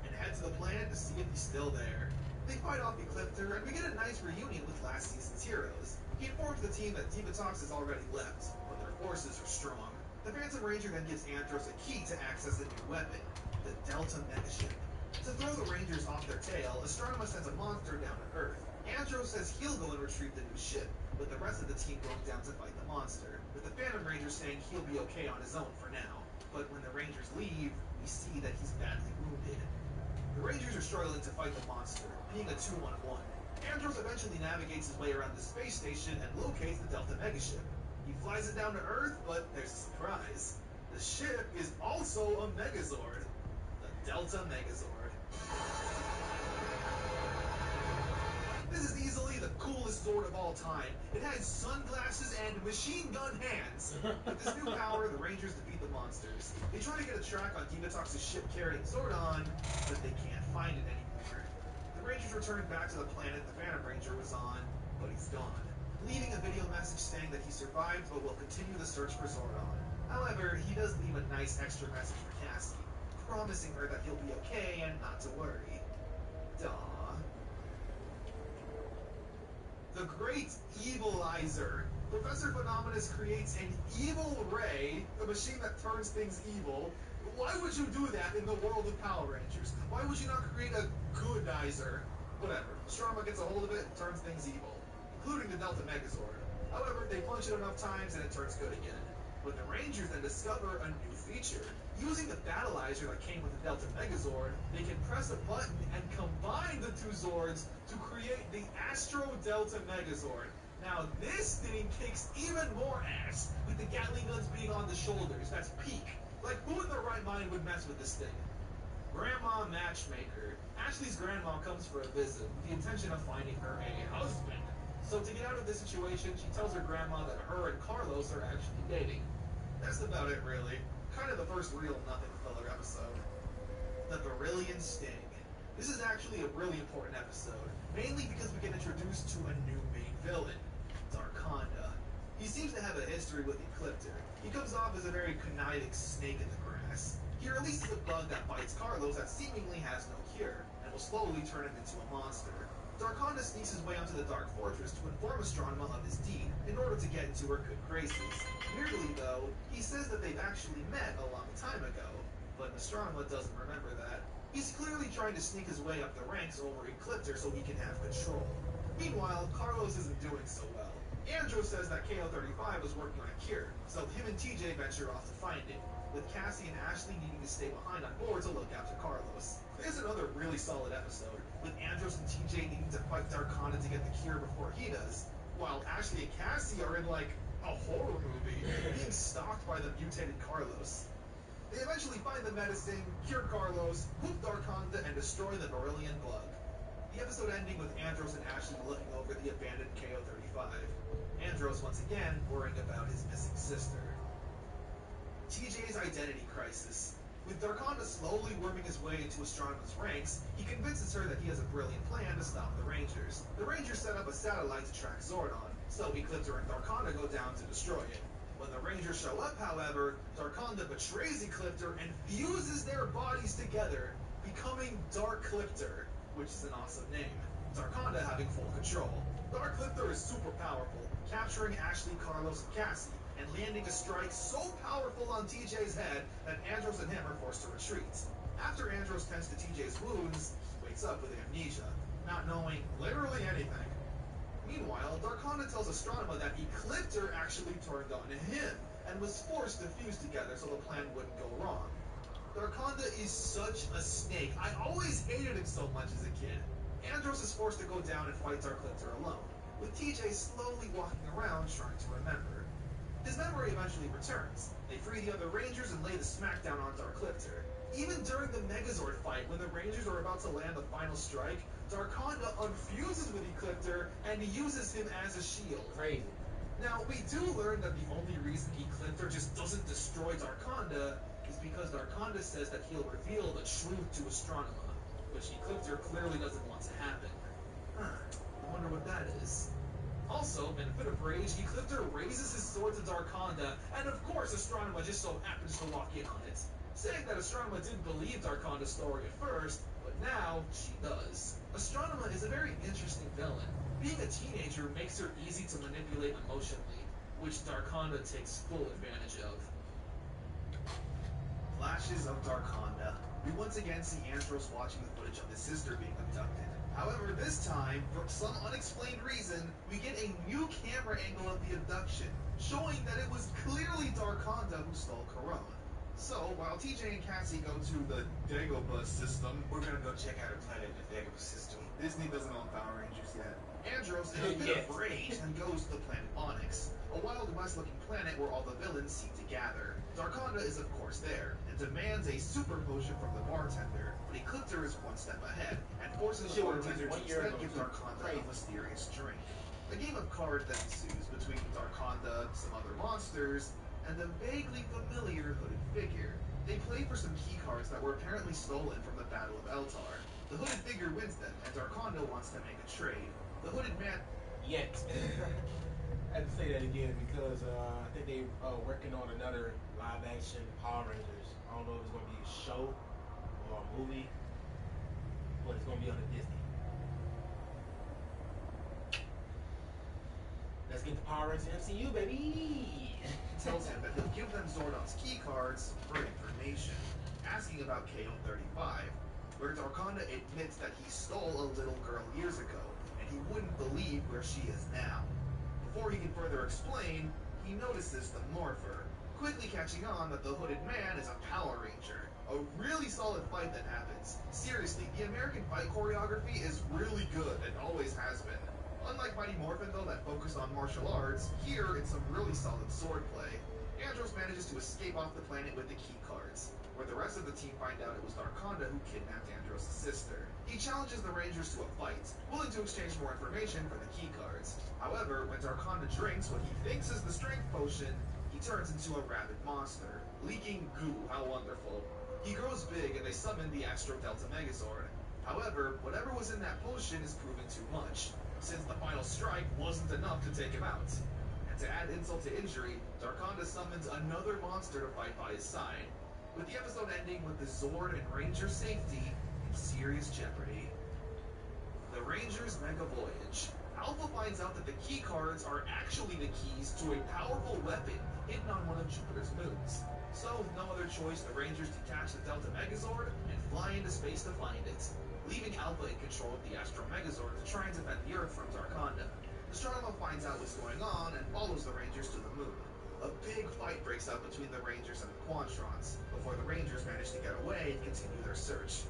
and head to the planet to see if he's still there. They fight off Ecliptor, and we get a nice reunion with last season's heroes. He informs the team that Divatox has already left, but their forces are strong. The Phantom Ranger then gives Andros a key to access a new weapon, the Delta Megaship. To throw the Rangers off their tail, Astronema sends a monster down to Earth. Andros says he'll go and retrieve the new ship, with the rest of the team going down to fight the monster, with the Phantom Ranger saying he'll be okay on his own for now. But when the Rangers leave, we see that he's badly wounded. The Rangers are struggling to fight the monster, being a 2-on-1. Andros eventually navigates his way around the space station and locates the Delta Megaship. He flies it down to Earth, but there's a surprise. The ship is also a Megazord. The Delta Megazord. This is easily the coolest Zord of all time. It has sunglasses and machine gun hands. With this new power, the Rangers defeat the monsters. They try to get a track on Divatox's ship carrying Zordon, but they can't find it anymore. The Rangers return back to the planet the Phantom Ranger was on, but he's gone, leaving a video message saying that he survived but will continue the search for Zordon. However, he does leave a nice extra message for Cassie, promising her that he'll be okay and not to worry. Duh. The Great Evilizer. Professor Phenomenus creates an evil ray, the machine that turns things evil. Why would you do that in the world of Power Rangers? Why would you not create a goodizer? Whatever. Astronema gets a hold of it and turns things evil, including the Delta Megazord. However, they punch it enough times and it turns good again. But the Rangers then discover a new feature. Using the Battleizer that came with the Delta Megazord, they can press a button and combine the two Zords to create the Astro Delta Megazord. Now this thing kicks even more ass, with the Gatling guns being on the shoulders. That's peak. Like, who in their right mind would mess with this thing? Grandma Matchmaker. Ashley's grandma comes for a visit with the intention of finding her a husband. So to get out of this situation, she tells her grandma that her and Carlos are actually dating. That's about it, really. Kind of the first real nothing filler episode. The Beryllian Sting. This is actually a really important episode, mainly because we get introduced to a new main villain, Darkonda. He seems to have a history with Ecliptor. He comes off as a very conniving snake in the grass. He releases a bug that bites Carlos that seemingly has no cure, and will slowly turn him into a monster. Darkonda sneaks his way onto the Dark Fortress to inform Astronema of his deed in order to get into her good graces. Weirdly, though, he says that they've actually met a long time ago, but Astronema doesn't remember that. He's clearly trying to sneak his way up the ranks over Ecliptor so he can have control. Meanwhile, Carlos isn't doing so well. Andros says that KO-35 was working on a cure, so him and TJ venture off to find it, with Cassie and Ashley needing to stay behind on board to look after Carlos. There's another really solid episode, with Andros and TJ needing to fight Darkonda to get the cure before he does, while Ashley and Cassie are in, like, a horror movie, being stalked by the mutated Carlos. They eventually find the medicine, cure Carlos, poof Darkonda, and destroy the Varillian bug. The episode ending with Andros and Ashley looking over the abandoned KO-35. Andros, once again, worrying about his missing sister. TJ's identity crisis. With Darkonda slowly worming his way into Astronema's ranks, he convinces her that he has a brilliant plan to stop the Rangers. The Rangers set up a satellite to track Zordon, so Ecliptor and Darkonda go down to destroy it. When the Rangers show up, however, Darkonda betrays Ecliptor and fuses their bodies together, becoming Dark Cliptor, which is an awesome name. Darkonda having full control. Dark Cliptor is super powerful, capturing Ashley, Carlos, and Cassie, and landing a strike so powerful on TJ's head that Andros and him are forced to retreat. After Andros tends to TJ's wounds, he wakes up with amnesia, not knowing literally anything. Meanwhile, Darkonda tells Astronema that Ecliptor actually turned on him, and was forced to fuse together so the plan wouldn't go wrong. Darkonda is such a snake. I always hated him so much as a kid. Andros is forced to go down and fight Dark Cliptor alone, with TJ slowly walking around trying to remember. His memory eventually returns. They free the other Rangers and lay the smackdown on Dark Cliptor. Even during the Megazord fight, when the Rangers are about to land the final strike, Darkonda unfuses with Ecliptor and uses him as a shield. Crazy. Now, we do learn that the only reason Ecliptor just doesn't destroy Darkonda is because Darkonda says that he'll reveal the truth to Astronema, which Ecliptor clearly doesn't want to happen. I wonder what that is. Also, in a fit of rage, Ecliptor raises his sword to Darkonda, and of course Astronema just so happens to walk in on it, saying that Astronema didn't believe Darkonda's story at first, but now she does. Astronema is a very interesting villain. Being a teenager makes her easy to manipulate emotionally, which Darkonda takes full advantage of. Flashes of Darkonda. We once again see Andros watching the footage of his sister being abducted. However, this time, for some unexplained reason, we get a new camera angle of the abduction, showing that it was clearly Darkonda who stole Corone. So, while TJ and Cassie go to the Dagobah system, We're gonna go check out a planet in the Dagobah system. Disney doesn't own Power Rangers yet. Andros, in a bit of rage, then goes to the planet Onyx, a Wild West-looking planet where all the villains seem to gather. Darkonda is of course there, and demands a super potion from the bartender, but Ecliptor is one step ahead, and forces the bartender to instead give Darkonda a mysterious drink. A game of cards then ensues between Darkonda, some other monsters, and the vaguely familiar hooded figure. They play for some key cards that were apparently stolen from the Battle of Eltar. The hooded figure wins them, and Darkonda wants to make a trade. The hooded man... Yet. I had to say that again because I think they working on another live-action Power Rangers. I don't know if it's going to be a show or a movie, but it's going to be on the Disney. Let's get the Power Rangers MCU, baby! tells him that he'll give them Zordon's key cards for information, asking about KO-35, where Darkonda admits that he stole a little girl years ago, and he wouldn't believe where she is now. Before he can further explain, he notices the Morpher, quickly catching on that the Hooded Man is a Power Ranger. A really solid fight that happens. Seriously, the American fight choreography is really good and always has been. Unlike Mighty Morphin, though, that focused on martial arts, here it's some really solid swordplay. Andros manages to escape off the planet with the key cards, where the rest of the team find out it was Darkonda who kidnapped Andros' sister. He challenges the Rangers to a fight, willing to exchange more information for the key cards. However, when Darkonda drinks what he thinks is the strength potion, he turns into a rabid monster, leaking goo. How wonderful. He grows big and they summon the Astro Delta Megazord. However, whatever was in that potion is proving too much, since the final strike wasn't enough to take him out. And to add insult to injury, Darkonda summons another monster to fight by his side, with the episode ending with the Zord and Ranger safety in serious jeopardy. The Rangers' Mega Voyage. Alpha finds out that the key cards are actually the keys to a powerful weapon hidden on one of Jupiter's moons. So, with no other choice, the Rangers detach the Delta Megazord and fly into space to find it, leaving Alpha in control of the Astro Megazord to try and defend the Earth from Darkonda. Astronema finds out what's going on and follows the Rangers to the moon. A big fight breaks out between the Rangers and the Quantrons, before the Rangers manage to get away and continue their search,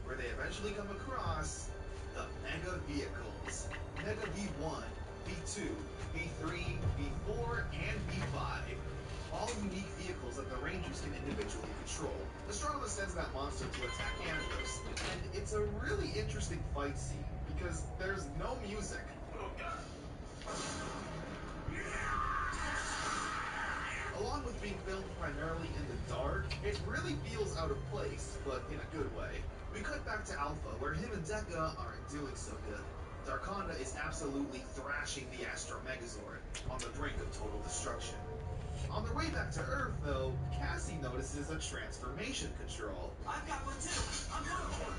where they eventually come across the Mega Vehicles. Mega V1, V2, V3, V4, and V5. All unique vehicles that the Rangers can individually control. Astronema sends that monster to attack Andros, and it's a really interesting fight scene, because there's no music. Along with being filmed primarily in the dark, it really feels out of place, but in a good way. We cut back to Alpha, where him and Dekka aren't doing so good. Darkonda is absolutely thrashing the Astro Megazord, on the brink of total destruction. On their way back to Earth, though, Cassie notices a transformation control. I've got one too. I'm coming for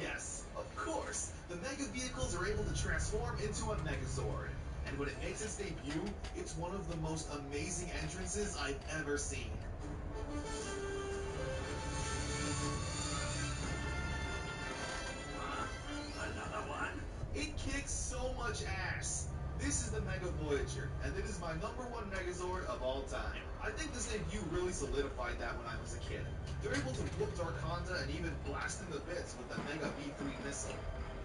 it. Yes, of course, the Mega Vehicles are able to transform into a Megazord. And when it makes its debut, it's one of the most amazing entrances I've ever seen. Another one? It kicks so much ass. This is the Mega Voyager, and it is my #1 Megazord of all time. I think this debut really solidified that when I was a kid. They're able to whoop Darkonda and even blast him to bits with the Mega V3 missile,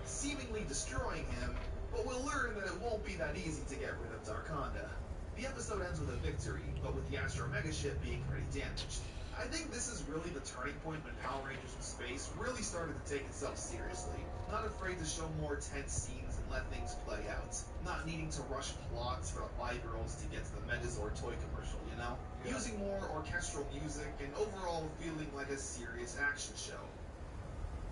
seemingly destroying him, but we'll learn that it won't be that easy to get rid of Darkonda. The episode ends with a victory, but with the Astro Mega ship being pretty damaged. I think this is really the turning point when Power Rangers in Space really started to take itself seriously. Not afraid to show more tense scenes and let things play out. Not needing to rush plots for the 5-year-olds to get to the Megazord toy commercial, you know? Yeah. Using more orchestral music and overall feeling like a serious action show.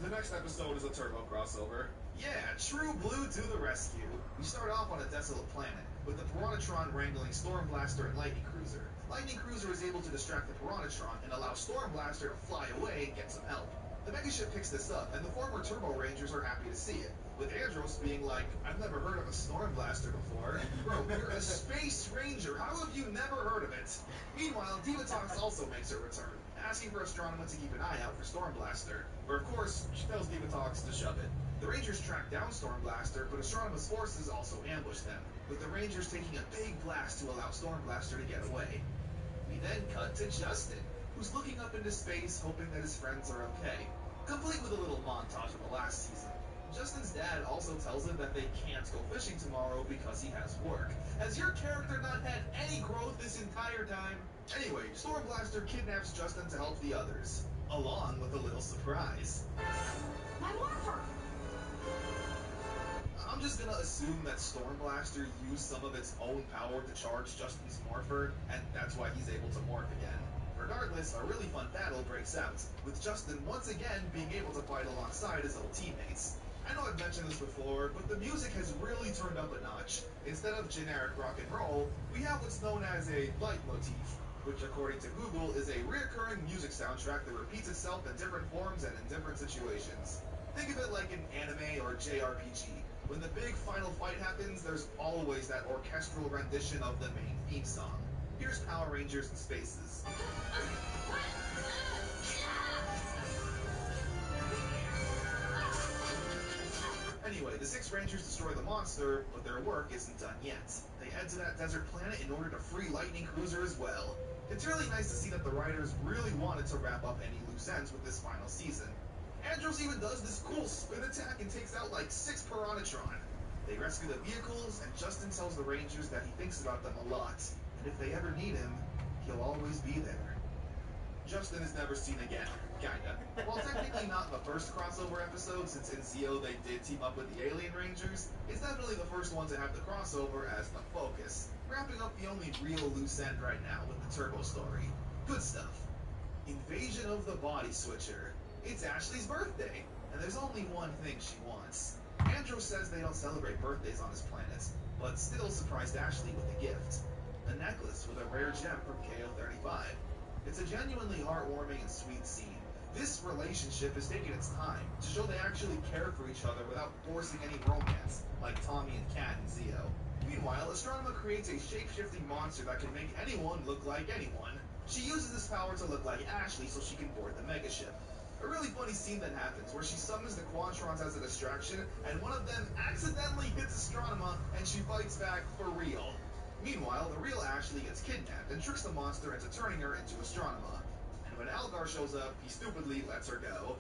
The next episode is a Turbo crossover. Yeah, True Blue to the rescue. We start off on a desolate planet, with the Piranhatron wrangling Stormblaster and Lightning Cruiser. Lightning Cruiser is able to distract the Piranhatron and allow Stormblaster to fly away and get some help. The Megaship picks this up, and the former Turbo Rangers are happy to see it, with Andros being like, I've never heard of a Stormblaster before. Bro, you're a Space Ranger, how have you never heard of it? Meanwhile, Divatox also makes her return, asking for Astronema to keep an eye out for Stormblaster, where of course, she tells Divatox to shove it. The Rangers track down Stormblaster, but Astronema's forces also ambush them, with the Rangers taking a big blast to allow Stormblaster to get away. We then cut to Justin, who's looking up into space hoping that his friends are okay, complete with a little montage of the last season. Justin's dad also tells him that they can't go fishing tomorrow because he has work. Has your character not had any growth this entire time? Anyway, Stormblaster kidnaps Justin to help the others, along with a little surprise. My morpher! I'm just gonna assume that Stormblaster used some of its own power to charge Justin's morpher, and that's why he's able to morph again. Regardless, a really fun battle breaks out, with Justin once again being able to fight alongside his old teammates. I know I've mentioned this before, but the music has really turned up a notch. Instead of generic rock and roll, we have what's known as a leitmotif, which according to Google is a recurring music soundtrack that repeats itself in different forms and in different situations. Think of it like an anime or JRPG. When the big final fight happens, there's always that orchestral rendition of the main theme song. Here's Power Rangers in Spaces. Anyway, the 6 Rangers destroy the monster, but their work isn't done yet. They head to that desert planet in order to free Lightning Cruiser as well. It's really nice to see that the writers really wanted to wrap up any loose ends with this final season. Andros even does this cool spin attack and takes out like 6 Piranhatron. They rescue the vehicles, and Justin tells the Rangers that he thinks about them a lot, and if they ever need him, he'll always be there. Justin is never seen again, kinda. While technically not in the first crossover episode, since in Zeo they did team up with the Alien Rangers, it's definitely the first one to have the crossover as the focus, wrapping up the only real loose end right now with the Turbo story. Good stuff. Invasion of the Body Switcher. It's Ashley's birthday, and there's only one thing she wants. Andros says they don't celebrate birthdays on this planet, but still surprised Ashley with a gift. A necklace with a rare gem from KO35. It's a genuinely heartwarming and sweet scene. This relationship has taken its time to show they actually care for each other without forcing any romance, like Tommy and Kat in Zeo. Meanwhile, Astronema creates a shape-shifting monster that can make anyone look like anyone. She uses this power to look like Ashley so she can board the megaship. A really funny funny scene that happens where she summons the Quantrons as a distraction, and one of them accidentally hits Astronema, and she fights back for real. Meanwhile, the real Ashley gets kidnapped and tricks the monster into turning her into Astronema. And when Algar shows up, he stupidly lets her go.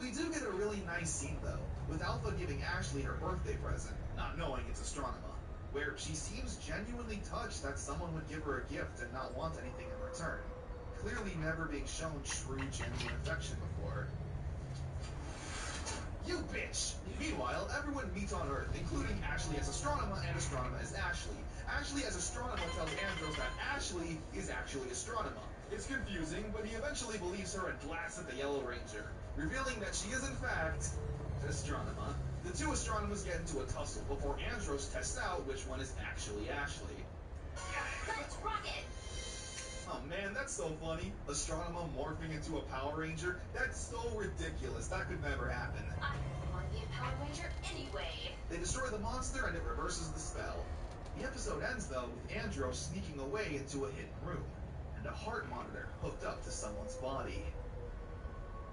We do get a really nice scene though, with Alpha giving Ashley her birthday present, not knowing it's Astronema, where she seems genuinely touched that someone would give her a gift and not want anything in return. Clearly never being shown true, genuine affection before. You bitch! Meanwhile, everyone meets on Earth, including Ashley as Astronema and Astronema as Ashley. Ashley as Astronema tells Andros that Ashley is actually Astronema. It's confusing, but he eventually believes her and blasts at the Yellow Ranger, revealing that she is in fact Astronema. The two Astronemas get into a tussle before Andros tests out which one is actually Ashley. Let's rock it! Oh man, that's so funny. Astronema morphing into a Power Ranger? That's so ridiculous. That could never happen. I want to be a Power Ranger anyway. They destroy the monster and it reverses the spell. The episode ends though with Andros sneaking away into a hidden room and a heart monitor hooked up to someone's body.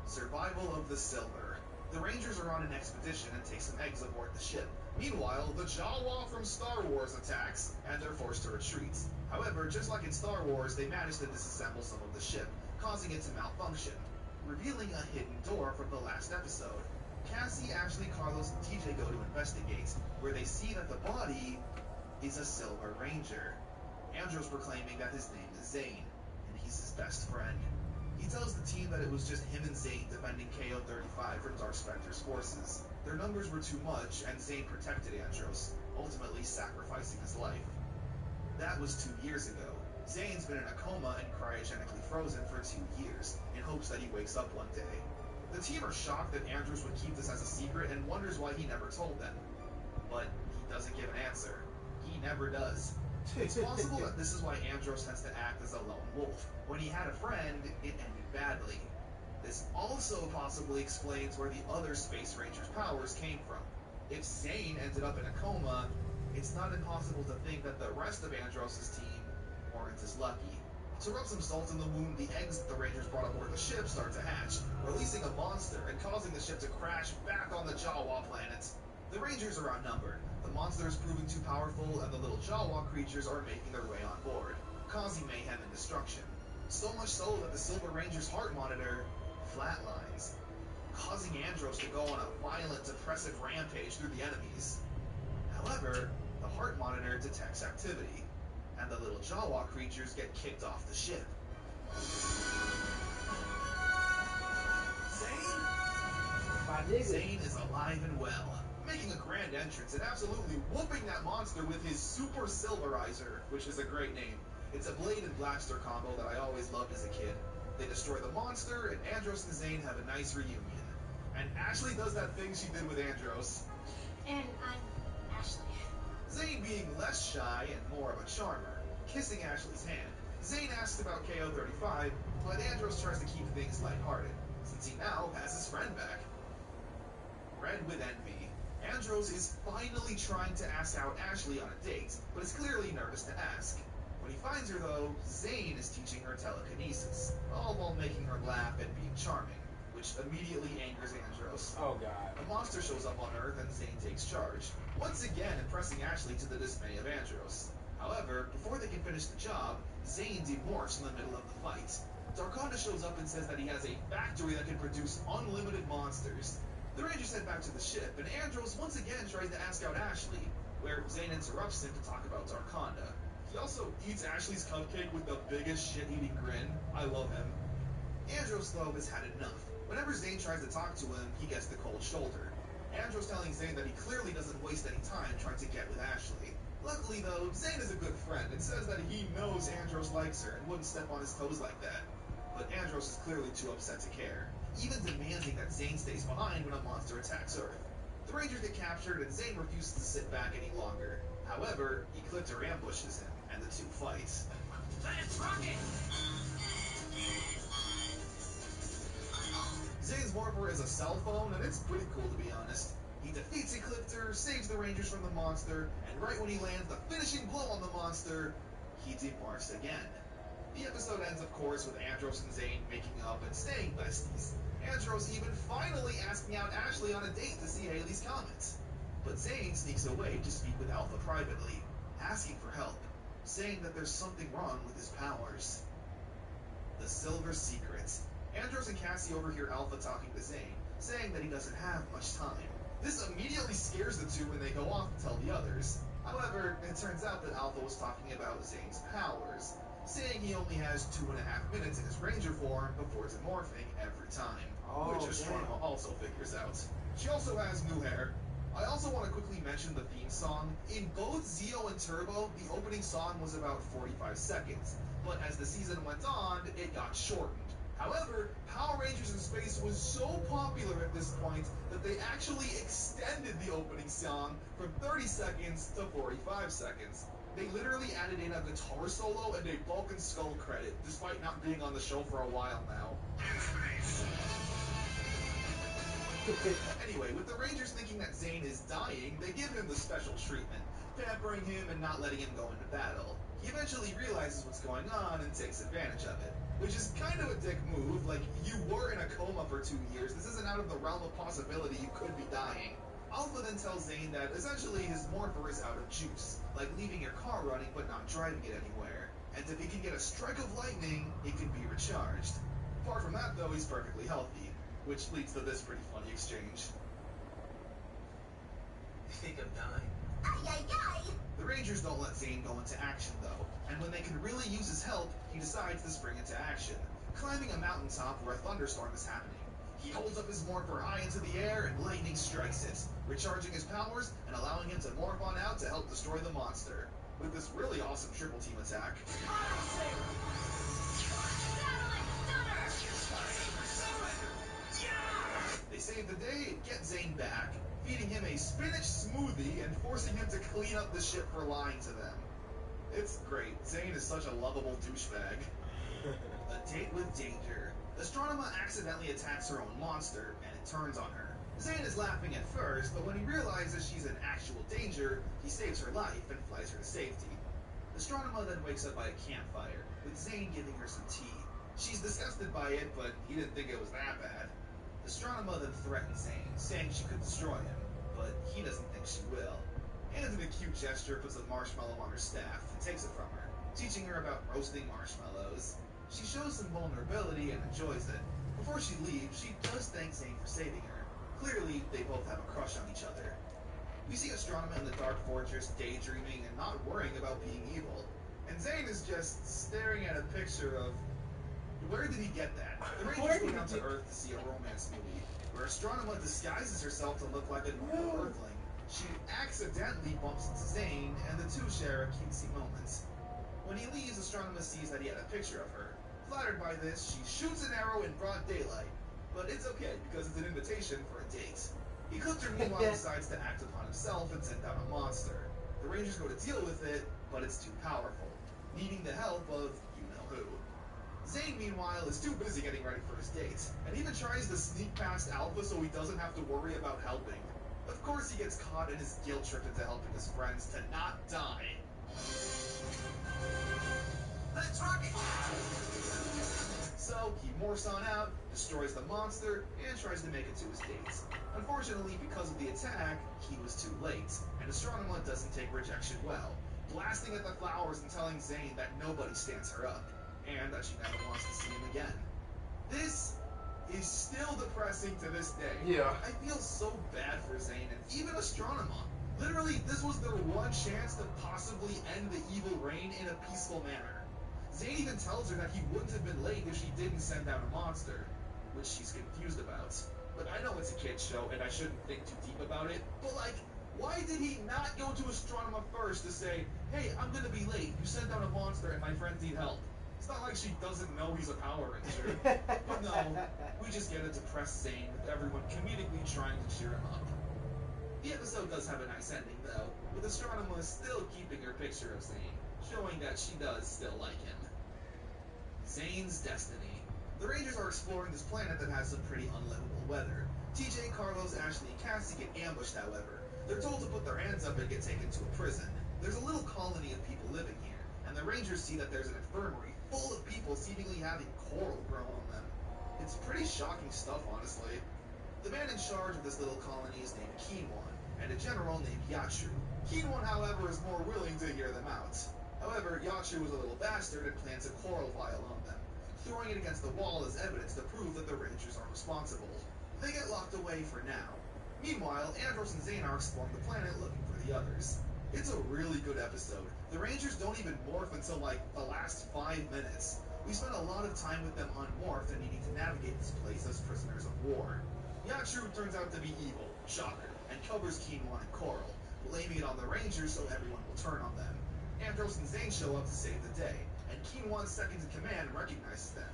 Survival of the Silver. The Rangers are on an expedition and take some eggs aboard the ship. Meanwhile, the Jawa from Star Wars attacks, and they're forced to retreat. However, just like in Star Wars, they manage to disassemble some of the ship, causing it to malfunction, revealing a hidden door from the last episode. Cassie, Ashley, Carlos, and TJ go to investigate, where they see that the body is a Silver Ranger. Andros proclaiming that his name is Zane, and he's his best friend. He tells the team that it was just him and Zane defending KO-35 from Dark Spectre's forces. Their numbers were too much, and Zane protected Andros, ultimately sacrificing his life. That was 2 years ago. Zane's been in a coma and cryogenically frozen for 2 years, in hopes that he wakes up one day. The team are shocked that Andros would keep this as a secret and wonders why he never told them. But he doesn't give an answer. He never does. It's possible that this is why Andros tends to act as a lone wolf. When he had a friend, it ended badly. This also possibly explains where the other Space Rangers' powers came from. If Zane ended up in a coma, it's not impossible to think that the rest of Andros' team weren't as lucky. To rub some salt in the wound, the eggs that the Rangers brought aboard the ship start to hatch, releasing a monster and causing the ship to crash back on the Jawa planet. The Rangers are outnumbered. The monster is proving too powerful, and the little Jawa creatures are making their way on board, causing mayhem and destruction. So much so that the Silver Ranger's heart monitor flatlines, causing Andros to go on a violent, depressive rampage through the enemies. However, the heart monitor detects activity, and the little Jawa creatures get kicked off the ship. Zane is alive and well, making a grand entrance and absolutely whooping that monster with his Super Silverizer, which is a great name. It's a blade and blaster combo that I always loved as a kid. They destroy the monster, and Andros and Zane have a nice reunion. And Ashley does that thing she did with Andros. And I'm Ashley. Zane being less shy and more of a charmer, kissing Ashley's hand. Zane asks about KO-35, but Andros tries to keep things lighthearted, since he now has his friend back. Red with envy. Andros is finally trying to ask out Ashley on a date, but is clearly nervous to ask. When he finds her though, Zane is teaching her telekinesis, all while making her laugh and being charming, which immediately angers Andros. Oh god. A monster shows up on Earth and Zane takes charge, once again impressing Ashley to the dismay of Andros. However, before they can finish the job, Zane demorphs in the middle of the fight. Darkonda shows up and says that he has a factory that can produce unlimited monsters. The Rangers head back to the ship, and Andros once again tries to ask out Ashley, where Zane interrupts him to talk about Darkonda. He also eats Ashley's cupcake with the biggest shit-eating grin. I love him. Andros, though, has had enough. Whenever Zane tries to talk to him, he gets the cold shoulder. Andros telling Zane that he clearly doesn't waste any time trying to get with Ashley. Luckily, though, Zane is a good friend and says that he knows Andros likes her and wouldn't step on his toes like that. But Andros is clearly too upset to care, even demanding that Zane stays behind when a monster attacks Earth. The Rangers get captured and Zane refuses to sit back any longer. However, Ecliptor ambushes him, and the two fight. Let's rock it! Zane's morpher is a cell phone, and it's pretty cool to be honest. He defeats Ecliptor, saves the Rangers from the monster, and right when he lands the finishing blow on the monster, he demorphs again. The episode ends, of course, with Andros and Zane making up and staying besties. Andros even finally asking out Ashley on a date to see Haley's comet. But Zane sneaks away to speak with Alpha privately, asking for help, saying that there's something wrong with his powers. The Silver Secret. Andros and Cassie overhear Alpha talking to Zane, saying that he doesn't have much time. This immediately scares the two when they go off to tell the others. However, it turns out that Alpha was talking about Zane's powers, saying he only has 2.5 minutes in his Ranger form before demorphing every time, which Astronomer also figures out. She also has new hair. I also want to quickly mention the theme song. In both Zeo and Turbo, the opening song was about 45 seconds, but as the season went on, it got shortened. However, Power Rangers in Space was so popular at this point that they actually extended the opening song from 30 seconds to 45 seconds. They literally added in a guitar solo and a Vulcan Skull credit, despite not being on the show for a while now. Anyway, with the Rangers thinking that Zane is dying, they give him the special treatment, pampering him and not letting him go into battle. He eventually realizes what's going on and takes advantage of it, which is kind of a dick move. Like, you were in a coma for 2 years, this isn't out of the realm of possibility you could be dying. Alpha then tells Zane that essentially his morpher is out of juice, like leaving your car running but not driving it anywhere. And if he can get a strike of lightning, it can be recharged. Apart from that though, he's perfectly healthy, which leads to this pretty funny exchange. You think I'm dying? Ay, ay, ay! The Rangers don't let Zane go into action though, and when they can really use his help, he decides to spring into action, climbing a mountaintop where a thunderstorm is happening. He holds up his morpher high into the air and lightning strikes it, recharging his powers and allowing him to morph on out to help destroy the monster, with this really awesome triple team attack. They save the day and get Zane back, feeding him a spinach smoothie and forcing him to clean up the ship for lying to them. It's great. Zane is such a lovable douchebag. A date with danger. Astronema accidentally attacks her own monster, and it turns on her. Zane is laughing at first, but when he realizes she's in actual danger, he saves her life and flies her to safety. Astronema then wakes up by a campfire, with Zane giving her some tea. She's disgusted by it, but he didn't think it was that bad. Astronema then threatens Zane, saying she could destroy him, but he doesn't think she will. And in a cute gesture, puts a marshmallow on her staff and takes it from her, teaching her about roasting marshmallows. She shows some vulnerability and enjoys it. Before she leaves, she does thank Zane for saving her. Clearly, they both have a crush on each other. We see Astronema in the Dark Fortress daydreaming and not worrying about being evil. And Zane is just staring at a picture of... Where did he get that? The Rangers go down to Earth to see a romance movie, where Astronema disguises herself to look like a normal Earthling. She accidentally bumps into Zane, and the two share a cutesy moment. When he leaves, Astronema sees that he had a picture of her. Flattered by this, she shoots an arrow in broad daylight. But it's okay, because it's an invitation for a date. Ecliptor meanwhile decides to act upon himself and send down a monster. The Rangers go to deal with it, but it's too powerful, needing the help of you-know-who. Zane, meanwhile, is too busy getting ready for his date, and even tries to sneak past Alpha so he doesn't have to worry about helping. Of course he gets caught and is guilt-tripped into helping his friends to not die. Let's rock it! So, he morphs on out, destroys the monster, and tries to make it to his date. Unfortunately, because of the attack, he was too late, and Astronema doesn't take rejection well, blasting at the flowers and telling Zane that nobody stands her up, and that she never wants to see him again. This is still depressing to this day. Yeah. I feel so bad for Zane and even Astronema. Literally, this was their one chance to possibly end the evil reign in a peaceful manner. Zane even tells her that he wouldn't have been late if she didn't send down a monster, which she's confused about. But I know it's a kid's show and I shouldn't think too deep about it, but like, why did he not go to Astronema first to say, hey, I'm gonna be late, you sent down a monster and my friends need help? It's not like she doesn't know he's a Power Ranger. But no, we just get a depressed Zane with everyone comedically trying to cheer him up. The episode does have a nice ending though, with Astronema still keeping her picture of Zane, showing that she does still like him. Zane's destiny. The Rangers are exploring this planet that has some pretty unlivable weather. TJ, Carlos, Ashley, and Cassie get ambushed, however. They're told to put their hands up and get taken to a prison. There's a little colony of people living here, and the Rangers see that there's an infirmary full of people seemingly having coral grown on them. It's pretty shocking stuff, honestly. The man in charge of this little colony is named Quinwan, and a general named Yatru. Quinwan, however, is more willing to hear them out. However, Yatru is a little bastard and plants a coral vial on them, throwing it against the wall as evidence to prove that the Rangers are responsible. They get locked away for now. Meanwhile, Andros and Zane are exploring the planet looking for the others. It's a really good episode. The Rangers don't even morph until like the last 5 minutes. We spend a lot of time with them unmorphed and needing to navigate this place as prisoners of war. Yatru turns out to be evil, shocker, and covers Quinwan and Coral, blaming it on the Rangers so everyone will turn on them. Andros and Zane show up to save the day, and Quinwan's second in command recognizes them.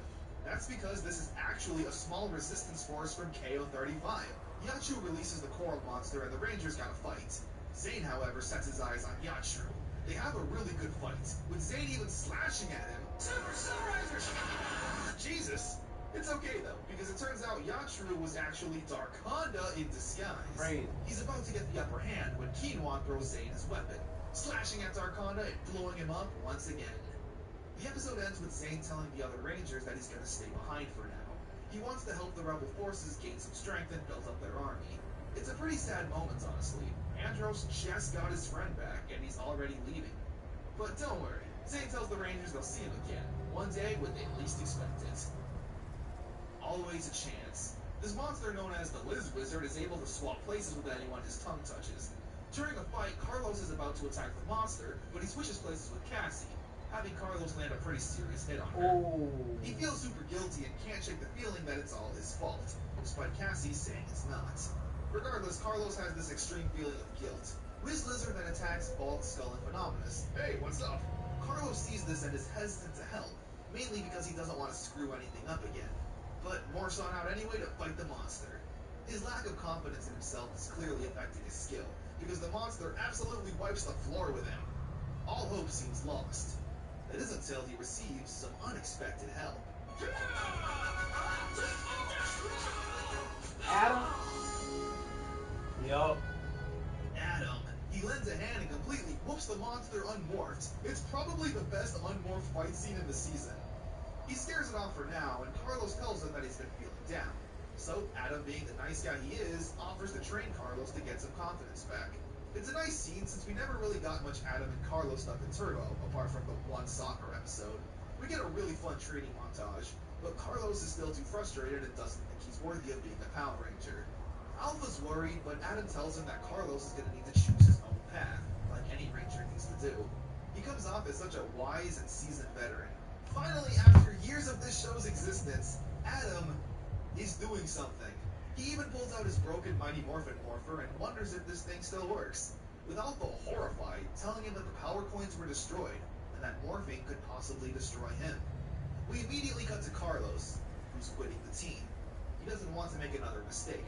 That's because this is actually a small resistance force from KO-35. Yatru releases the Coral monster and the Rangers gotta fight. Zane, however, sets his eyes on Yatru. They have a really good fight, with Zane even slashing at him. Super Rangers! Jesus! It's okay though, because it turns out Yatru was actually Darkonda in disguise. Right. He's about to get the upper hand when Quinwan throws Zane his weapon, slashing at Darkonda and blowing him up once again. The episode ends with Zane telling the other Rangers that he's gonna stay behind for now. He wants to help the rebel forces gain some strength and build up their army. It's a pretty sad moment, honestly. Andros just got his friend back, and he's already leaving. But don't worry, Zane tells the Rangers they'll see him again, one day when they least expect it. Always a chance. This monster known as the Liz Wizard is able to swap places with anyone his tongue touches. During a fight, Carlos is about to attack the monster, but he switches places with Cassie, having Carlos land a pretty serious hit on her. Oh. He feels super guilty and can't shake the feeling that it's all his fault, despite Cassie saying it's not. Regardless, Carlos has this extreme feeling of guilt. Wiz Lizard then attacks Bald Skull and Phenomenus. Hey, what's up? Carlos sees this and is hesitant to help, mainly because he doesn't want to screw anything up again, but morphs on out anyway to fight the monster. His lack of confidence in himself is clearly affecting his skill, because the monster absolutely wipes the floor with him. All hope seems lost. That is until he receives some unexpected help. Adam? Yup. Adam. He lends a hand and completely whoops the monster unmorphed. It's probably the best unmorphed fight scene in the season. He scares it off for now, and Carlos tells him that he's been feeling down. So, Adam, being the nice guy he is, offers to train Carlos to get some confidence back. It's a nice scene since we never really got much Adam and Carlos stuff in Turbo, apart from the one soccer episode. We get a really fun training montage, but Carlos is still too frustrated and doesn't think he's worthy of being a Power Ranger. Alpha's worried, but Adam tells him that Carlos is going to need to choose his own path, like any Ranger needs to do. He comes off as such a wise and seasoned veteran. Finally, after years of this show's existence, Adam is doing something. He even pulls out his broken Mighty Morphin Morpher and wonders if this thing still works, with Alpha horrified, telling him that the power coins were destroyed, and that morphing could possibly destroy him. We immediately cut to Carlos, who's quitting the team. He doesn't want to make another mistake.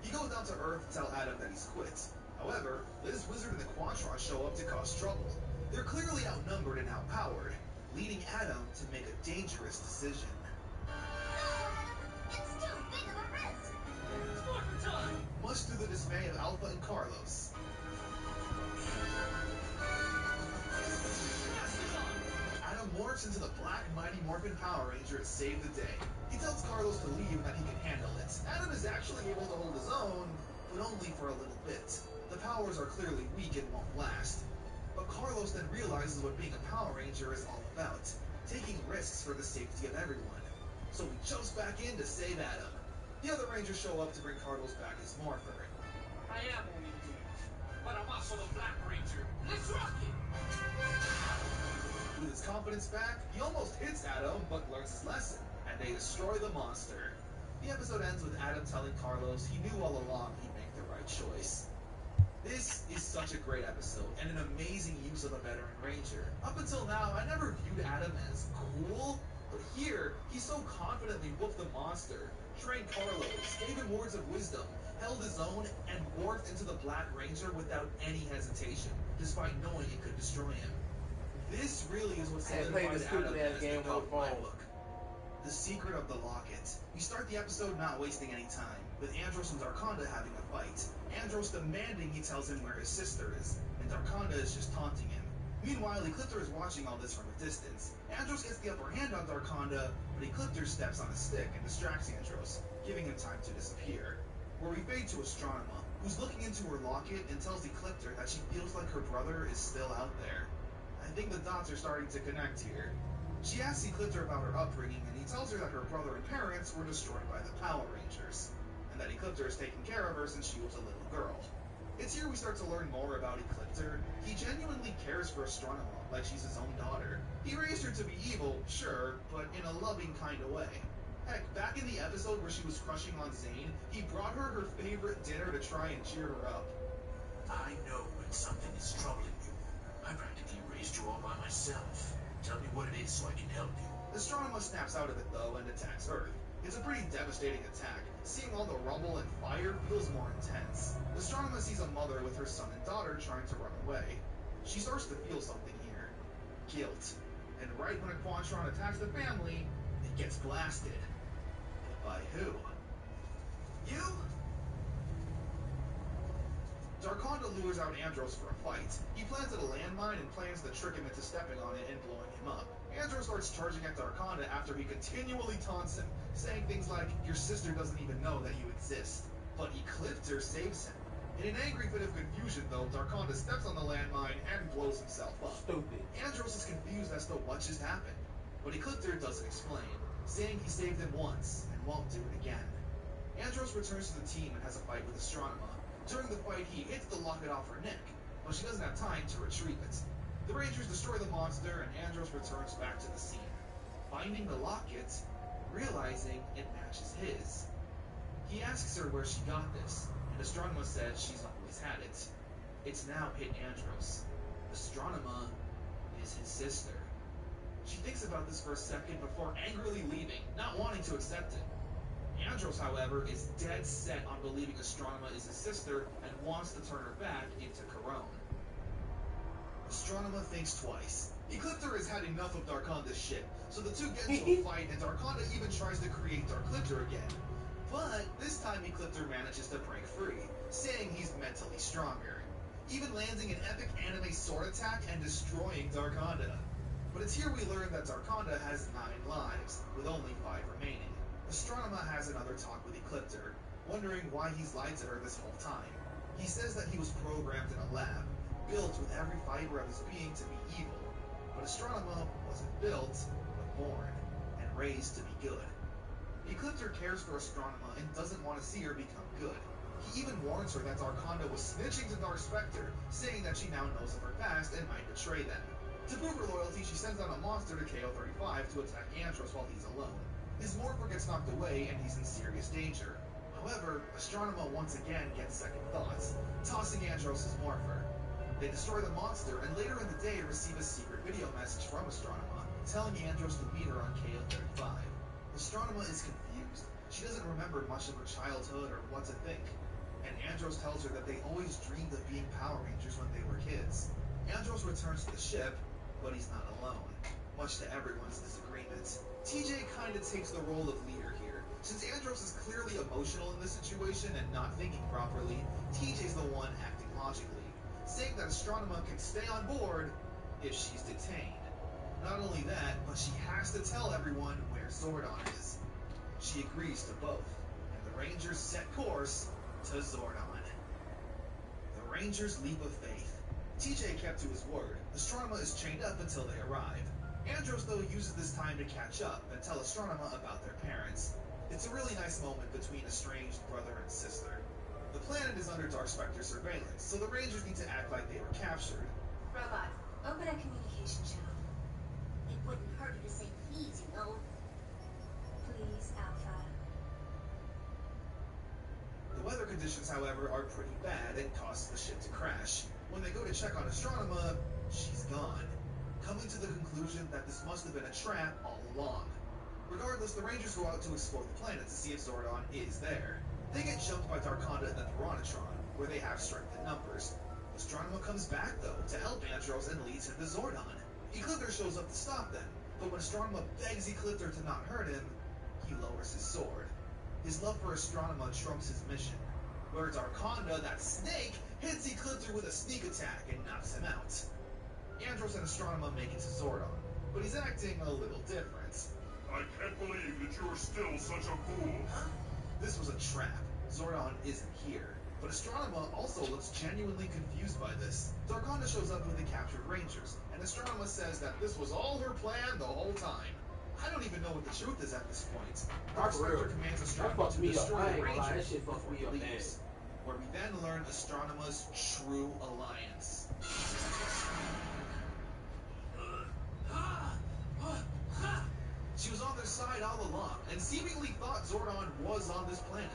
He goes down to Earth to tell Adam that he's quit. However, Liz Wizard and the Quantron show up to cause trouble. They're clearly outnumbered and outpowered, leading Adam to make a dangerous decision. It's too big of a risk. Spartan time! Much to the dismay of Alpha and Carlos. Adam morphs into the Black Mighty Morphin Power Ranger to save the day. He tells Carlos to leave and that he can handle it. Adam is actually able to hold his own, but only for a little bit. The powers are clearly weak and won't last. But Carlos then realizes what being a Power Ranger is all about, taking risks for the safety of everyone. So he jumps back in to save Adam. The other Rangers show up to bring Carlos back his morpher. I am only human, but I'm also the Black Ranger. Let's rock it! With his confidence back, he almost hits Adam, but learns his lesson, and they destroy the monster. The episode ends with Adam telling Carlos he knew all along he'd make the right choice. This is such a great episode, and an amazing use of a veteran Ranger. Up until now, I never viewed Adam as cool, but here, he so confidently whooped the monster, trained Carlos, gave him words of wisdom, held his own, and morphed into the Black Ranger without any hesitation, despite knowing it could destroy him. This really is what solidified Adam as the GOAT in my book. The secret of the locket. We start the episode not wasting any time, with Andros and Darkonda having a fight. Andros demanding he tells him where his sister is, and Darkonda is just taunting him. Meanwhile, Ecliptor is watching all this from a distance. Andros gets the upper hand on Darkonda, but Ecliptor steps on a stick and distracts Andros, giving him time to disappear. Where we fade to Astronema, who's looking into her locket and tells Ecliptor that she feels like her brother is still out there. I think the dots are starting to connect here. She asks Ecliptor about her upbringing, and he tells her that her brother and parents were destroyed by the Power Rangers, and that Ecliptor has taken care of her since she was a little girl. It's here we start to learn more about Ecliptor. He genuinely cares for Astronema, like she's his own daughter. He raised her to be evil, sure, but in a loving kind of way. Heck, back in the episode where she was crushing on Zane, he brought her favorite dinner to try and cheer her up. I know when something is troubling you. I practically raised you all by myself. Tell me what it is so I can help you. Astronema snaps out of it though and attacks Earth. It's a pretty devastating attack. Seeing all the rubble and fire feels more intense. Astronema sees a mother with her son and daughter trying to run away. She starts to feel something here. Guilt. And right when a Quantron attacks the family, it gets blasted. By who? You? Darkonda lures out Andros for a fight. He planted a landmine and plans to trick him into stepping on it and blowing him up. Andros starts charging at Darkonda after he continually taunts him, saying things like, "Your sister doesn't even know that you exist." But Ecliptor saves him. In an angry fit of confusion, though, Darkonda steps on the landmine and blows himself up. Stupid. Andros is confused as to what just happened, but Ecliptor doesn't explain, saying he saved him once and won't do it again. Andros returns to the team and has a fight with Astronema. During the fight, he hits the locket off her neck, but she doesn't have time to retrieve it. The Rangers destroy the monster, and Andros returns back to the scene, finding the locket, realizing it matches his. He asks her where she got this, and Astronema says she's always had it. It's now hit Andros. Astronema is his sister. She thinks about this for a second before angrily leaving, not wanting to accept it. Andros, however, is dead set on believing Astronema is his sister and wants to turn her back into Corone. Astronema thinks twice. Ecliptor has had enough of Darkonda's shit, so the two get into a fight and Darkonda even tries to create Darkliptor again. But this time Ecliptor manages to break free, saying he's mentally stronger, even landing an epic anime sword attack and destroying Darkonda. But it's here we learn that Darkonda has 9 lives, with only 5 remaining. Astronema has another talk with Ecliptor, wondering why he's lied to her this whole time. He says that he was programmed in a lab, built with every fiber of his being to be evil. But Astronema wasn't built, but born, and raised to be good. Ecliptor cares for Astronema and doesn't want to see her become good. He even warns her that Darkonda was snitching to Dark Spectre, saying that she now knows of her past and might betray them. To prove her loyalty, she sends out a monster to KO-35 to attack Andros while he's alone. His morpher gets knocked away and he's in serious danger. However, Astronema once again gets second thoughts, tossing Andros' morpher. They destroy the monster and later in the day receive a secret video message from Astronema, telling Andros to meet her on KO-35. Astronema is confused. She doesn't remember much of her childhood or what to think. And Andros tells her that they always dreamed of being Power Rangers when they were kids. Andros returns to the ship, but he's not alone, much to everyone's disagreement. TJ kinda takes the role of leader here. Since Andros is clearly emotional in this situation and not thinking properly, TJ's the one acting logically, saying that Astronema can stay on board if she's detained. Not only that, but she has to tell everyone where Zordon is. She agrees to both, and the Rangers set course to Zordon. The Rangers' leap of faith. TJ kept to his word. Astronema is chained up until they arrive. Andros, though, uses this time to catch up and tell Astronema about their parents. It's a really nice moment between estranged brother and sister. The planet is under Dark Spectre surveillance, so the Rangers need to act like they were captured. Robot, open a communication channel. It wouldn't hurt you to say please, you know. Please, Alpha. The weather conditions, however, are pretty bad and cause the ship to crash. When they go to check on Astronema, she's gone, coming to the conclusion that this must have been a trap all along. Regardless, the Rangers go out to explore the planet to see if Zordon is there. They get jumped by Darkonda and the Piranhatron, where they have strength in numbers. Astronema comes back, though, to help Andros and leads him to Zordon. Ecliptor shows up to stop them, but when Astronema begs Ecliptor to not hurt him, he lowers his sword. His love for Astronema trumps his mission, where Darkonda, that snake, hits Ecliptor with a sneak attack and knocks him out. Andros and Astronema make it to Zordon, but he's acting a little different. I can't believe that you are still such a fool. Huh? This was a trap. Zordon isn't here. But Astronema also looks genuinely confused by this. Darkonda shows up with the captured Rangers, and Astronema says that this was all her plan the whole time. I don't even know what the truth is at this point. Darkspectre commands Astronema to destroy the Rangers before he leaves, where we then learn Astronema's true alliance. She was on their side all along, and seemingly thought Zordon was on this planet.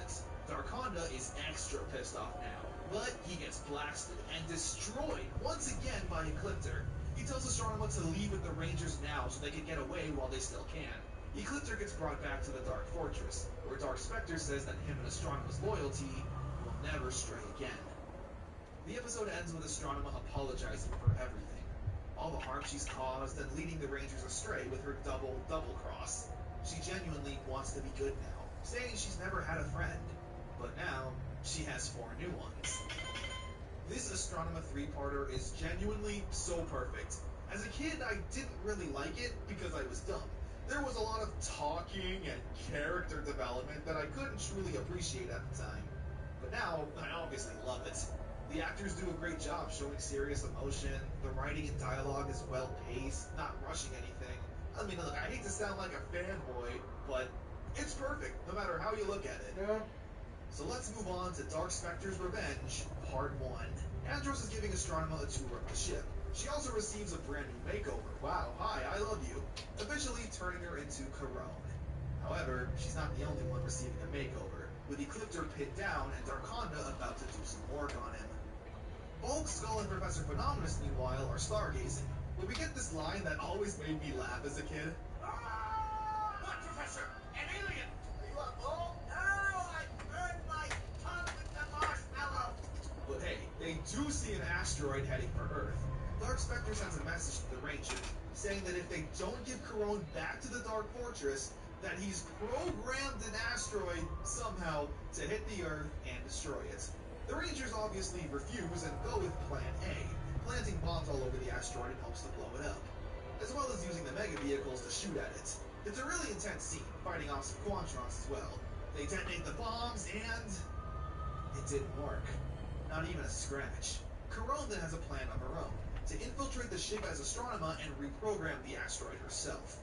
Darkonda is extra pissed off now, but he gets blasted and destroyed once again by Ecliptor. He tells Astronema to leave with the Rangers now so they can get away while they still can. Ecliptor gets brought back to the Dark Fortress, where Dark Spectre says that him and Astronema's loyalty will never stray again. The episode ends with Astronema apologizing for everything. All the harm she's caused and leading the Rangers astray with her double cross. She genuinely wants to be good now, saying she's never had a friend. But now, she has 4 new ones. This Astronema 3-parter is genuinely so perfect. As a kid, I didn't really like it because I was dumb. There was a lot of talking and character development that I couldn't truly appreciate at the time. But now, I obviously love it. The actors do a great job showing serious emotion. The writing and dialogue is well paced, not rushing anything. I mean, look, I hate to sound like a fanboy, but it's perfect, no matter how you look at it. Yeah. So let's move on to Dark Spectre's Revenge, Part 1. Andros is giving Astronema a tour of the ship. She also receives a brand new makeover. Wow, hi, I love you. Officially turning her into Corone. However, she's not the only one receiving a makeover, with Ecliptor pinned down and Darkonda about to do some work on him. Bulk, Skull, and Professor Phenomenus, meanwhile, are stargazing, where we get this line that always made me laugh as a kid. What, Professor? An alien? Are you a bull? No, I burned my tongue with the marshmallow. But hey, they do see an asteroid heading for Earth. Dark Spectre sends a message to the Rangers, saying that if they don't give Corone back to the Dark Fortress, that he's programmed an asteroid somehow to hit the Earth and destroy it. The Rangers obviously refuse and go with Plan A, planting bombs all over the asteroid in hopes to blow it up, as well as using the mega vehicles to shoot at it. It's a really intense scene, fighting off some Quantrons as well. They detonate the bombs and it didn't work. Not even a scratch. Corone then has a plan of her own, to infiltrate the ship as Astronema and reprogram the asteroid herself.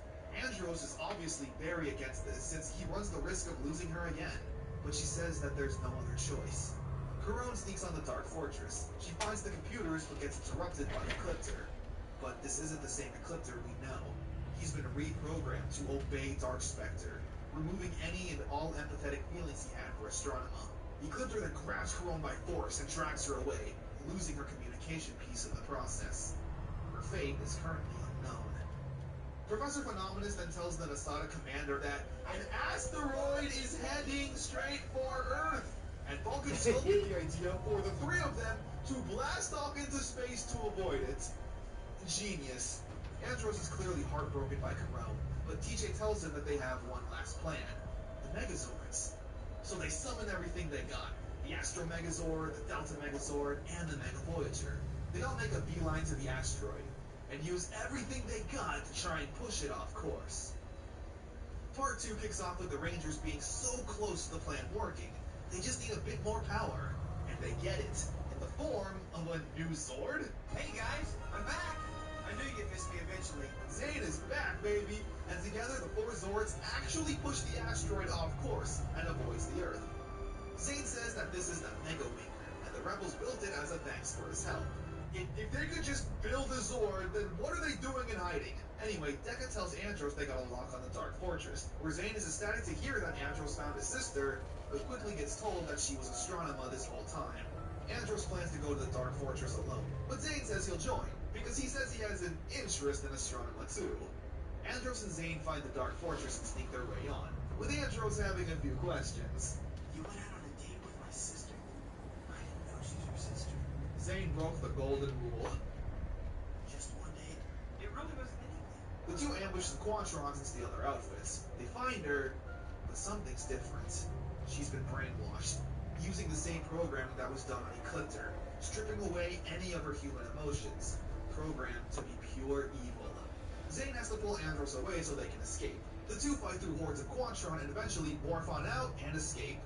Andros is obviously very against this, since he runs the risk of losing her again, but she says that there's no other choice. Corone sneaks on the Dark Fortress. She finds the computers but gets interrupted by Ecliptor. But this isn't the same Ecliptor we know. He's been reprogrammed to obey Dark Spectre, removing any and all empathetic feelings he had for Astronema. Ecliptor then grabs Corone by force and drags her away, losing her communication piece in the process. Her fate is currently unknown. Professor Phenomenus then tells the Nasada commander that an asteroid is heading straight for Earth, and Vulcan still get the idea for the 3 of them to blast off into space to avoid it. Genius. Andros is clearly heartbroken by Corone, but TJ tells him that they have one last plan, the Megazords. So they summon everything they got, the Astro Megazord, the Delta Megazord, and the Mega Voyager. They all make a beeline to the asteroid, and use everything they got to try and push it off course. Part 2 kicks off with the Rangers being so close to the plan working, they just need a bit more power, and they get it, in the form of a new Zord. Hey guys, I'm back. I knew you'd miss me eventually. Zane is back, baby, and together the 4 Zords actually push the asteroid off course and avoids the Earth. Zane says that this is the Mega Wing, and the rebels built it as a thanks for his help. If they could just build a Zord, then what are they doing in hiding? Anyway, Dekka tells Andros they got a lock on the Dark Fortress, where Zane is ecstatic to hear that Andros found his sister, but quickly gets told that she was Astronema this whole time. Andros plans to go to the Dark Fortress alone, but Zane says he'll join, because he says he has an interest in Astronema too. Andros and Zane find the Dark Fortress and sneak their way on, with Andros having a few questions. You went out on a date with my sister? I didn't know she's your sister. Zane broke the golden rule. Just one date? It really wasn't anything. The 2 ambush the Quantrons and steal their outfits. They find her, but something's different. She's been brainwashed, using the same programming that was done on Ecliptor, stripping away any of her human emotions. programmed to be pure evil. Zane has to pull Andros away so they can escape. The two fight through hordes of Quantron and eventually morph on out and escape,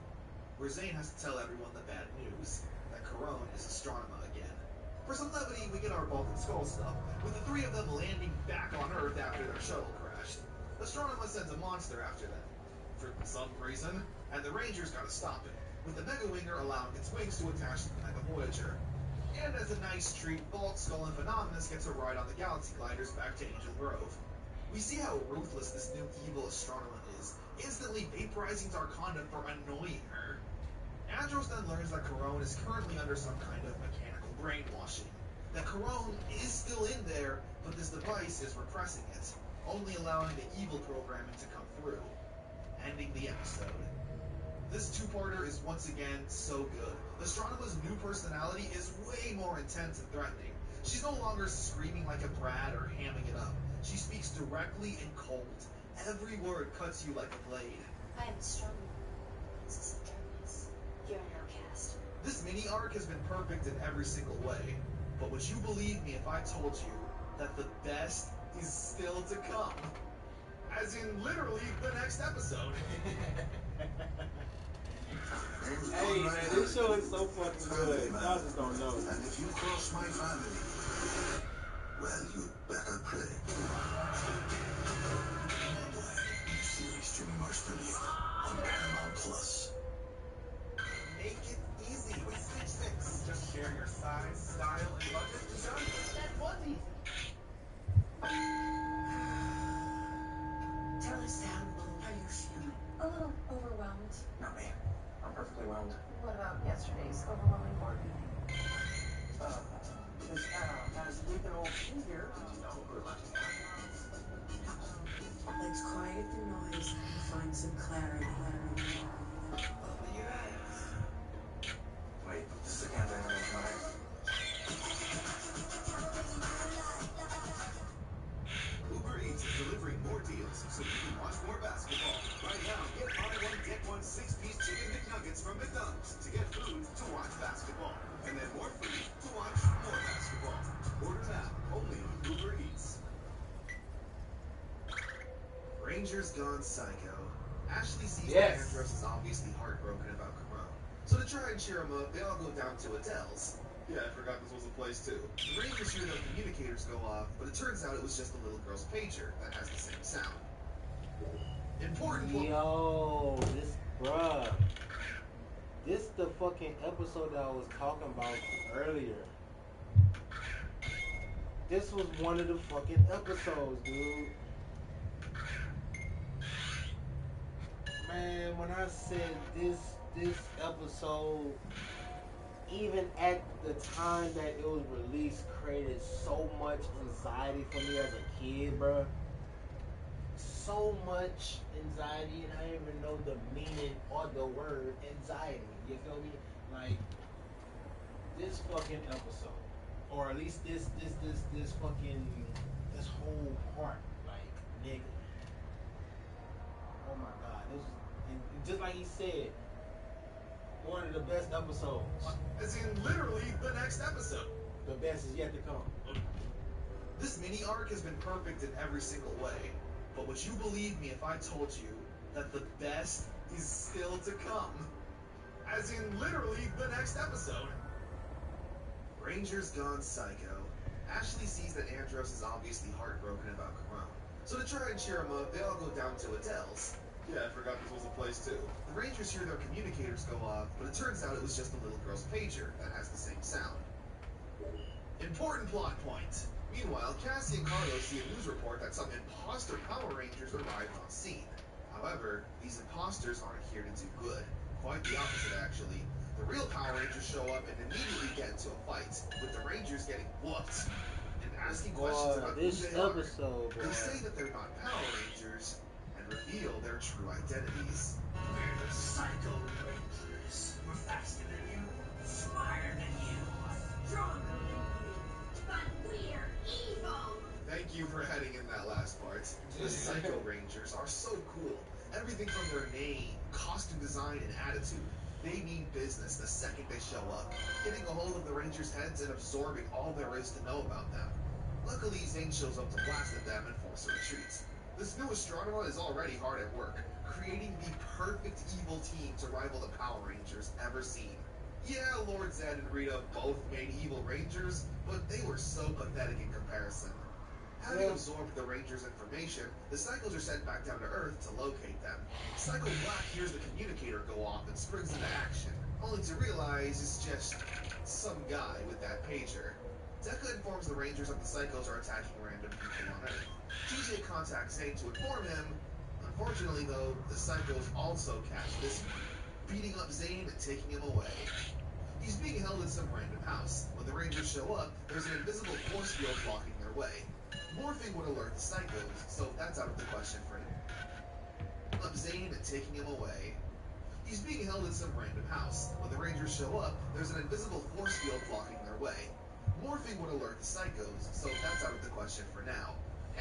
where Zane has to tell everyone the bad news, that Corone is Astronema again. For some levity, we get our Vulcan Skull stuff, with the three of them landing back on Earth after their shuttle crashed. Astronema sends a monster after them, for some reason, and the Rangers gotta stop it, with the Mega Winger allowing its wings to attach to the Mega Voyager. And as a nice treat, Vault, Skull, and Phenomenus gets a ride on the Galaxy Gliders back to Angel Grove. We see how ruthless this new evil Astronema is, instantly vaporizing Darkonda for annoying her. Andros then learns that Corone is currently under some kind of mechanical brainwashing. That Corone is still in there, but this device is repressing it, only allowing the evil programming to come through. Ending the episode. This two-parter is once again so good. Astronema's new personality is way more intense and threatening. She's no longer screaming like a brat or hamming it up. She speaks directly and cold. Every word cuts you like a blade. I am Astronomer, Princess of Darkness. You're an outcast. This mini-arc has been perfect in every single way. But would you believe me if I told you that the best is still to come? As in, literally, the next episode. Hey man, this show is so fucking good. Y'all just don't know. And if you cross my family, well, you better pray. New series streaming March 30th on Paramount Plus. Make it easy with Stitch Fix. Just share your size, style, and budget and done. That was easy. Tell us, Sam, how you feeling? A little overwhelmed. Not me. I'm perfectly whelmed. What about yesterday's overwhelming board meeting? Miss Al has a week and old figure. Let's quiet the noise and find some clarity. Open your eyes. Wait, this is a campaign on tonight. Uber Eats is delivering more deals so you can watch more basketball. Right now, get buy one, get one 6-piece chicken McNuggets from McDonald's to get food to watch basketball. And then more food to watch more basketball. Order now, only on Uber Eats. Rangers gone psycho. Ashley sees Yes. that Andros is obviously heartbroken about Corone. So to try and cheer him up, they all go down to Adele's. Yeah, I forgot this was a place too. The Rangers hear their communicators go off, but it turns out it was just a little girl's pager that has the same sound. Important point. Yo, this the fucking episode that I was talking about earlier. This was one of the fucking episodes, dude. Man, when I said this episode, even at the time that it was released, created so much anxiety for me as a kid, bruh. So much anxiety, and I didn't even know the meaning or the word anxiety. You feel me? Like this fucking episode, or at least this whole part, like nigga. Oh my god, this was, and just like he said, one of the best episodes. As in, literally, the next episode. The best is yet to come. This mini-arc has been perfect in every single way. But would you believe me if I told you that the best is still to come? As in, literally, the next episode. Rangers gone psycho. Ashley sees that Andros is obviously heartbroken about Corone. So to try and cheer him up, they all go down to Adele's. Yeah, I forgot this was a place too. The Rangers hear their communicators go off, but it turns out it was just a little girl's pager that has the same sound. Important plot point. Meanwhile, Cassie and Carlos see a news report that some imposter Power Rangers arrived on scene. However, these imposters aren't here to do good. Quite the opposite, actually. The real Power Rangers show up and immediately get into a fight, with the Rangers getting whooped. And asking questions about who This they are. episode, bro. They say that they're not Power Rangers, and reveal their true identities. We're the Psycho Rangers. We're faster than you, smarter than you, stronger than you, but we're evil. Thank you for heading in that last part. The Psycho Rangers are so cool. Everything from their name, costume design, and attitude. They mean business the second they show up, getting a hold of the Rangers' heads and absorbing all there is to know about them. Luckily, Zane shows up to blast at them and force a retreat. This new astronomer is already hard at work, creating the perfect evil team to rival the Power Rangers ever seen. Yeah, Lord Zed and Rita both made evil Rangers, but they were so pathetic in comparison. Having absorbed the Rangers' information, the Psychos are sent back down to Earth to locate them. Psycho Black hears the communicator go off and springs into action, only to realize it's just some guy with that pager. Deca informs the Rangers that the Psychos are attacking random people on Earth. TJ contacts Zane to inform him. Unfortunately, though, the Psychos also catch this man, beating up Zane and taking him away. He's being held in some random house. When the Rangers show up, there's an invisible force field blocking their way. Morphing would alert the Psychos, so that's out of the question for him. Up Zane and taking him away. He's being held in some random house. When the Rangers show up, there's an invisible force field blocking their way. Morphing would alert the Psychos, so that's out of the question for now.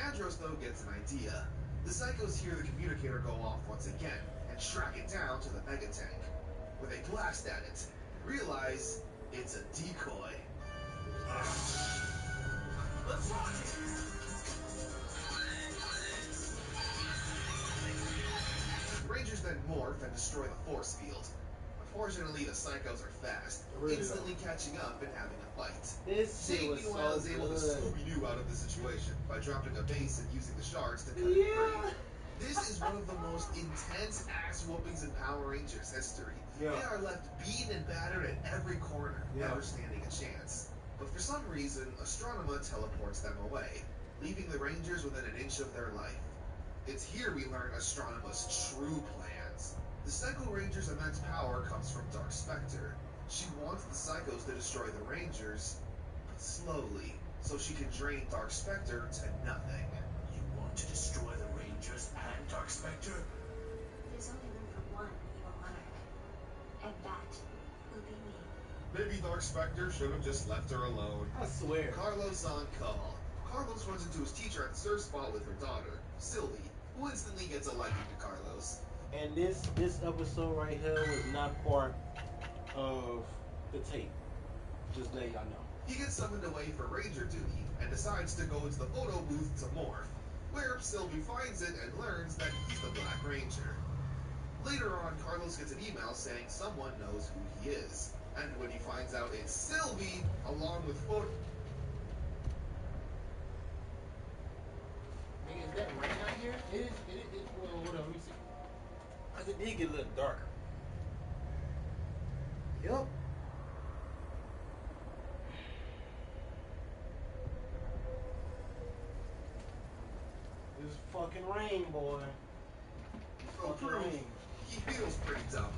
Andros, though, gets an idea. The Psychos hear the communicator go off once again, and track it down to the Mega Tank, where they blast at it, and realize it's a decoy. Let's rock it! The Rangers then morph and destroy the force field. Unfortunately, the Psychos are fast, instantly catching up and having a fight. Zane, meanwhile, is able to Scooby-Doo out of the situation by dropping a base and using the shards to cut it free. This is one of the most intense ass whoopings in Power Rangers history. They are left beaten and battered at every corner, never standing a chance. But for some reason, Astronema teleports them away, leaving the Rangers within an inch of their life. It's here we learn Astronema's true plans. The Psycho Ranger's immense power comes from Dark Spectre. She wants the Psychos to destroy the Rangers, but slowly, so she can drain Dark Spectre to nothing. You want to destroy the Rangers and Dark Spectre? There's only room for one evil monarch. And that will be me. Maybe Dark Spectre should have just left her alone. I swear. Carlos on call. Carlos runs into his teacher at the surf spot with her daughter, Sylvie, who instantly gets a liking to Carlos. And this episode right here was not part of the tape. Just let y'all know. He gets summoned away for Ranger duty and decides to go into the photo booth to morph, where Sylvie finds it and learns that he's the Black Ranger. Later on, Carlos gets an email saying someone knows who he is, and when he finds out it's Sylvie, along with photo... Hey, is that rain out here? It is. Well, hold on, let me see. Cause it did get a little darker. Yup. This fucking rain, boy. Fucking rain. He feels pretty dumb.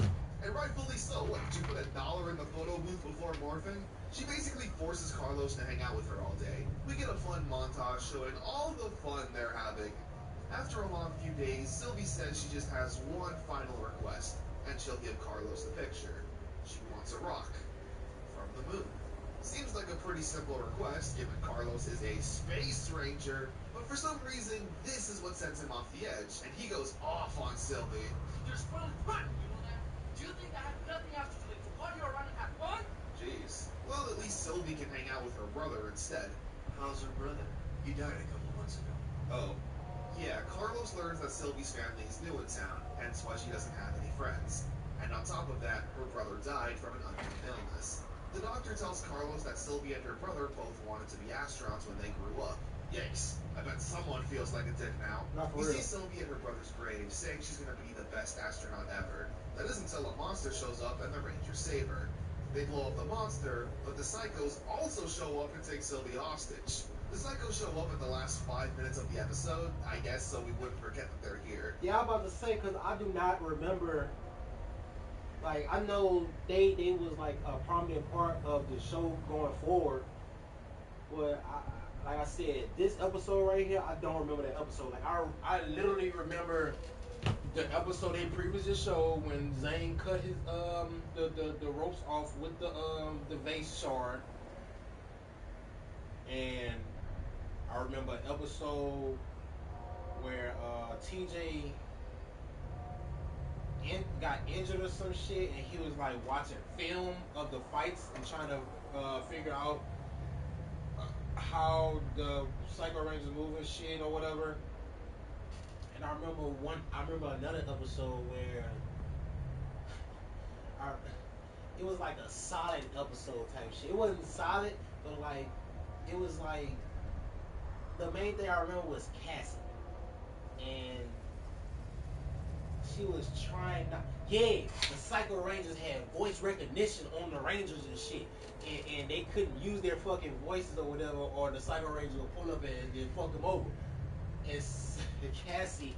And rightfully so. What, did you put $1 in the photo booth before morphing? She basically forces Carlos to hang out with her all day. We get a fun montage showing all the fun they're having. After a long few days, Sylvie says she just has one final request, and she'll give Carlos the picture. She wants a rock from the moon. Seems like a pretty simple request, given Carlos is a space ranger, but for some reason, this is what sends him off the edge, and he goes off on Sylvie. You're spoiling fun, you know that? Do you think I have nothing else to do to party around and have fun? Jeez. Well, at least Sylvie can hang out with her brother instead. How's her brother? He died a couple months ago. Oh. Yeah, Carlos learns that Sylvie's family is new in town, hence why she doesn't have any friends. And on top of that, her brother died from an unknown illness. The doctor tells Carlos that Sylvie and her brother both wanted to be astronauts when they grew up. Yikes. I bet someone feels like a dick now. Not for We real. see Sylvie at her brother's grave, saying she's gonna be the best astronaut ever. That isn't until a monster shows up and the Rangers save her. They blow up the monster, but the Psychos also show up and take Sylvie hostage. The Psychos show up at the last 5 minutes of the episode, I guess, so we wouldn't forget that they're here. Yeah, I'm about to say, because I do not remember. Like, I know they was like a prominent part of the show going forward. But like I said, this episode right here, I don't remember that episode. Like I literally remember The episode they previously showed when Zane cut his the ropes off with the vase shard, and I remember an episode where TJ got injured or some shit, and he was like watching film of the fights and trying to figure out how the Psycho Rangers move and shit or whatever. And I remember another episode where it was like a solid episode type shit. It wasn't solid, but like it was like the main thing I remember was Cassie, and she was trying not. Yeah, the Psycho Rangers had voice recognition on the Rangers and shit, and they couldn't use their fucking voices or whatever, or the Psycho Rangers would pull up and fuck them over. And Cassie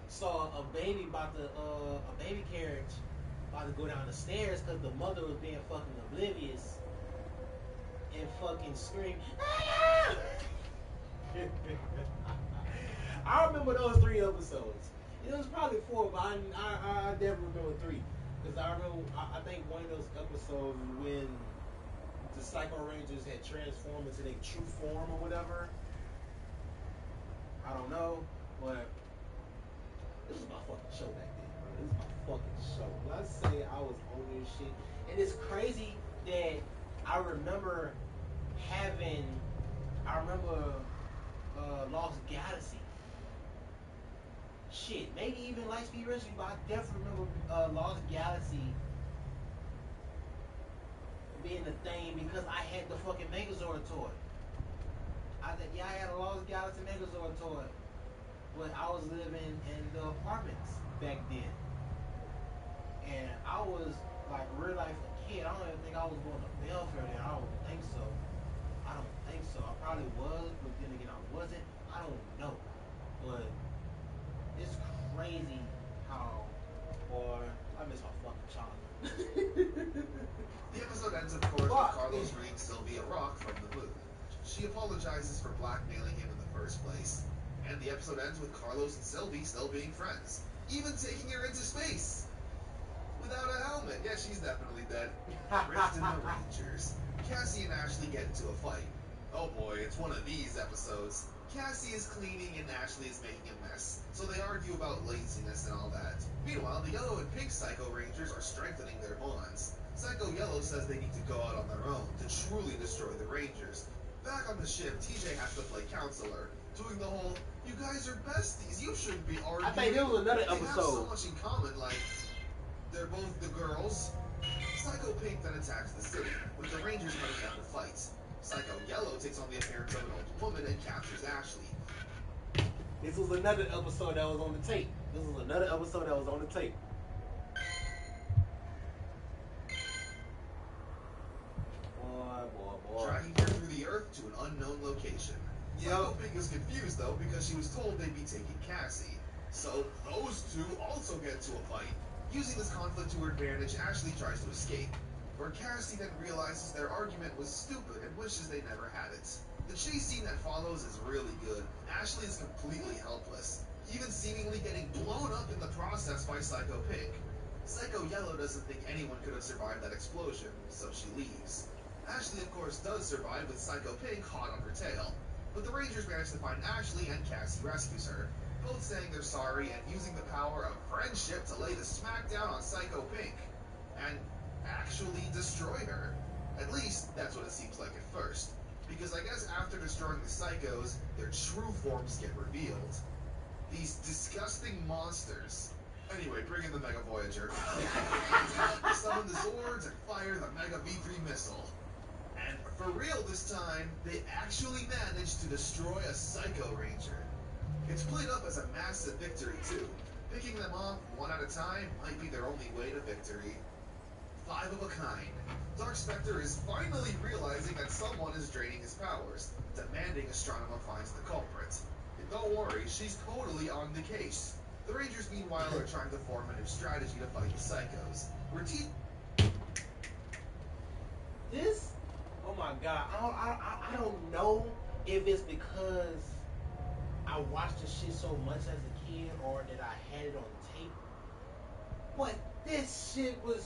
saw a baby a baby carriage about to go down the stairs because the mother was being fucking oblivious and fucking screamed. "Ah!" I remember those 3 episodes. It was probably 4, but I definitely remember 3 because I think one of those episodes when the Psycho Rangers had transformed into their true form or whatever. I don't know, but this was my fucking show back then, bro. This was my fucking show. When I say I was on this shit, and it's crazy that I remember Lost Galaxy. Shit, maybe even Lightspeed Rescue, but I definitely remember Lost Galaxy being the thing because I had the fucking Megazord toy. I had a Lost Galaxy Megazord toy, but I was living in the apartments back then, and I was like real life a kid. I don't even think I was going to Belfair then. I don't think so. I probably was, but then again I wasn't. I don't know, but it's crazy how, boy, I miss my fucking childhood. The episode ends, of course, with Carlos bringing Sylvie a rock from the moon. She apologizes for blackmailing him in the first place. And the episode ends with Carlos and Sylvie still being friends, even taking her into space without a helmet. Yeah, she's definitely dead. Rift and the Rangers. Cassie and Ashley get into a fight. Oh boy, it's one of these episodes. Cassie is cleaning and Ashley is making a mess, so they argue about laziness and all that. Meanwhile, the Yellow and Pink Psycho Rangers are strengthening their bonds. Psycho Yellow says they need to go out on their own to truly destroy the Rangers. Back on the ship, TJ has to play counselor, doing the whole, you guys are besties, you shouldn't be arguing. I think there was another They have so episode. much in common, like, they're both the girls. Psycho Pink then attacks the city, with the Rangers coming down to fight. Psycho Yellow takes on the appearance of an old woman and captures Ashley. This was another episode that was on the tape. Boy. Dragging her through the earth to an unknown location. Psycho Pink is confused, though, because she was told they'd be taking Cassie. So, those two also get into a fight. Using this conflict to her advantage, Ashley tries to escape, where Cassie then realizes their argument was stupid and wishes they never had it. The chase scene that follows is really good. Ashley is completely helpless, even seemingly getting blown up in the process by Psycho Pink. Psycho Yellow doesn't think anyone could have survived that explosion, so she leaves. Ashley, of course, does survive with Psycho Pink hot on her tail, but the Rangers manage to find Ashley and Cassie rescues her, both saying they're sorry and using the power of friendship to lay the smackdown on Psycho Pink, and actually destroy her. At least, that's what it seems like at first, because I guess after destroying the Psychos, their true forms get revealed. These disgusting monsters. Anyway, bring in the Mega Voyager. Summon the Zords and fire the Mega V3 missile. And for real this time, they actually managed to destroy a Psycho Ranger. It's played up as a massive victory too. Picking them off one at a time might be their only way to victory. 5 of a kind. Dark Spectre is finally realizing that someone is draining his powers, demanding Astronema finds the culprit. And don't worry, she's totally on the case. The Rangers, meanwhile, are trying to form a new strategy to fight the Psychos. Oh my god, I don't know if it's because I watched the shit so much as a kid or that I had it on tape, but this shit was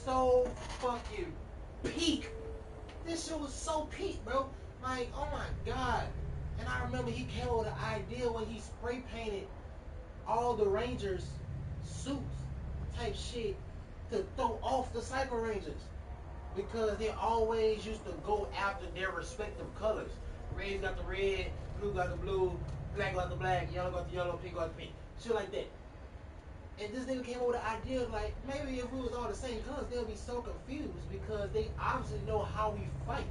so fucking peak. This shit was so peak, bro. Like, oh my god. And I remember he came with an idea when he spray painted all the Rangers suits type shit to throw off the Psycho Rangers. because they always used to go after their respective colors. Red got the red, blue got the blue, black got the black, yellow got the yellow, pink got the pink. Shit like that. And this nigga came up with the idea of like, maybe if we was all the same colors, they'll be so confused because they obviously know how we fight.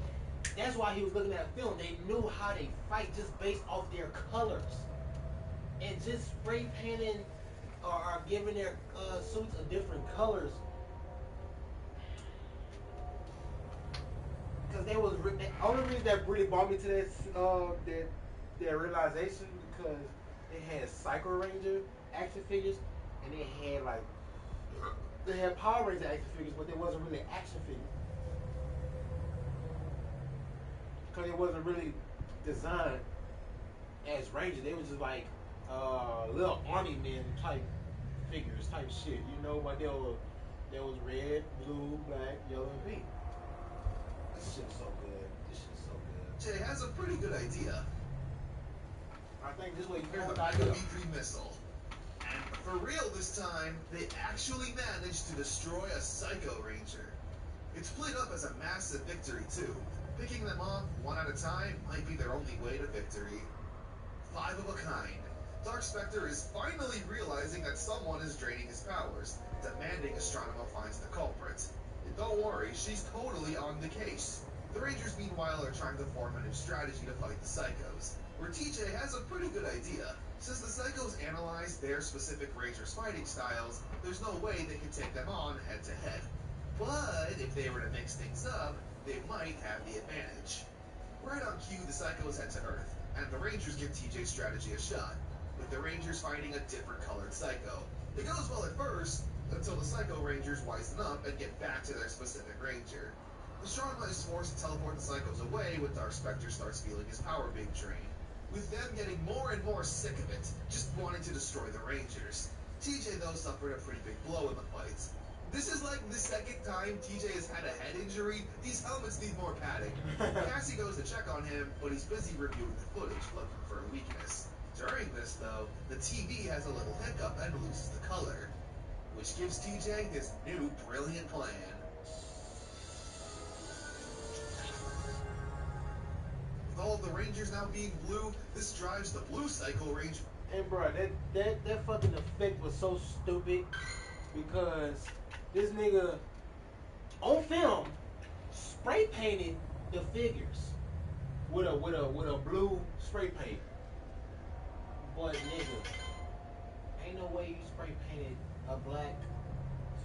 That's why he was looking at film. They knew how they fight just based off their colors. And just spray painting or giving their suits a different colors. Because they was the only reason that really brought me to that realization because they had Psycho Ranger action figures and they had Power Ranger action figures, but they wasn't really action figures because it wasn't really designed as Rangers. They was just like little army men type figures, type shit, you know. But there was red, blue, black, yellow, and pink. This shit's so good. This shit's so good. Jay has a pretty good idea. I think this way you Here's know the what I Mega do. V3 missile. And for real this time, they actually managed to destroy a Psycho Ranger. It's played up as a massive victory too. Picking them off one at a time might be their only way to victory. 5 of a kind. Dark Spectre is finally realizing that someone is draining his powers, demanding Astronema finds the culprit. And don't worry, she's totally on the case. The Rangers meanwhile are trying to form a new strategy to fight the Psychos, where TJ has a pretty good idea. Since the Psychos analyze their specific Rangers' fighting styles, there's no way they can take them on head to head. But if they were to mix things up, they might have the advantage. Right on cue, the Psychos head to Earth, and the Rangers give TJ's strategy a shot, with the Rangers fighting a different colored Psycho. It goes well at first, until the Psycho Rangers wisen up and get back to their specific Ranger. Astronema is forced to teleport the Psychos away when Dark Spectre starts feeling his power being drained, with them getting more and more sick of it, just wanting to destroy the Rangers. TJ, though, suffered a pretty big blow in the fight. This is like the second time TJ has had a head injury. These helmets need more padding. Cassie goes to check on him, but he's busy reviewing the footage, looking for a weakness. During this, though, the TV has a little hiccup and loses the color, which gives TJ his new brilliant plan. With all of the Rangers now being blue, this drives the blue Psycho Ranger. And bro, that fucking effect was so stupid because this nigga on film spray painted the figures with a blue spray paint. But nigga, ain't no way you spray painted a black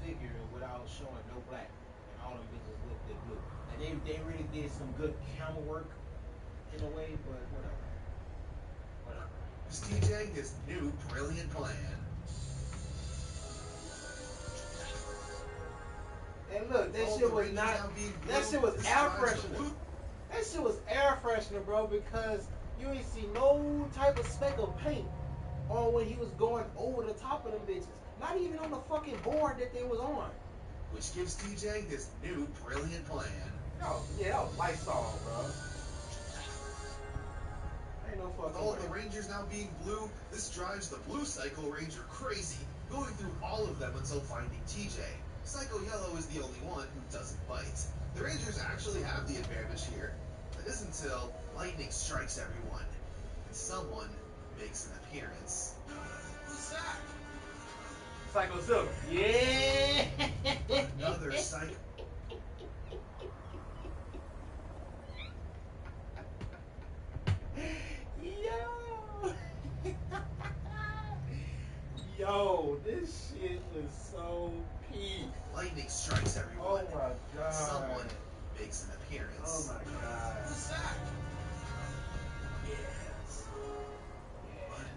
figure without showing no black, and all them bitches look that blue. And they really did some good camera work in a way, but whatever. Gives TJ his new brilliant plan. And look, that shit was not. That shit was air freshener. That shit was air freshener, bro, because you ain't see no type of speck of paint on when he was going over the top of them bitches. Not even on the fucking board that they was on. Which gives TJ his new brilliant plan. No, yeah, that was Lysol, bro. Ain't no fucking With all way. of the Rangers now being blue, this drives the blue Psycho Ranger crazy, going through all of them until finding TJ. Psycho Yellow is the only one who doesn't bite. The Rangers actually have the advantage here. That is until lightning strikes everyone, and someone makes an appearance. Who's that? Psycho Silver. Yeah! Another Psycho. Yo! Yo, this shit was so peak. Lightning strikes everyone. Oh my god. Someone makes an appearance. Oh my god. Who's that? Yes.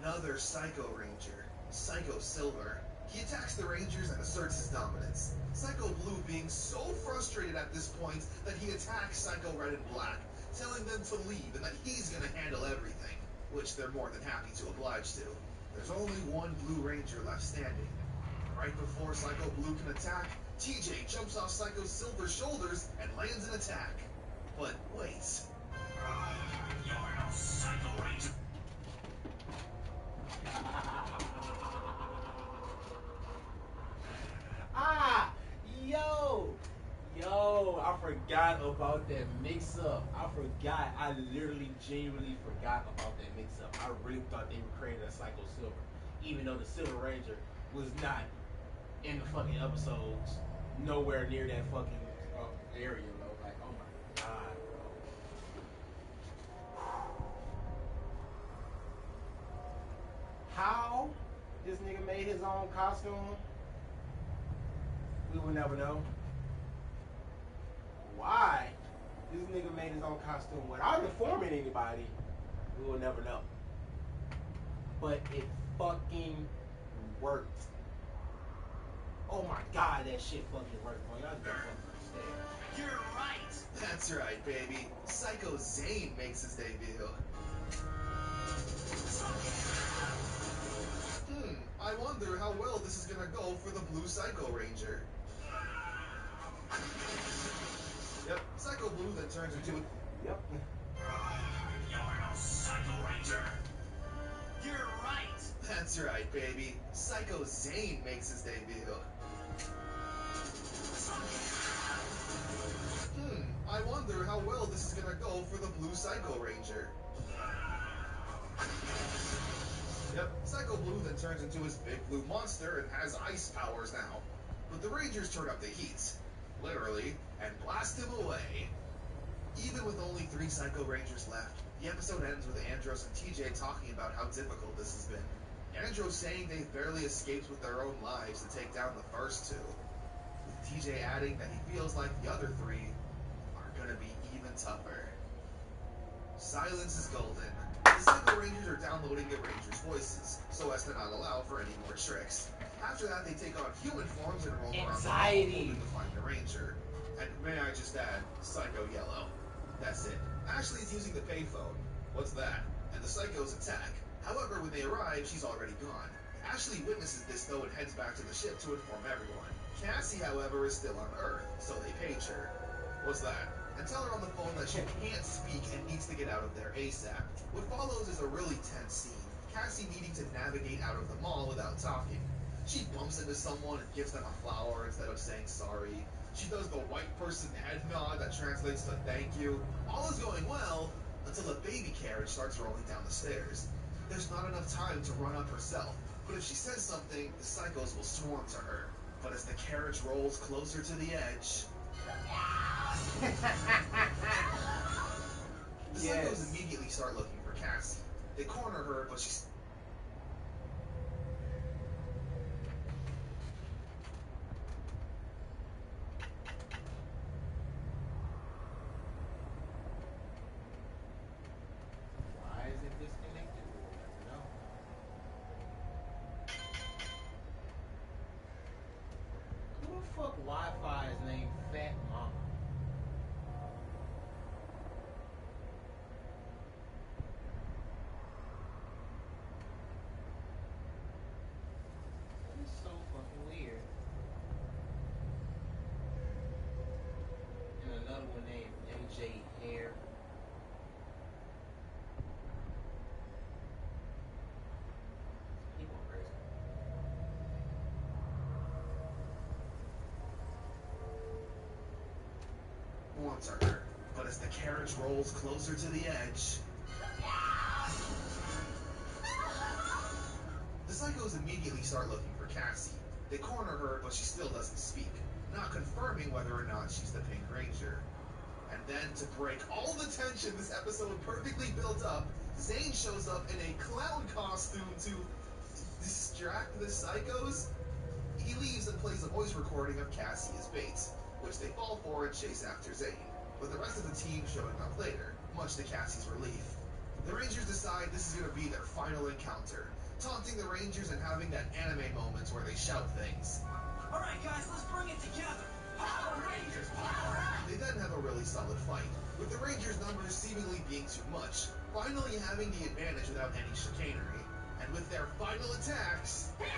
Another Psycho Ranger, Psycho Silver. He attacks the Rangers and asserts his dominance. Psycho Blue being so frustrated at this point that he attacks Psycho Red and Black, telling them to leave and that he's gonna handle everything, which they're more than happy to oblige to. There's only one Blue Ranger left standing. Right before Psycho Blue can attack, TJ jumps off Psycho Silver's shoulders and lands an attack. But wait. You're no Psycho Ranger. Ah! Yo! Yo! Yo, I forgot about that mix-up. I forgot. I literally, genuinely forgot about that mix-up. I really thought they were creating a Psycho Silver, even though the Silver Ranger was not in the fucking episodes, nowhere near that fucking area, bro. Like, oh my god, bro. How this nigga made his own costume, we will never know. Why this nigga made his own costume without informing anybody, we will never know. But it fucking worked. Oh my god, that shit fucking worked, bro. Y'all don't fucking understand. You're right. That's right, baby. Psycho Zane makes his debut. I wonder how well this is gonna go for the Blue Psycho Ranger. Yep, Psycho Blue then turns into it. Yep. You're no Psycho Ranger. You're right. That's right, baby. Psycho Zane makes his debut. I wonder how well this is gonna go for the Blue Psycho Ranger. Yep, Psycho Blue then turns into his big blue monster and has ice powers now. But the Rangers turn up the heat, literally, and blast him away. Even with only 3 Psycho Rangers left, the episode ends with Andros and TJ talking about how difficult this has been. Andros saying they've barely escaped with their own lives to take down the first 2. With TJ adding that he feels like the other 3 are gonna be even tougher. Silence is golden. The Psycho Rangers are downloading the Rangers' voices, so as to not allow for any more tricks. After that, they take on human forms and roam around the mall hoping to find the Ranger. And may I just add, Psycho Yellow. That's it. Ashley's using the payphone. What's that? And the Psychos attack. However, when they arrive, she's already gone. Ashley witnesses this though and heads back to the ship to inform everyone. Cassie, however, is still on Earth, so they page her. What's that? And tell her on the phone that she can't speak and needs to get out of there ASAP. What follows is a really tense scene. Cassie needing to navigate out of the mall without talking. She bumps into someone and gives them a flower instead of saying sorry. She does the white person head nod that translates to thank you. All is going well until a baby carriage starts rolling down the stairs. There's not enough time to run up herself, but if she says something, the Psychos will swarm to her. But as the carriage rolls closer to the edge, the Psychos immediately start looking for Cassie. They corner her, but she's... Why is it disconnected? No. Who the fuck Wi-Fi is named Fat Mama? That is so fucking weird. And another one named MJ Hair. People are crazy. Wants her, but as the carriage rolls closer to the edge, the Psychos immediately start looking for Cassie. They corner her, but she still doesn't speak, not confirming whether or not she's the Pink Ranger. And then, to break all the tension this episode perfectly built up, Zane shows up in a clown costume to distract the Psychos. He leaves and plays a voice recording of Cassie as bait, which they fall for and chase after Zane, with the rest of the team showing up later, much to Cassie's relief. The Rangers decide this is going to be their final encounter, taunting the Rangers and having that anime moment where they shout things. Alright guys, let's bring it together. Power Rangers, power up! They then have a really solid fight, with the Rangers' numbers seemingly being too much, finally having the advantage without any chicanery. And with their final attacks... But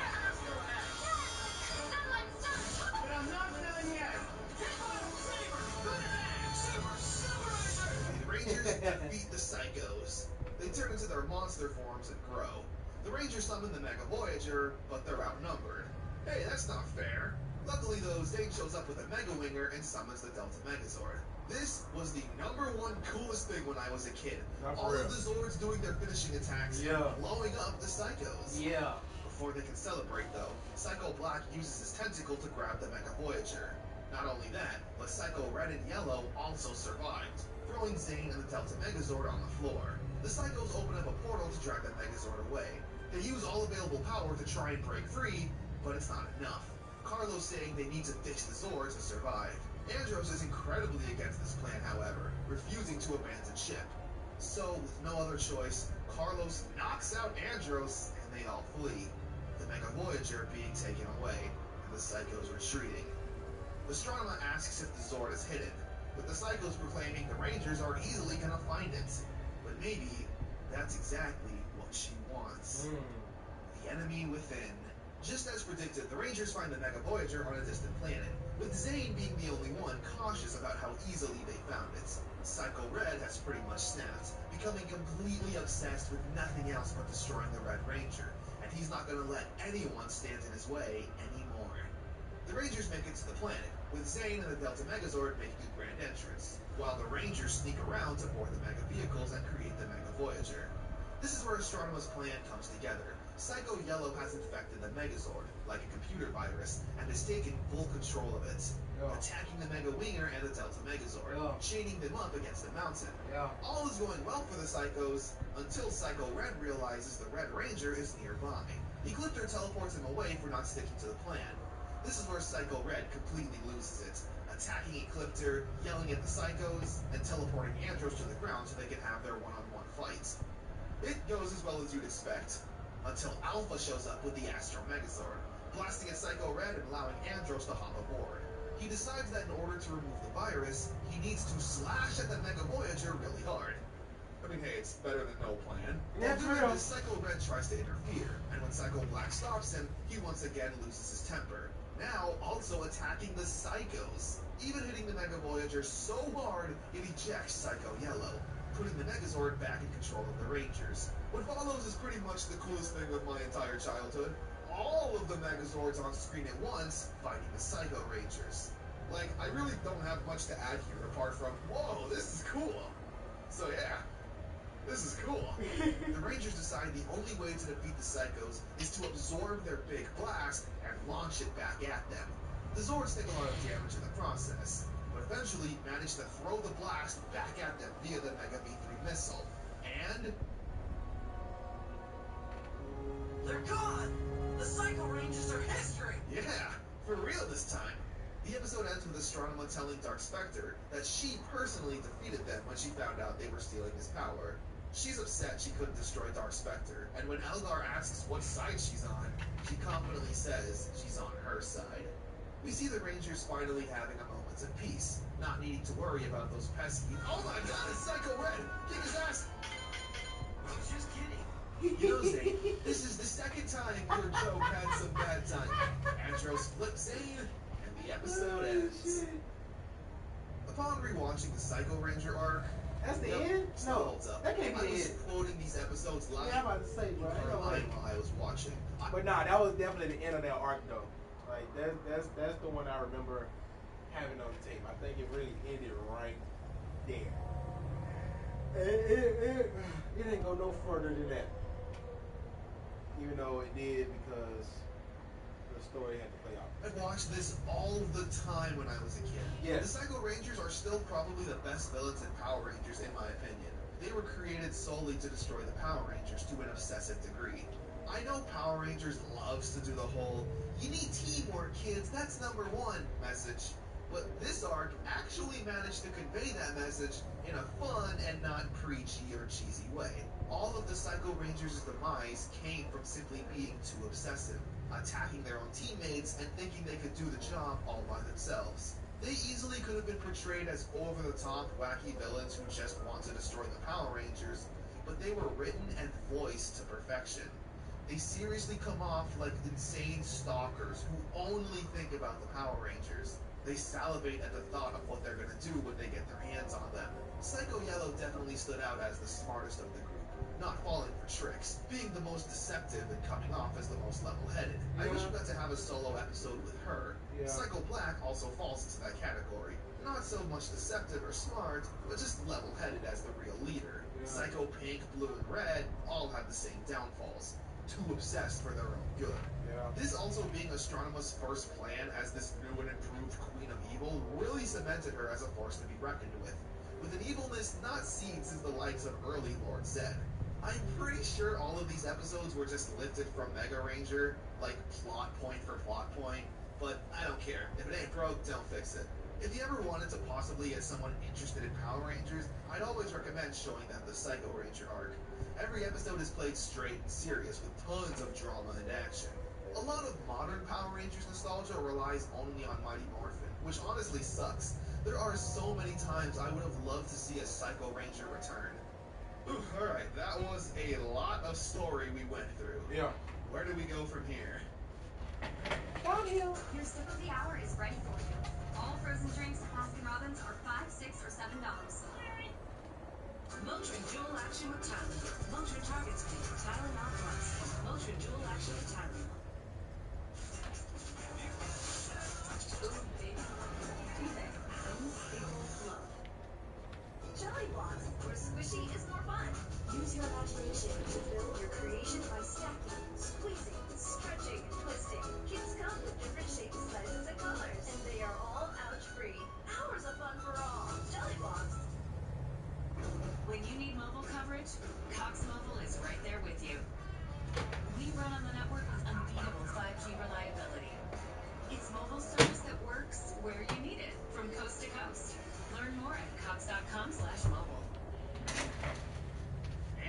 I'm not done yet. Saber, good attack, Super Ranger! The Rangers defeat the Psychos. They turn into their monster forms and grow. The Rangers summon the Mega Voyager, but they're outnumbered. Hey, that's not fair. Luckily though, Zane shows up with a Mega Winger and summons the Delta Megazord. This was the #1 coolest thing when I was a kid. Not for All real. of the Zords doing their finishing attacks Yeah. and blowing up the Psychos. Yeah. Before they can celebrate though, Psycho Black uses his tentacle to grab the Mega Voyager. Not only that, but Psycho Red and Yellow also survived, throwing Zane and the Delta Megazord on the floor. The Psychos open up a portal to drag the Megazord away. They use all available power to try and break free, but it's not enough. Carlos saying they need to fix the Zord to survive. Andros is incredibly against this plan, however, refusing to abandon ship. So, with no other choice, Carlos knocks out Andros and they all flee, the Mega Voyager being taken away and the Psychos retreating. Astronema asks if the Zord is hidden, with the Psychos proclaiming the Rangers are easily gonna find it. But maybe that's exactly what she wants. The enemy within. Just as predicted, the Rangers find the Mega Voyager on a distant planet, with Zane being the only one cautious about how easily they found it. Psycho Red has pretty much snapped, becoming completely obsessed with nothing else but destroying the Red Ranger, and he's not gonna let anyone stand in his way anymore. The Rangers make it to the planet, with Zane and the Delta Megazord making a grand entrance, while the Rangers sneak around to board the Mega Vehicles and create the Mega Voyager. This is where Astronema's plan comes together. Psycho Yellow has infected the Megazord, like a computer virus, and has taken full control of it, attacking the Mega Winger and the Delta Megazord, chaining them up against a mountain. All is going well for the Psychos, until Psycho Red realizes the Red Ranger is nearby. Ecliptor teleports him away for not sticking to the plan. This is where Psycho Red completely loses it, attacking Ecliptor, yelling at the Psychos, and teleporting Andros to the ground so they can have their one-on-one fights. It goes as well as you'd expect, until Alpha shows up with the Astro Megazord, blasting at Psycho Red and allowing Andros to hop aboard. He decides that in order to remove the virus, he needs to slash at the Mega Voyager really hard. I mean, hey, it's better than no plan. Yeah, While doing this, Psycho Red tries to interfere, and when Psycho Black stops him, he once again loses his temper. Now, also attacking the Psychos, even hitting the Mega Voyager so hard, it ejects Psycho Yellow, putting the Megazord back in control of the Rangers. What follows is pretty much the coolest thing of my entire childhood. All of the Megazords on screen at once, fighting the Psycho Rangers. Like, I really don't have much to add here, apart from, whoa, this is cool. So yeah, this is cool. The Rangers decide the only way to defeat the Psychos is to absorb their big blast and launch it back at them. The Zords take a lot of damage in the process, but eventually manage to throw the blast back at them via the Mega V3 missile. And They're gone! The Psycho Rangers are history! yeah, for real this time. The episode ends with Astronema telling Dark Spectre that she personally defeated them when she found out they were stealing his power. She's upset she couldn't destroy Dark Spectre, and when Elgar asks what side she's on, she confidently says she's on her side. We see the Rangers finally having a moment of peace, not needing to worry about those pesky, oh my god, it's Psycho Red! Kick his ass! I was just kidding. You know, Zane, this is the second time your joke had some bad time. Andros flips Zane, and the episode ends. Upon rewatching the Psycho Ranger arc, That's the Yep, end? still No, holds up. that can't be I the was end. quoting these episodes live Yeah, I'm about to say, bro. in Ain't no my way. mind while I was watching. But nah, that was definitely the end of that arc, though. Like that's the one I remember having on tape. I think it really ended right there. It didn't go no further than that. Even though it did because the story had to play out. I watched this all the time when I was a kid. Yes. The Psycho Rangers are still probably the best villains in Power Rangers, in my opinion. They were created solely to destroy the Power Rangers to an obsessive degree. I know Power Rangers loves to do the whole, you need teamwork, kids, that's #1 message. But this arc actually managed to convey that message in a fun and not preachy or cheesy way. All of the Psycho Rangers' demise came from simply being too obsessive, attacking their own teammates and thinking they could do the job all by themselves. They easily could have been portrayed as over-the-top, wacky villains who just want to destroy the Power Rangers, but they were written and voiced to perfection. They seriously come off like insane stalkers who only think about the Power Rangers. They salivate at the thought of what they're gonna do when they get their hands on them. Psycho Yellow definitely stood out as the smartest of the group, not falling for tricks, being the most deceptive and coming off as the most level-headed. I wish we got to have a solo episode with her, Yeah. Psycho Black also falls into that category. Not so much deceptive or smart, but just level-headed as the real leader. Yeah. Psycho Pink, Blue, and Red all have the same downfalls. Too obsessed for their own good. Yeah. This also being Astronema's first plan as this new and improved Queen of Evil really cemented her as a force to be reckoned with an evilness not seen since the likes of early Lord Zed. I'm pretty sure all of these episodes were just lifted from Mega Ranger, like plot point for plot point, but I don't care. If it ain't broke, don't fix it. If you ever wanted to possibly get someone interested in Power Rangers, I'd always recommend showing them the Psycho Ranger arc. Every episode is played straight and serious with tons of drama and action. A lot of modern Power Rangers nostalgia relies only on Mighty Morphin, which honestly sucks. There are so many times I would have loved to see a Psycho Ranger return. Alright, that was a lot of story we went through. Yeah. Where do we go from here? Downhill. Your sip of the hour is ready for you. All frozen drinks at Baskin-Robbins are $5, $6, or $7. Motrin Dual Action with Tylenol. Motrin Target Speed. Tylenol Plus. Motrin Dual Action with Tylenol. Ooh, baby. Easy. Unstable flow. Jelly blocks, where squishy is more fun. Use your imagination to build your creation by stacking. Squeezing, stretching, twisting. Kids come with different shapes, sizes, and colors. And they are all ouch-free. Hours of fun for all. Jelly blocks. When you need mobile coverage, Cox Mobile is right there with you. We run on the network with unbeatable 5G reliability. It's mobile service that works where you need it, from coast to coast. Learn more at cox.com/mobile.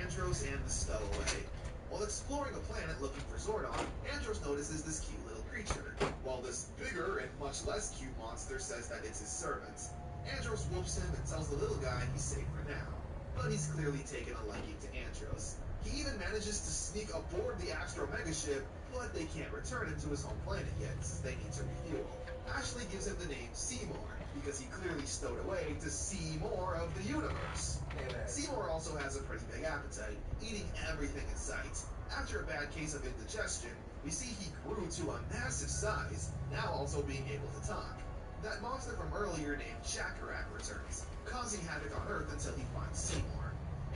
Andros and the Stowaway. While exploring a planet looking for Zordon, Andros notices this cute little creature, while this bigger and much less cute monster says that it's his servant. Andros whoops him and tells the little guy he's safe for now, but he's clearly taken a liking to Andros. He even manages to sneak aboard the Astro Megaship, but they can't return him to his home planet yet since they need to refuel. Ashley gives him the name Seymour, because he clearly stowed away to see more of the universe. Seymour also has a pretty big appetite, eating everything in sight. After a bad case of indigestion, we see he grew to a massive size, now also being able to talk. That monster from earlier named Chakarak returns, causing havoc on Earth until he finds Seymour.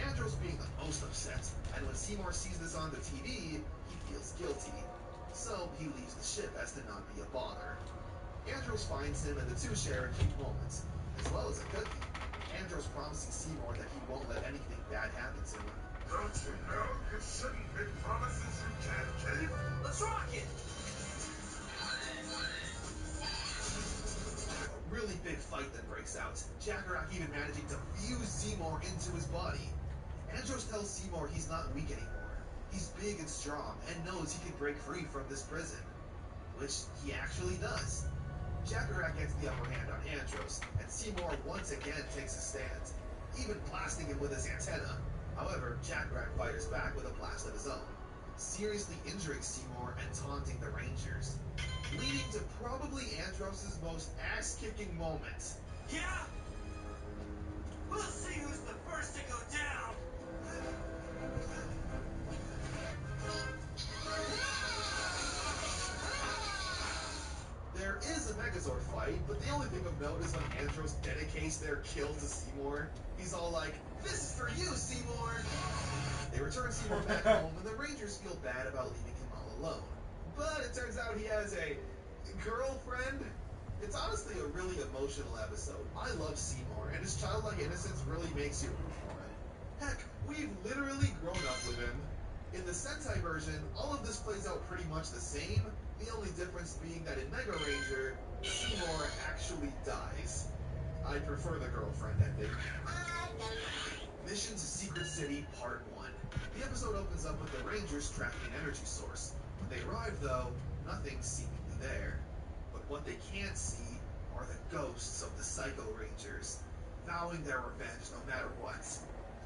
Andros being the most upset, and when Seymour sees this on the TV, he feels guilty. So he leaves the ship as to not be a bother. Andros finds him and the two share a cute moment, as well as a cookie. Andros promising Seymour that he won't let anything bad happen to him. Don't you know you shouldn't make promises you can't keep? Let's rock it! A really big fight then breaks out, Chakarak even managing to fuse Seymour into his body. Andros tells Seymour he's not weak anymore. He's big and strong and knows he can break free from this prison, which he actually does. Chakarak gets the upper hand on Andros, and Seymour once again takes a stand, even blasting him with his antenna. However, Chakarak fires back with a blast of his own, seriously injuring Seymour and taunting the Rangers, leading to probably Andros' most ass-kicking moment. Yeah! We'll see who's the first to go down! There is a Megazord fight, but the only thing of note is when Andros dedicates their kill to Seymour. He's all like, "This is for you, Seymour!" They return Seymour back home, and the Rangers feel bad about leaving him all alone. But it turns out he has a girlfriend. It's honestly a really emotional episode. I love Seymour, and his childlike innocence really makes you root for him. Heck, we've literally grown up with him. In the Sentai version, all of this plays out pretty much the same, the only difference being that in Mega Ranger, Seymour actually dies. I prefer the girlfriend ending. Mission to Secret City, Part 1. The episode opens up with the Rangers tracking an energy source. When they arrive, though, nothing's seemingly there. But what they can't see are the ghosts of the Psycho Rangers, vowing their revenge no matter what.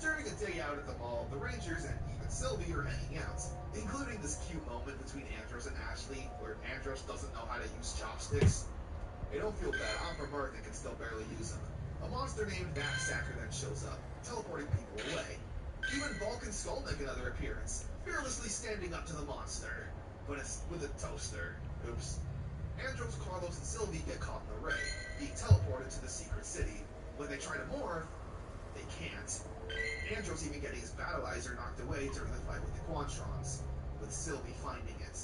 During a day out at the mall, the Rangers and even Sylvie are hanging out, including this cute moment between Andros and Ashley, where Andros doesn't know how to use chopsticks. Hey, don't feel bad, I'm from Earth and can still barely use them. A monster named Backsacker then shows up, teleporting people away. Even Vulcan Skull make another appearance, fearlessly standing up to the monster. But it's with a toaster. Oops. Andros, Carlos, and Sylvie get caught in a ray, being teleported to the secret city. When they try to morph, they can't. Andros even getting his battleizer knocked away during the fight with the Quantrons, with Sylvie finding it.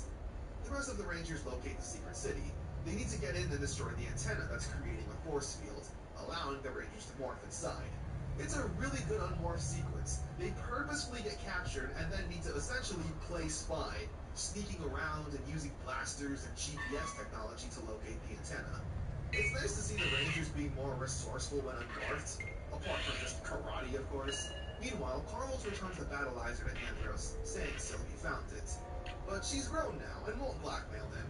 The rest of the Rangers locate the secret city. They need to get in and destroy the antenna that's creating a force field, allowing the Rangers to morph inside. It's a really good unmorph sequence. They purposefully get captured and then need to essentially play spy, sneaking around and using blasters and GPS technology to locate the antenna. It's nice to see the Rangers being more resourceful when unmorphed, apart from just karate, of course. Meanwhile, Carlos returns the battleizer to Andros, saying Sylvie found it. But she's grown now and won't blackmail him.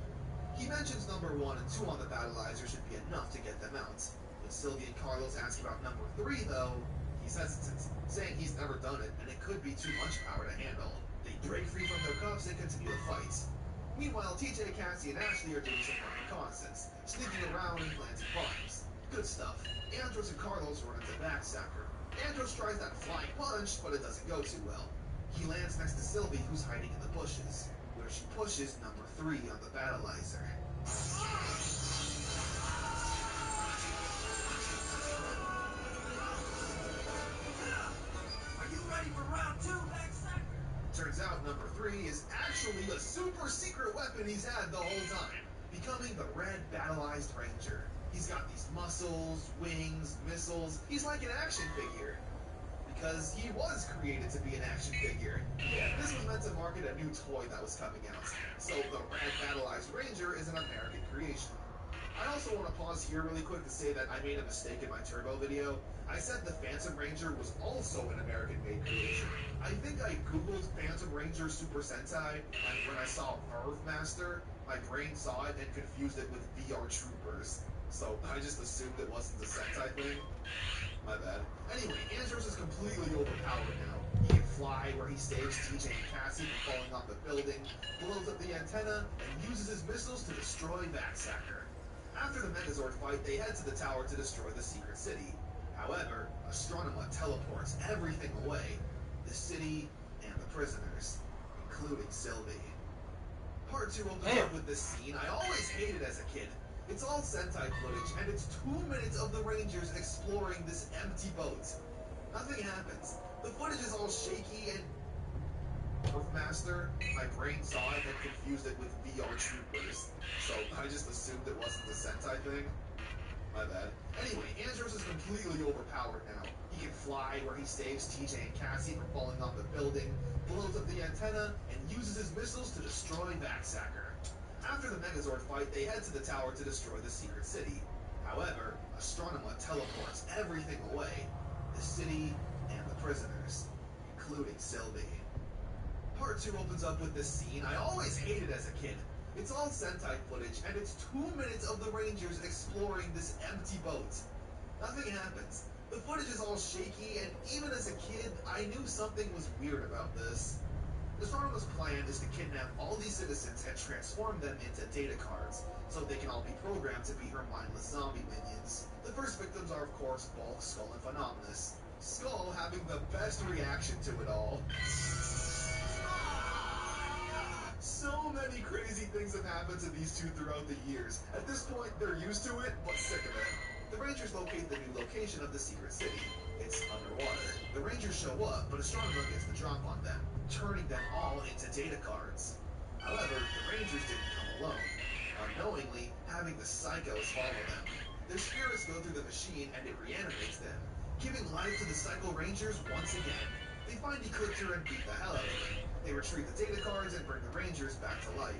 He mentions number 1 and 2 on the battleizer should be enough to get them out. When Sylvie and Carlos ask about number 3, though, he's hesitant, saying he's never done it and it could be too much power to handle. They break free from their cuffs and continue the fight. Meanwhile, TJ, Cassie, and Ashley are doing some reconnaissance, sneaking around and planting bombs. Good stuff. Andros and Carlos run into Backstacker. Andros tries that flying punch, but it doesn't go too well. He lands next to Sylvie, who's hiding in the bushes, where she pushes number 3 on the battleizer. Are you ready for round 2, Backstacker? Turns out number 3 is actually a super secret weapon he's had the whole time, becoming the Red Battleized Ranger. He's got these muscles, wings, missiles. He's like an action figure. Because he was created to be an action figure. This was meant to market a new toy that was coming out. So the Red Battleized Ranger is an American creation. I also want to pause here really quick to say that I made a mistake in my Turbo video. I said the Phantom Ranger was also an American-made creation. I think I googled Phantom Ranger Super Sentai, and when I saw Verve Master, my brain saw it and confused it with VR Troopers. So I just assumed it wasn't a Sentai thing. My bad. Anyway, Andros is completely overpowered now. He can fly where he saves TJ and Cassie from falling off the building, blows up the antenna, and uses his missiles to destroy Backstacker. After the Megazord fight, they head to the tower to destroy the secret city. However, Astronema teleports everything away. The city and the prisoners, including Sylvie. Part 2 opens up with this scene I always hated as a kid. It's all Sentai footage, and it's 2 minutes of the Rangers exploring this empty boat. Nothing happens. The footage is all shaky and... Earthmaster, my brain saw it and confused it with VR Troopers. So I just assumed it wasn't a Sentai thing. My bad. Anyway, Andros is completely overpowered now. He can fly where he saves TJ and Cassie from falling off the building, blows up the antenna, and uses his missiles to destroy Backstacker. After the Megazord fight, they head to the tower to destroy the secret city. However, Astronema teleports everything away. The city and the prisoners, including Sylvie. Part 2 opens up with this scene I always hated as a kid. It's all Sentai footage, and it's 2 minutes of the Rangers exploring this empty boat. Nothing happens. The footage is all shaky, and even as a kid, I knew something was weird about this. Astronema's plan is to kidnap all these citizens and transform them into data cards, so they can all be programmed to be her mindless zombie minions. The first victims are, of course, Bulk, Skull, and Phenomenus. Skull having the best reaction to it all. So many crazy things have happened to these two throughout the years. At this point, they're used to it, but sick of it. The Rangers locate the new location of the secret city. It's underwater. The Rangers show up, but Astronema gets the drop on them, turning them all into data cards. However, the Rangers didn't come alone. Unknowingly, having the Psychos follow them. Their spirits go through the machine and it reanimates them, giving life to the Psycho Rangers once again. They find Ecliptor and beat the hell out of him. They retrieve the data cards and bring the Rangers back to life.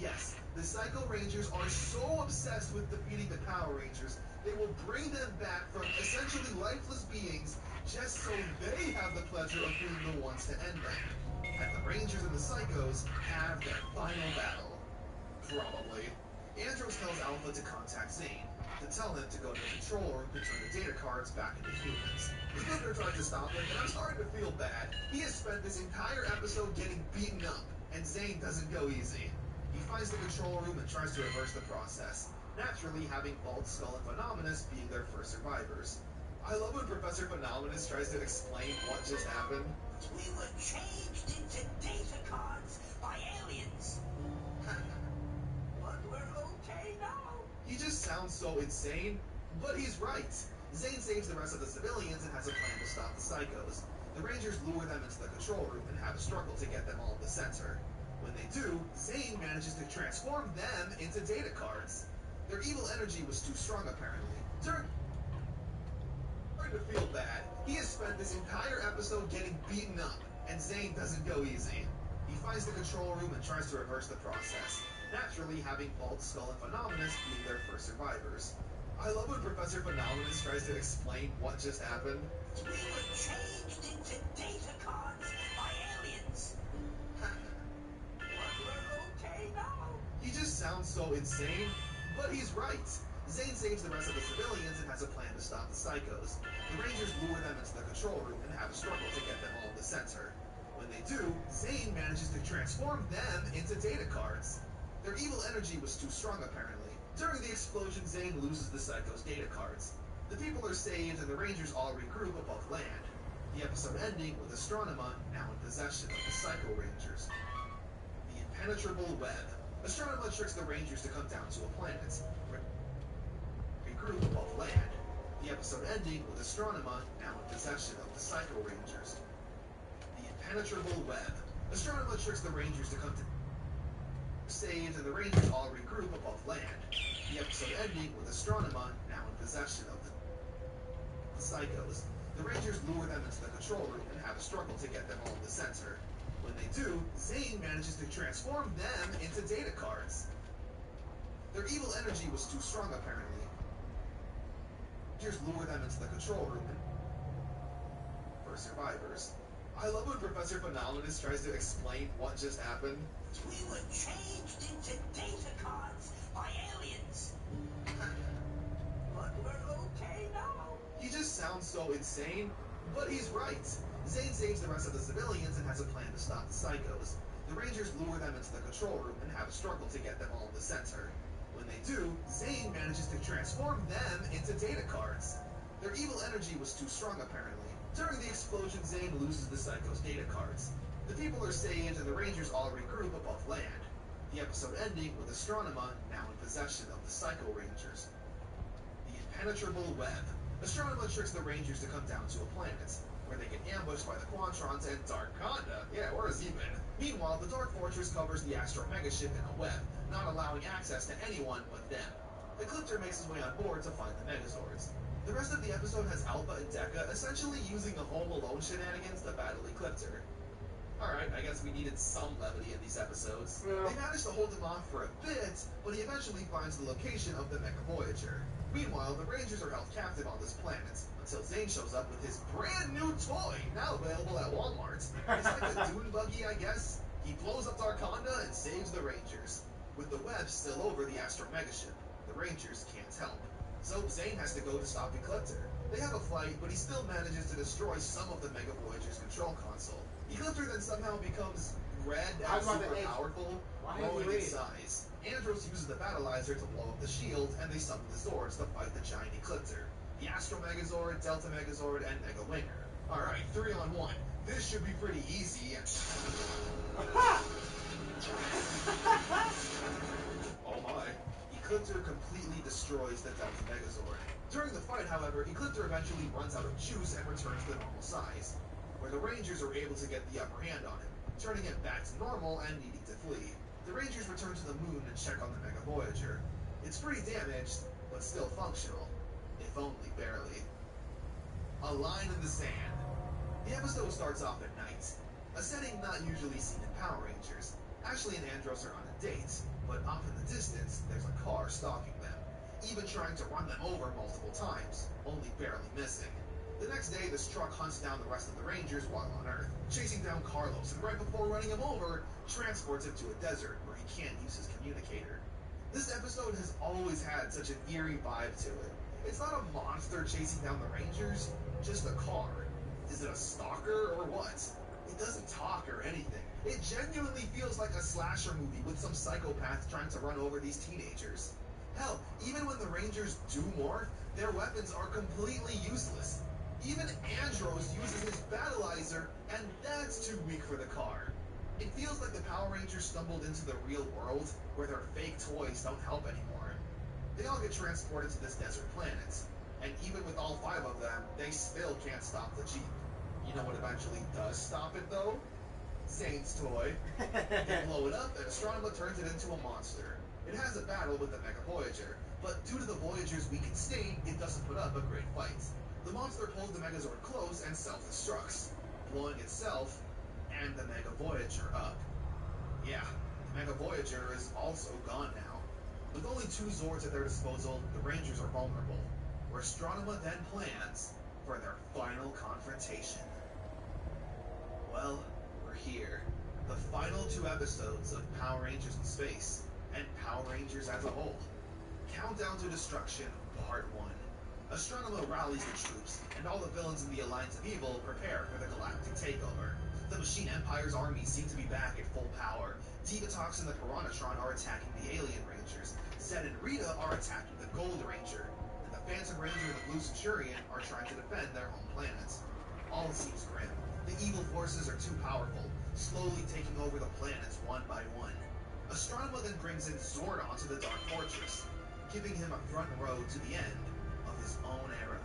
Yes, the Psycho Rangers are so obsessed with defeating the Power Rangers, they will bring them back from essentially lifeless beings just so they have the pleasure of being the ones to end them. And the Rangers and the Psychos have their final battle. Probably. Andros tells Alpha to contact Zane, to tell him to go to the control room to turn the data cards back into humans. Ecliptor tries to stop him, and I'm starting to feel bad. He has spent this entire episode getting beaten up, and Zane doesn't go easy. He finds the control room and tries to reverse the process, naturally having Bulk, Skull, and Phenomenus being their first survivors. I love when Professor Phenomenus tries to explain what just happened. We were changed into data cards by aliens. But we're okay volcano. He just sounds so insane, but he's right. Zane saves the rest of the civilians and has a plan to stop the psychos. The Rangers lure them into the control room and have a struggle to get them all to the center. When they do, Zane manages to transform them into data cards. Their evil energy was too strong, apparently. Starting to feel bad. He has spent this entire episode getting beaten up, and Zane doesn't go easy. He finds the control room and tries to reverse the process, naturally having Bald Skull and Phenomenus being their first survivors. I love when Professor Phenomenus tries to explain what just happened. We were changed into data cards by aliens. But we're okay now. He just sounds so insane, but he's right. Zane saves the rest of the civilians and has a plan to stop the psychos. The Rangers lure them into the control room and have a struggle to get them all in the center. When they do, Zane manages to transform them into data cards. Their evil energy was too strong, apparently. During the explosion, Zane loses the psychos' data cards. The people are saved and the Rangers all regroup above land. The episode ending with Astronema now in possession of the Psycho Rangers. The impenetrable web. Astronema tricks the Rangers to come down to a planet. Regroup above land. The episode ending with Astronema now in possession of the Psycho Rangers. The impenetrable web. Astronema tricks the Rangers to come to saved and the Rangers all regroup above land. The episode ending with Astronema now in possession of the psychos. The Rangers lure them into the control room and have a struggle to get them all in the center. When they do, Zane manages to transform them into data cards. Their evil energy was too strong, apparently. Rangers lure them into the control room for survivors. I love when Professor Phenomenus tries to explain what just happened. We were changed into data cards by aliens. But we're okay now. He just sounds so insane, but he's right. Zane saves the rest of the civilians and has a plan to stop the psychos. The Rangers lure them into the control room and have a struggle to get them all in the center. When they do, Zane manages to transform them into data cards. Their evil energy was too strong, apparently. During the explosion, Zane loses the psychos' data cards. The people are saved and the Rangers all regroup above land. The episode ending with Astronema now in possession of the Psycho Rangers. The impenetrable web. Astronema tricks the Rangers to come down to a planet, where they get ambushed by the Quantrons and Dark Conda. Yeah, where has he been? Meanwhile, the Dark Fortress covers the Astro Megaship in a web, not allowing access to anyone but them. The Clipter makes his way on board to find the Megazords. The rest of the episode has Alpha and Deca essentially using the Home Alone shenanigans to battle Ecliptor. Alright, I guess we needed some levity in these episodes. Yeah. They managed to hold him off for a bit, but he eventually finds the location of the Mecha Voyager. Meanwhile, the Rangers are held captive on this planet, until Zane shows up with his brand new toy, now available at Walmart. It's like a dune buggy, I guess. He blows up Darkonda and saves the Rangers. With the web still over the Astro Megaship, the Rangers can't help. So Zane has to go to stop Ecliptor. They have a fight, but he still manages to destroy some of the Mega Voyager's control console. Ecliptor then somehow becomes red and super powerful, growing in size. Andros uses the Battleizer to blow up the shield, and they summon the Zords to fight the giant Ecliptor. The Astro Megazord, Delta Megazord, and Mega Winger. Alright, 3-on-1. This should be pretty easy. Oh my. Ecliptor completely destroys the Delta Megazord. During the fight, however, Ecliptor eventually runs out of juice and returns to normal size, where the Rangers are able to get the upper hand on him, turning him back to normal and needing to flee. The Rangers return to the moon and check on the Mega Voyager. It's pretty damaged, but still functional, if only barely. A line in the sand. The episode starts off at night, a setting not usually seen in Power Rangers. Ashley and Andros are on a date, but off in the distance, there's a car stalking them, even trying to run them over multiple times, only barely missing. The next day, this truck hunts down the rest of the Rangers while on Earth, chasing down Carlos, and right before running him over, transports him to a desert where he can't use his communicator. This episode has always had such an eerie vibe to it. It's not a monster chasing down the Rangers, just a car. Is it a stalker or what? It doesn't talk or anything. It genuinely feels like a slasher movie with some psychopath trying to run over these teenagers. Hell, even when the Rangers do morph, their weapons are completely useless. Even Andros uses his Battleizer, and that's too weak for the car. It feels like the Power Rangers stumbled into the real world where their fake toys don't help anymore. They all get transported to this desert planet, and even with all 5 of them, they still can't stop the Jeep. You know what eventually does stop it though? Saint's toy. They blow it up, and Astronema turns it into a monster. It has a battle with the Mega Voyager, but due to the Voyager's weakened state, it doesn't put up a great fight. The monster pulls the Megazord close and self-destructs, blowing itself and the Mega Voyager up. Yeah, the Mega Voyager is also gone now. With only 2 Zords at their disposal, the Rangers are vulnerable, where Astronema then plans for their final confrontation. Well, we're here. The final 2 episodes of Power Rangers in Space, and Power Rangers as a whole. Countdown to Destruction, Part 1. Astronema rallies the troops, and all the villains in the Alliance of Evil prepare for the galactic takeover. The Machine Empire's armies seem to be back at full power. Divatox and the Piranhatron are attacking the Alien Rangers. Zed and Rita are attacking the Gold Ranger. And the Phantom Ranger and the Blue Centurion are trying to defend their home planet. All seems grim. The evil forces are too powerful, slowly taking over the planets one by one. Astronema then brings in Zordon to the Dark Fortress, giving him a front row to the end of his own era.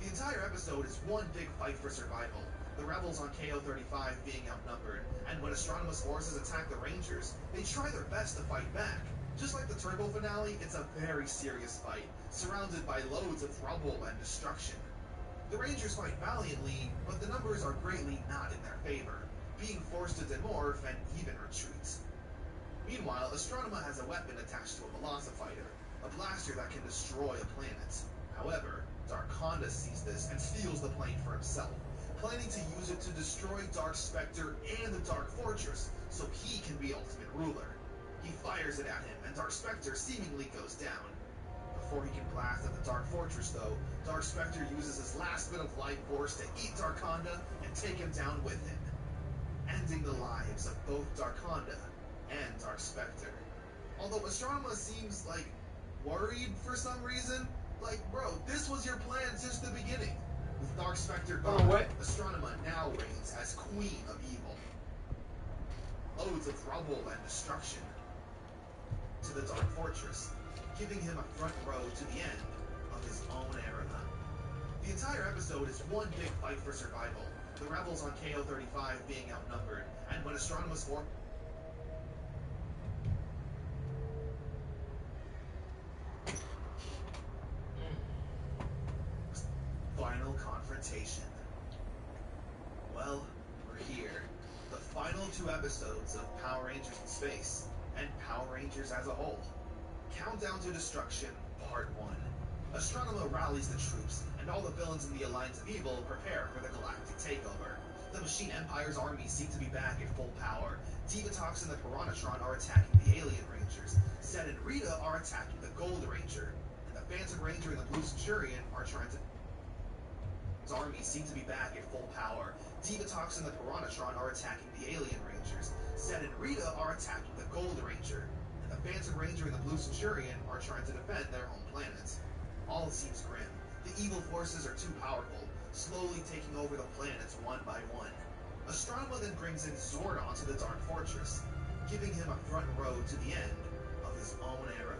The entire episode is one big fight for survival, the rebels on KO-35 being outnumbered, and when Astronema's forces attack the Rangers, they try their best to fight back. Just like the Turbo finale, it's a very serious fight, surrounded by loads of rubble and destruction. The Rangers fight valiantly, but the numbers are greatly not in their favor, being forced to demorph and even retreat. Meanwhile, Astronema has a weapon attached to a Velocifighter, a blaster that can destroy a planet. However, Darkonda sees this and steals the plane for himself, planning to use it to destroy Dark Spectre and the Dark Fortress, so he can be ultimate ruler. He fires it at him, and Dark Spectre seemingly goes down. Before he can blast at the Dark Fortress, though, Dark Spectre uses his last bit of life force to eat Darkonda and take him down with him, ending the lives of both Darkonda and Dark Spectre. Although Astronema seems, worried for some reason. Bro, this was your plan since the beginning. With Dark Spectre gone, Astronema now reigns as Queen of Evil. Loads of rubble and destruction to the Dark Fortress, giving him a front row to the end of his own era. The entire episode is one big fight for survival, the rebels on KO-35 being outnumbered, and when Astronema's force... Final confrontation. Well, we're here. The final 2 episodes of Power Rangers in Space, and Power Rangers as a whole. Countdown to Destruction, Part 1. Astronema rallies the troops, and all the villains in the Alliance of Evil prepare for the galactic takeover. The Machine Empire's armies seem to be back at full power. Divatox and the Piranhatron are attacking the Alien Rangers. Zed and Rita are attacking the Gold Ranger. And the Phantom Ranger and the Blue Centurion are trying to... His armies seem to be back at full power. Divatox and the Piranhatron are attacking the Alien Rangers. Zed and Rita are attacking the Gold Ranger. And the Phantom Ranger and the Blue Centurion are trying to defend their home planet. All seems grim. The evil forces are too powerful, slowly taking over the planets one by one. Astronema then brings in Zordon to the Dark Fortress, giving him a front row to the end of his own era.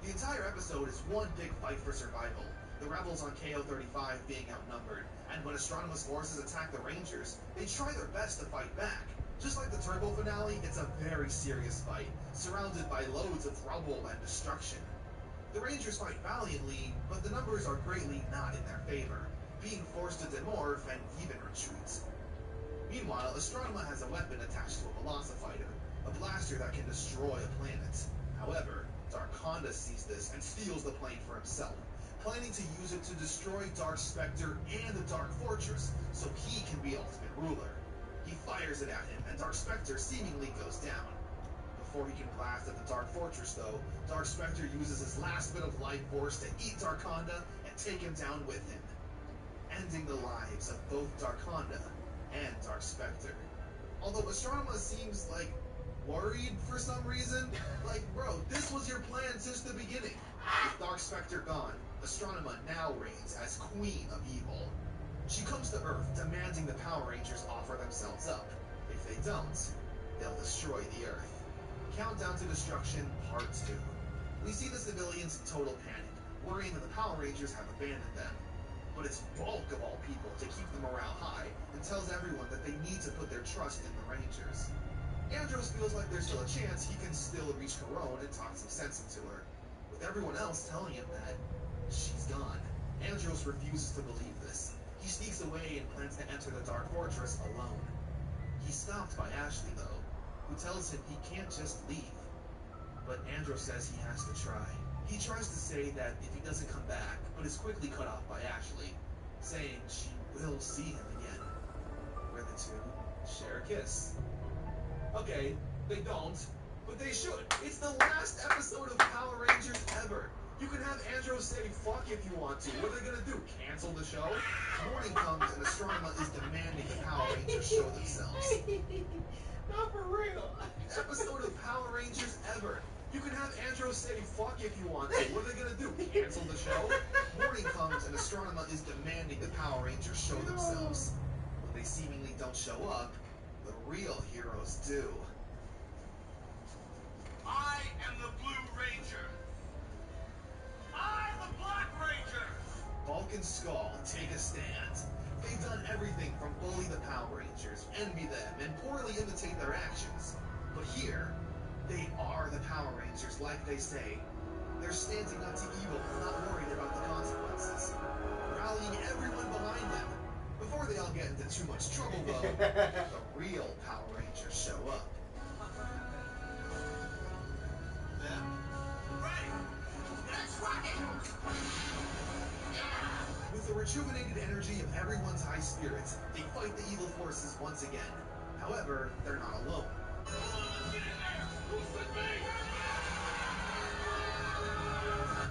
The entire episode is one big fight for survival, the rebels on KO-35 being outnumbered, and when Astronema's forces attack the Rangers, they try their best to fight back. Just like the Turbo finale, it's a very serious fight, surrounded by loads of rubble and destruction. The Rangers fight valiantly, but the numbers are greatly not in their favor, being forced to demorph and even retreat. Meanwhile, Astronema has a weapon attached to a Velocifighter, a blaster that can destroy a planet. However, Darkonda sees this and steals the plane for himself, planning to use it to destroy Dark Spectre and the Dark Fortress, so he can be ultimate ruler. He fires it at him, and Dark Spectre seemingly goes down. Before he can blast at the Dark Fortress, though, Dark Spectre uses his last bit of life force to eat Darkonda and take him down with him, ending the lives of both Darkonda and Dark Spectre. Although Astronema seems, worried for some reason. Bro, this was your plan since the beginning. With Dark Spectre gone, Astronema now reigns as Queen of Evil. She comes to Earth, demanding the Power Rangers offer themselves up. If If they don't, they'll destroy the Earth. Countdown to Destruction Part 2. We see the civilians in total panic, worrying that the Power Rangers have abandoned them. But it's Bulk, of all people, to keep the morale high, and tells everyone that they need to put their trust in the Rangers. Andros feels like there's still a chance he can still reach Corone and talk some sense into her, with everyone else telling him that she's gone. Andros refuses to believe this. He sneaks away and plans to enter the Dark Fortress alone. He's stopped by Ashley, though, who tells him he can't just leave. But Andros says he has to try. He tries to say that if he doesn't come back, but is quickly cut off by Ashley, saying she will see him again, where the two share a kiss. Okay, they don't, but they should. It's the last episode of Power Rangers ever. You can have Andros say fuck if you want to. What are they gonna do? Cancel the show? Morning comes and Astronema is demanding the Power Rangers show themselves. Not for real. Episode of Power Rangers ever. You can have Andros say fuck if you want to. What are they gonna do? Cancel the show? Morning comes and Astronema is demanding the Power Rangers show themselves. When they seemingly don't show up, the real heroes do. I am the Blue Ranger. I, the Black Ranger. Bulk and Skull take a stand. They've done everything from bully the Power Rangers, envy them, and poorly imitate their actions. But here, they are the Power Rangers, like they say. They're standing up to evil, not worried about the consequences. Rallying everyone behind them. Before they all get into too much trouble, though, the real Power Rangers show up. Ready. Let's rock it. With the rejuvenated energy of everyone's high spirits, they fight the evil forces once again. However, they're not alone.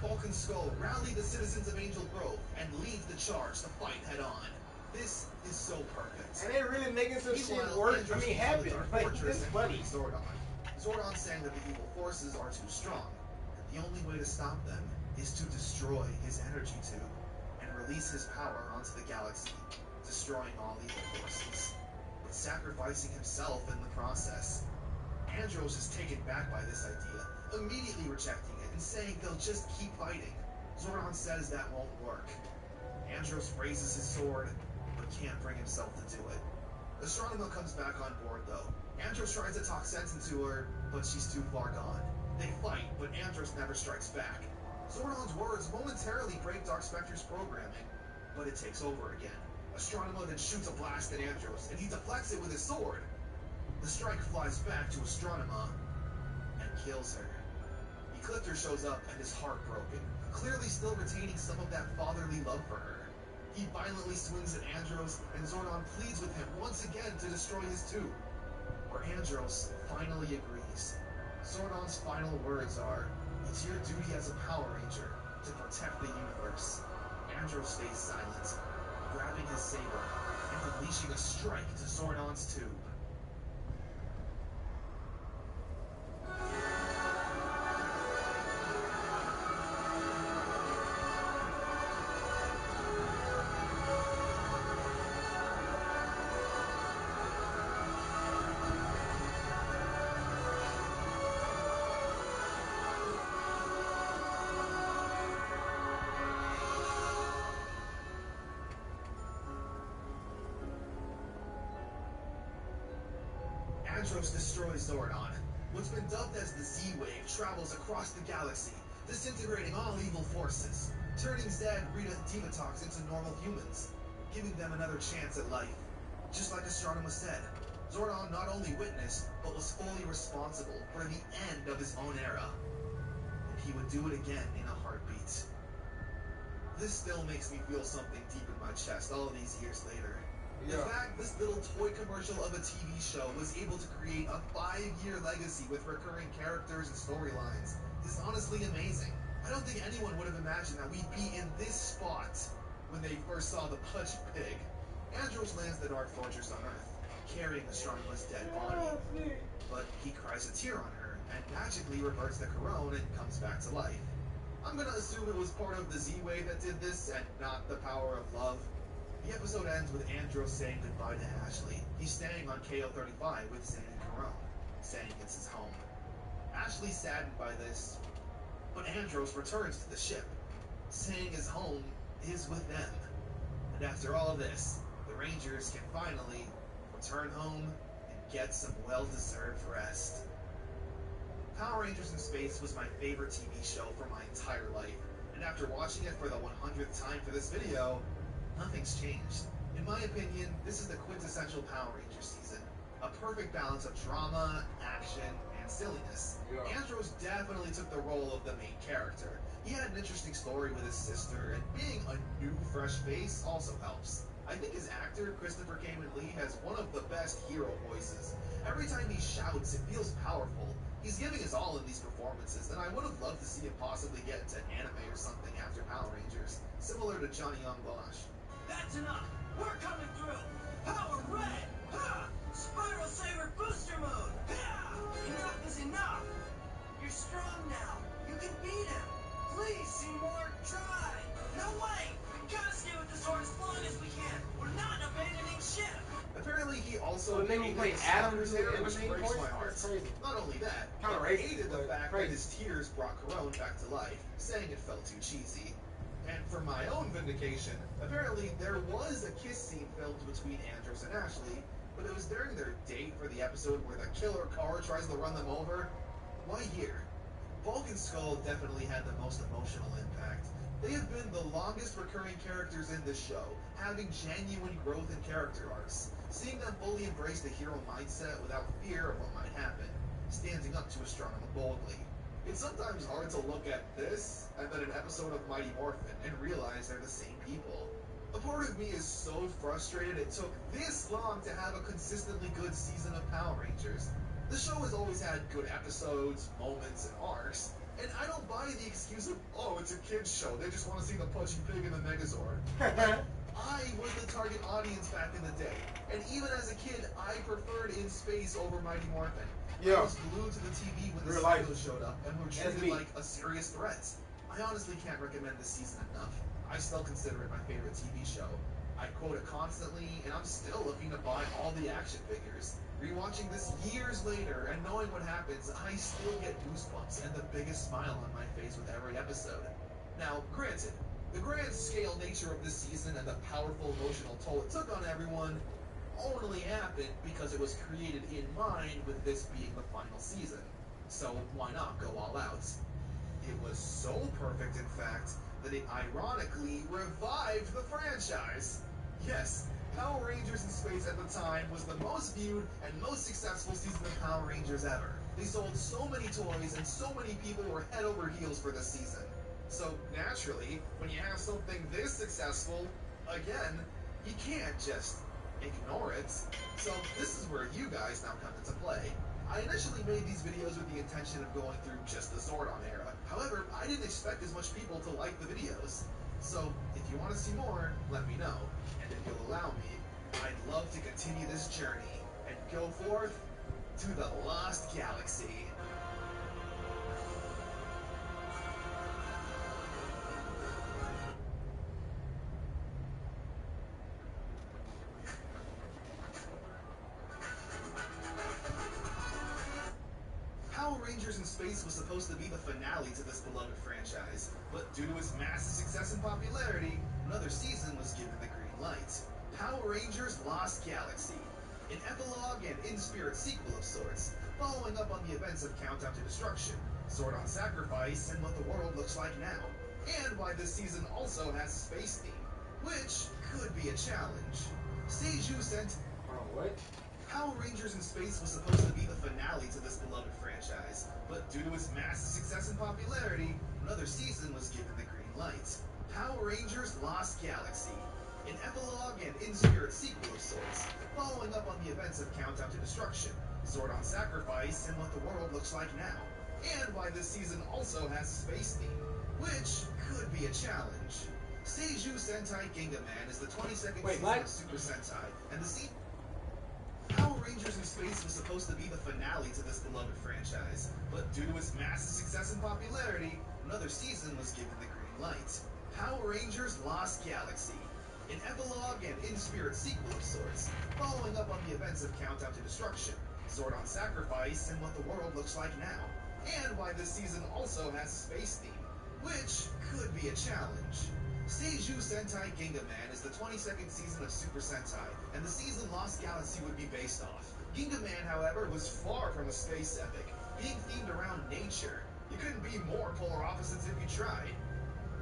Bulk and Skull rally the citizens of Angel Grove and lead the charge to fight head on. This is so perfect. And they're really making some shit Meanwhile, work. Andros I mean, goes to the happen. Dark Like, Fortress this and funny. frees Zordon. Zordon saying that the evil forces are too strong, and the only way to stop them is to destroy his energy tube and release his power onto the galaxy, destroying all evil forces, but sacrificing himself in the process. Andros is taken back by this idea, immediately rejecting it and saying they'll just keep fighting. Zordon says that won't work. Andros raises his sword, but can't bring himself to do it. Astronema comes back on board, though. Andros tries to talk sense into her, but she's too far gone. They fight, but Andros never strikes back. Zordon's words momentarily break Dark Spectre's programming, but it takes over again. Astronema then shoots a blast at Andros, and he deflects it with his sword. The strike flies back to Astronema and kills her. Ecliptor shows up and is heartbroken, clearly still retaining some of that fatherly love for her. He violently swings at Andros, and Zordon pleads with him once again to destroy his tube. Where Andros finally agrees. Zordon's final words are, "It's your duty as a Power Ranger to protect the universe." Andros stays silent, grabbing his saber and unleashing a strike to Zordon's tube. Andros destroys Zordon. What's been dubbed as the Z-Wave travels across the galaxy, disintegrating all evil forces, turning Zed, Rita, and Divatox into normal humans, giving them another chance at life. Just like Astronema said, Zordon not only witnessed, but was fully responsible for the end of his own era. And he would do it again in a heartbeat. This still makes me feel something deep in my chest all these years later. The fact this little toy commercial of a TV show was able to create a 5-year legacy with recurring characters and storylines is honestly amazing. I don't think anyone would have imagined that we'd be in this spot when they first saw the Pudgy Pig. Andros lands the Dark Fortress on Earth, carrying Astronema's dead body. But he cries a tear on her and magically reverts the Corone and comes back to life. I'm gonna assume it was part of the Z-Wave that did this and not the power of love. The episode ends with Andros saying goodbye to Ashley. He's staying on KO-35 with Zane and Carone, saying it's his home. Ashley's saddened by this, but Andros returns to the ship, saying his home is with them. And after all this, the Rangers can finally return home and get some well-deserved rest. Power Rangers in Space was my favorite TV show for my entire life, and after watching it for the 100th time for this video, nothing's changed. In my opinion, this is the quintessential Power Rangers season. A perfect balance of drama, action, and silliness. Yeah. Andros definitely took the role of the main character. He had an interesting story with his sister, and being a new, fresh face also helps. I think his actor, Christopher Kamen Lee, has one of the best hero voices. Every time he shouts, it feels powerful. He's giving his all in these performances, and I would have loved to see him possibly get into anime or something after Power Rangers, similar to Johnny Young Bosch. That's enough! We're coming through! Power Red! Ha! Spiral Saber Booster Mode! Ha! Enough is enough! You're strong now! You can beat him! Please, Seymour, try! No way! We gotta stay with the sword as long as we can! We're not abandoning ship! Apparently, he also So then he played Adams in the which main breaks voice? my heart. That's crazy. Not only that, Kinda he racist, hated the but fact crazy. that his tears brought Carone back to life, saying it felt too cheesy. And for my own vindication, apparently there was a kiss scene filmed between Andros and Ashley, but it was during their date for the episode where the killer car tries to run them over. Why here? Bulk and Skull definitely had the most emotional impact. They have been the longest recurring characters in this show, having genuine growth in character arcs. Seeing them fully embrace the hero mindset without fear of what might happen, standing up to Astronomer boldly. It's sometimes hard to look at this and then an episode of Mighty Morphin and realize they're the same people. A part of me is so frustrated it took this long to have a consistently good season of Power Rangers. The show has always had good episodes, moments, and arcs, and I don't buy the excuse of, oh, it's a kid's show, they just want to see the Pudgy Pig and the Megazord. I was the target audience back in the day, and even as a kid, I preferred In Space over Mighty Morphin. Yeah. I was glued to the TV when the Real life. studios showed up and were That's treated me. like a serious threat. I honestly can't recommend this season enough. I still consider it my favorite TV show. I quote it constantly, and I'm still looking to buy all the action figures. Rewatching this years later and knowing what happens, I still get goosebumps and the biggest smile on my face with every episode. Now, granted, the grand scale nature of this season and the powerful emotional toll it took on everyone only happened because it was created in mind with this being the final season. So why not go all out? It was so perfect, in fact, that it ironically revived the franchise. Yes, Power Rangers in Space at the time was the most viewed and most successful season of Power Rangers ever. They sold so many toys and so many people were head over heels for this season. So naturally, when you have something this successful, again, you can't just ignore it. So this is where you guys now come into play. I initially made these videos with the intention of going through just the Zordon era. However, I didn't expect as much people to like the videos. So if you want to see more, let me know. And if you'll allow me, I'd love to continue this journey and go forth to the Lost Galaxy. Power Rangers in Space was supposed to be the finale to this beloved franchise, but due to its massive success and popularity, another season was given the green light. Power Rangers Lost Galaxy, an epilogue and in-spirit sequel of sorts, following up on the events of Countdown to Destruction, Zordon Sacrifice, and what the world looks like now, and why this season also has a space theme, which could be a challenge. Seiju sent What? Power Rangers in Space was supposed to be the finale to this beloved franchise, but due to its massive success and popularity, another season was given the green light. Power Rangers Lost Galaxy, an epilogue and in-spirit sequel of sorts, following up on the events of Countdown to Destruction, Zordon Sacrifice, and what the world looks like now, and why this season also has a space theme, which could be a challenge. Seiju Sentai Gingaman is the 22nd season of Super Sentai, and the Power Rangers in Space was supposed to be the finale to this beloved franchise, but due to its massive success and popularity, another season was given the green light. Power Rangers Lost Galaxy, an epilogue and in-spirit sequel of sorts, following up on the events of Countdown to Destruction, Zordon Sacrifice, and what the world looks like now, and why this season also has a space theme, which could be a challenge. Seiju Sentai Ginga Man is the 22nd season of Super Sentai, and the season Lost Galaxy would be based off. Ginga Man, however, was far from a space epic, being themed around nature. You couldn't be more polar opposites if you tried.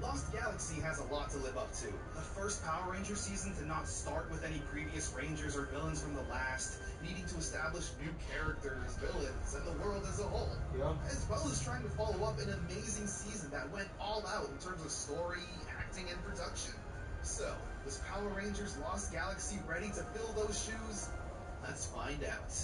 Lost Galaxy has a lot to live up to. The first Power Ranger season did not start with any previous Rangers or villains from the last, needing to establish new characters, villains, and the world as a whole. Yeah. As well as trying to follow up an amazing season that went all out in terms of story, acting, and production. So, was Power Rangers Lost Galaxy ready to fill those shoes? Let's find out.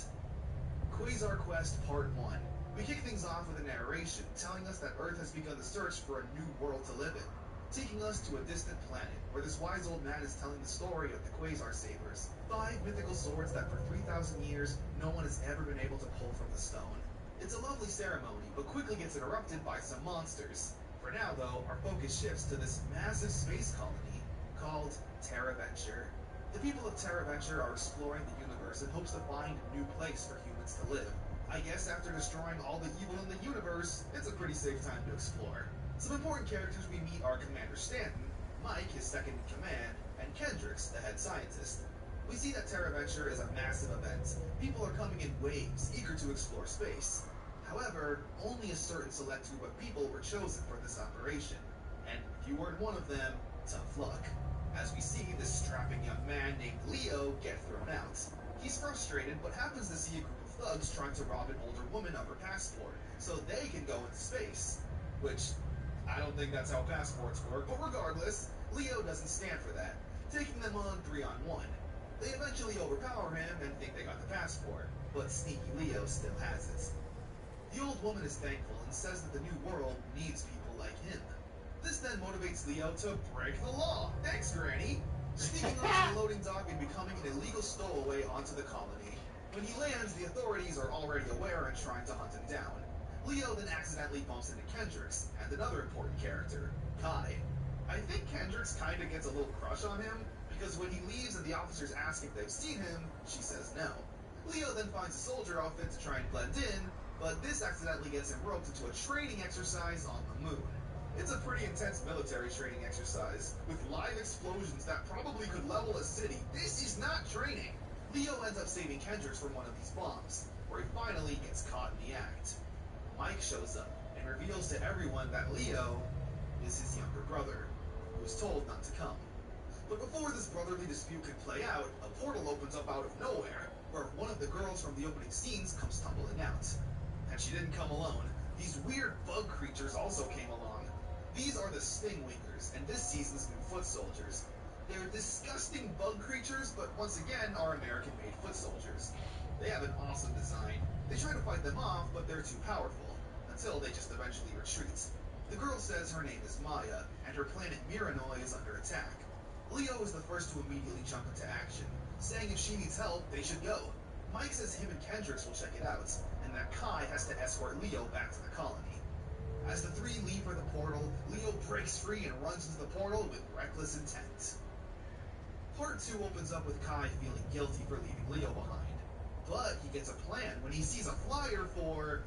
Quasar Quest Part 1. We kick things off with a narration telling us that Earth has begun the search for a new world to live in, taking us to a distant planet where this wise old man is telling the story of the Quasar Sabers, 5 mythical swords that for 3,000 years no one has ever been able to pull from the stone. It's a lovely ceremony, but quickly gets interrupted by some monsters. For now, though, our focus shifts to this massive space colony called TerraVenture. The people of TerraVenture are exploring the universe in hopes to find a new place for humans to live. I guess after destroying all the evil in the universe, it's a pretty safe time to explore. Some important characters we meet are Commander Stanton, Mike, his second-in-command, and Kendricks, the head scientist. We see that TerraVenture is a massive event. People are coming in waves, eager to explore space. However, only a certain select group of people were chosen for this operation. And if you weren't one of them, tough luck. As we see this strapping young man named Leo get thrown out. He's frustrated, but happens to see a group of thugs trying to rob an older woman of her passport, so they can go into space. Which, I don't think that's how passports work, but regardless, Leo doesn't stand for that, taking them on 3-on-1. They eventually overpower him and think they got the passport, but sneaky Leo still has it. The old woman is thankful and says that the new world needs people like him. This then motivates Leo to break the law. Thanks, Granny! Sneaking onto the loading dock and becoming an illegal stowaway onto the colony. When he lands, the authorities are already aware and trying to hunt him down. Leo then accidentally bumps into Kendricks and another important character, Kai. I think Kendricks kinda gets a little crush on him, because when he leaves and the officers ask if they've seen him, she says no. Leo then finds a soldier outfit to try and blend in, but this accidentally gets him roped into a training exercise on the moon. It's a pretty intense military training exercise, with live explosions that probably could level a city. This is not training! Leo ends up saving Kendricks from one of these bombs, where he finally gets caught in the act. Mike shows up and reveals to everyone that Leo is his younger brother, who is told not to come. But before this brotherly dispute can play out, a portal opens up out of nowhere, where one of the girls from the opening scenes comes tumbling out. And she didn't come alone. These weird bug creatures also came along. These are the Stingwingers, and this season's new foot soldiers. They're disgusting bug creatures, but once again are American-made foot soldiers. They have an awesome design. They try to fight them off, but they're too powerful, until they just eventually retreat. The girl says her name is Maya, and her planet Miranoi is under attack. Leo is the first to immediately jump into action, saying if she needs help, they should go. Mike says him and Kendricks will check it out, and that Kai has to escort Leo back to the colony. As the three leave for the portal, Leo breaks free and runs into the portal with reckless intent. Part 2 opens up with Kai feeling guilty for leaving Leo behind. But he gets a plan when he sees a flyer for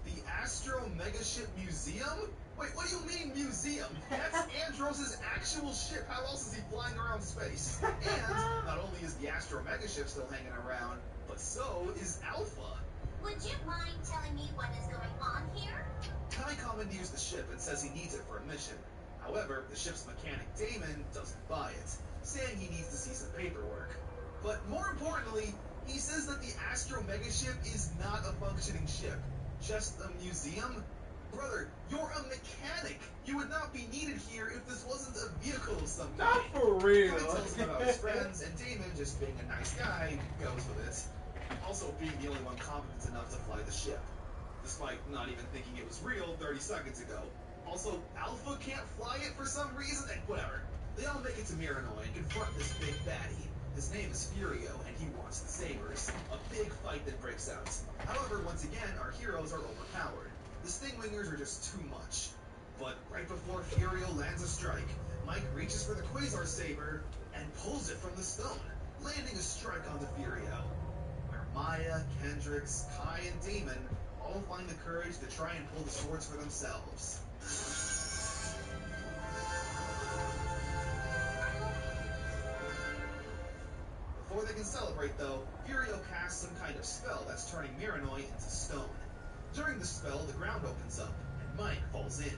the Astro Megaship Museum? Wait, what do you mean museum? That's Andros' actual ship. How else is he flying around space? And not only is the Astro Megaship still hanging around, but so is Alpha. Would you mind telling me what is going on here? Kai commandeers the ship and says he needs it for a mission. However, the ship's mechanic, Damon, doesn't buy it, saying he needs to see some paperwork. But more importantly, he says that the Astro Megaship is not a functioning ship, just a museum. Brother, you're a mechanic. You would not be needed here if this wasn't a vehicle of some kind. Not for real. Kai tells him about his friends, and Damon, just being a nice guy, goes with it. Also being the only one competent enough to fly the ship, despite not even thinking it was real 30 seconds ago. Also, Alpha can't fly it for some reason, and whatever. They all make it to Miranoi and confront this big baddie. His name is Furio, and he wants the Sabers. A big fight that breaks out. However, once again, our heroes are overpowered. The Stingwingers are just too much. But right before Furio lands a strike, Mike reaches for the Quasar Saber and pulls it from the stone, landing a strike onto Furio, where Maya, Kendricks, Kai, and Damon all find the courage to try and pull the swords for themselves. Before they can celebrate, though, Furio casts some kind of spell that's turning Miranoi into stone. During the spell, the ground opens up, and Mike falls in.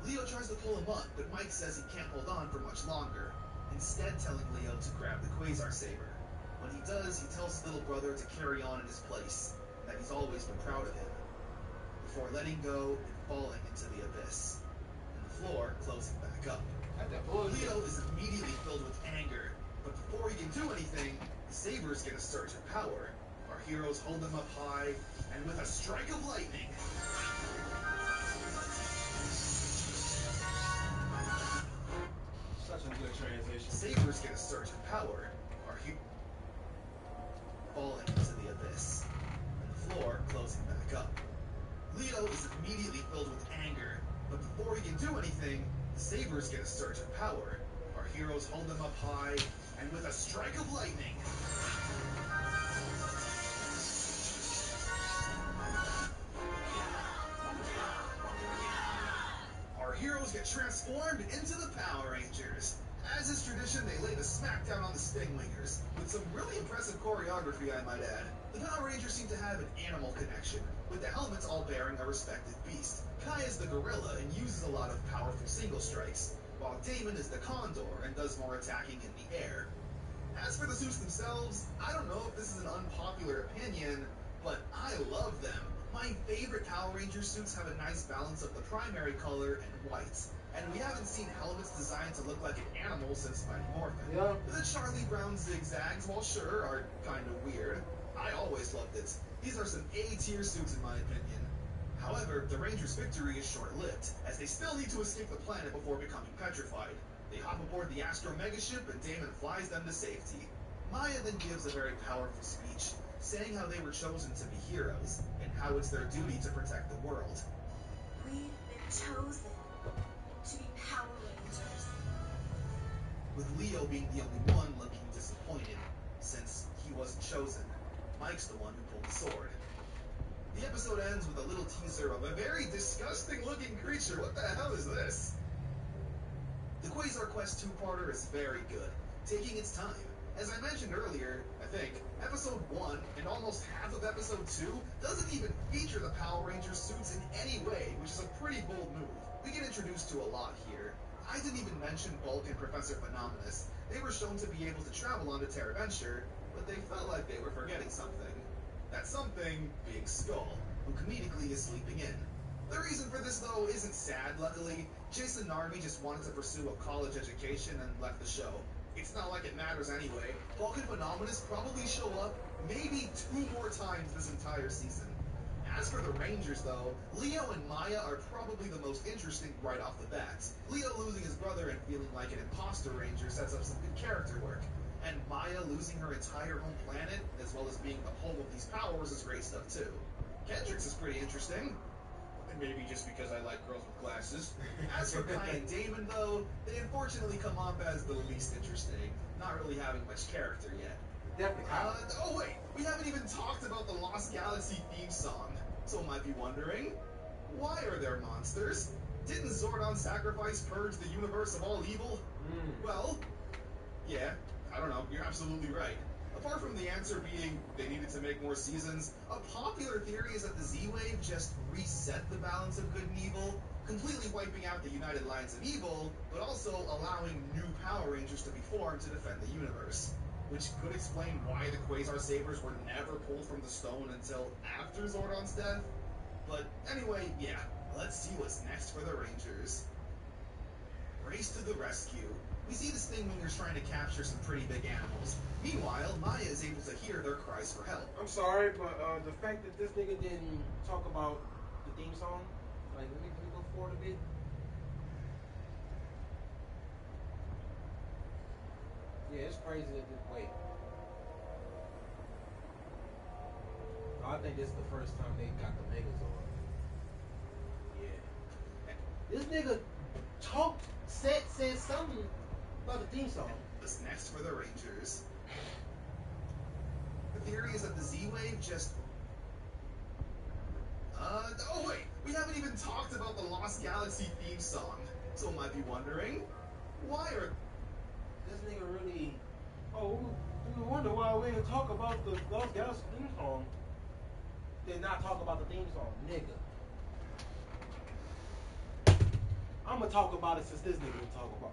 Leo tries to pull him up, but Mike says he can't hold on for much longer, instead telling Leo to grab the Quasar Saber. When he does, he tells his little brother to carry on in his place, and that he's always been proud of him, before letting go and falling into the abyss, and the floor closing back up. Leo is immediately filled with anger, but before he can do anything, the sabers get a surge of power. Our heroes hold them up high, and with a strike of lightning, Such a good transition. sabers get a surge of power. Our falling into the abyss, and the floor closing back up. Leo is immediately filled with anger, but before he can do anything, the sabers get a surge of power. Our heroes hold them up high, and with a strike of lightning, our heroes get transformed into the Power Rangers. As is tradition, they lay the smackdown on the Stingwingers, with some really impressive choreography, I might add. The Power Rangers seem to have an animal connection, with the helmets all bearing a respective beast. Kai is the gorilla and uses a lot of powerful single strikes, while Damon is the condor and does more attacking in the air. As for the suits themselves, I don't know if this is an unpopular opinion, but I love them. My favorite Power Ranger suits have a nice balance of the primary color and whites, and we haven't seen helmets designed to look like an animal since Mighty Morphin. Yeah. The Charlie Brown zigzags, while sure, are kind of weird. I always loved it. These are some A-tier suits in my opinion. However, the Rangers' victory is short-lived, as they still need to escape the planet before becoming petrified. They hop aboard the Astro Megaship and Damon flies them to safety. Maya then gives a very powerful speech, saying how they were chosen to be heroes, and how it's their duty to protect the world. We've been chosen to be Power Rangers. With Leo being the only one looking disappointed, since he wasn't chosen. Mike's the one who pulled the sword. The episode ends with a little teaser of a very disgusting-looking creature. What the hell is this? The Quasar Quest two-parter is very good, taking its time. As I mentioned earlier, I think, Episode 1 and almost half of Episode 2 doesn't even feature the Power Ranger suits in any way, which is a pretty bold move. We get introduced to a lot here. I didn't even mention Bulk and Professor Phenomenus. They were shown to be able to travel onto Terraventure, but they felt like they were forgetting something. That something being Skull, who comedically is sleeping in. The reason for this, though, isn't sad, luckily. Jason Narvi just wanted to pursue a college education and left the show. It's not like it matters anyway. Bulk and Phenomenus probably show up maybe 2 more times this entire season. As for the Rangers, though, Leo and Maya are probably the most interesting right off the bat. Leo losing his brother and feeling like an imposter ranger sets up some good character work. And Maya losing her entire home planet, as well as being the home of these powers, is great stuff too. Kendricks is pretty interesting. Maybe just because I like girls with glasses. As for Kai and Damon, though, they unfortunately come off as the least interesting, not really having much character yet. Definitely. Oh wait, we haven't even talked about the Lost Galaxy theme song. Someone might be wondering, why are there monsters? Didn't Zordon Sacrifice purge the universe of all evil? Well, yeah, I don't know, you're absolutely right. Apart from the answer being they needed to make more seasons, a popular theory is that the Z-Wave just reset the balance of good and evil, completely wiping out the United Alliance of Evil, but also allowing new Power Rangers to be formed to defend the universe. Which could explain why the Quasar Sabers were never pulled from the stone until after Zordon's death. But anyway, yeah, let's see what's next for the Rangers. Race to the rescue. We see the Stingwingers trying to capture some pretty big animals. Meanwhile, Maya is able to hear their cries for help. I'm sorry, but the fact that this nigga didn't talk about the theme song, like, let me go forward a bit. Yeah, it's crazy that this, wait. No, I think this is the first time they got the Megazord. Yeah. This nigga talked said something about the theme song. What's next for the Rangers? The theory is that the Z-Wave just... oh wait, we haven't even talked about the Lost Galaxy theme song. Someone might be wondering, why are... This nigga really... Oh, you wonder why we didn't talk about the Lost Galaxy theme song. Did not talk about the theme song, nigga. I'm gonna talk about it since this nigga will talk about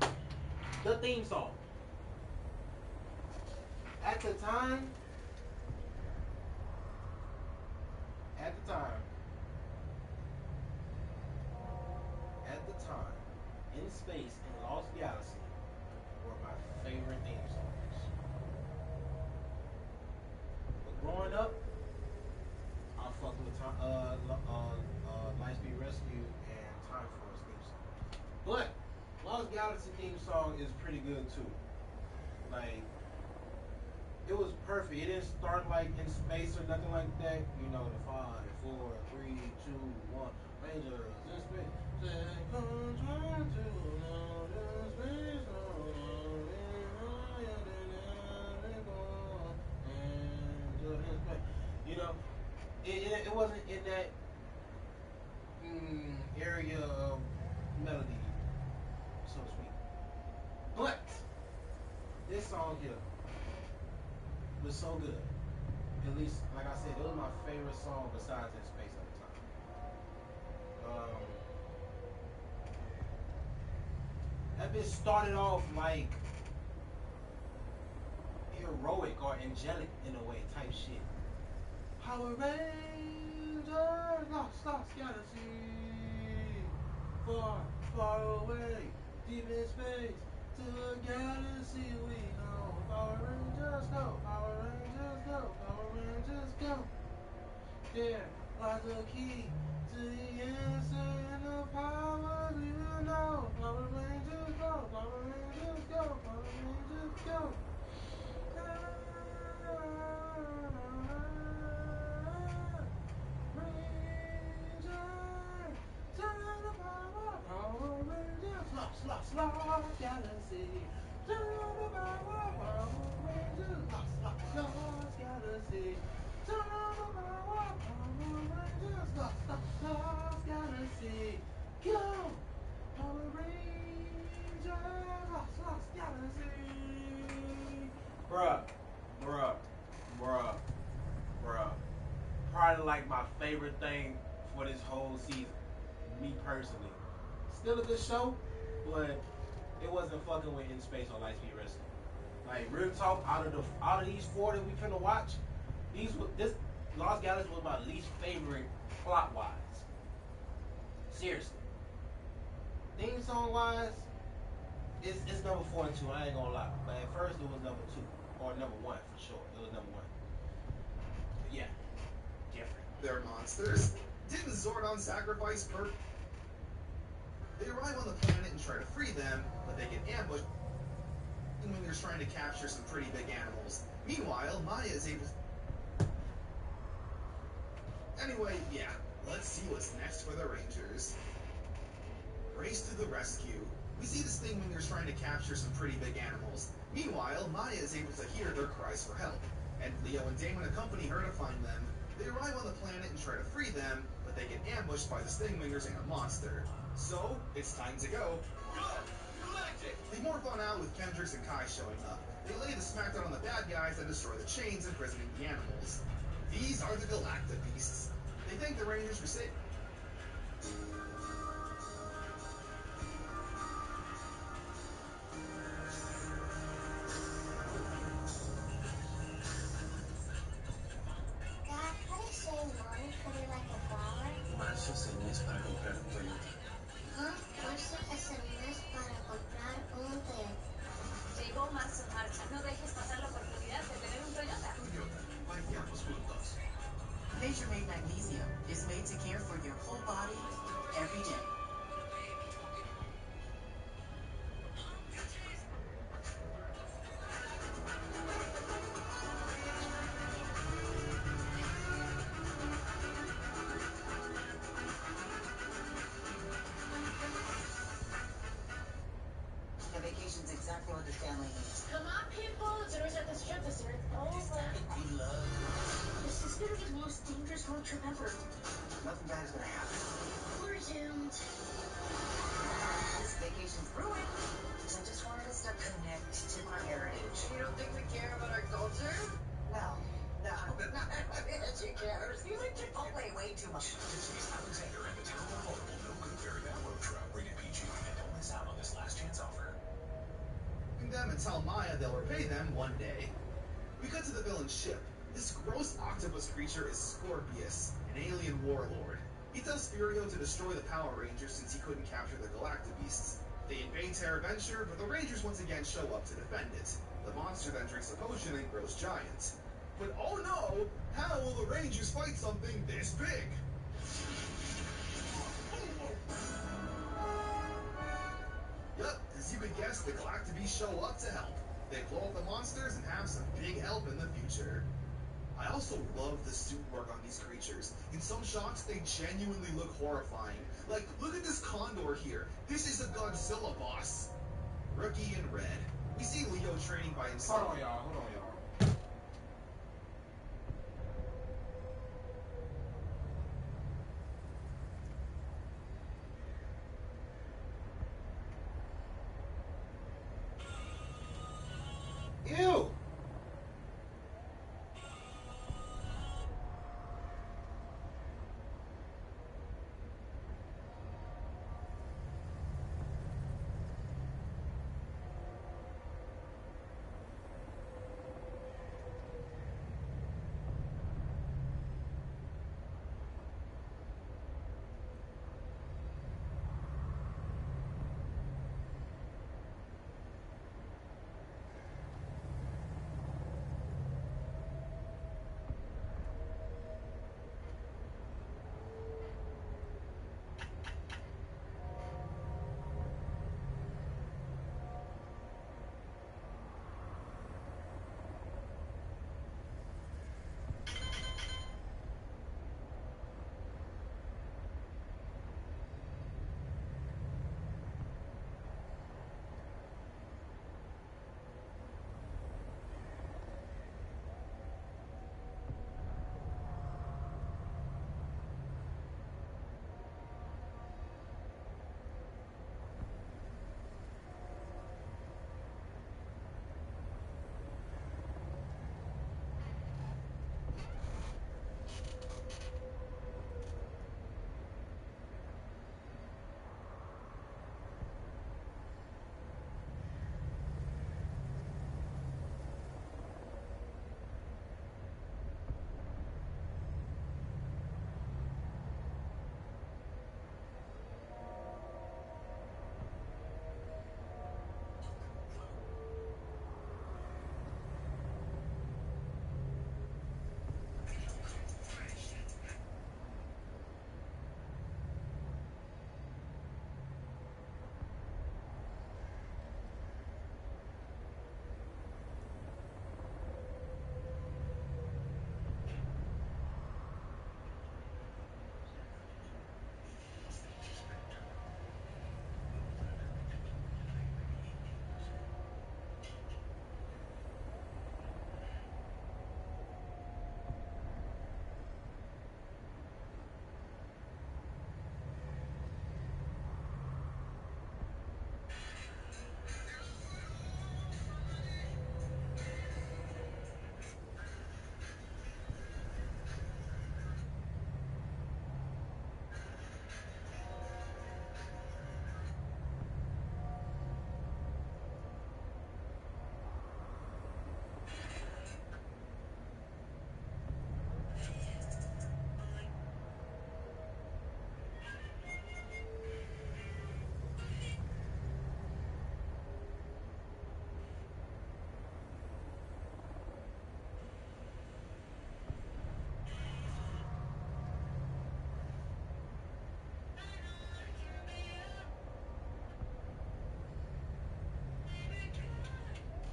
it. The theme song. At the time, In Space and Lost Galaxy were my favorite theme songs. But growing up, I fucked with Lightspeed Rescue and Time Force theme song. But Lost Galaxy theme song is pretty good too. Like, it was perfect. It didn't start like in space or nothing like that. You know, the 5, 4, 3, 2, 1. Rangers in space. Take control to outer space. You know, it wasn't in that area of melody, so to speak. But this song here was so good. At least, like I said, it was my favorite song besides In Space at the time. That bitch started off like heroic or angelic in a way type shit. Power Rangers, lost galaxy, far, far away, deep in space, to a galaxy we know. Power Rangers go, Power Rangers go, Power Rangers go. There lies the key to the answer and the power we will know. Power Rangers go, Power Rangers go, Power Rangers go. Lost galaxy. Turn the power, Power Rangers. Lost galaxy. Turn the power, Power Rangers. Lost galaxy. Go, Power Rangers. Lost galaxy. Bruh. Probably like my favorite thing for this whole season. Me personally. Still a good show, but it wasn't fucking with In Space or Lightspeed Rescue. Like, real talk, out of these 4 that we finna watch, this Lost Galaxy was my least favorite plot wise. Seriously. Theme song wise, it's number 4 and 2. I ain't gonna lie, but at first it was number 2 or number 1 for sure. It was number 1. But yeah, different. They're monsters. Didn't Zordon sacrifice per... They arrive on the planet and try to free them, but they get ambushed when they're trying to capture some pretty big animals. Meanwhile, Maya is able to... Anyway, yeah, let's see what's next for the Rangers. Race to the rescue. We see the Stingwingers trying to capture some pretty big animals. Meanwhile, Maya is able to hear their cries for help, and Leo and Damon accompany her to find them. They arrive on the planet and try to free them, but they get ambushed by the Stingwingers and a monster. So, it's time to go. They morph on out with Kendricks and Kai showing up. They lay the smackdown on the bad guys and destroy the chains imprisoning the animals. These are the Galacta Beasts. They thank the Rangers for saving. Dad, how do you say money? Put it like a flower? Marzo se mes para comprar un Toyota. Huh? Marzo es el mes para comprar un Toyota. Llegó marzo en marcha. No dejes pasar la oportunidad de tener un Toyota. Toyota, vayamos juntos. Major Made Magnesium is made to care for vacation's exactly what the family needs. Come on, people. Dinner's at the strip. The dinner's over. Good luck. This is gonna be the most dangerous road trip ever. Nothing bad is gonna happen. We're doomed. This vacation's ruined. I just wanted us to connect to our heritage. You don't think we care about our culture? Well, no, she cares. You like Chipotle way too much. Disney's Alexander and the Terrible Horrible No Good Very Bad Road Trip. Rated PG. And don't miss out on this last chance offer. Them and tell Maya they'll repay them one day. We cut to the villain's ship. This gross octopus creature is Scorpius, an alien warlord. He tells Furio to destroy the Power Rangers since he couldn't capture the Galactabeasts. They invade Terra Venture, but the Rangers once again show up to defend it. The monster then drinks a potion and grows giant. But oh no! How will the Rangers fight something this big? Yup, as you could guess, the Galactabeasts show up to help. They blow up the monsters and have some big help in the future. I also love the suit work on these creatures. In some shots, they genuinely look horrifying. Like, look at this condor here. This is a Godzilla boss. Rookie in red. We see Leo training by himself. Hold on, y'all. Ew!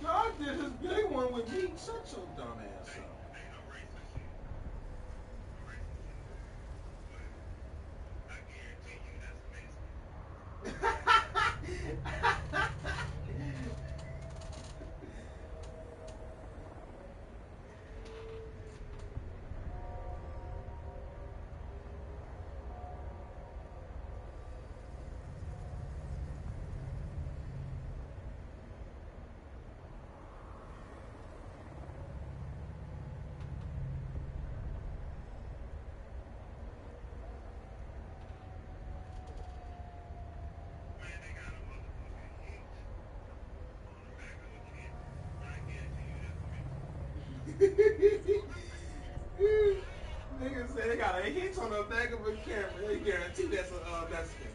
God did his big one with me. Shut your dumb ass up. Niggas say they got a hitch on the back of a camera. They guarantee that's a Mexican.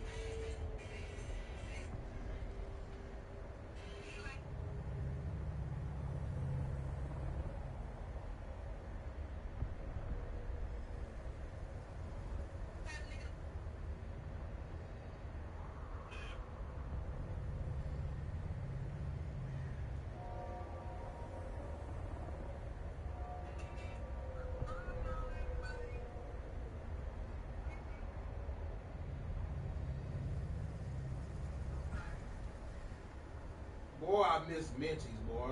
Boy, I miss Menchie's, boy.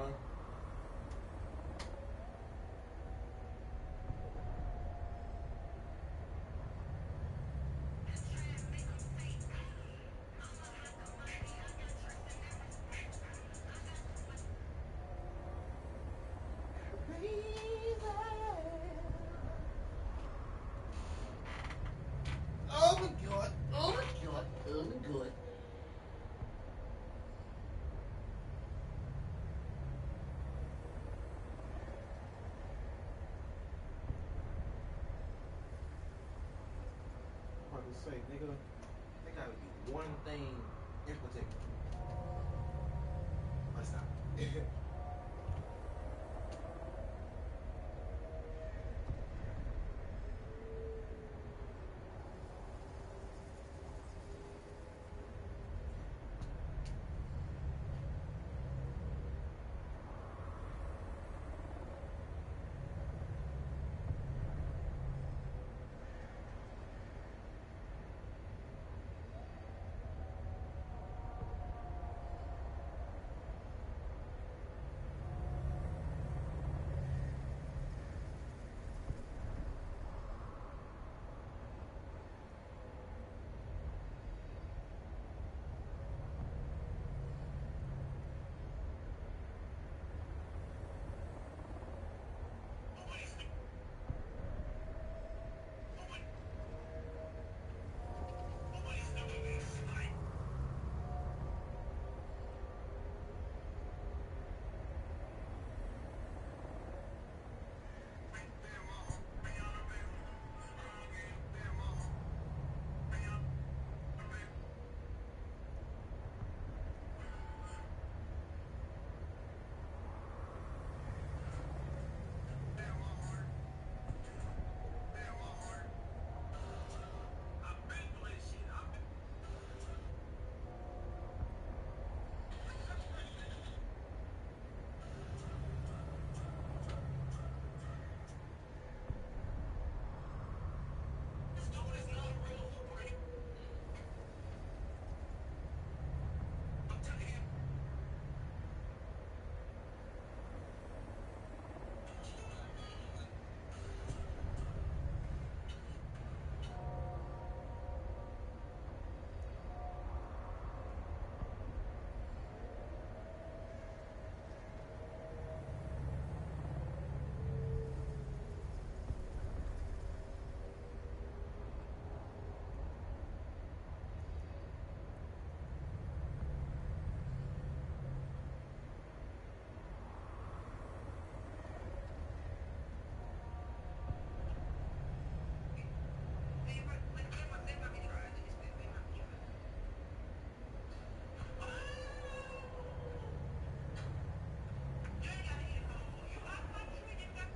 Oh my god, oh my god, oh my god. I'm about to say, nigga, there gotta be one thing in particular. Let's stop.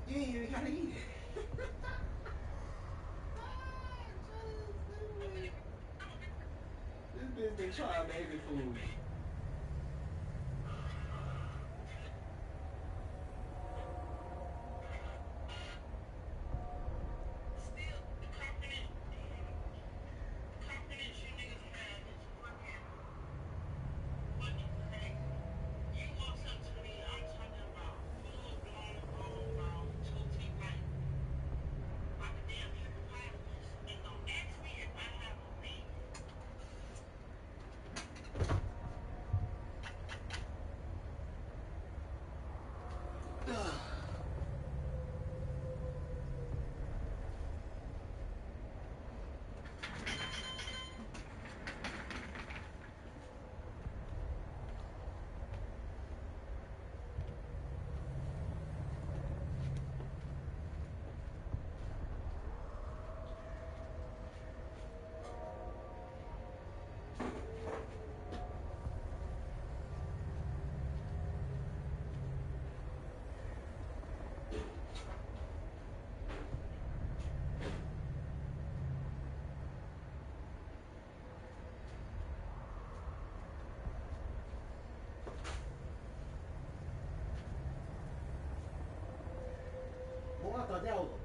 You ain't even gotta eat it. This bitch been trying baby food.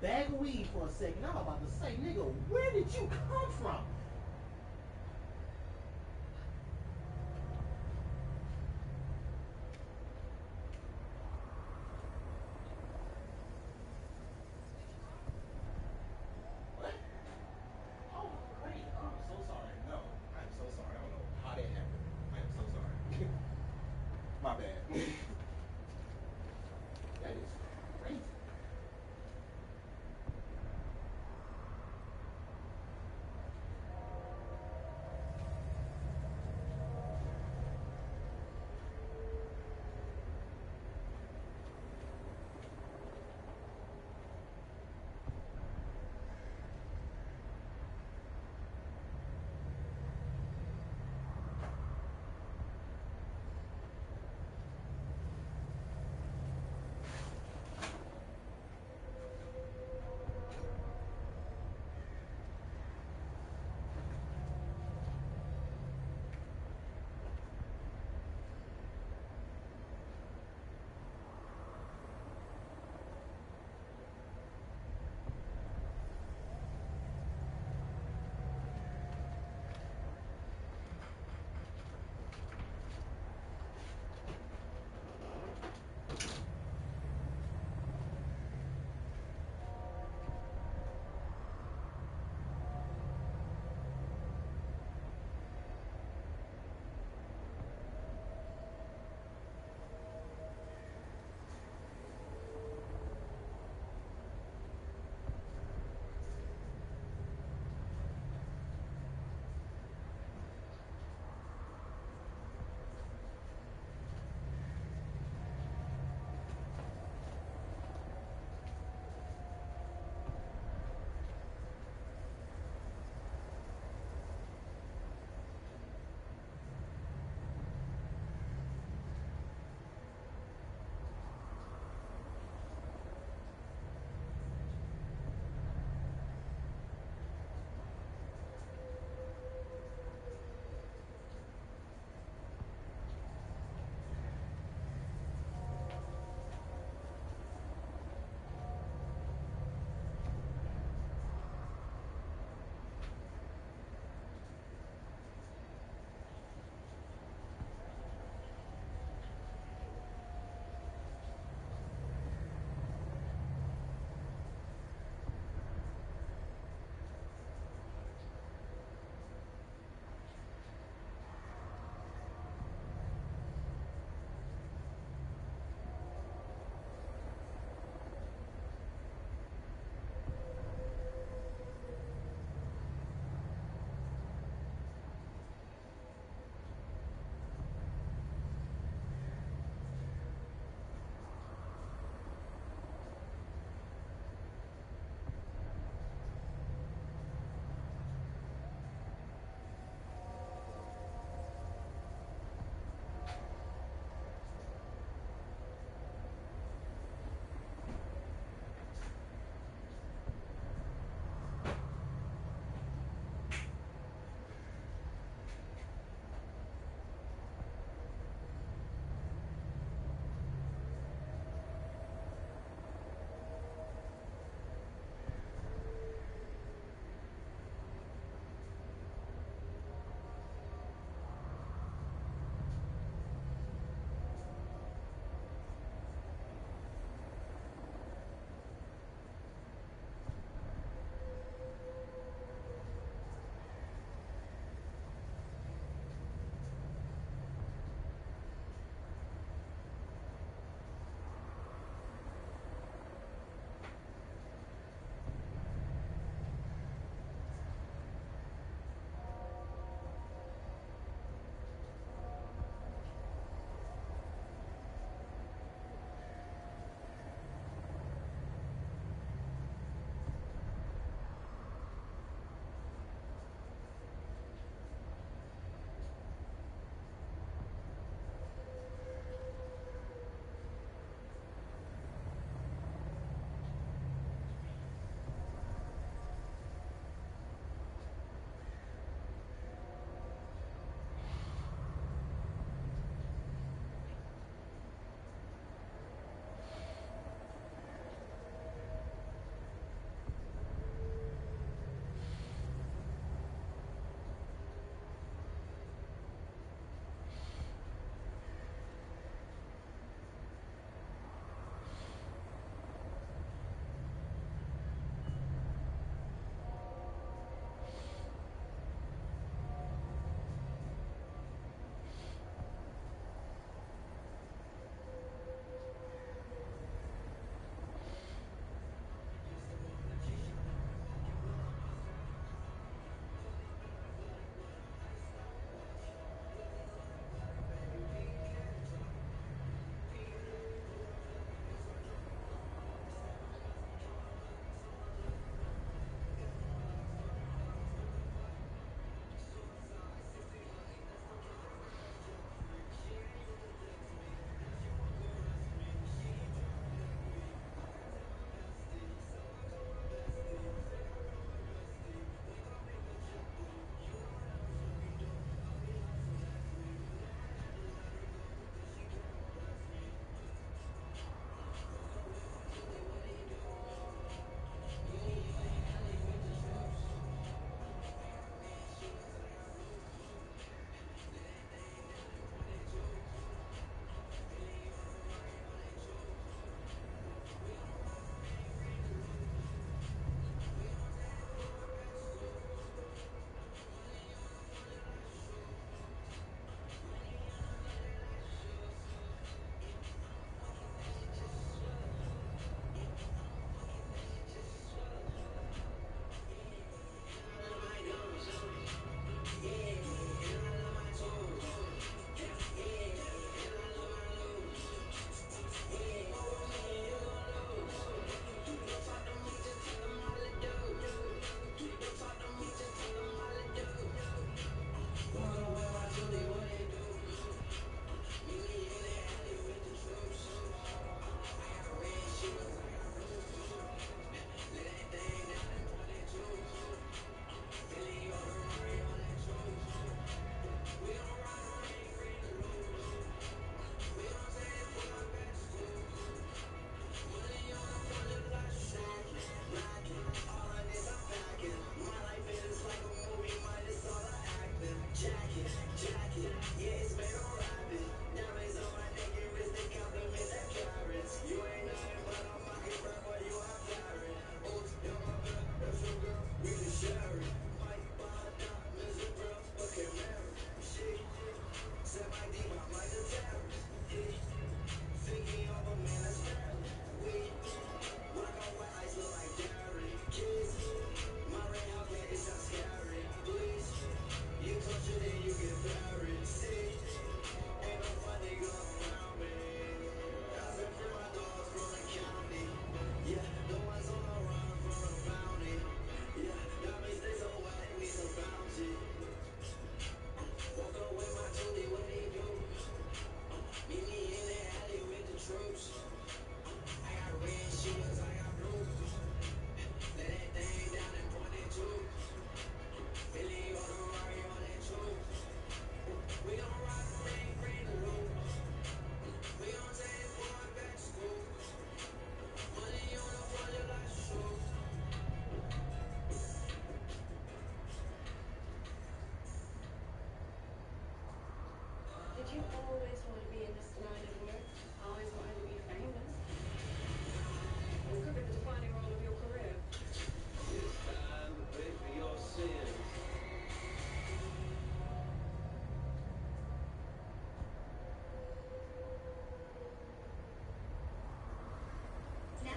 bag of weed for a second. I was about to say, nigga, where did you come from? What? Oh, great. Oh, I'm so sorry. No, I'm so sorry. I don't know how that happened. I am so sorry. My bad. That is crazy.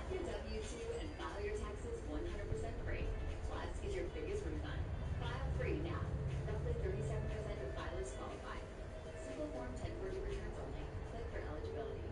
Drop your W-2 and file your taxes 100% free. Plus, get your biggest refund. File free now. Roughly 37% of filers qualify. Simple Form 1040 returns only. Click for eligibility.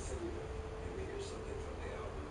Can we hear something from the album?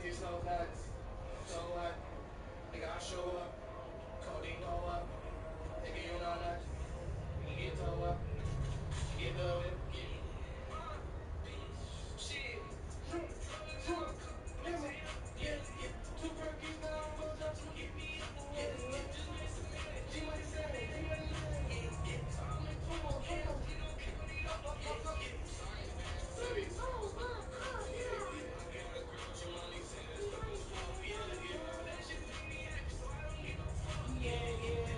These no nuts. So what? Nigga, I show up. Codeine go up. Nigga, you know nuts. You get toe up. You get the whip. Shit. Yeah, yeah. 2 perkies now, I'm gonna touch me. Yeah, yeah. Just miss a minute. G-Money said it. G-Money said it. Yeah, yeah. So I'm in two more kills. Yeah, yeah. Sorry, man. City. Yeah, yeah. I got a girl, G-Money said it's the best flow. Yeah, yeah. That shit make me happy, so I don't give no fuck. Yeah, yeah.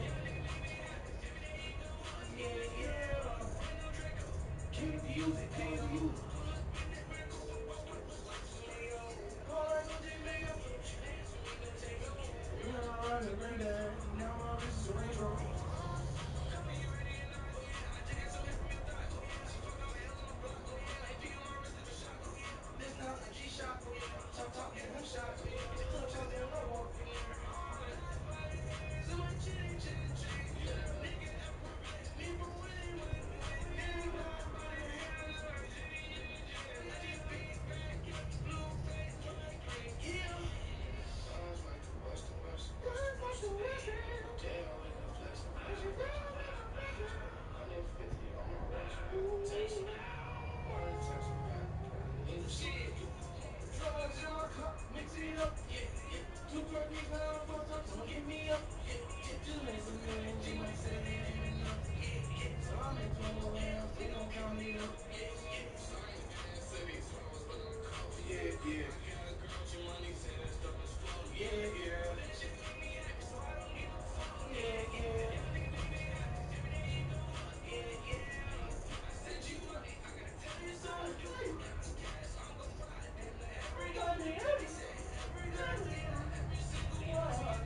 Yeah, yeah. King of the use it, king of the use it. Now my wrist is a Range Rover. This not a G-Shock. Talk, talk, and home shot. Club talk, and no walk. Drugs in my cup, mix it up. Yeah, yeah. 2 perkies now, I'm fucked up, so get me up. Yeah, yeah. Just make some million, G might say it ain't enough. Yeah, yeah. So I'm in 20 rounds, they gon' count me up. Yeah, yeah. Sorry, man, city flowers, but I'm cold. Yeah, yeah. I got a girl, G money said it's the best flow. Yeah, yeah. That shit make me happy, so I don't give no fuck. Yeah, yeah. Yeah, yeah. I said you money, I gotta tell you something. I'm gon' ride in every goddamn every goddamn every single one.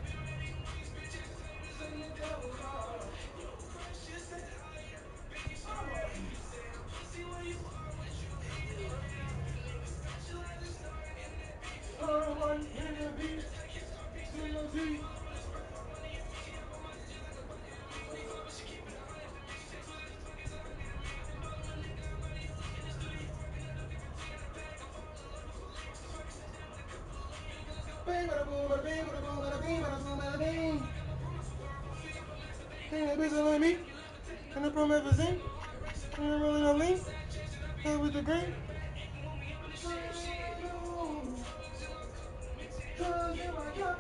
These bitches haters in the devil car. Yo, precious said I am a beast. You say I'm pussy when you are what you eat. Nigga specialize in starting in that beef. One in the beef. To your teeth. Bang, bada boom, bada bing, bada boom, bada bing, bada boom, bada bing. Hey, that bitch on me. And the promethazine. And you're rolling a link. Hey, with the green. Drugs in my cup.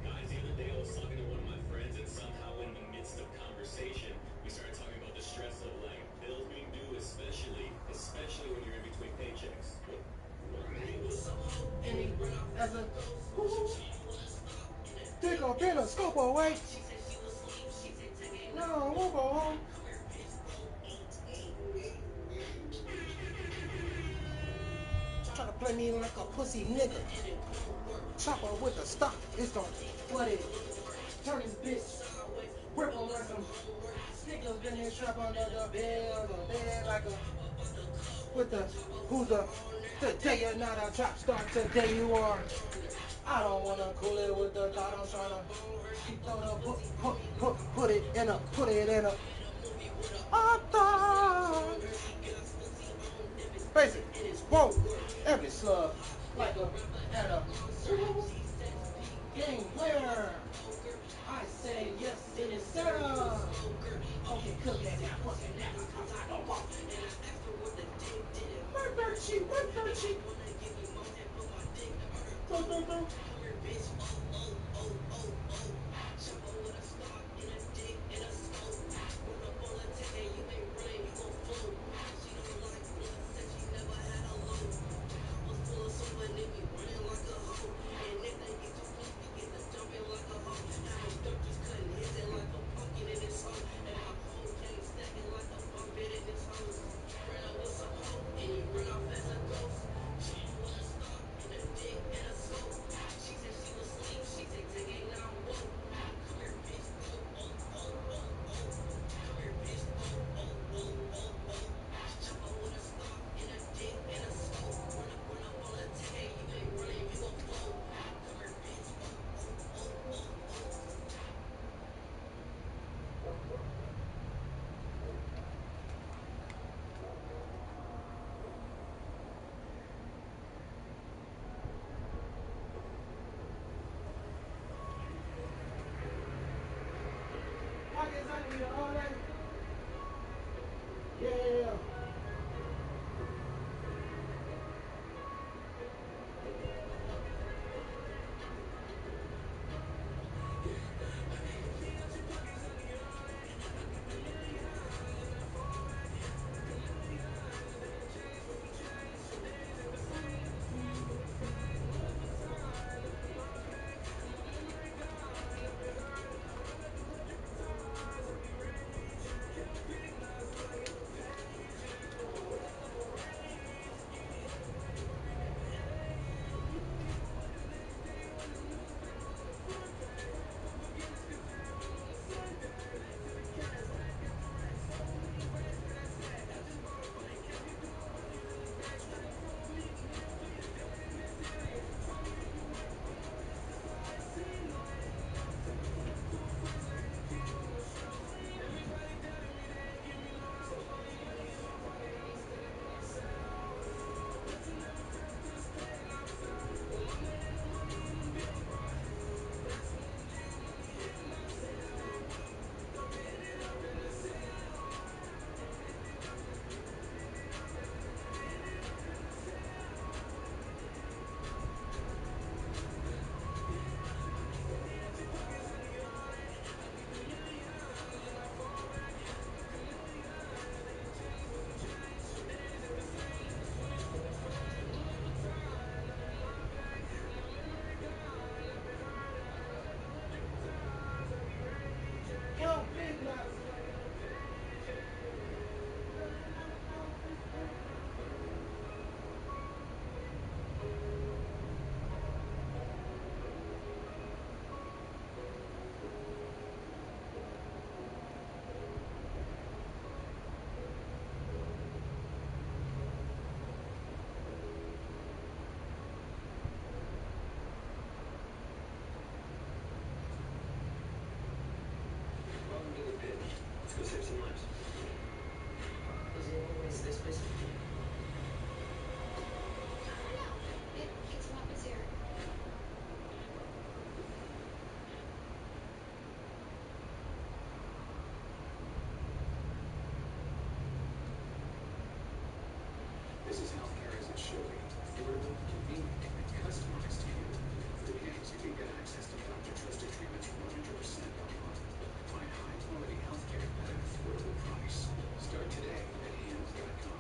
Guys, the other day I was talking to one of my friends, and somehow in the midst of conversation, we started talking about the stress of like bills being due, especially when you're in between paychecks. As a take a pen, a scope away. No, we'll go home. Try to play me like a pussy nigga. Chopper with the stock, it's gon' what it. Turn his bitch. Rip him like some stickers in his trap under the bed like a with the who's the today you're not a trap star, today you are. I don't wanna cool it with the thought I'm tryna put it in a thought. Face it, whoa, every slug like a and a game player. I say yes, it is Sarah. Okay, cook that down, pussy never comes out no more. One bird sheep. Go. need all that. Yeah. Welcome to the pit. Let's go save some lives. Is it always this busy? It's weapons here. This is healthcare as it should be. Affordable, convenient, and customized to you. For decades, you can get access to doctor-trusted treatments 100% upfront. Find high-quality healthcare at an affordable price. Start today at hands.com.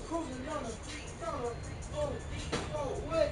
cruising down the, oh, what?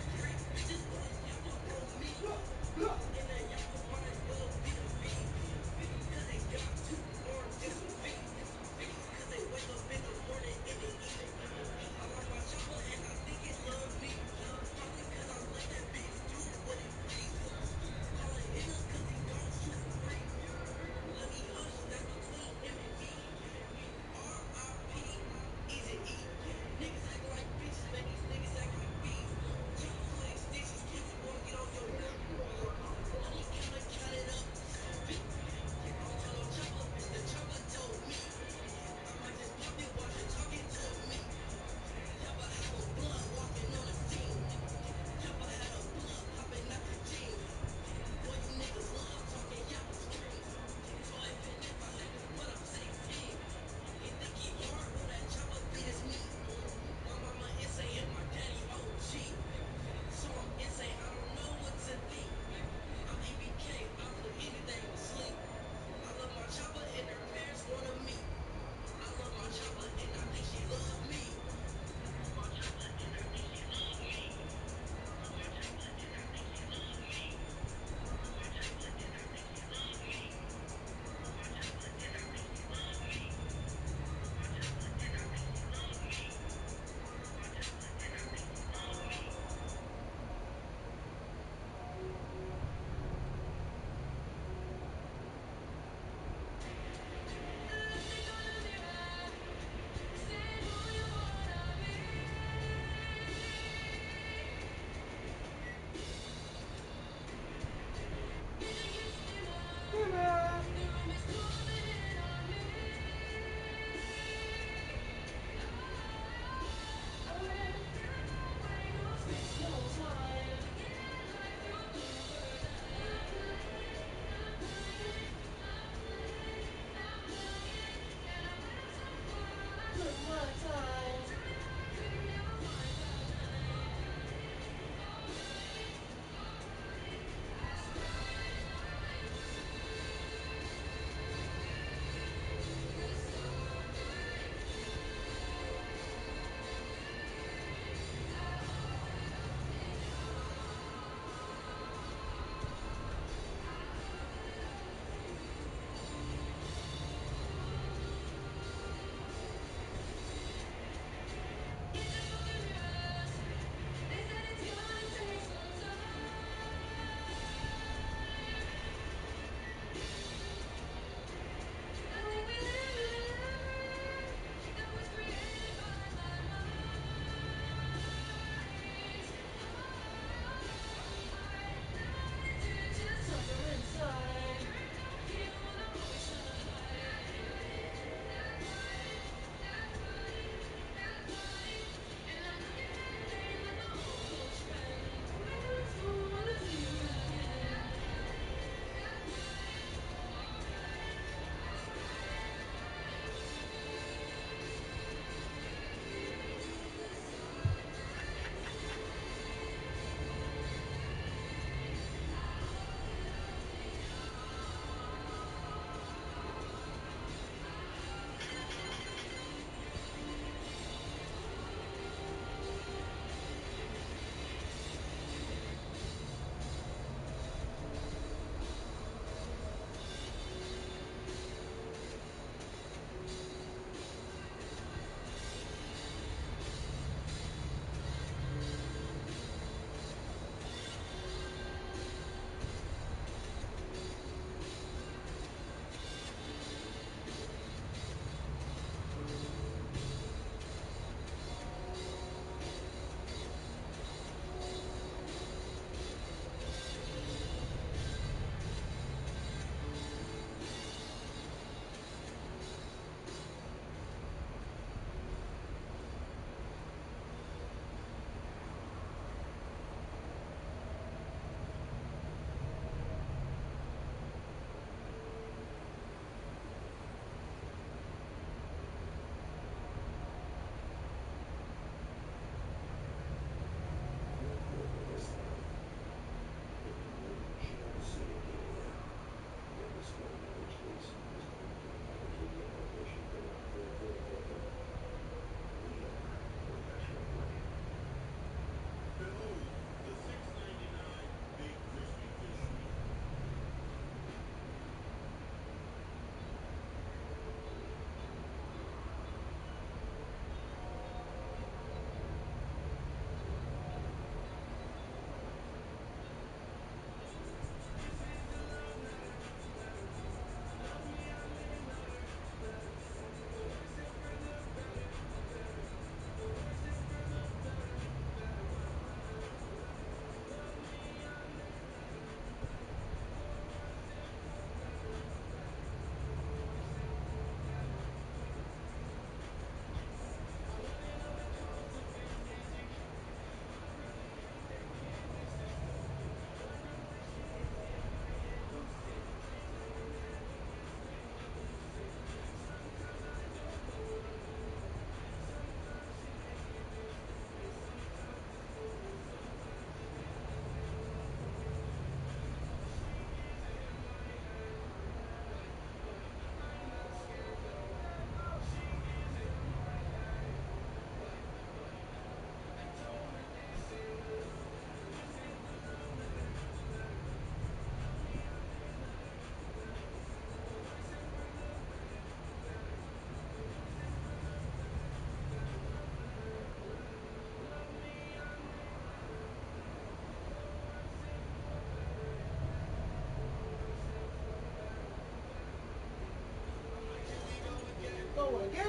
go again.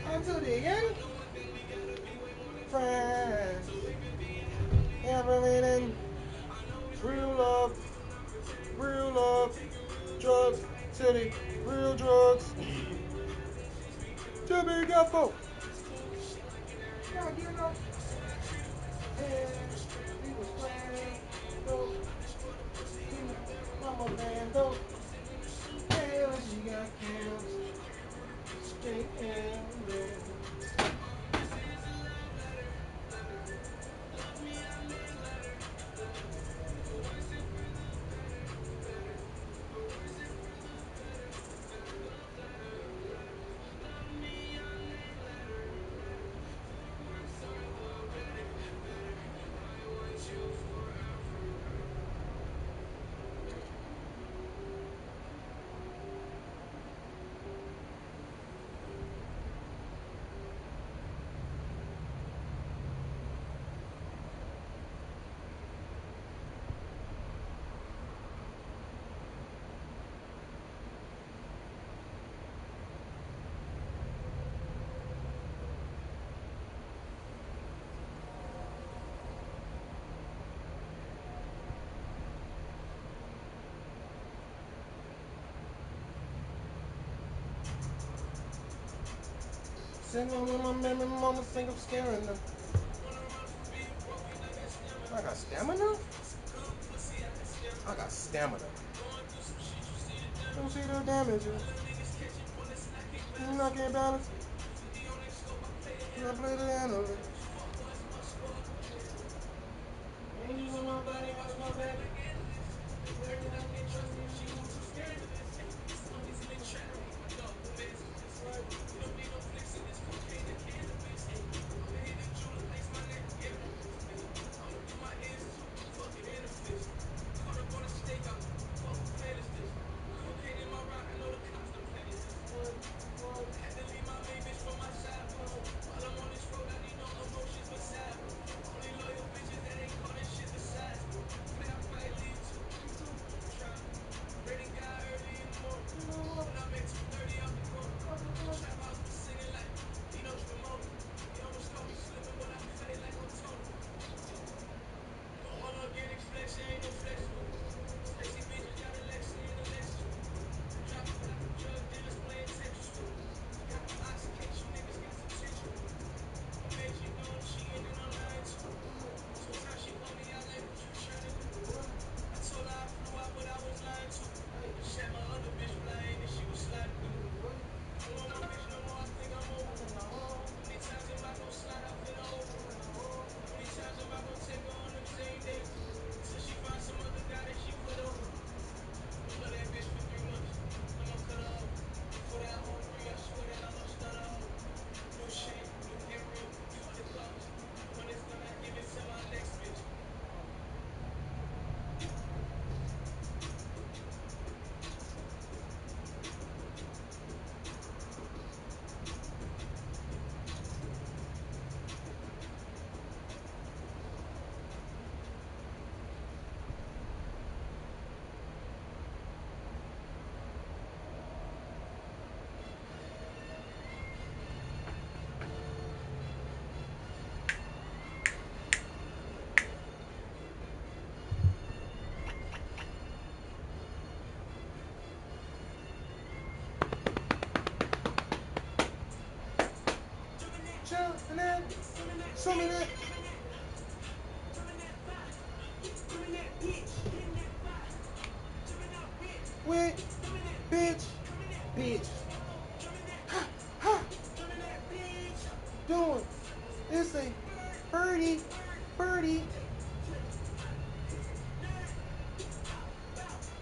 Until the end. Friends. Everything. Real love. Real love. Drugs. City. Real drugs. To be careful. Yeah, you know. Yeah, we was playing dope. Mama playing dope. Hell, she got killed. Straight in there. Singing with my baby mama, think I'm scaring them. I got stamina? I got stamina. Don't see the damage. I can't balance. I play the analyst. Angels on my body, watch my back. Jumping that, swimming that. Wet, bitch, bitch. Ha, ha. Doing, it's a birdie, birdie.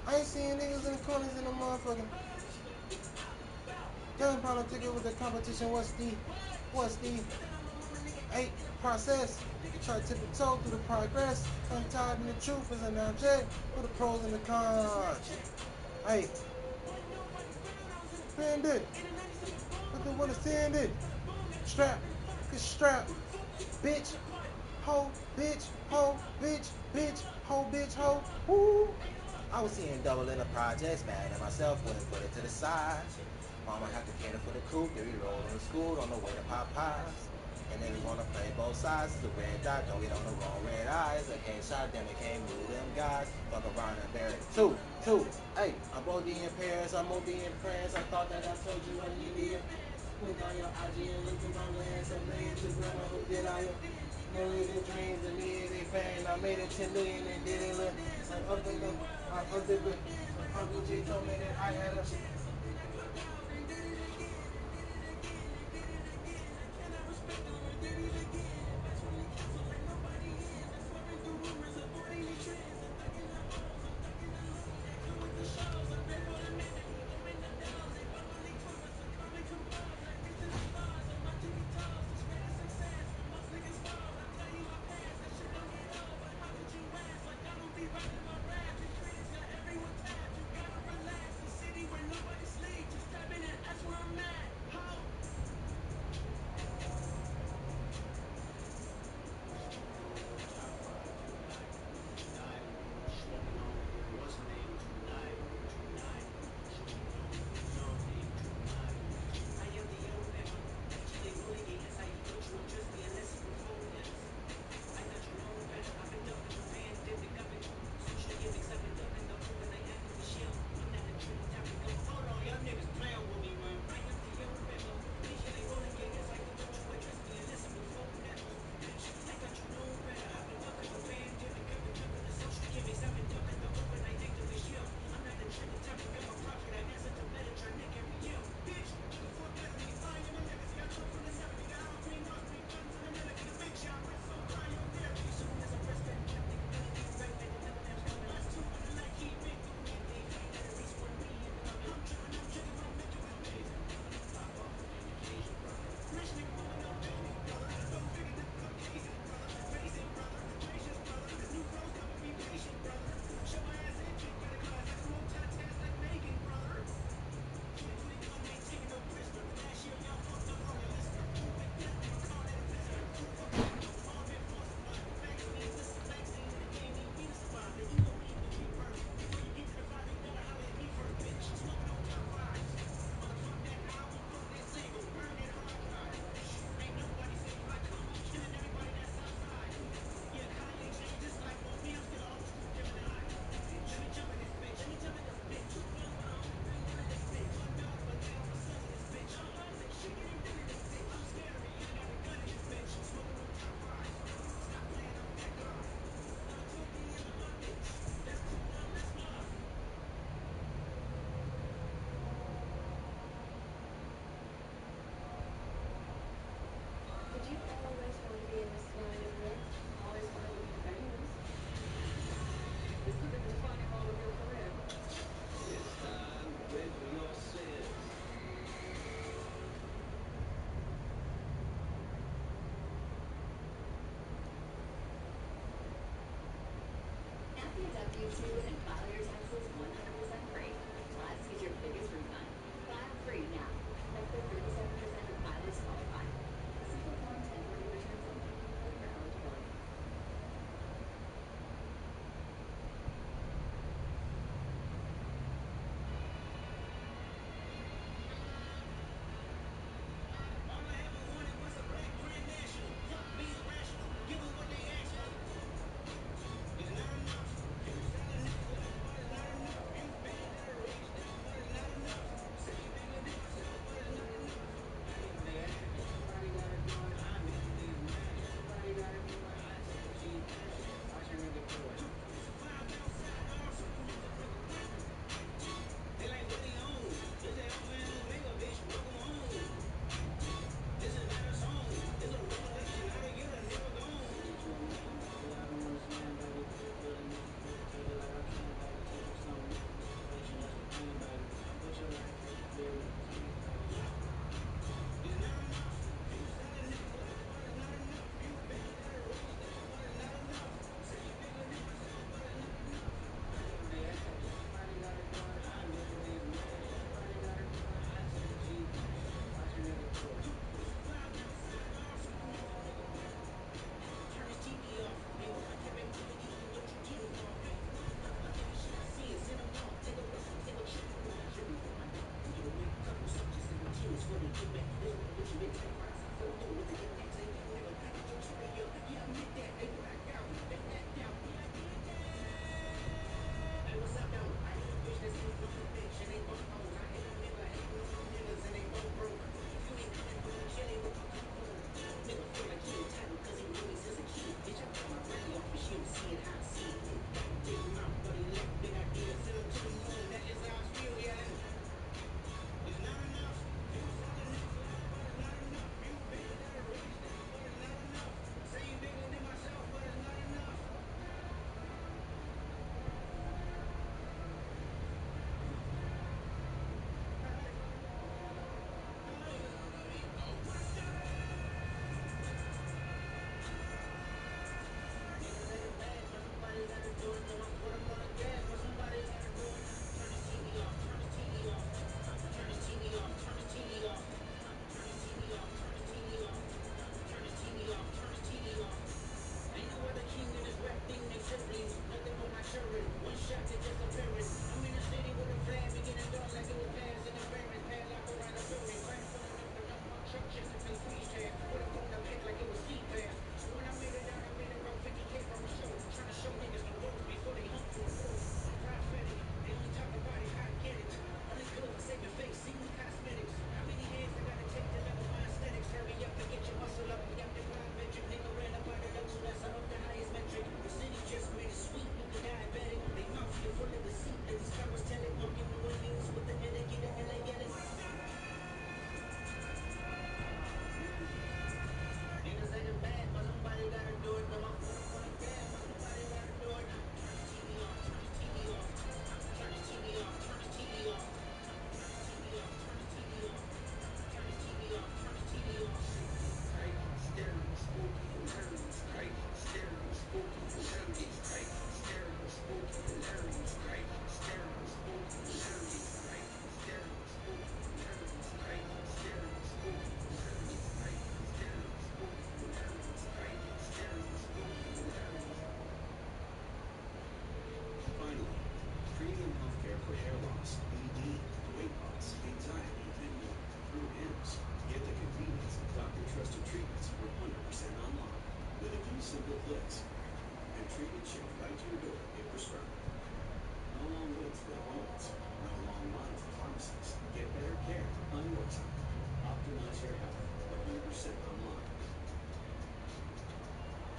I ain't seeing niggas in the corners in the motherfucking. Young politics with the competition. What's the eight process? Try to tip the toe through the progress. Untied in the truth is an object for the pros and the cons. Hey, spend it. Look at what it's send it. Strap, get strap. Bitch, ho, bitch, ho, bitch, bitch, ho, bitch, ho. Woo. I was seeing double in the projects, mad at myself, wouldn't put it to the side. Mama had to cater for the coupe, then we rolled on the school on the way to Popeyes. And then we wanna play both sides. It's a red dot, don't get on the wrong red eyes. A headshot, then they can't move them guys. Fuck around and bury two. Hey, I'm OD in Paris, I'm OD in France. I thought that I told you I needed it. Click on your IG and look at my last. I made it to grandma, who did I? Million dreams and million pain. I made it 10 million and did it look like Uncle G told me that I had a Did you always want to be in this line of work? Always wanted to be famous? This could be the defining role of your career. It's time to pay for your sins. Add the W-2 and file your taxes 100% free. Plus, get your biggest refund. File free now. Up to 37% of filers qualify. Simple Form 1040 returns only. Void for eligibility. clicks. And treatment shipped right to your door if prescribed. No long waits for appointments. No long lines at pharmacies. Get better care on your time. Optimize your health 100% online.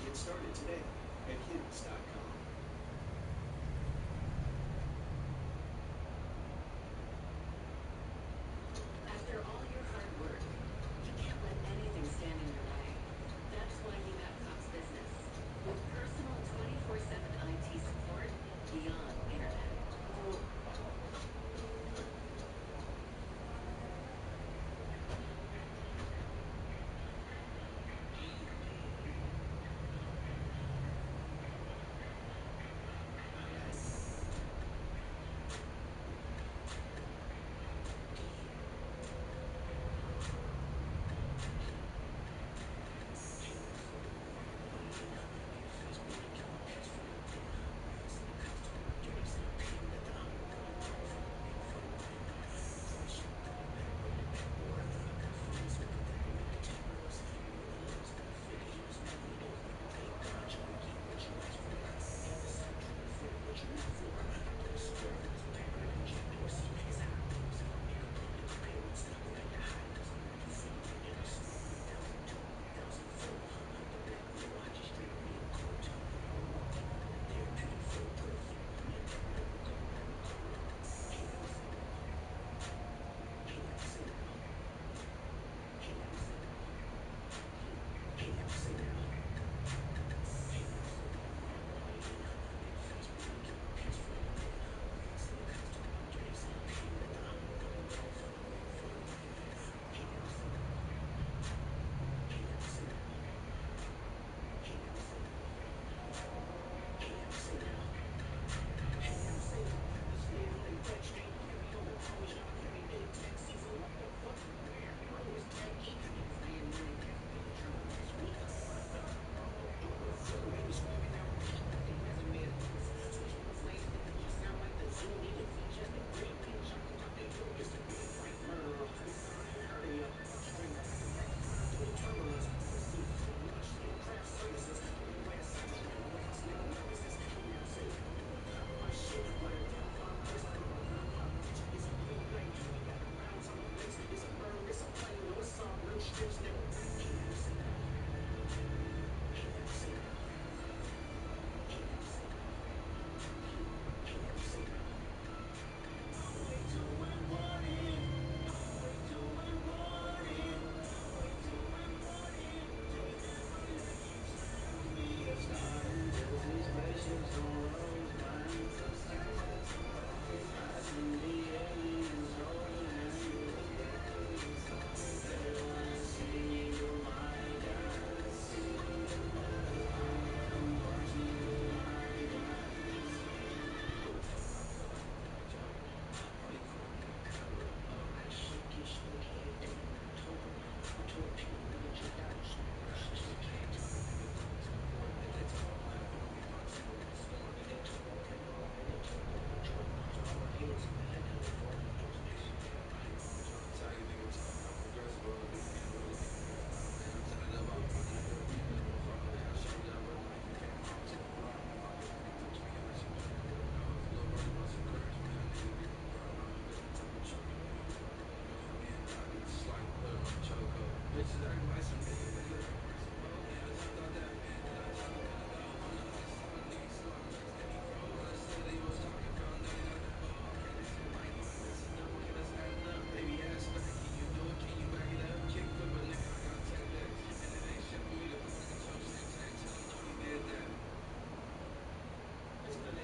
Get started today at hims.com. After all your hard work, you can't let anything stand in your way. That's why you got Cox Business. With personal 24/7 IT support beyond internet.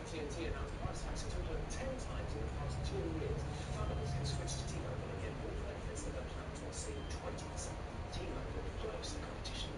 AT&T announced price hikes a total of 10 times in the past 2 years. Families can switch to T-Mobile and get more benefits than their plans while saving 20%. T-Mobile blows the competition.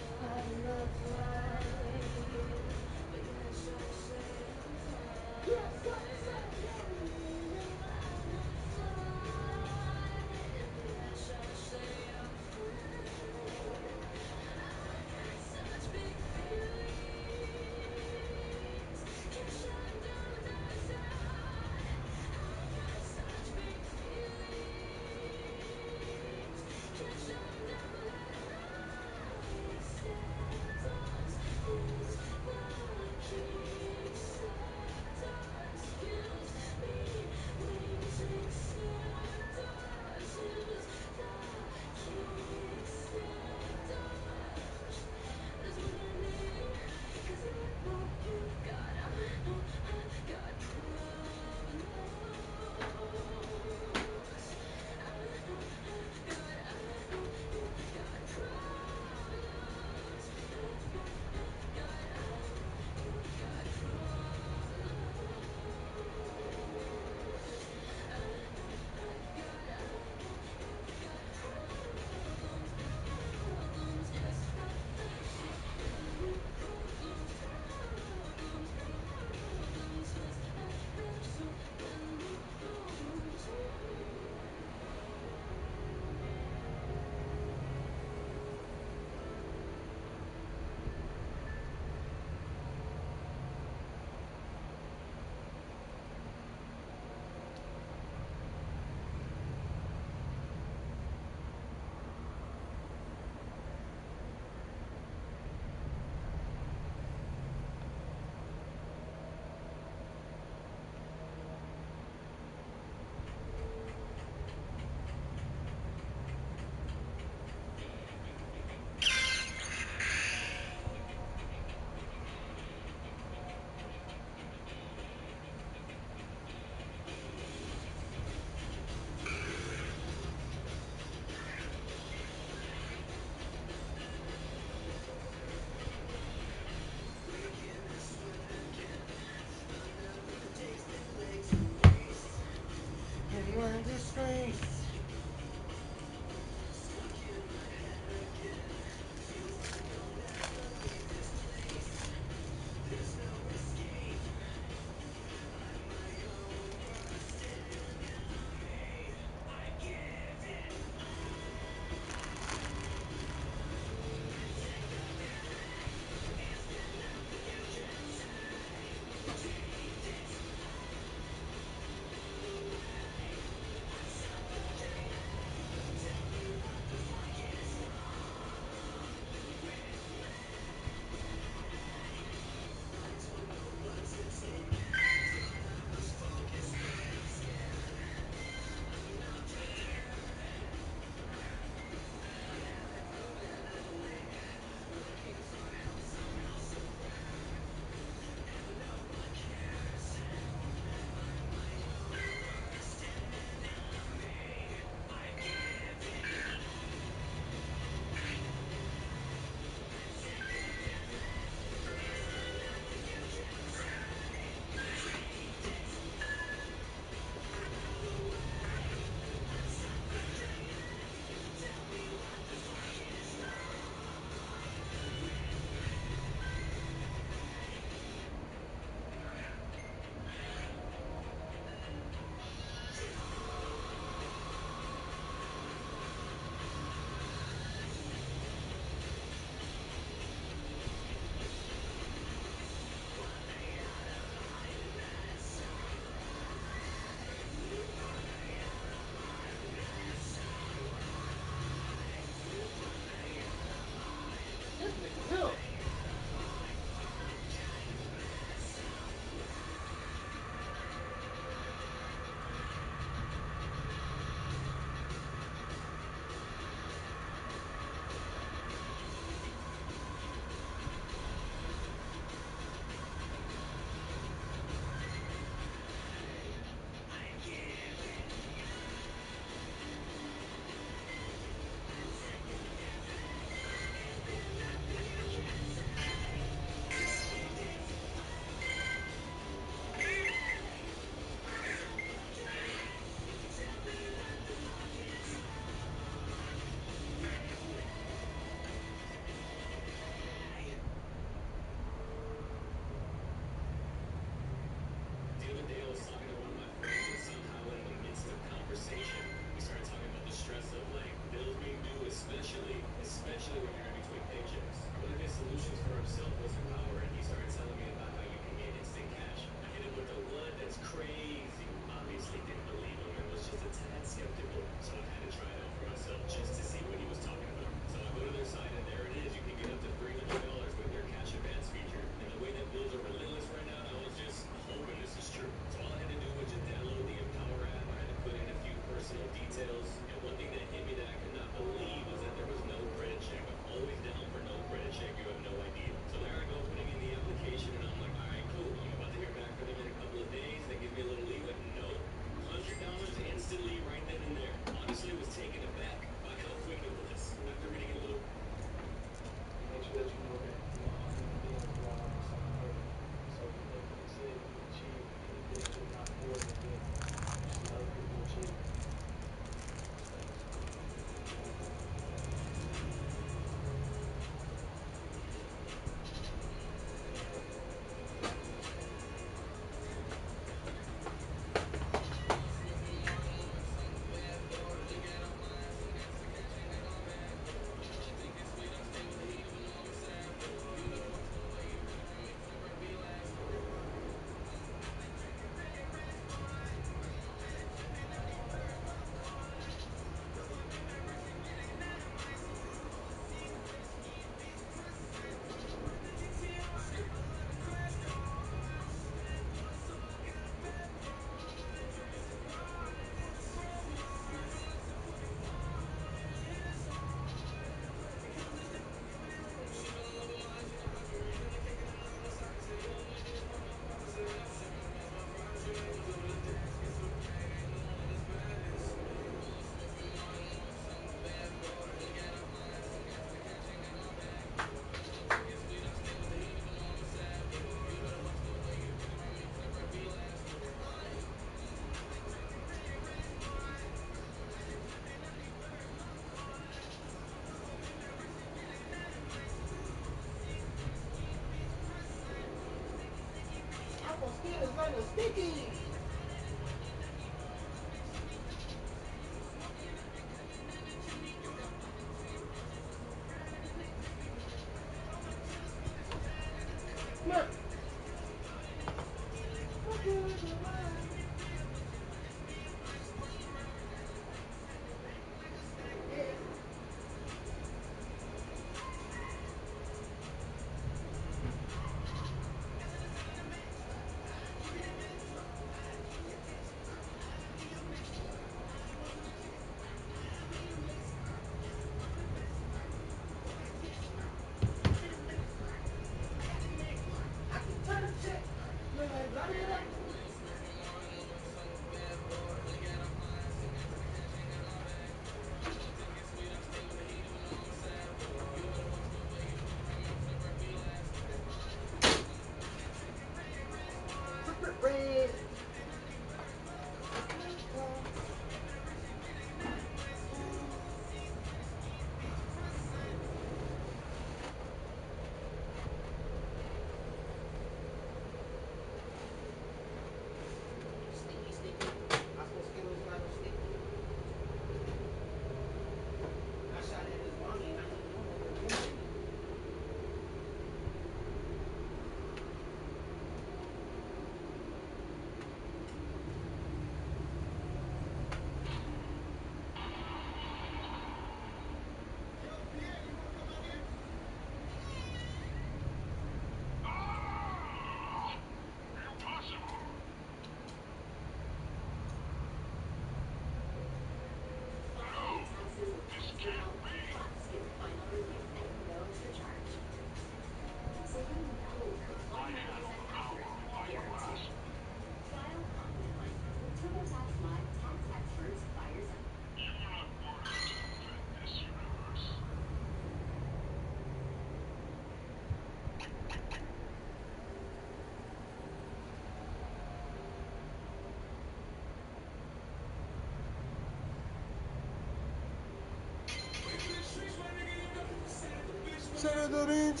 Senator Lynch.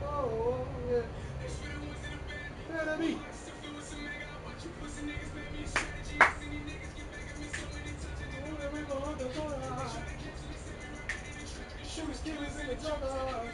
Oh, yeah. Better be. Shooters, killers, in the jungle.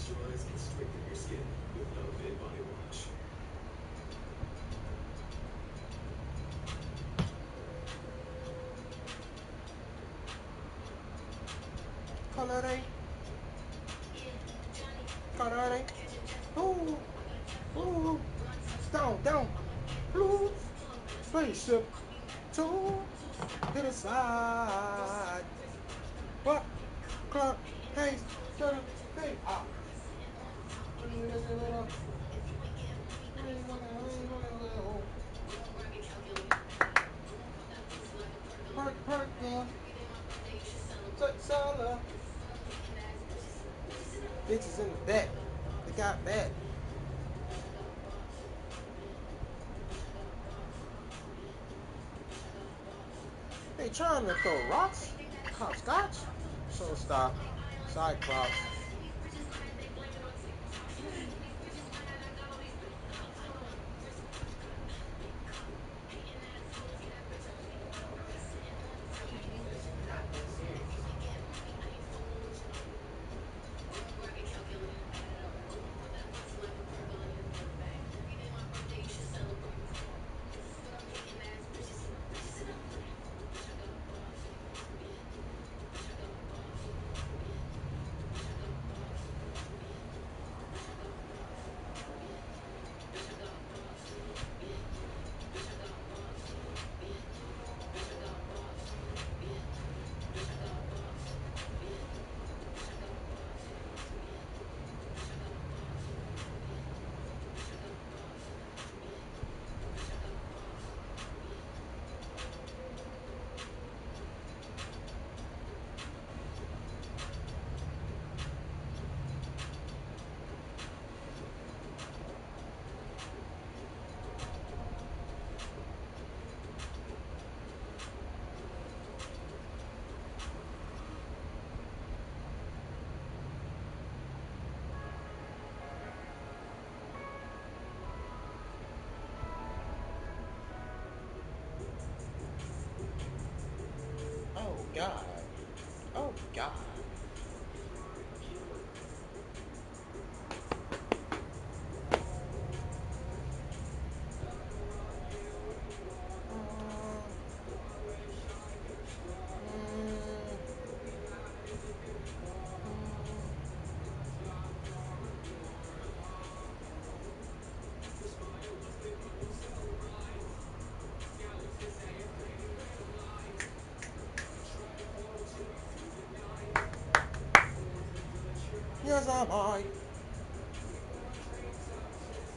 moisturize and strengthen your skin with Velvet Body Wash. Colore. Colore. Ooh. Ooh. Down, down. Blue. Spaceship. Two. To the side. What? Club. Hey. Shut up. Hey. Ah. Park, yeah. Sala. Bitches in the back. They got back. They trying to throw rocks? Hopscotch? Showstop. Cyclops. Oh God. Oh God. Yes, I might.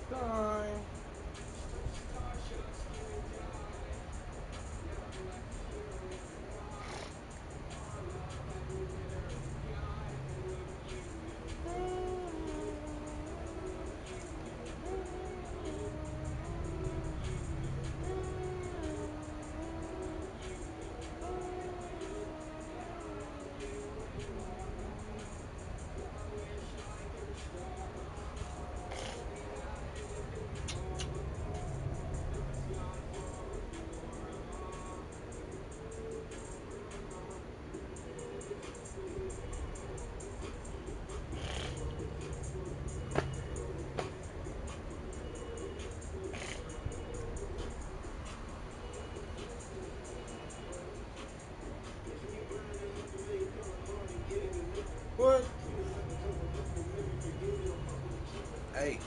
Die. What? Hey.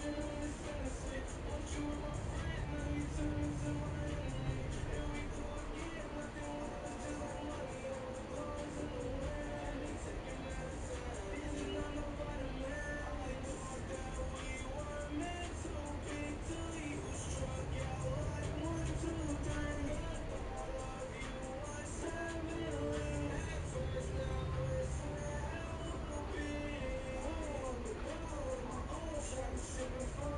Trying to ship it from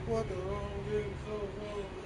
What the wrong is so wrong?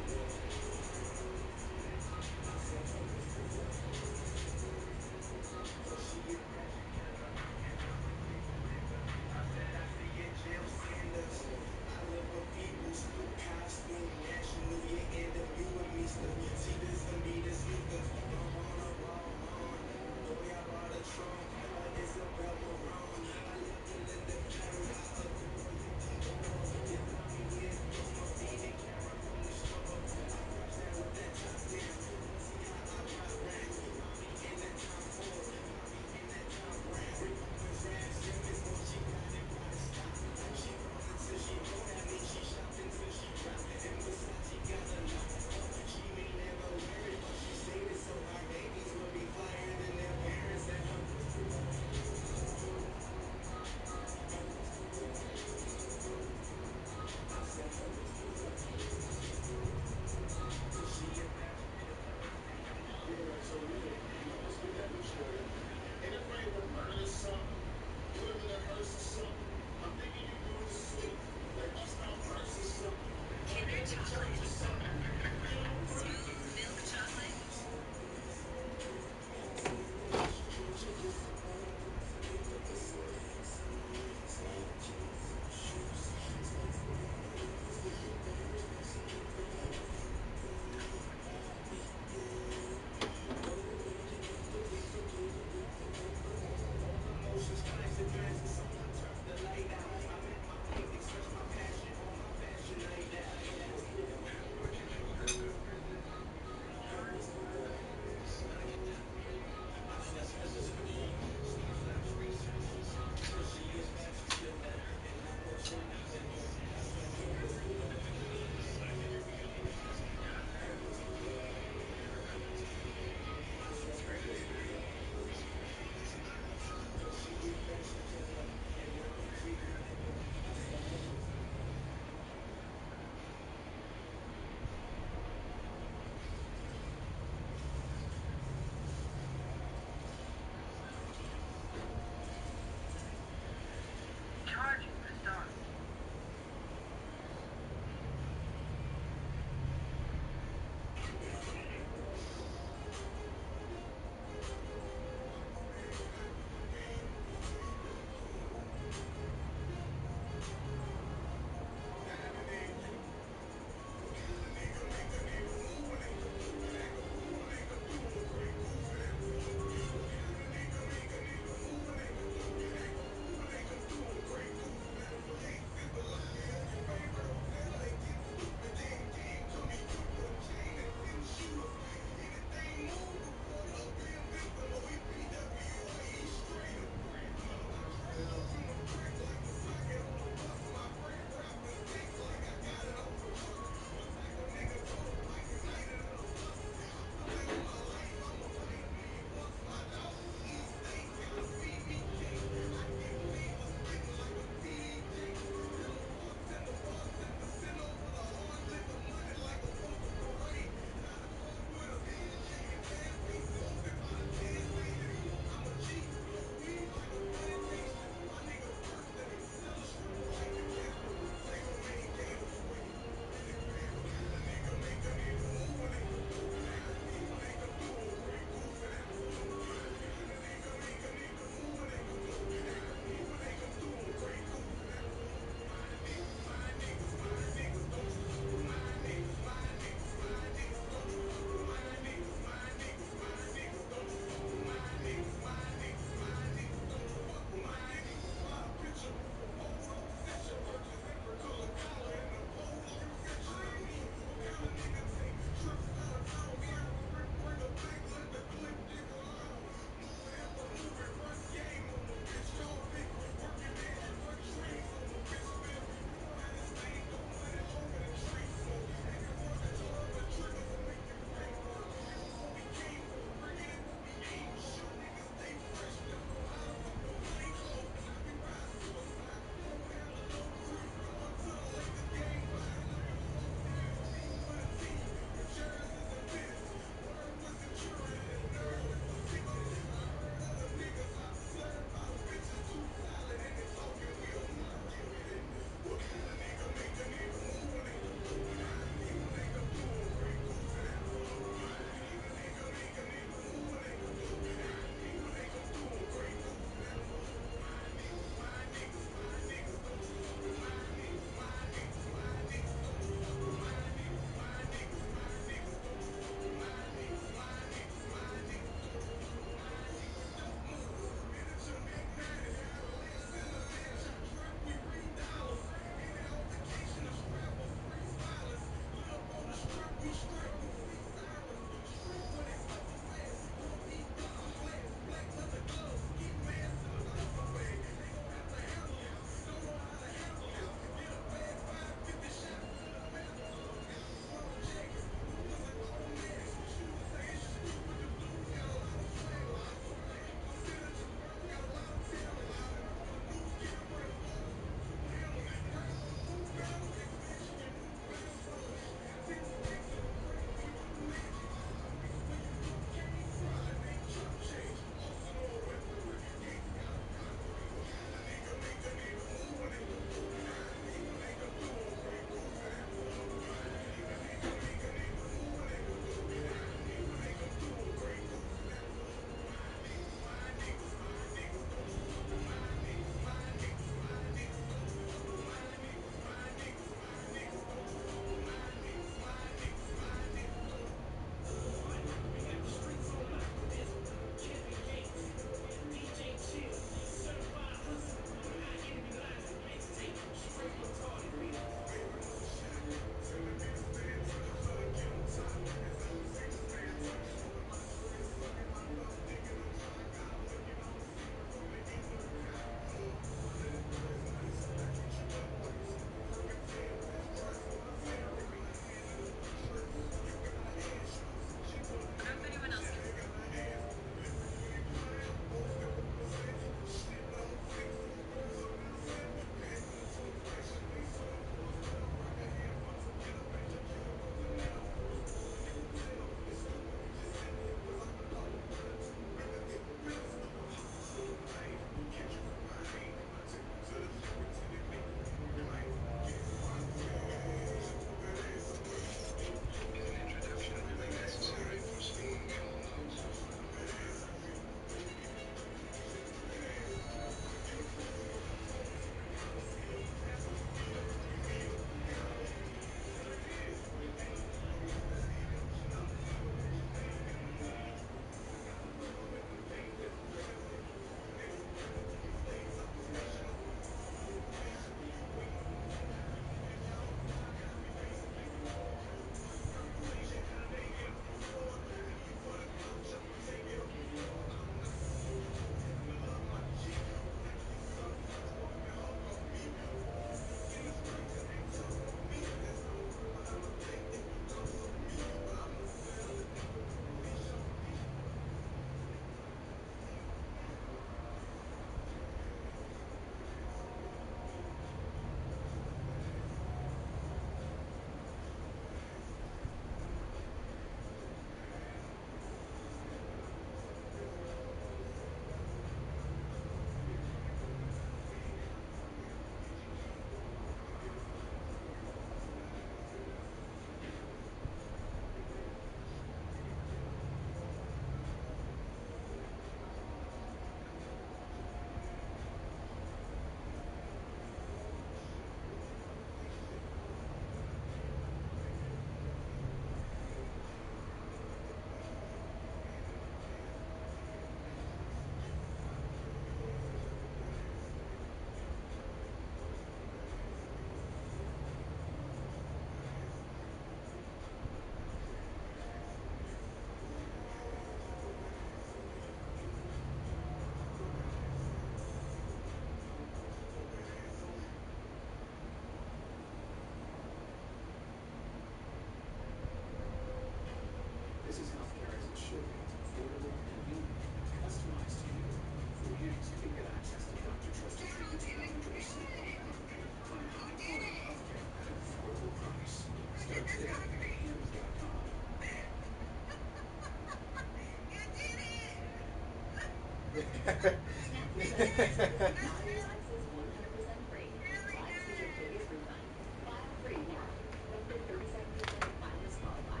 Snap your benefits. Not your taxes 100% free. Plus, get your biggest refund. File free now. Roughly 37% of filers qualify.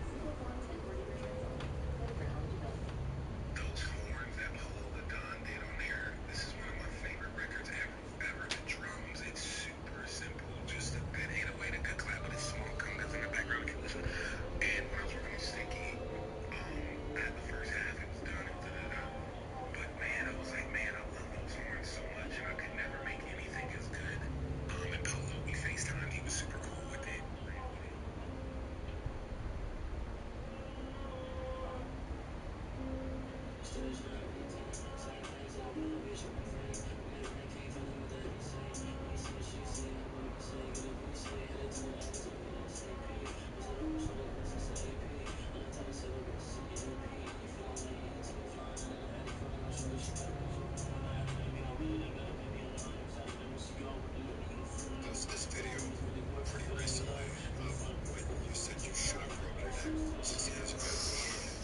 Simple form 1040 returns only. Play for eligibility. Those horns that Polo Ladon did on there, this is one of my favorite records ever. The drums, it's super simple. Just a good 808, a good clap, but it's small congas in the background if you listen. And when I was working on Sticky, I had the first half, it was done, it was da-da-da. But man, I was like, man, I love those horns so much, and I could never make anything as good. And Polo, we FaceTimed, he was super cool with it. This video pretty recently when you said you should have broke your neck 6 years ago.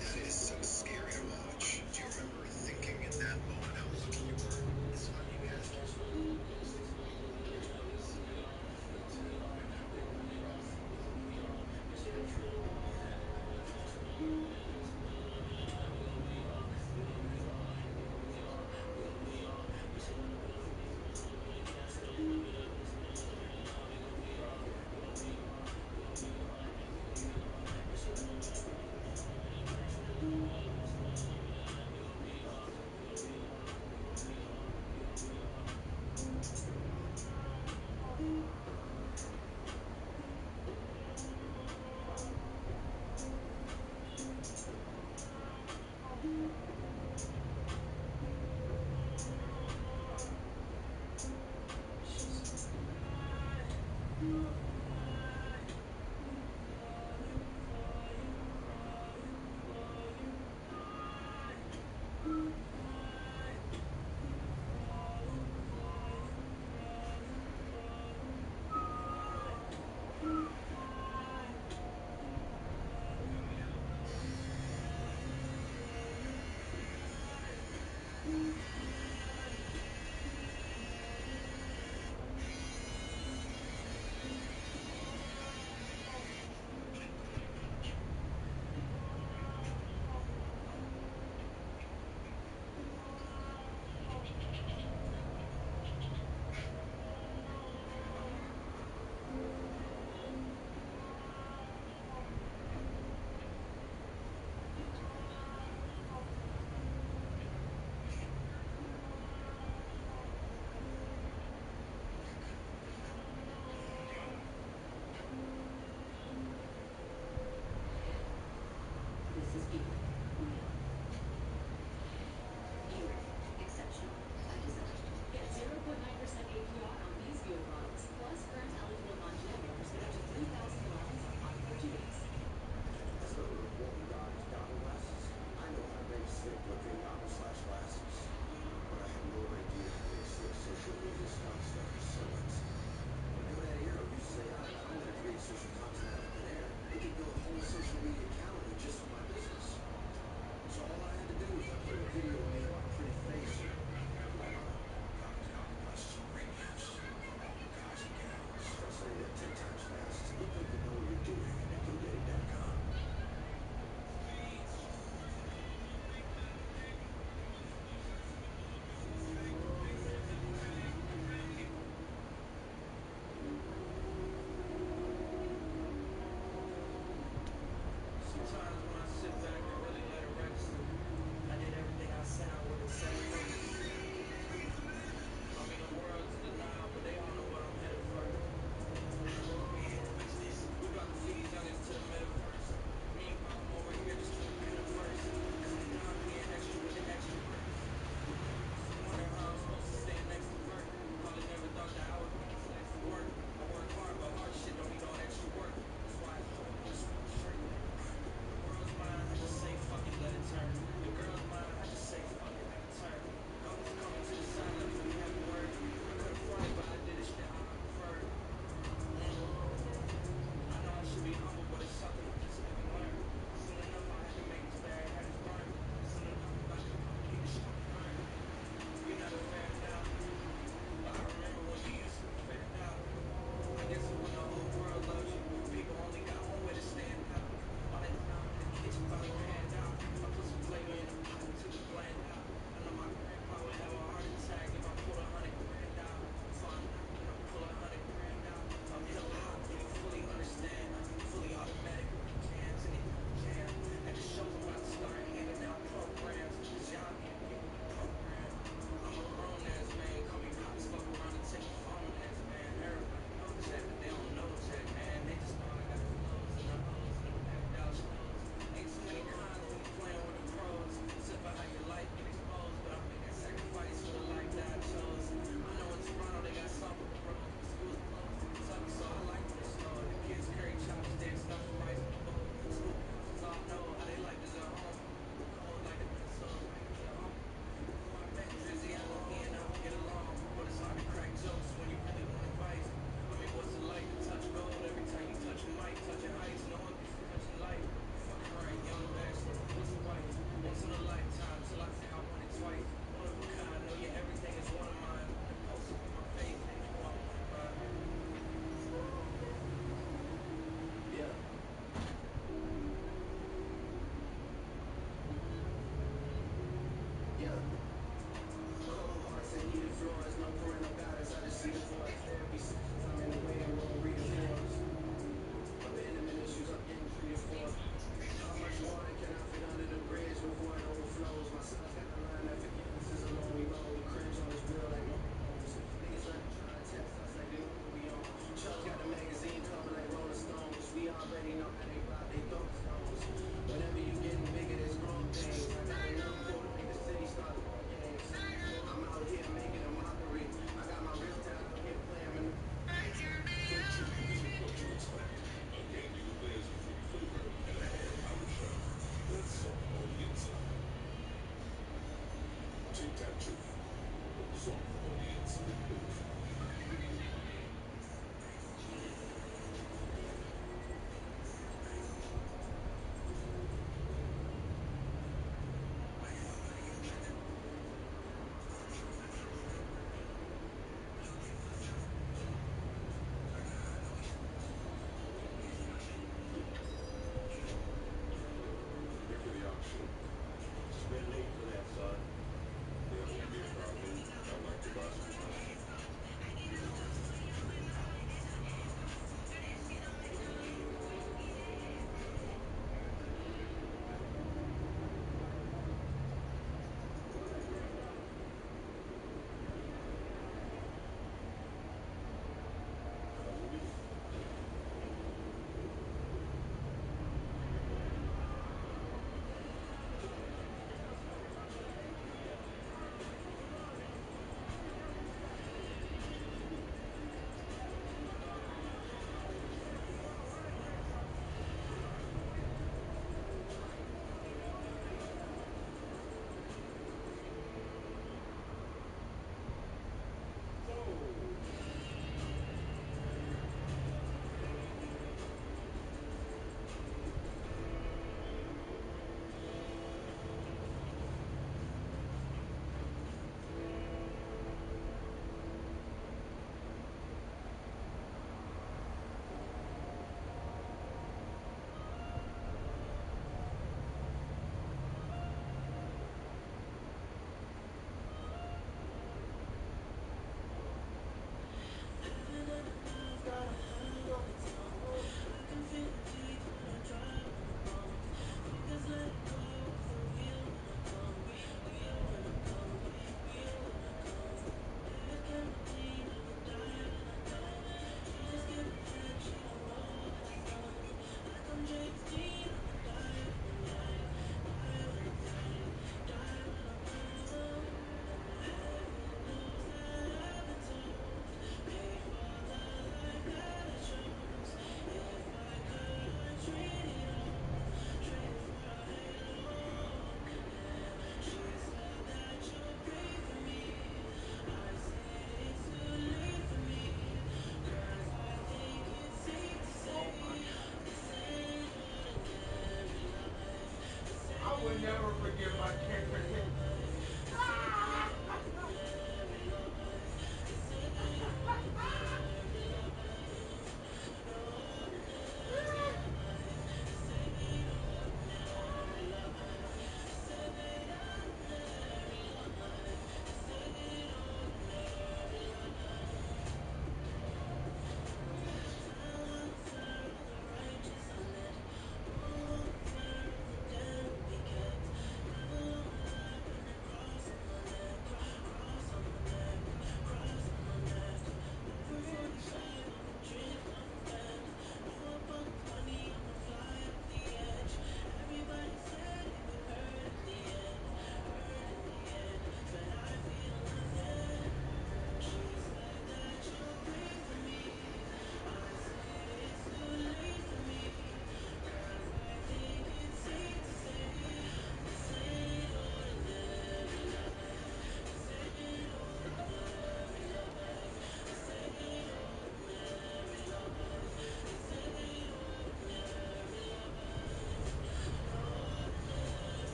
That is so scary to watch. Do you remember thinking in that moment how lucky you were? It's funny you ask.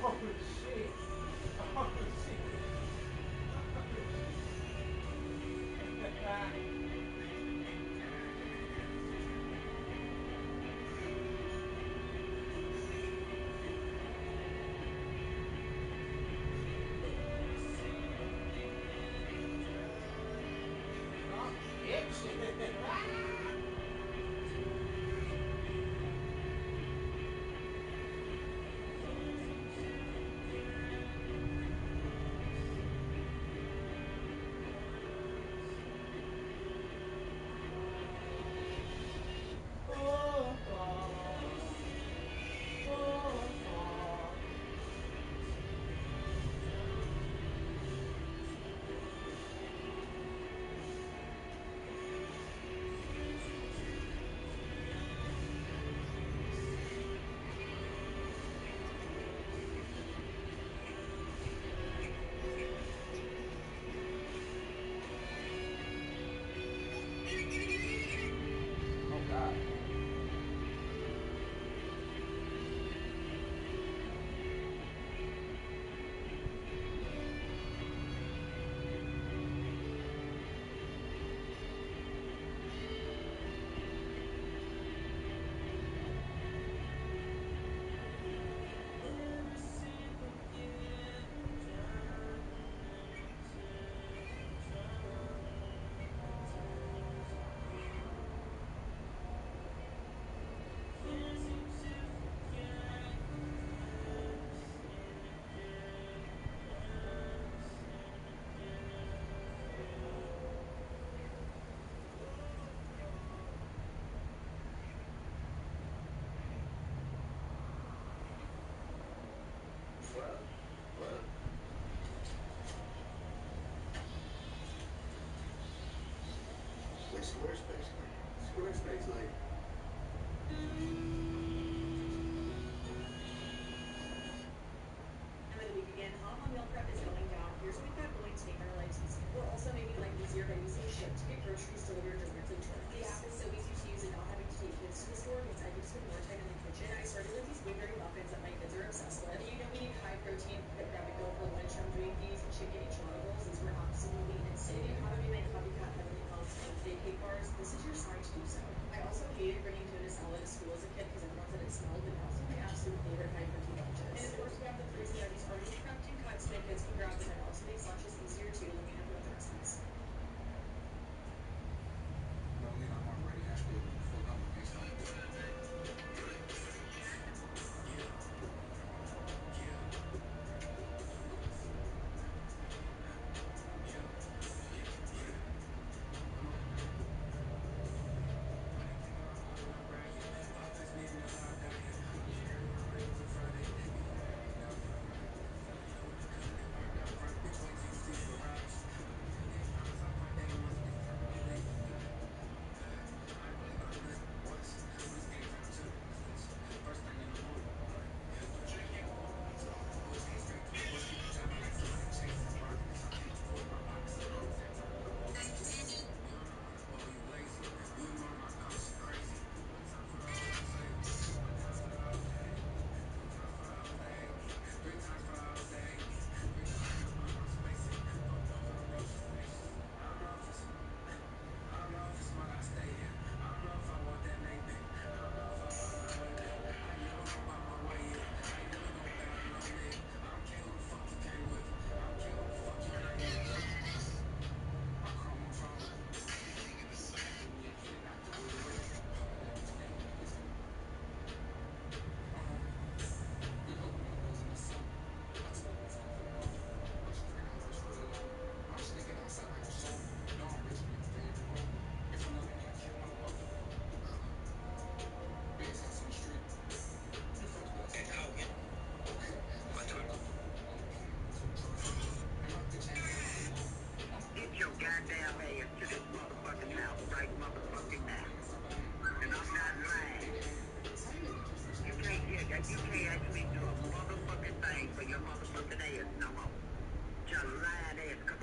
Oh shit. Oh shit. Oh, bitch. Oh, fuck. Oh, fuck. Oh, God. What? Like Squarespace? Squarespace, like... And then we begin hot on meal prep is going down. Here's what we've got going to make our lives easier. We're also making life easier by using Shipt to get groceries delivered directly to our house. The app is so easy to use and not having to take kids to the store means I get to spend more time in the kitchen. I started with these blueberry muffins that my kids are obsessed with. And you know we need high protein, quick grab and go for lunch. I'm doing these chicken enchilada bowls. These were absolutely insane. If you haven't made my copycat Heavenly Health birthday cake bars, this is your sign to do so. I also hated bringing tuna salad to school as a kid because everyone said it smelled, but now it's my absolute favorite high protein lunches. And of course we have the freezer that is already prepped and cut so my kids can grab them. It also makes lunches easier too. Let me know if you want the recipes. No, I mean, I'm already actually full up with these things. Get your goddamn ass to this motherfucking house right motherfucking now. And I'm not lying. You can't actually do a motherfucking thing for your motherfucking ass no more. Your lying ass.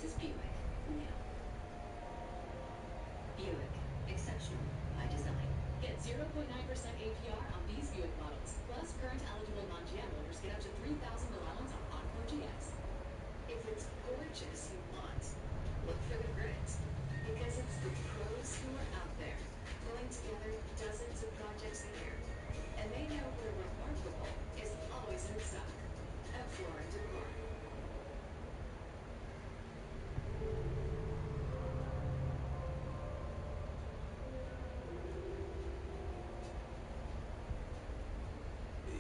is Buick. Now. Buick. Exceptional by design. Get 0.9% APR on these Buick models. Plus, current eligible non-GM owners get up to $3,000 allowance on Encore GX. If it's gorgeous you want, look for the grit. Because it's the pros who are out there, pulling together dozens of projects a year. And they know where remarkable is always in stock. At Floor & Decor.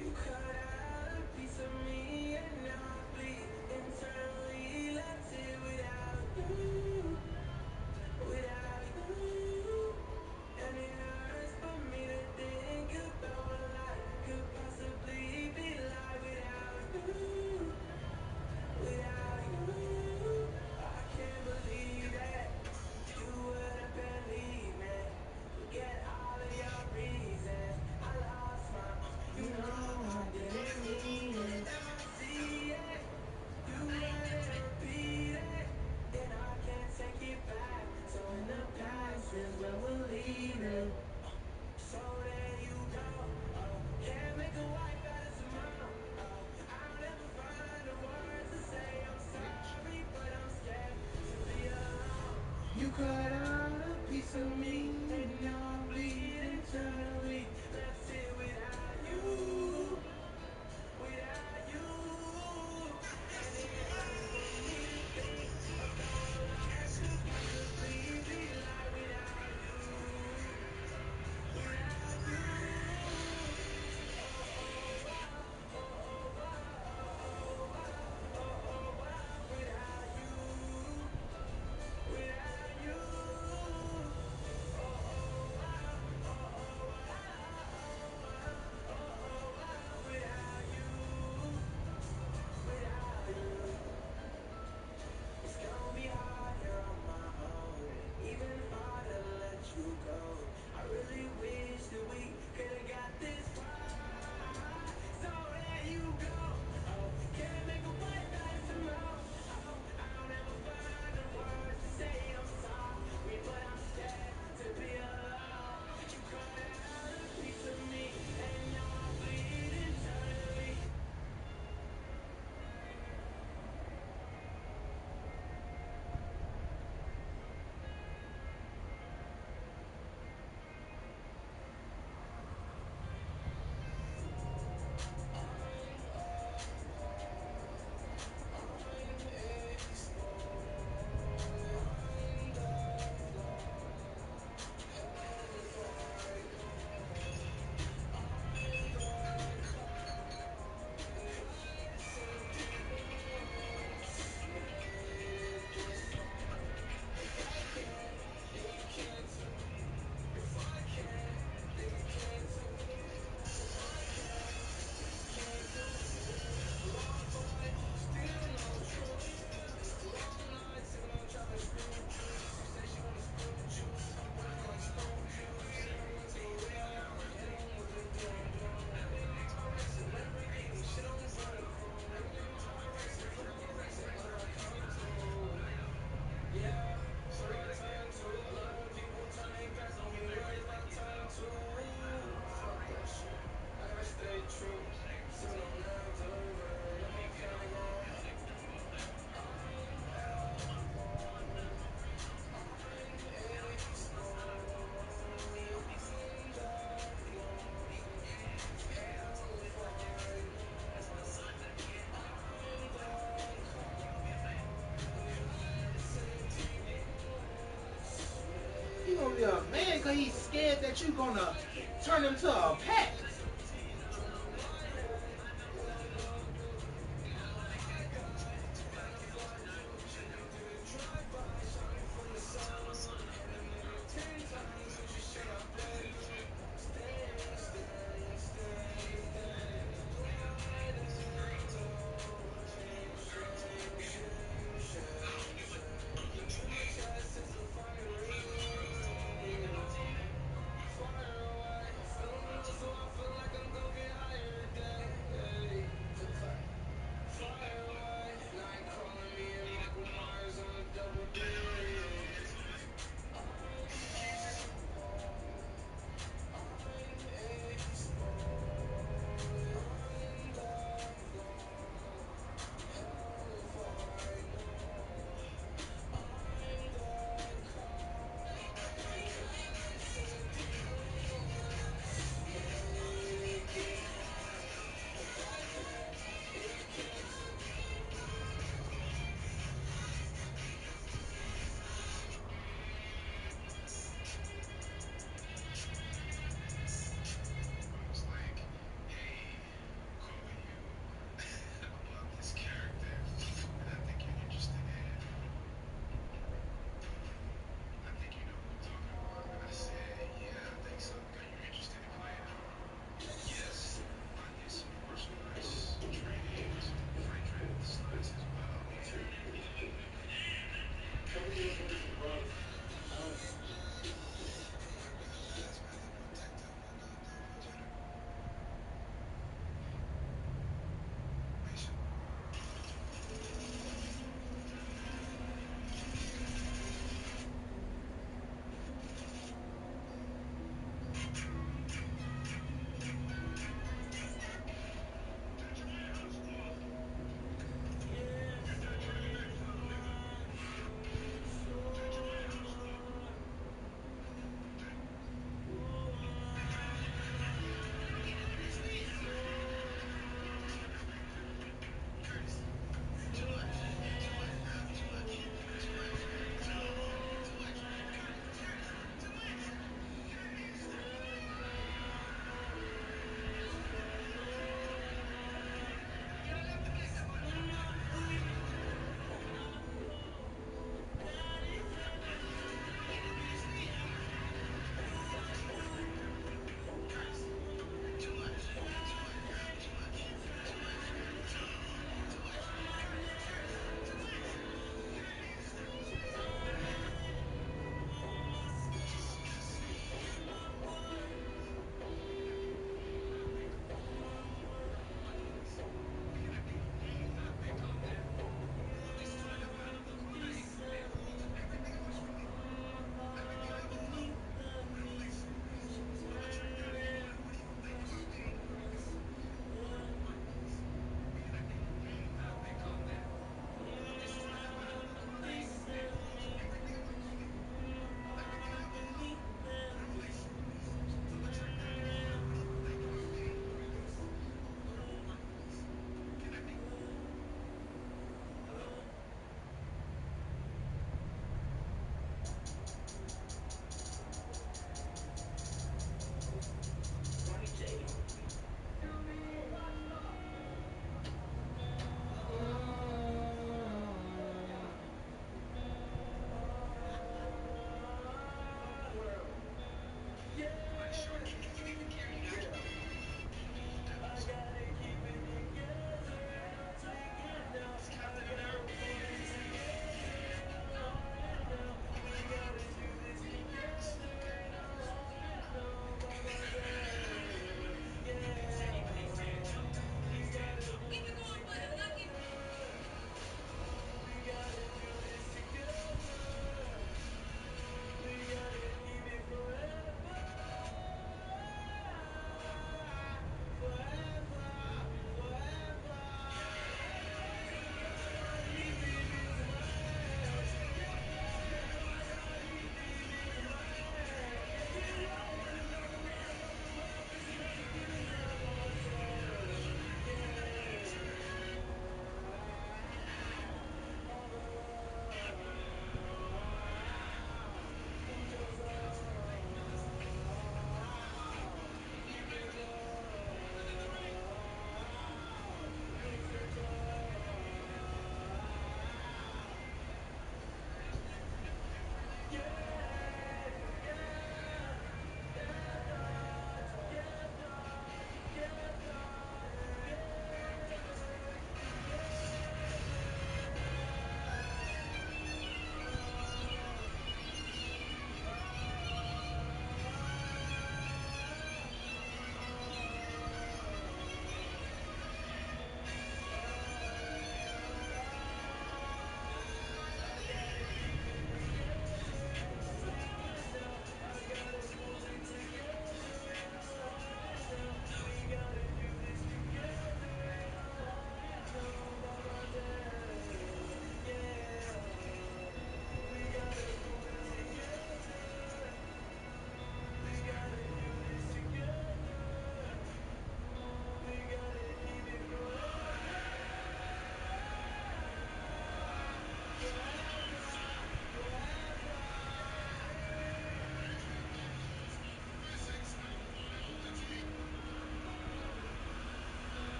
You cut out a piece of me and now I bleed internally. Left here without you, without you. And it hurts for me to think about what life could possibly be like without you, without you. I can't believe that you would up and leave me. Forget all of your reasons. I lost my, you know I didn't mean it. If I see it, you let it repeat it, and I can't take it back. So in the past is where we're leaving. So there you go. Oh, can't make a wife out of tomorrow. Oh, I'll never find the words to say I'm sorry, but I'm scared to be alone. You cut out a piece of me, and now I bleed internally. Left here without you, without you. And it hurts for me to think about what life could possibly be like without you, without you. Oh, oh, wow, oh, oh, wow, oh, oh, wow, oh, oh, wow, without you, without you. Oh, oh, wow, oh, oh, wow, oh, oh, wow, without you, without you. It's gonna be hard here on my own, even harder to let you go. I really wish that we could've got this far. So there you go. Oh, can't make a wife out of tomorrow. Oh, I'll never find the words to say I'm sorry, but I'm scared to be alone. You cut out a piece of me, and now I bleed internally. He gonna be a man because he's scared that you gonna turn him to a pet.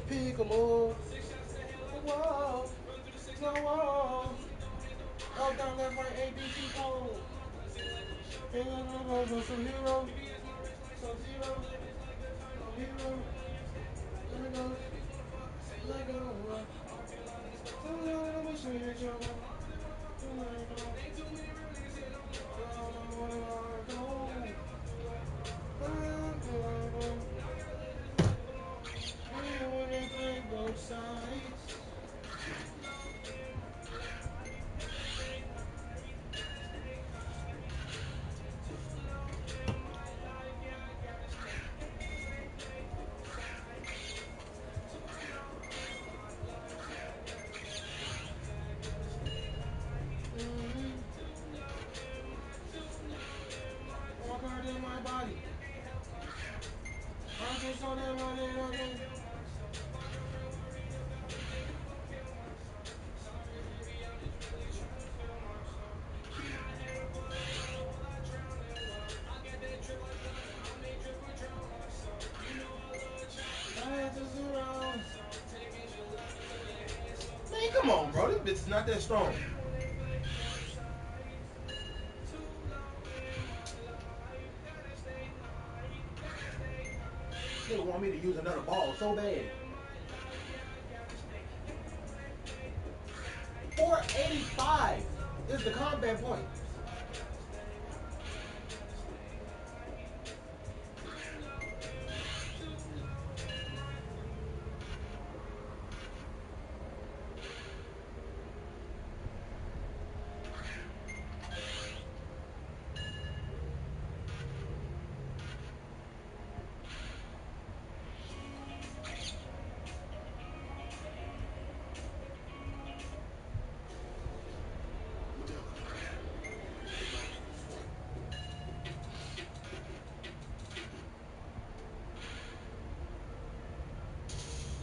Pick 'em up. Whoa. No, whoa. Up, down, left, right, A, B, C, code. Some hero. Some zero. No hero. Let go. Let go. I'm wishing you trouble. Let go. Both sides. Walk out in my body. I'm just on that money. Man, come on, bro. This bitch is not that strong. They want me to use another ball so bad. 485 is the combat point.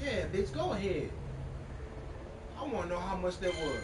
Yeah, bitch, go ahead. I want to know how much that was.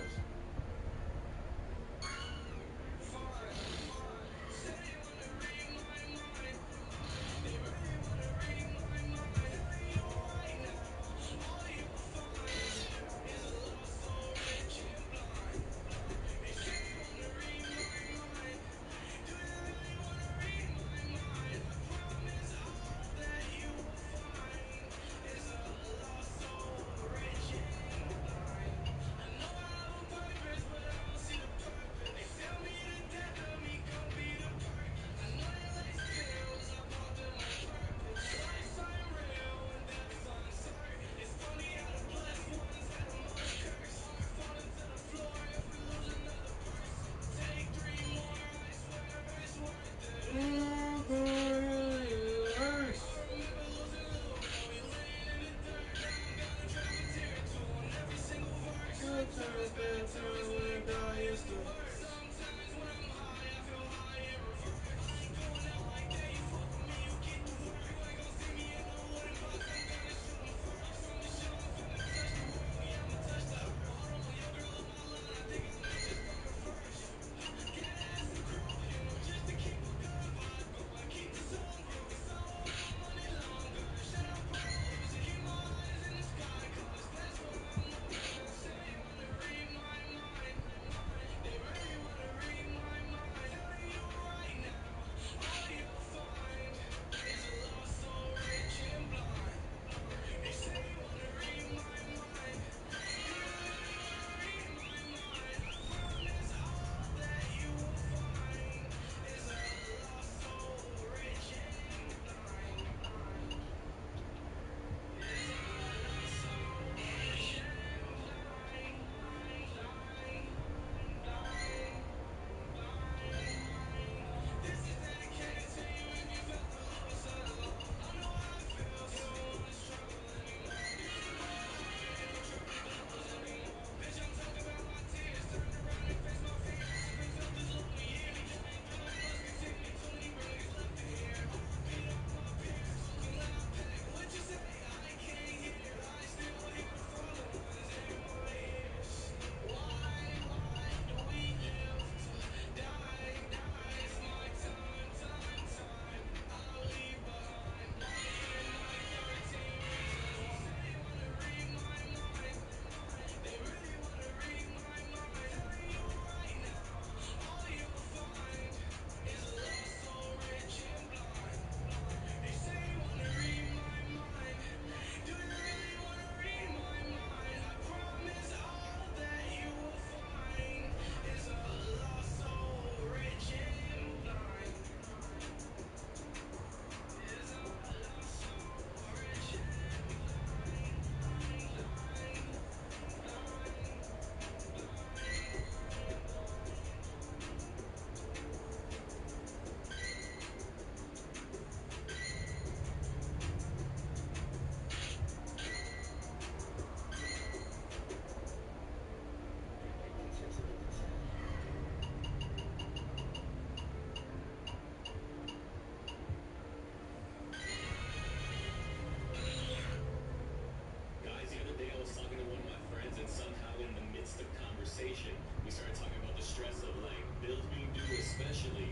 midst of conversation, we started talking about the stress of like bills being due, especially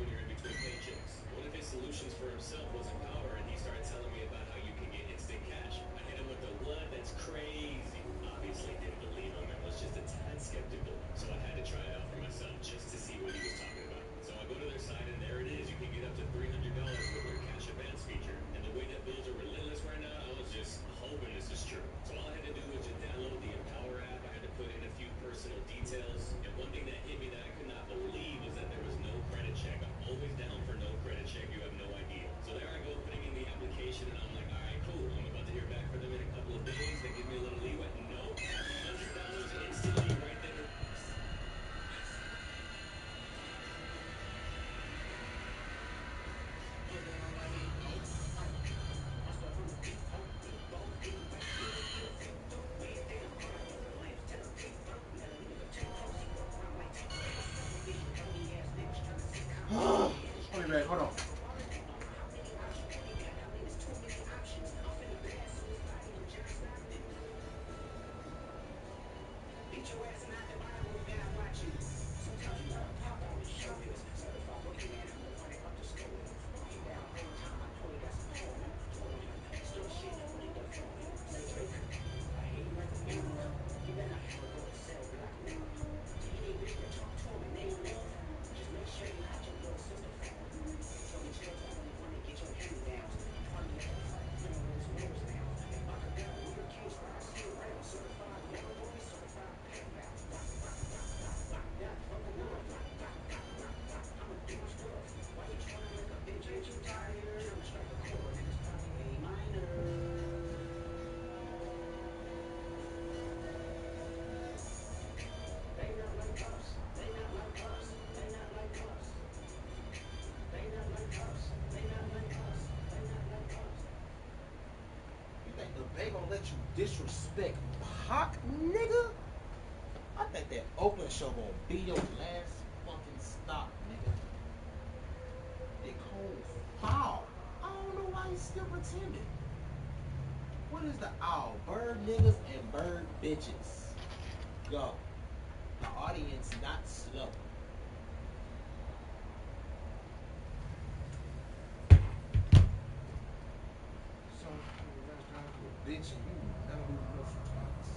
when you're in between paychecks. One of his solutions for himself was Empower, and he started telling me about how you can get instant cash. I hit him with the what? That's crazy. Obviously didn't believe him and was just a tad skeptical. So I had to try it out for myself just to see what he was talking about. So I go to their site and there it is. You can get up to $300 with their cash advance feature. And the way that bills are relentless right now, I was just hoping this is true. So all I had to do was just download the Empower app. I had to put in a few personal details. And one thing that hit me that I could not believe was that there was no credit check. I'm always down for no credit check. You have no idea. So there I go putting in the application and I'm like, all right, cool. I'm about to hear back from them in a couple of days. They give me a little leeway. Nope. $100 instantly right there. I'll be back. Hold on. They gonna let you disrespect Pac, nigga? I think that Oakland show gonna be your last fucking stop, nigga. They cold foul. I don't know why he's still pretending. What is the owl? Bird niggas and bird bitches. Go. The audience not slow. So you guys trying to a bitch and you never even know she talks.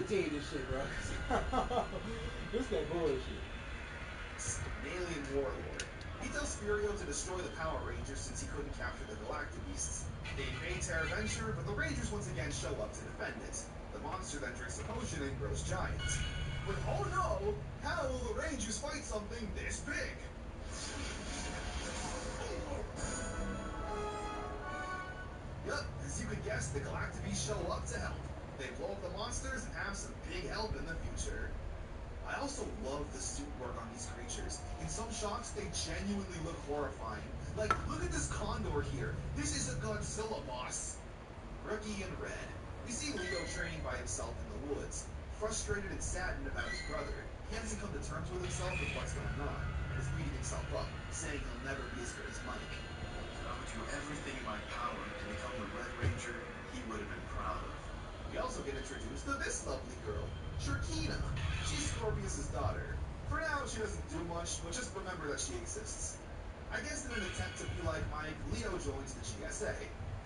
continue this shit, bro. This that bullshit. An alien warlord. He tells Furio to destroy the Power Rangers since he couldn't capture the Galactabeasts. They invade Terra Venture, but the Rangers once again show up to defend it. The monster then drinks a potion and grows giant. But oh no! How will the Rangers fight something this big? Yup, as you could guess, the Galactabeasts show up to help. They blow up the monsters and have some big help in the future. I also love the suit work on these creatures. In some shots, they genuinely look horrifying. Like, look at this condor here. This is a Godzilla boss. Rookie in red. We see Leo training by himself in the woods. Frustrated and saddened about his brother, he hasn't come to terms with himself with what's going on. He's beating himself up, saying he'll never be as good as Mike. I would do everything in my power to become the Red Ranger he would have been proud of. We also get introduced to this lovely girl, Shirkina. She's Scorpius' daughter. For now, she doesn't do much, but just remember that she exists. I guess in an attempt to be like Mike, Leo joins the GSA.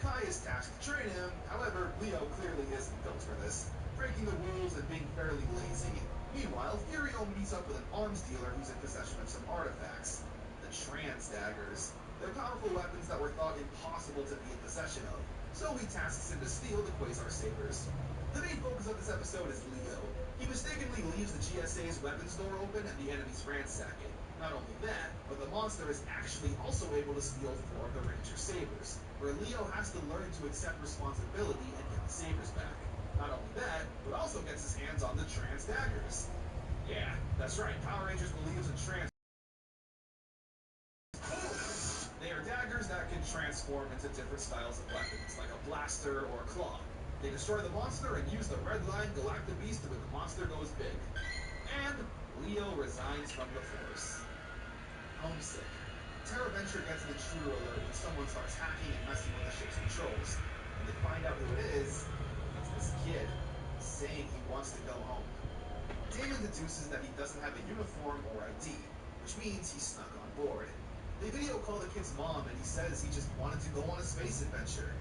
Kai is tasked to train him, however, Leo clearly isn't built for this, breaking the rules and being fairly lazy. Meanwhile, Furio meets up with an arms dealer who's in possession of some artifacts. The Trans Daggers. They're powerful weapons that were thought impossible to be in possession of, so he tasks him to steal the Quasar Sabers. The main focus of this episode is Leo. He mistakenly leaves the GSA's weapons door open and the enemies ransack it. Not only that, but the monster is actually also able to steal 4 of the Ranger Sabers, where Leo has to learn to accept responsibility and get the Sabers back. Not only that, but also gets his hands on the Trans Daggers. Yeah, that's right, Power Rangers believes in Trans. They are daggers that can transform into different styles of weapons, like a blaster or a claw. They destroy the monster and use the red line Galactabeast when the monster goes big. And Leo resigns from the Force. Homesick. Terra Venture gets an intruder alert when someone starts hacking and messing with the ship's controls. When they find out who it is, it's this kid, saying he wants to go home. Damon deduces that he doesn't have a uniform or ID, which means he's snuck on board. They video call the kid's mom and he says he just wanted to go on a space adventure.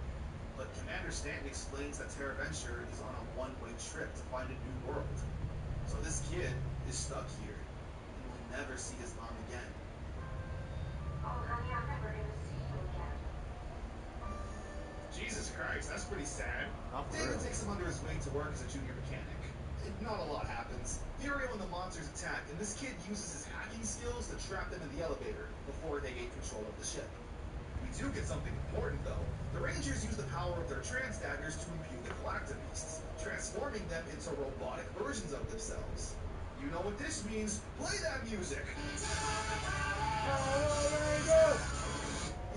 But Commander Stanton explains that Terra Venture is on a one-way trip to find a new world. So this kid is stuck here and will never see his mom again. Oh, honey, I'm never gonna see you again. Jesus Christ, that's pretty sad. Not for David real. takes him under his wing to work as a junior mechanic. Not a lot happens. Furio and the monsters attack, and this kid uses his hacking skills to trap them in the elevator before they gain control of the ship. We do get something important, though. The Rangers use the power of their Trans Daggers to imbue the Galactabeasts, transforming them into robotic versions of themselves. You know what this means. Play that music!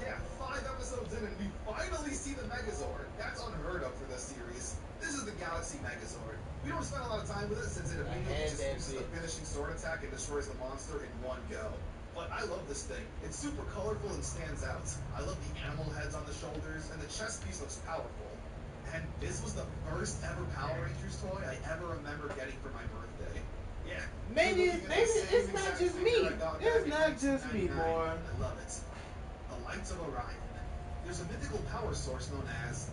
Yeah, 5 episodes in and we finally see the Megazord. That's unheard of for this series. This is the Galaxy Megazord. We don't spend a lot of time with it since it immediately just uses the finishing sword attack and destroys the monster in one go. But I love this thing. It's super colorful and stands out. I love the animal heads on the shoulders, and the chest piece looks powerful. And this was the first ever Power Rangers toy I ever remember getting for my birthday. Yeah. Maybe it's not just me. It's not just me, boy. I love it. The Lights of Orion. There's a mythical power source known as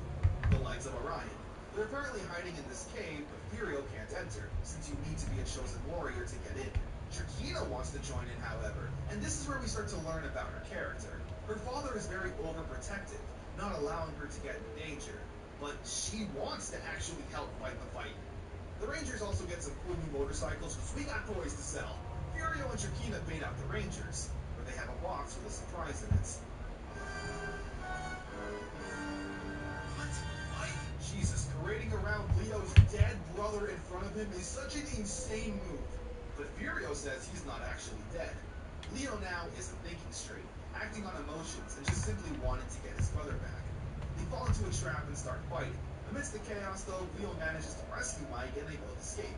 the Lights of Orion. They're apparently hiding in this cave, but Furio can't enter, since you need to be a chosen warrior to get in. Shirkina wants to join in, however, and this is where we start to learn about her character. Her father is very overprotective, not allowing her to get in danger, but she wants to actually help fight the fight. The Rangers also get some cool new motorcycles, because we got toys to sell. Furio and Shirkina bait out the Rangers, where they have a box with a surprise in it. What? Mike? Jesus, parading around Leo's dead brother in front of him is such an insane move. But Furio says he's not actually dead. Leo now isn't thinking straight, acting on emotions, and just simply wanted to get his brother back. They fall into a trap and start fighting. Amidst the chaos, though, Leo manages to rescue Mike and they both escape.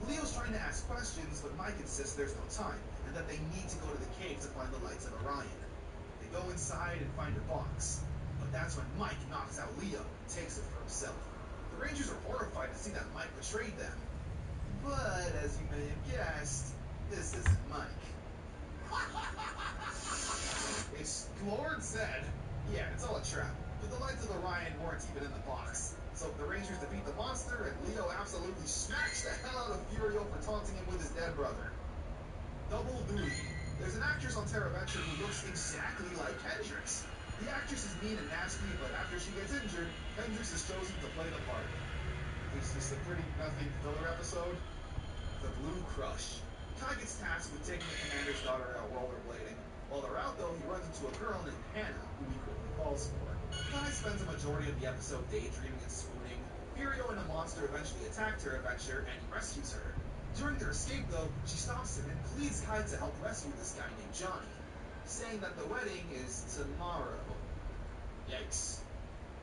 Leo's trying to ask questions, but Mike insists there's no time, and that they need to go to the cave to find the Lights of Orion. They go inside and find a box, but that's when Mike knocks out Leo and takes it for himself. The Rangers are horrified to see that Mike betrayed them. But, as you may have guessed, this isn't Mike. It's Lord Zed. Yeah, it's all a trap. But the Lights of Orion weren't even in the box. So the Rangers defeat the monster, and Leo absolutely smacks the hell out of Furio for taunting him with his dead brother. Double duty. There's an actress on Terra Venture who looks exactly like Kendricks. The actress is mean and nasty, but after she gets injured, Kendricks is chosen to play the part. Is this a pretty nothing filler episode? The Blue Crush. Kai gets tasked with taking the commander's daughter out rollerblading. While they're out, though, he runs into a girl named Hannah, who he quickly falls for. Kai spends a majority of the episode daydreaming and swooning. Furio and a monster eventually attack Terra Venture, and he rescues her. During their escape, though, she stops him and pleads Kai to help rescue this guy named Johnny, saying that the wedding is tomorrow. Yikes.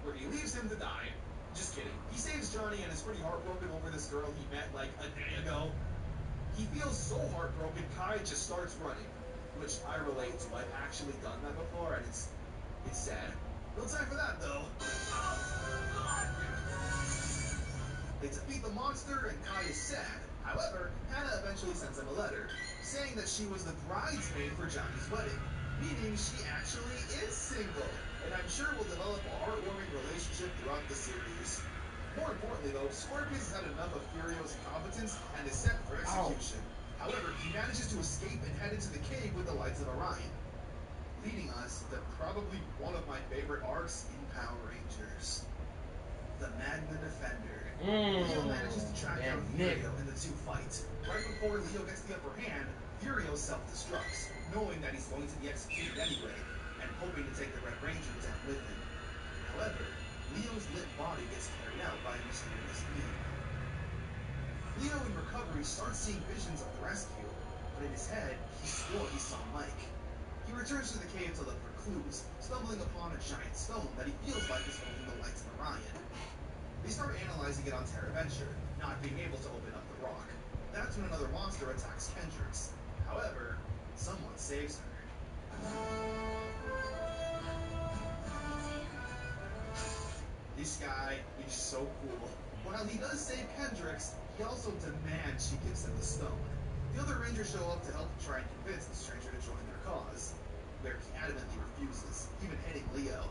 Where he leaves him to die. Just kidding. He saves Johnny and is pretty heartbroken over this girl he met like a day ago. He feels so heartbroken, Kai just starts running, which I relate to. I've actually done that before, and it's sad. No time for that, though. They defeat the monster, and Kai is sad. However, Hannah eventually sends him a letter, saying that she was the bridesmaid for Johnny's wedding, meaning she actually is single, and I'm sure will develop a heartwarming relationship throughout the series. More importantly, though, Scorpius has had enough of Furio's incompetence and is set for execution. However, he manages to escape and head into the cave with the lights of Orion, leading us to probably one of my favorite arcs in Power Rangers. The Magna Defender. Leo manages to track down Furio and the two fight. Right before Leo gets the upper hand, Furio self-destructs, knowing that he's going to be executed anyway, and hoping to take the Red Ranger down with him. However, Leo's lit body gets carried out by a mysterious being. Leo, in recovery, starts seeing visions of the rescue, but in his head, he swore he saw Mike. He returns to the cave to look for clues, stumbling upon a giant stone that he feels like is holding the lights of Orion. They start analyzing it on Terra Venture, not being able to open up the rock. That's when another monster attacks Kendricks. However, someone saves her. This guy is so cool. While he does save Kendricks, he also demands she gives him the stone. The other Rangers show up to help try and convince the stranger to join their cause, where he adamantly refuses, even hitting Leo.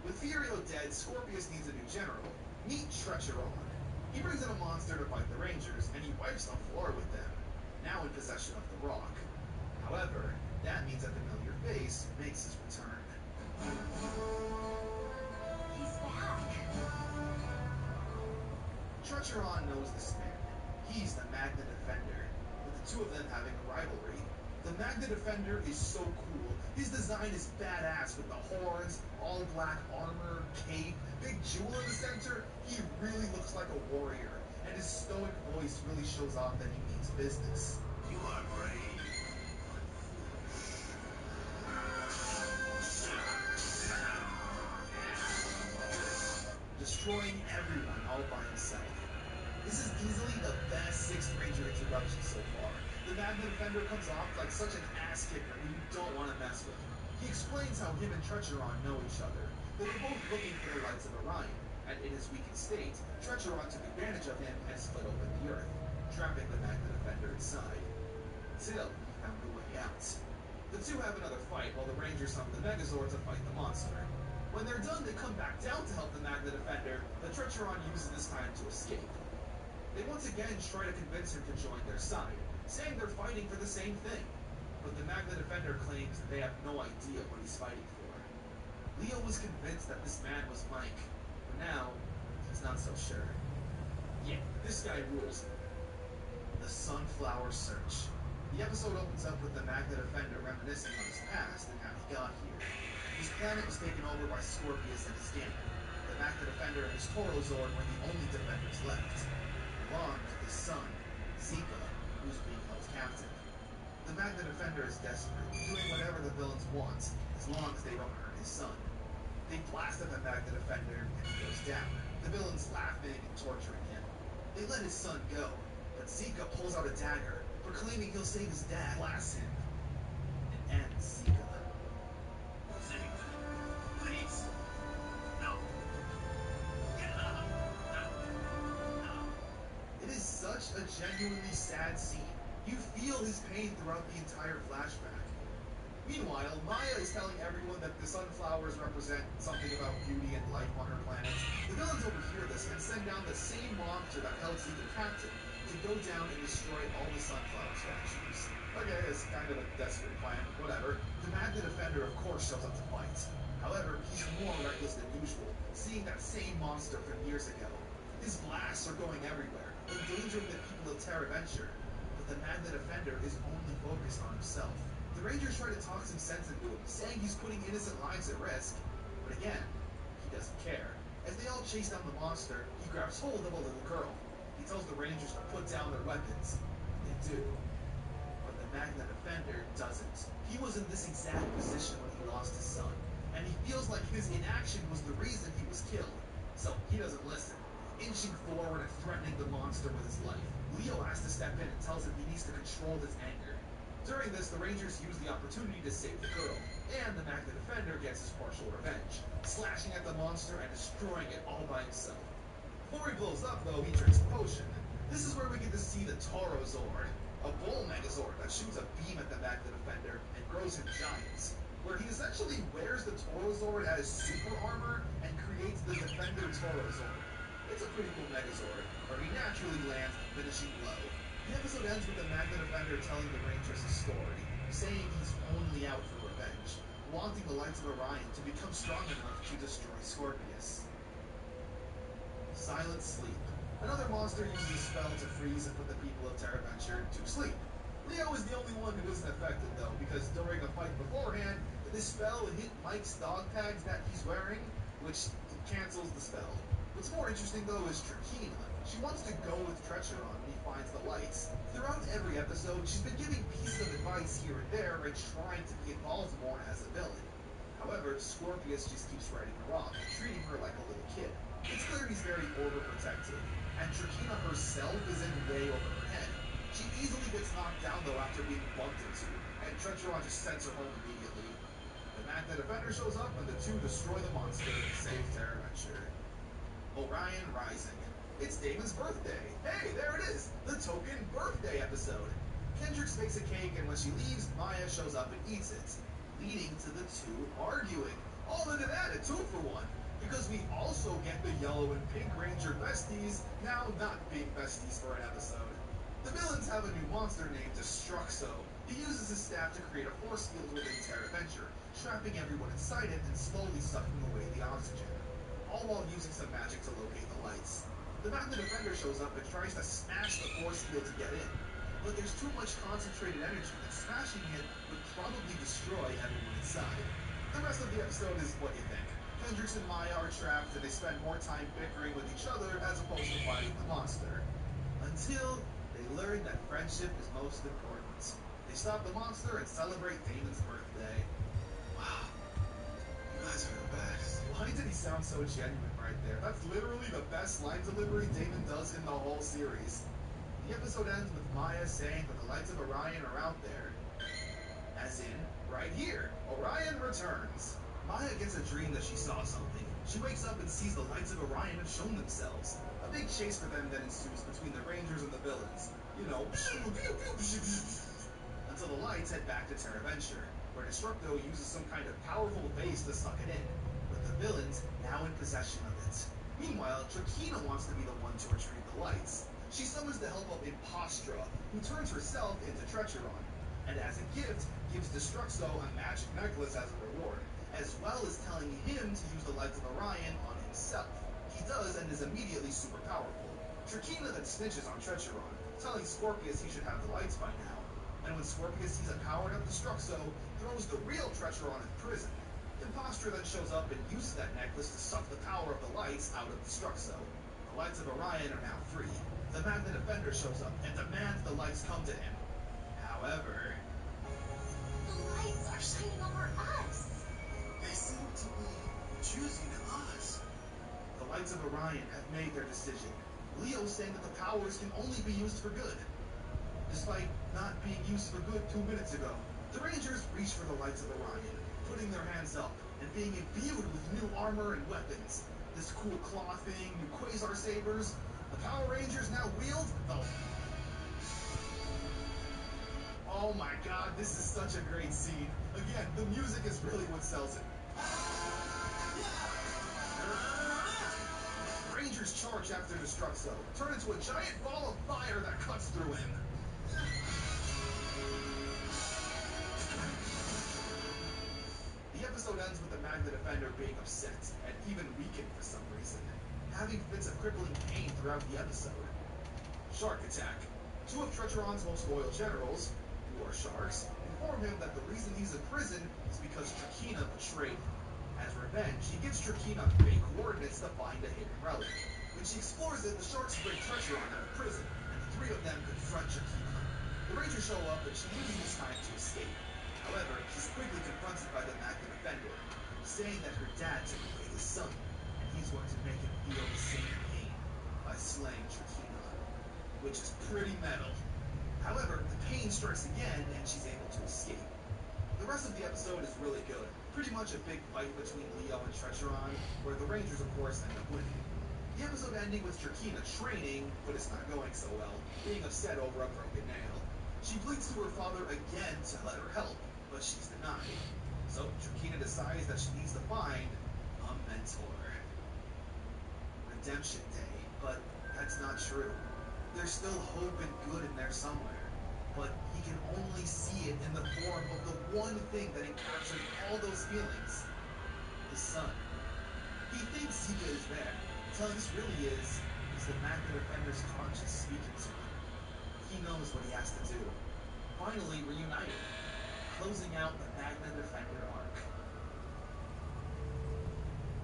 With Furio dead, Scorpius needs a new general. Meet Treacheron. He brings in a monster to fight the Rangers, and he wipes the floor with them, now in possession of the rock. However, that means a familiar face makes his return. He's back. Treacheron knows this man. He's the Magna Defender, with the two of them having a rivalry. The Magna Defender is so cool. His design is badass with the horns, all black armor, cape, big jewel in the center. He really looks like a warrior, and his stoic voice really shows off that he means business. You are brave. Destroying everyone all by himself. This is easily the best 6th Ranger introduction so far. The Magna Defender comes off like such an ass kicker who you don't want to mess with. He explains how him and Treacheron know each other. They were both looking for the lights of Orion, and in his weakened state, Treacheron took advantage of him and split open the Earth, trapping the Magna Defender inside. Till he found a way out. The two have another fight while the Rangers summon the Megazord to fight the monster. When they're done, they come back down to help the Magna Defender, but Treacheron uses this time to escape. They once again try to convince him to join their side, saying they're fighting for the same thing. But the Magna Defender claims that they have no idea what he's fighting for. Leo was convinced that this man was Mike, but now he's not so sure. Yeah, this guy rules. The Sunflower Search. The episode opens up with the Magna Defender reminiscing on his past and how he got here. His planet was taken over by Scorpius and his gang. The Magna Defender and his Torozord were the only defenders left, along with his son, Zika, who's being held captive. The Magna Defender is desperate, doing whatever the villains want, as long as they don't hurt his son. They blast at the Magna Defender, and he goes down, the villains laughing and torturing him. They let his son go, but Zika pulls out a dagger, proclaiming he'll save his dad, blasts him, and ends Zika. Please. No. Get up. No. It is such a genuinely sad scene. You feel his pain throughout the entire flashback. Meanwhile, Maya is telling everyone that the sunflowers represent something about beauty and life on her planet. The villains overhear this and send down the same monster that held Zeke captive to go down and destroy all the sunflower statues. Okay, it's kind of a desperate plan, whatever. The Magnet Defender of course shows up to fight. However, he's more reckless than usual, seeing that same monster from years ago. His blasts are going everywhere, endangering the people of TerraVenture. But the Magnet Defender is only focused on himself. The Rangers try to talk some sense into him, saying he's putting innocent lives at risk. But again, he doesn't care. As they all chase down the monster, he grabs hold of a little girl. He tells the Rangers to put down their weapons, and they do. But the Magnet Defender doesn't. He was in this exact position when he lost his son, and he feels like his inaction was the reason he was killed. So he doesn't listen, inching forward and threatening the monster with his life. Leo has to step in and tells him he needs to control his anger. During this, the Rangers use the opportunity to save the girl, and the Magnet Defender gets his partial revenge, slashing at the monster and destroying it all by himself. Before he blows up, though, he drinks a potion. This is where we get to see the Taurozord, a bull Megazord that shoots a beam at the Magnet Defender and grows him giants, where he essentially wears the Taurozord as super armor and creates the Defender Taurozord. It's a pretty cool Megazord, where he naturally lands the finishing blow. The episode ends with the Magnet Defender telling the Rangers his story, saying he's only out for revenge, wanting the Lights of Orion to become strong enough to destroy Scorpius. Silent Sleep. Another monster uses a spell to freeze and put the people of TerraVenture to sleep. Leo is the only one who isn't affected, though, because during a fight beforehand, this spell hit Mike's dog tags that he's wearing, which cancels the spell. What's more interesting, though, is Trakina. She wants to go with Treacheron when he finds the lights. Throughout every episode, she's been giving pieces of advice here and there and trying to be involved more as a villain. However, Scorpius just keeps writing her off, treating her like a little kid. It's clear he's very overprotective, and Trakina herself is in way over her head. She easily gets knocked down, though, after being bumped into, and Treacheron just sends her home immediately. The Magnet Defender shows up, and the two destroy the monster and save TerraVenture. Orion Rising. It's Damon's birthday. Hey, there it is! The token birthday episode. Kendrix makes a cake, and when she leaves, Maya shows up and eats it, leading to the two arguing. All into that, a 2-for-1. Because we also get the Yellow and Pink Ranger besties, now not being besties for an episode. The villains have a new monster named Destruxo. He uses his staff to create a force field within TerraVenture, trapping everyone inside it and slowly sucking away the oxygen, all while using some magic to locate the lights. The Magnet Defender shows up and tries to smash the force field to get in, but there's too much concentrated energy and smashing it would probably destroy everyone inside. The rest of the episode is what you think. Kendrix and Maya are trapped and they spend more time bickering with each other as opposed to fighting the monster. Until they learn that friendship is most important. They stop the monster and celebrate Damon's birthday. Wow. You guys are the best. Why did he sound so genuine right there? That's literally the best line delivery Damon does in the whole series. The episode ends with Maya saying that the Lights of Orion are out there. As in, right here, Orion returns. Maya gets a dream that she saw something. She wakes up and sees the Lights of Orion have shown themselves. A big chase for them then ensues between the Rangers and the villains. You know, until the Lights head back to TerraVenture, where Destructo uses some kind of powerful vase to suck it in, with the villains now in possession of it. Meanwhile, Trakina wants to be the one to retrieve the Lights. She summons the help of Impostra, who turns herself into Treacheron, and as a gift, gives Destruxo a magic necklace as a reward, as well as telling him to use the Lights of Orion on himself. He does and is immediately super powerful. Trakina then snitches on Treacheron, telling Scorpius he should have the lights by now. And when Scorpius sees a powered up Destruxo, throws the real Treacheron in prison. Impostra then shows up and uses that necklace to suck the power of the lights out of Destruxo. The Lights of Orion are now free. The Magnet Defender shows up and demands the lights come to him. However, The lights are shining over us. They seem to be choosing us. the Lights of Orion have made their decision. Leo is saying that the powers can only be used for good, despite not being used for good 2 minutes ago. The Rangers reach for the Lights of Orion, putting their hands up and being imbued with new armor and weapons. This cool claw thing, new quasar sabers. The Power Rangers now wield the... Oh my god, this is such a great scene. Again, the music is really what sells it. Rangers charge charge after Destruxo, turn into a giant ball of fire that cuts through him. The episode ends with the Magna Defender being upset, and even weakened for some reason, having fits of crippling pain throughout the episode. Shark attack. Two of Trecheron's most loyal generals, who are sharks, inform him that the reason he's in prison is because Trakina betrayed him. As revenge, he gives Trakina fake coordinates to find a hidden relic. When she explores it, the sharks bring Trecheron out of prison, and the three of them confront Trakina. The Rangers show up, and she uses this time to escape. However, she's quickly confronted by the Magna Defender, saying that her dad took away his son, and he's going to make him feel the same pain by slaying Trakina, which is pretty metal. However, the pain strikes again, and she's able to escape. The rest of the episode is really good. Pretty much a big fight between Leo and Trecheron, where the Rangers, of course, end up winning. The episode ending with Trakina training, but it's not going so well, being upset over a broken nail. She pleads to her father again to let her help, but she's denied. So Trakina decides that she needs to find a mentor. Redemption Day, but that's not true. There's still hope and good in there somewhere, but he can only see it in the form of the one thing that encapsulates all those feelings: his son. He thinks Zika is there, until this really is the Magna Defender's conscience speaking to him. He knows what he has to do. Finally reunited, closing out the Magna Defender arc.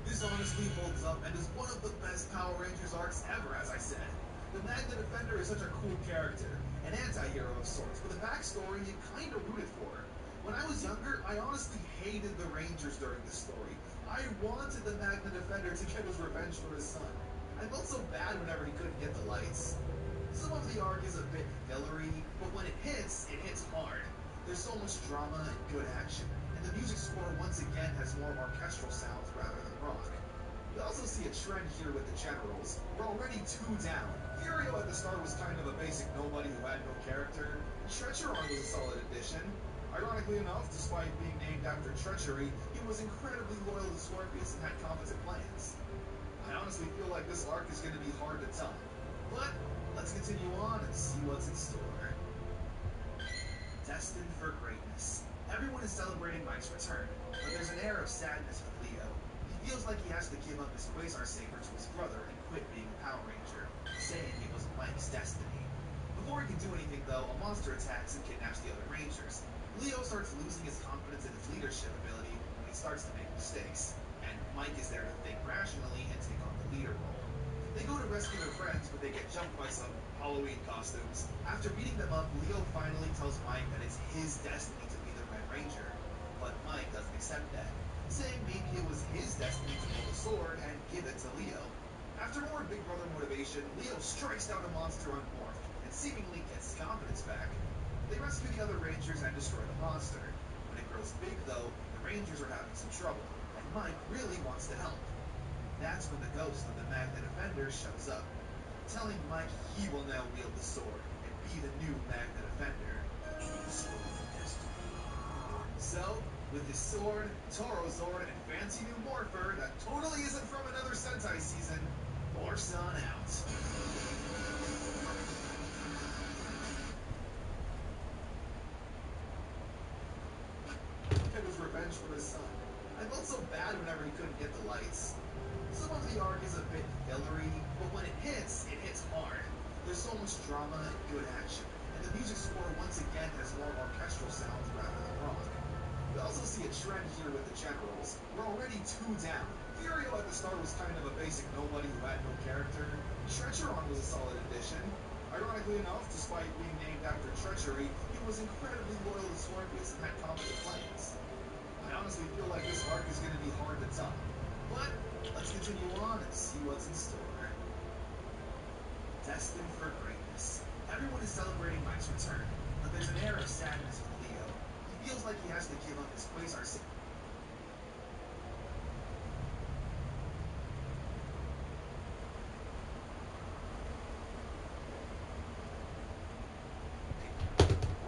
This honestly holds up and is one of the best Power Rangers arcs ever, as I said. The Magna Defender is such a cool character, an anti-hero of sorts, with a backstory you kinda rooted for. When I was younger, I honestly hated the Rangers during this story. I wanted the Magna Defender to get his revenge for his son. I felt so bad whenever he couldn't get the lights. Some of the arc is a bit fillery, but when it hits hard. There's so much drama and good action, and the music score once again has more orchestral sounds rather than rock. We also see a trend here with the generals. We're already 2 down. Furio at the start was kind of a basic nobody who had no character. Trecheron was a solid addition. Ironically enough, despite being named after treachery, he was incredibly loyal to Scorpius and had competent plans. I honestly feel like this arc is going to be hard to top. But let's continue on and see what's in store. Destined for greatness. Everyone is celebrating Mike's return, but there's an air of sadness with Leo. He feels like he has to give up his Quasar Saber to his brother and quit being a Power Ranger, saying it was Mike's destiny. Before he can do anything though, a monster attacks and kidnaps the other Rangers. Leo starts losing his confidence in his leadership ability when he starts to make mistakes, and Mike is there to think rationally and take on the leader role. They go to rescue their friends, but they get jumped by some Halloween costumes. After beating them up, Leo finally tells Mike that it's his destiny to be the Red Ranger, but Mike doesn't accept that, saying maybe it was his destiny to pull the sword and give it to Leo. After more Big Brother motivation, Leo strikes down a monster on Morph, and seemingly gets his confidence back. They rescue the other Rangers and destroy the monster. When it grows big though, the Rangers are having some trouble, and Mike really wants to help. That's when the ghost of the Magna Defender shows up, telling Mike he will now wield the sword and be the new Magna Defender. So, with his sword, Toro Zord, and fancy new morpher that totally isn't from another Sentai season, morphs on out. Get his revenge for his son. I felt so bad whenever he couldn't get the lights. Some of the arc is a bit fillery, but when it hits hard. There's so much drama and good action, and the music score once again has more orchestral sounds rather than rock. We also see a trend here with the generals. We're already 2 down. Furio at the start was kind of a basic nobody who had no character. Trecheron was a solid addition. Ironically enough, despite being named after treachery, he was incredibly loyal to Scorpius and had competent plans. I honestly feel like this arc is going to be hard to top. But let's continue on and see what's in store. Destined for greatness. Everyone is celebrating Mike's return, but there's an air of sadness with Leo. He feels like he has to give up his Quasar Saber.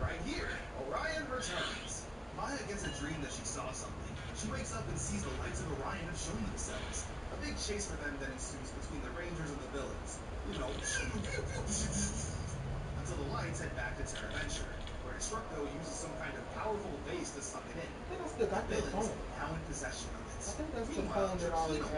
Right here, Orion returns. Maya gets a dream that she saw something. She wakes up and sees the lights of Orion have shown themselves. A big chase for them then ensues between the Rangers and the villains.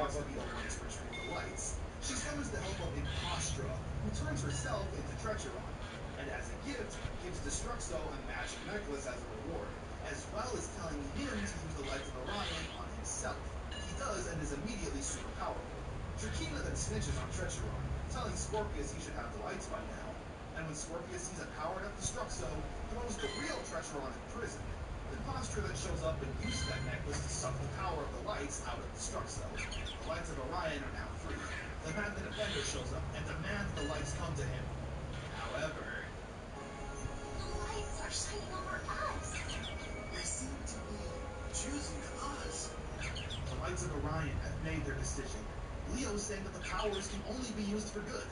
wants to be the one to retrieve the lights, she summons the help of Impostra, who turns herself into Treacheron, and as a gift, gives Destruxo a magic necklace as a reward, as well as telling him to use the lights of Orion on himself. He does and is immediately super powerful. Trakina then snitches on Treacheron, telling Scorpius he should have the lights by now, and when Scorpius sees a powered-up Destruxo, throws the real Treacheron in prison. Impostra then shows up and uses that necklace to suck the power of the lights out of Destruxo. The lights of Orion are now free. The Magnet Defender shows up and demands the lights come to him. However, The lights are shining over us. They seem to be choosing us. the lights of Orion have made their decision. Leo is saying that the powers can only be used for good.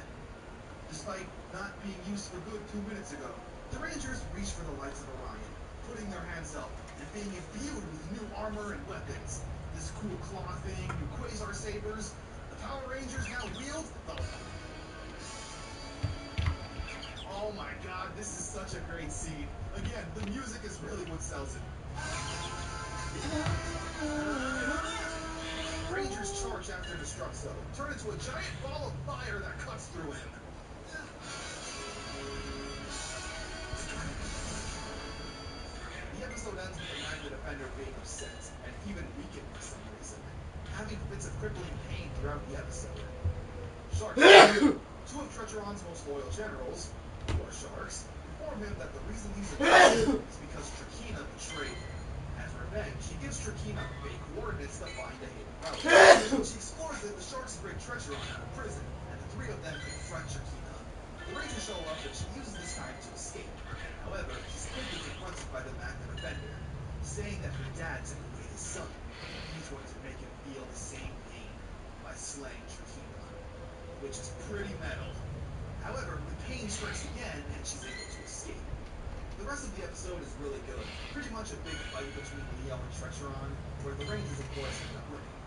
Despite not being used for good 2 minutes ago, the Rangers reach for the lights of Orion, putting their hands up and being imbued with new armor and weapons. This cool claw thing, new quasar sabers. The Power Rangers now wield the... Oh my god, this is such a great scene. Again, the music is really what sells it. Rangers charge after Destruxo, turn into a giant ball of fire that cuts through him. The episode ends with the Magnet Defender being upset, and even weakened for some reason, having fits of crippling pain throughout the episode. Sharks, two of Treacheron's most loyal generals, who are sharks, inform him that the reason he's aggressive is because Trakina betrayed him. As revenge, he gives Trakina fake coordinates to find a hidden route. When she explores it, the sharks break Treacheron out of prison, and the three of them confront Trakina. The Rangers show up, and she uses this time to escape. However, she's quickly confronted by the Magnet Defender, saying that her dad took away his son. He's going to make him feel the same pain by slaying Trakina, which is pretty metal. However, the pain strikes again, and she's able to escape. The rest of the episode is really good. Pretty much a big fight between Leo and Treacheron, where the Rangers, of course, end up winning.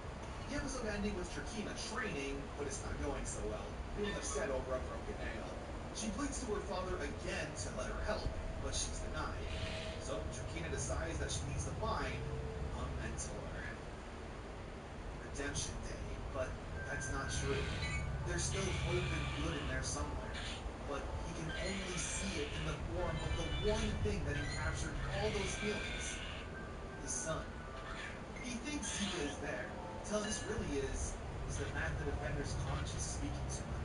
The episode ending with Trakina training, but it's not going so well, being upset over a broken nail. She pleads to her father again to let her help, but she's denied. So Trakina decides that she needs to find a mentor. Redemption Day, but that's not true. There's still hope and good in there somewhere, but he can only see it in the form of the one thing that encaptured all those feelings: his son. He thinks Zika is there, till this really is the Magnet Defender's conscience speaking to him.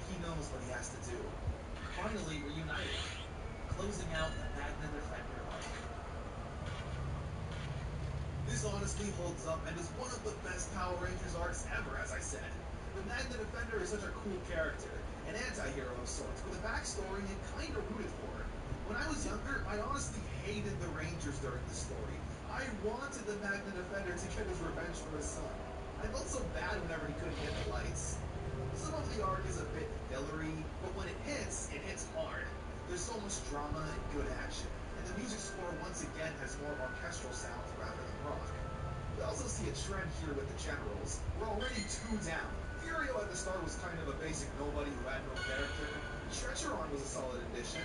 He knows what he has to do. Finally reunited, closing out the Magnet Defender arc. This honestly holds up and is one of the best Power Rangers arcs ever, as I said. The Magnet Defender is such a cool character, an anti-hero of sorts, with a backstory you kinda rooted for. When I was younger, I honestly hated the Rangers during the story. I wanted the Magnet Defender to get his revenge for his son. I felt so bad whenever he couldn't get the lights. Some of the arc is a bit fillery, but when it hits hard. There's so much drama and good action, and the music score once again has more orchestral sounds rather than rock. We also see a trend here with the generals. We're already 2 down. Furio at the start was kind of a basic nobody who had no character. Treacheron was a solid addition.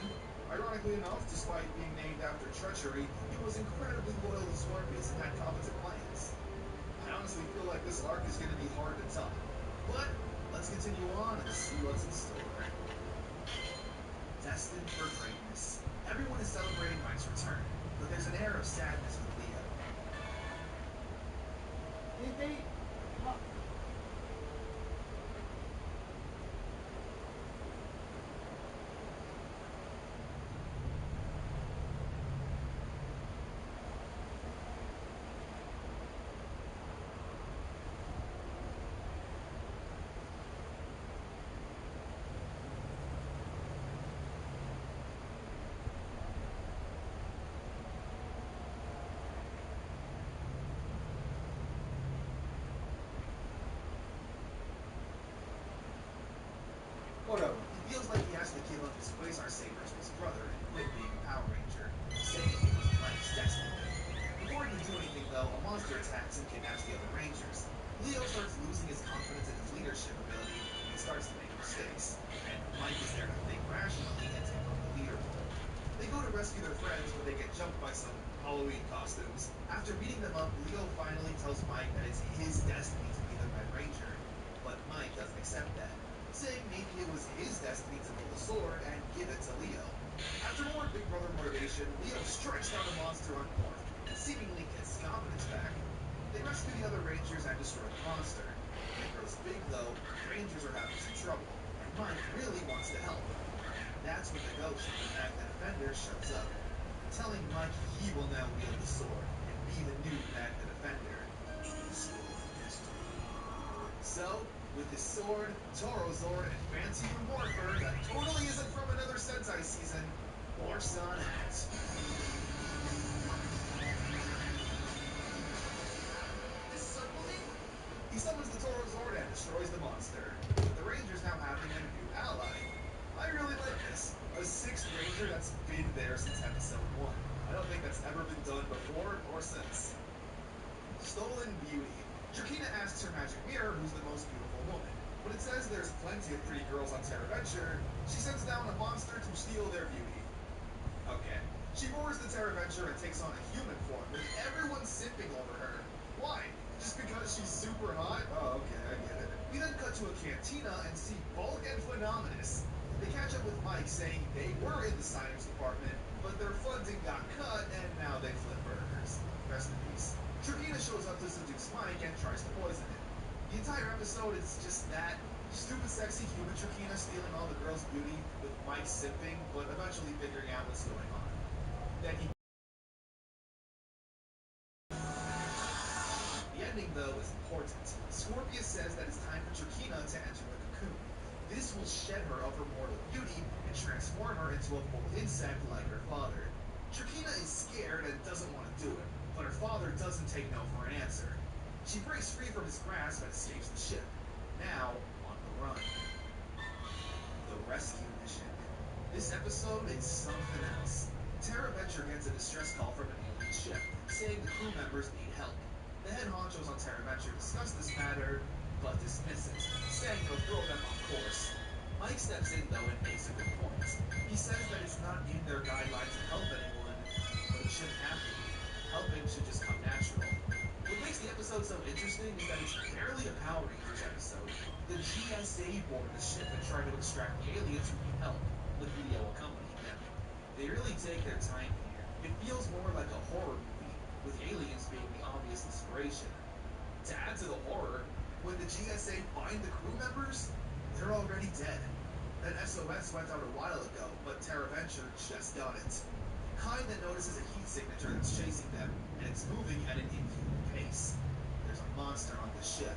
Ironically enough, despite being named after treachery, he was incredibly loyal to Scorpius and had competent plans. I honestly feel like this arc is going to be hard to top. But let's continue on and see what's in store. Destined for greatness. Everyone is celebrating Mike's return, but there's an air of sadness with Leo. Did they? Whatever. He feels like he has to give up his quasar saber to his brother and quit being a Power Ranger, saying he was Blank's destiny. Before he can do anything though, a monster attacks and kidnaps the other Rangers. Leo starts losing his confidence in his leadership ability and starts to make mistakes. And Mike is there to think rationally and take on the leader role. They go to rescue their friends, but they get jumped by some Halloween costumes. After beating them up, Leo finally tells Mike that it's his destiny to be the Red Ranger. his destiny to build a sword and give it to Leo. After more Big Brother motivation, Leo strikes down a monster on Morph and seemingly gets confidence back. They rescue the other Rangers and destroy the monster. When it grows big, though, Rangers are having some trouble, and Mike really wants to help. That's when the ghost of the Magnet Defender shows up, telling Mike he will now wield the sword and be the new Magnet Defender. It is your destiny. So, with his sword, Toro Zord, and fancy new morpher that totally isn't from another Sentai season, march on out. This is unbelievable. He summons the Toro Zord and destroys the monster, with the Rangers now having a new ally. I really like this. A sixth Ranger that's been there since episode 1. I don't think that's ever been done before or since. Stolen Beauty. Drakina asks her magic mirror who's the most beautiful woman. When it says there's plenty of pretty girls on TerraVenture, she sends down a monster to steal their beauty. Okay. She boards the TerraVenture and takes on a human form, with everyone simping over her. Why? Just because she's super hot? Oh, okay, I get it. We then cut to a cantina and see Bulk and Phenomenus. They catch up with Mike saying they were in the science department, but their funding got cut and now they flip burgers. Rest in peace. Drakina shows up to seduce Mike and tries to poison him. The entire episode is just that. Stupid sexy human Drakina stealing all the girls' beauty with Mike simping, but eventually figuring out what's going on. Then he... The ending, though, is important. Scorpius says that it's time for Drakina to enter the cocoon. This will shed her of her mortal beauty and transform her into a full insect like her father. Drakina is scared and doesn't want to do it, but her father doesn't take no for an answer. She breaks free from his grasp and escapes the ship. Now, on the run. The rescue mission. This episode is something else. TerraVenture gets a distress call from an alien ship, saying the crew members need help. The head honchos on TerraVenture discuss this matter, but dismiss it, saying they'll throw them off course. Mike steps in, though, and makes a good point. He says that it's not in their guidelines to help anyone, but it shouldn't have to be. Helping should just come natural. What makes the episode so interesting is that it's barely a Power Rangers episode. The GSA board the ship and try to extract the aliens who need help, with Leo accompanying them. They really take their time here. It feels more like a horror movie, with aliens being the obvious inspiration. To add to the horror, when the GSA find the crew members, they're already dead. That SOS went out a while ago, but TerraVenture just got it. Kind that notices a heat signature that's chasing them, and it's moving at an inhuman pace. There's a monster on the ship.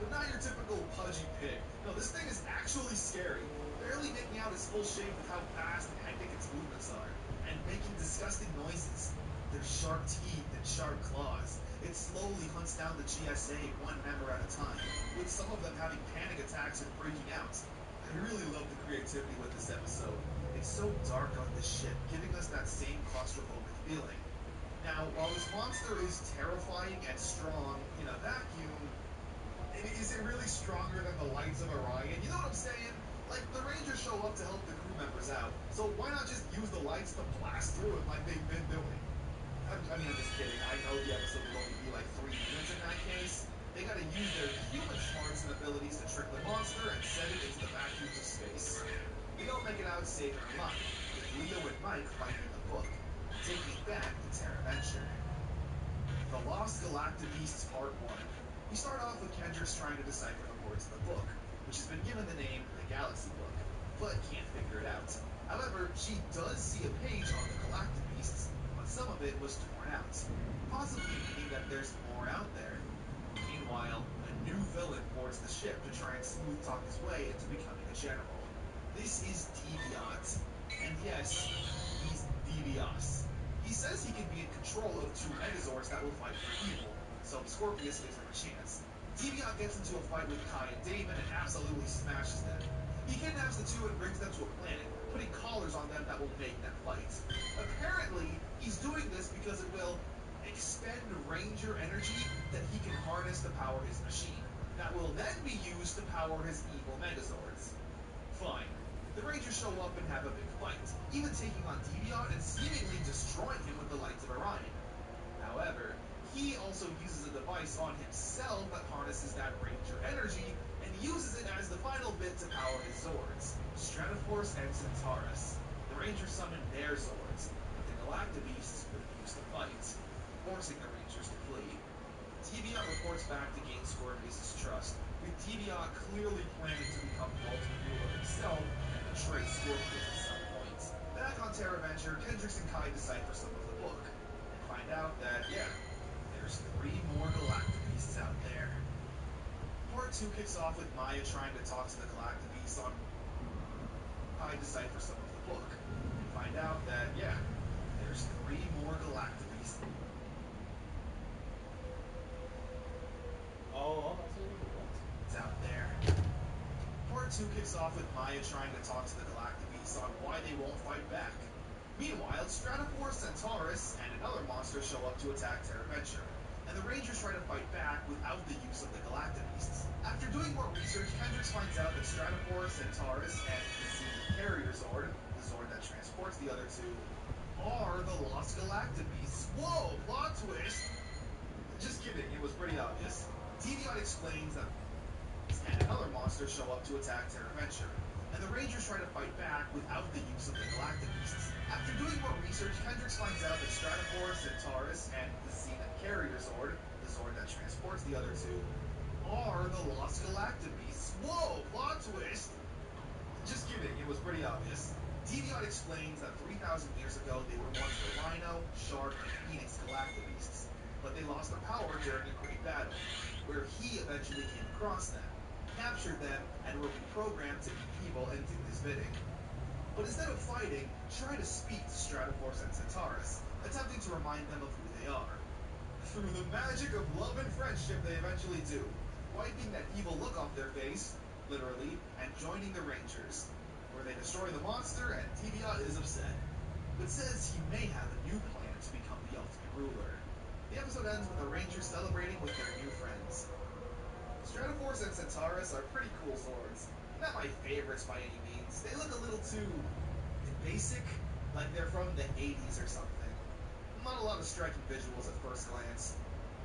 But not your typical pudgy pig. No, this thing is actually scary. Barely making out its full shape with how fast and hectic its movements are, and making disgusting noises. There's sharp teeth and sharp claws. It slowly hunts down the GSA one member at a time, with some of them having panic attacks and freaking out. I really love the creativity with this episode. It's so dark on this ship, giving us that same claustrophobic feeling. Now, while this monster is terrifying and strong in a vacuum, is it really stronger than the lights of Orion? You know what I'm saying? Like, the Rangers show up to help the crew members out, so why not just use the lights to blast through it like they've been doing? I'm just kidding. I know the episode will only be like 3 minutes in that case. They gotta use their human smarts and abilities to trick the monster and send it into the vacuums of space. We don't make it out safe and alive, with Leo and Mike fighting the book, taking back the TerraVenture. The Lost Galactic Beasts Part 1. We start off with Kendrix trying to decipher the words of the book, which has been given the name the Galaxy Book, but can't figure it out. However, she does see a page on the Galactic Beasts, but some of it was torn out, possibly meaning that there's more out there. Meanwhile, a new villain boards the ship to try and smooth talk his way into becoming a general. This is Deviant, and yes, he's Devios. He says he can be in control of 2 Megazords that will fight for evil, so Scorpius gives him a chance. Deviant gets into a fight with Kai and Damon and absolutely smashes them. He kidnaps the 2 and brings them to a planet, putting collars on them that will make them fight. Apparently, he's doing this because it will expend Ranger energy that he can harness to power his machine. That will then be used to power his evil Megazords. Fine. The Rangers show up and have a big fight, even taking on Deviant and seemingly destroying him with the lights of Orion. However, he also uses a device on himself that harnesses that Ranger energy and uses it as the final bit to power his Zords. Stratoforce and Centaurus. The Rangers summoned their Zords, but the Galactabeasts refused to fight, forcing the Rangers to flee. Deviant reports back to gain Scorpius' trust, with Deviant clearly planning to become the ultimate ruler himself and betray Scorpius at some point. Back on TerraVenture, Kendricks and Kai decipher some of the book, and find out that, yeah, there's 3 more Galactabeasts out there. Part 2 kicks off with Maya trying to talk to the Galactabeasts on Kai decipher some of the book, and find out that, yeah, there's 3 more Galactabeasts. Oh, I see what? It's out there. Part 2 kicks off with Maya trying to talk to the Galactabeasts on why they won't fight back. Meanwhile, Stratoforce, Centaurus, and another monster show up to attack TerraVenture, and the Rangers try to fight back without the use of the Galactabeasts. After doing more research, Kendricks finds out that Stratoforce, Centaurus, and the Zenith Carrier Zord, the Zord that transports the other 2, are the lost Galactabeasts. Whoa, plot twist! Just kidding, it was pretty obvious. Deviant explains that and another monster show up to attack TerraVenture, and the Rangers try to fight back without the use of the Galactabeasts. After doing more research, Kendricks finds out that Stratoforce, Centaurus, and the Zenith Carrier Zord, the Zord that transports the other 2, are the lost Galactabeasts. Whoa, plot twist! Just kidding, it was pretty obvious. Deviant explains that 3,000 years ago they were once the Rhino, Shark, and Phoenix Galactabeasts, but they lost their power during a great battle, where he eventually came across them, captured them, and were reprogrammed to be evil and do his bidding. But instead of fighting, try to speak to Stratoforce and Centaurus, attempting to remind them of who they are. Through the magic of love and friendship, they eventually do, wiping that evil look off their face, literally, and joining the Rangers, where they destroy the monster, and Deviant is upset, but says he may have a new plan to become the ultimate ruler. The episode ends with the Rangers celebrating with their new friends. Stratoforce and Centaurus are pretty cool Zords. Not my favorites by any means. They look a little too basic, like they're from the 80s or something. Not a lot of striking visuals at first glance.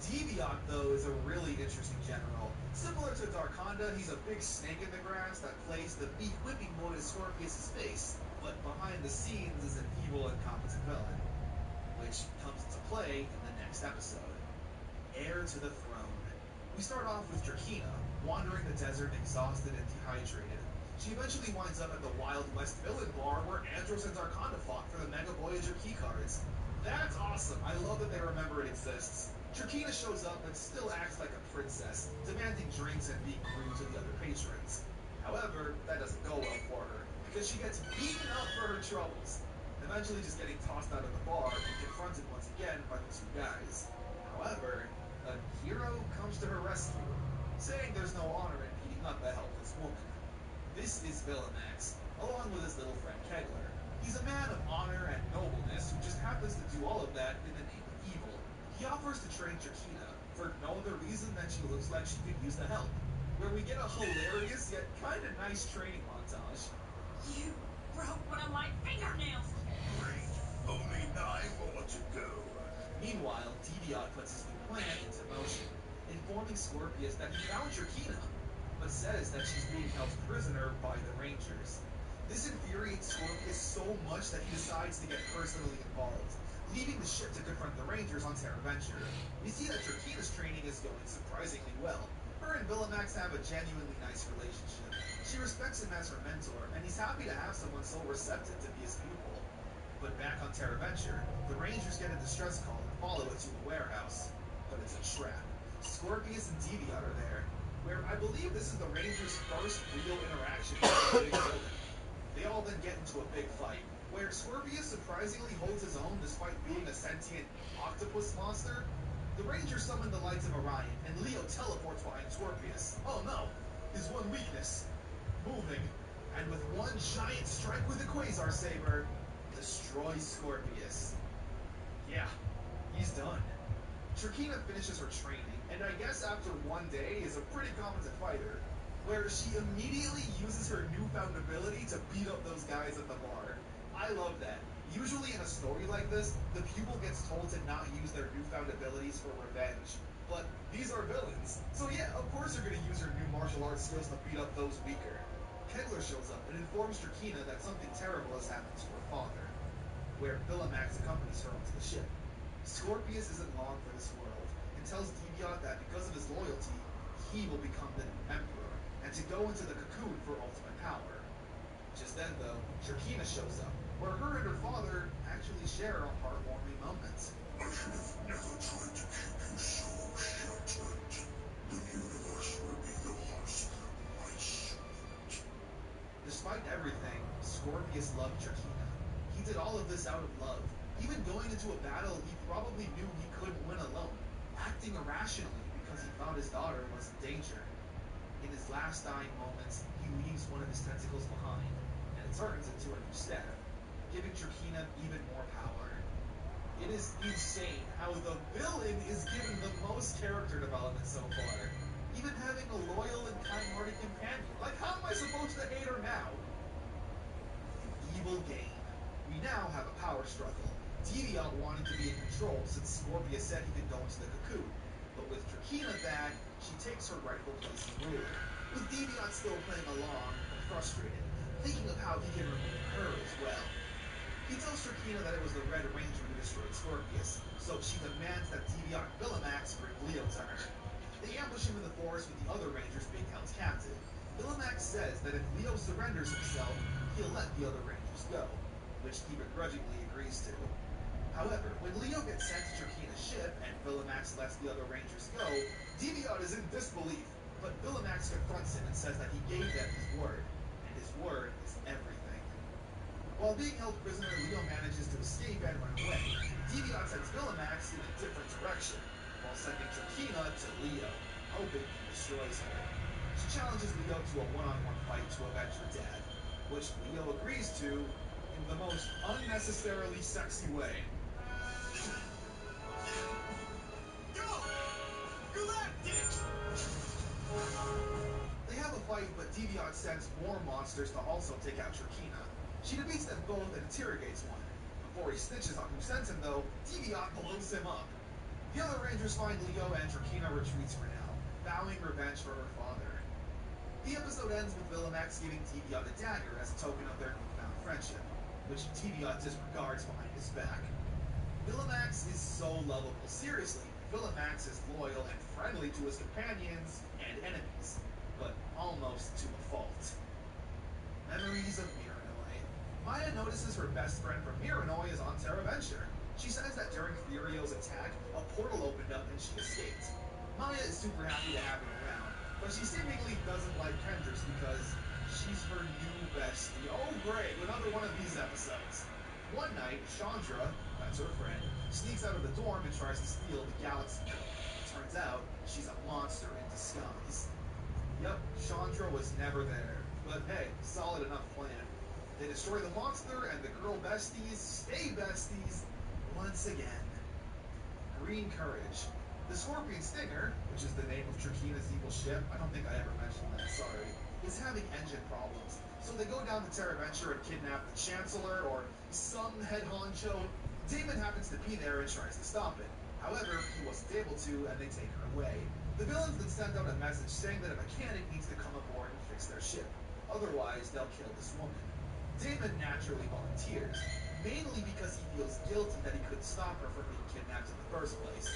Deviant, though, is a really interesting general. Similar to Darkonda, he's a big snake in the grass that plays the beak whipping mode in Scorpius' face, but behind the scenes is an evil and competent villain, which comes into play in the next episode. Heir to the Throne. We start off with Drakina, wandering the desert exhausted and dehydrated. She eventually winds up at the Wild West Villain Bar where Andros and Darkonda fought for the Mega Voyager keycards. That's awesome! I love that they remember it exists. Drakina shows up and still acts like a princess, demanding drinks and being rude to the other patrons. However, that doesn't go well for her, because she gets beaten up for her troubles, eventually just getting tossed out of the bar and confronted once again by the 2 guys. However, a hero comes to her rescue, saying there's no honor in beating up a helpless woman. This is Villamax, along with his little friend Kegler. He's a man of honor and nobleness who just happens to do all of that in the name of evil. He offers to train Drakina, for no other reason than she looks like she could use the help, where we get a hilarious yet kinda nice training montage. You broke one of my fingernails! Great. Only 9 more to go. Meanwhile, Deviant puts his new plan into motion, informing Scorpius that he found Drakina, but says that she's being held prisoner by the Rangers. This infuriates Scorpius so much that he decides to get personally involved, leaving the ship to confront the Rangers on TerraVenture. We see that Drakina's training is going surprisingly well. Her and Villamax have a genuinely nice relationship. She respects him as her mentor, and he's happy to have someone so receptive to be his pupil. But back on TerraVenture, the Rangers get a distress call and follow it to a warehouse. But it's a trap. Scorpius and Deviant are there, where I believe this is the Rangers' first real interaction with a big villain. They all then get into a big fight, where Scorpius surprisingly holds his own despite being a sentient octopus monster. The Rangers summon the lights of Orion, and Leo teleports behind Scorpius. Oh no, his one weakness, moving, and with one giant strike with the Quasar Saber, destroys Scorpius. Yeah, he's done. Drakina finishes her training, and I guess after one day is a pretty competent fighter, where she immediately uses her newfound ability to beat up those guys at the bar. I love that. Usually in a story like this, the pupil gets told to not use their newfound abilities for revenge. But these are villains, so yeah, of course they're gonna use her new martial arts skills to beat up those weaker. Kegler shows up and informs Drakina that something terrible has happened to her father, where Villamax accompanies her onto the ship. Scorpius isn't long for this world and tells Deviant that because of his loyalty, he will become the new emperor, and to go into the cocoon for ultimate power. Just then, though, Drakina shows up, where her and her father actually share a heartwarming moment. I should have never tried to keep you so sheltered. The universe will be yours, my sweet. Despite everything, Scorpius loved Drakina. He did all of this out of love, even going into a battle he probably knew he couldn't win alone, acting irrationally because he thought his daughter was in danger. In his last dying moments, he leaves one of his tentacles behind, and it turns into a new staff, giving Drakina even more power. It is insane how the villain is given the most character development so far, even having a loyal and kind-hearted companion. Like, how am I supposed to hate her now? An evil game. We now have a power struggle. Deviant wanted to be in control since Scorpius said he could go into the cocoon, but with Drakina back, she takes her rightful place as ruler, with Deviant still playing along, but frustrated, thinking of how he can remove her as well. He tells Drakina that it was the Red Ranger who destroyed Scorpius, so she demands that Deviant and Villamax bring Leo to her. They ambush him in the forest with the other Rangers being held captive. Villamax says that if Leo surrenders himself, he'll let the other Rangers go, which he begrudgingly agrees to. However, when Leo gets sent to Drakina's ship and Villamax lets the other Rangers go, Deviant is in disbelief, but Villamax confronts him and says that he gave them his word, and his word is everything. While being held prisoner, Leo manages to escape and run away. Deviant sends Villamax in a different direction, while sending Drakina to Leo, hoping he destroys her. She challenges Leo to a one-on-one fight to avenge her dad, which Leo agrees to in the most unnecessarily sexy way. Go! Galactic! They have a fight, but Deviant sends more monsters to also take out Drakina. She defeats them both and interrogates one. Before he snitches on who sent him, though, Deviant blows him up. The other Rangers find Leo and Drakina retreats for now, vowing revenge for her father. The episode ends with Villamax giving Deviant a dagger as a token of their newfound friendship, which Deviant disregards behind his back. Villamax is so lovable. Seriously, Villamax is loyal and friendly to his companions and enemies, but almost to a fault. Memories of Miranoi. Maya notices her best friend from Miranoi is on Terraventure. She says that during Furio's attack, a portal opened up and she escaped. Maya is super happy to have her around, but she seemingly doesn't like Kendricks because she's her new bestie. Oh great, another one of these episodes. One night, Chandra, that's her friend, sneaks out of the dorm and tries to steal the Galaxy Girl. Turns out, she's a monster in disguise. Yep, Chandra was never there. But hey, solid enough plan. They destroy the monster, and the girl besties stay besties once again. Green Courage. The Scorpion Stinger, which is the name of Drakina's evil ship, I don't think I ever mentioned that, sorry, is having engine problems. So they go down to Terraventure and kidnap the Chancellor, or some head honcho. Damon happens to be there and tries to stop it. However, he wasn't able to, and they take her away. The villains then send out a message saying that a mechanic needs to come aboard and fix their ship. Otherwise, they'll kill this woman. Damon naturally volunteers, mainly because he feels guilty that he couldn't stop her from being kidnapped in the first place.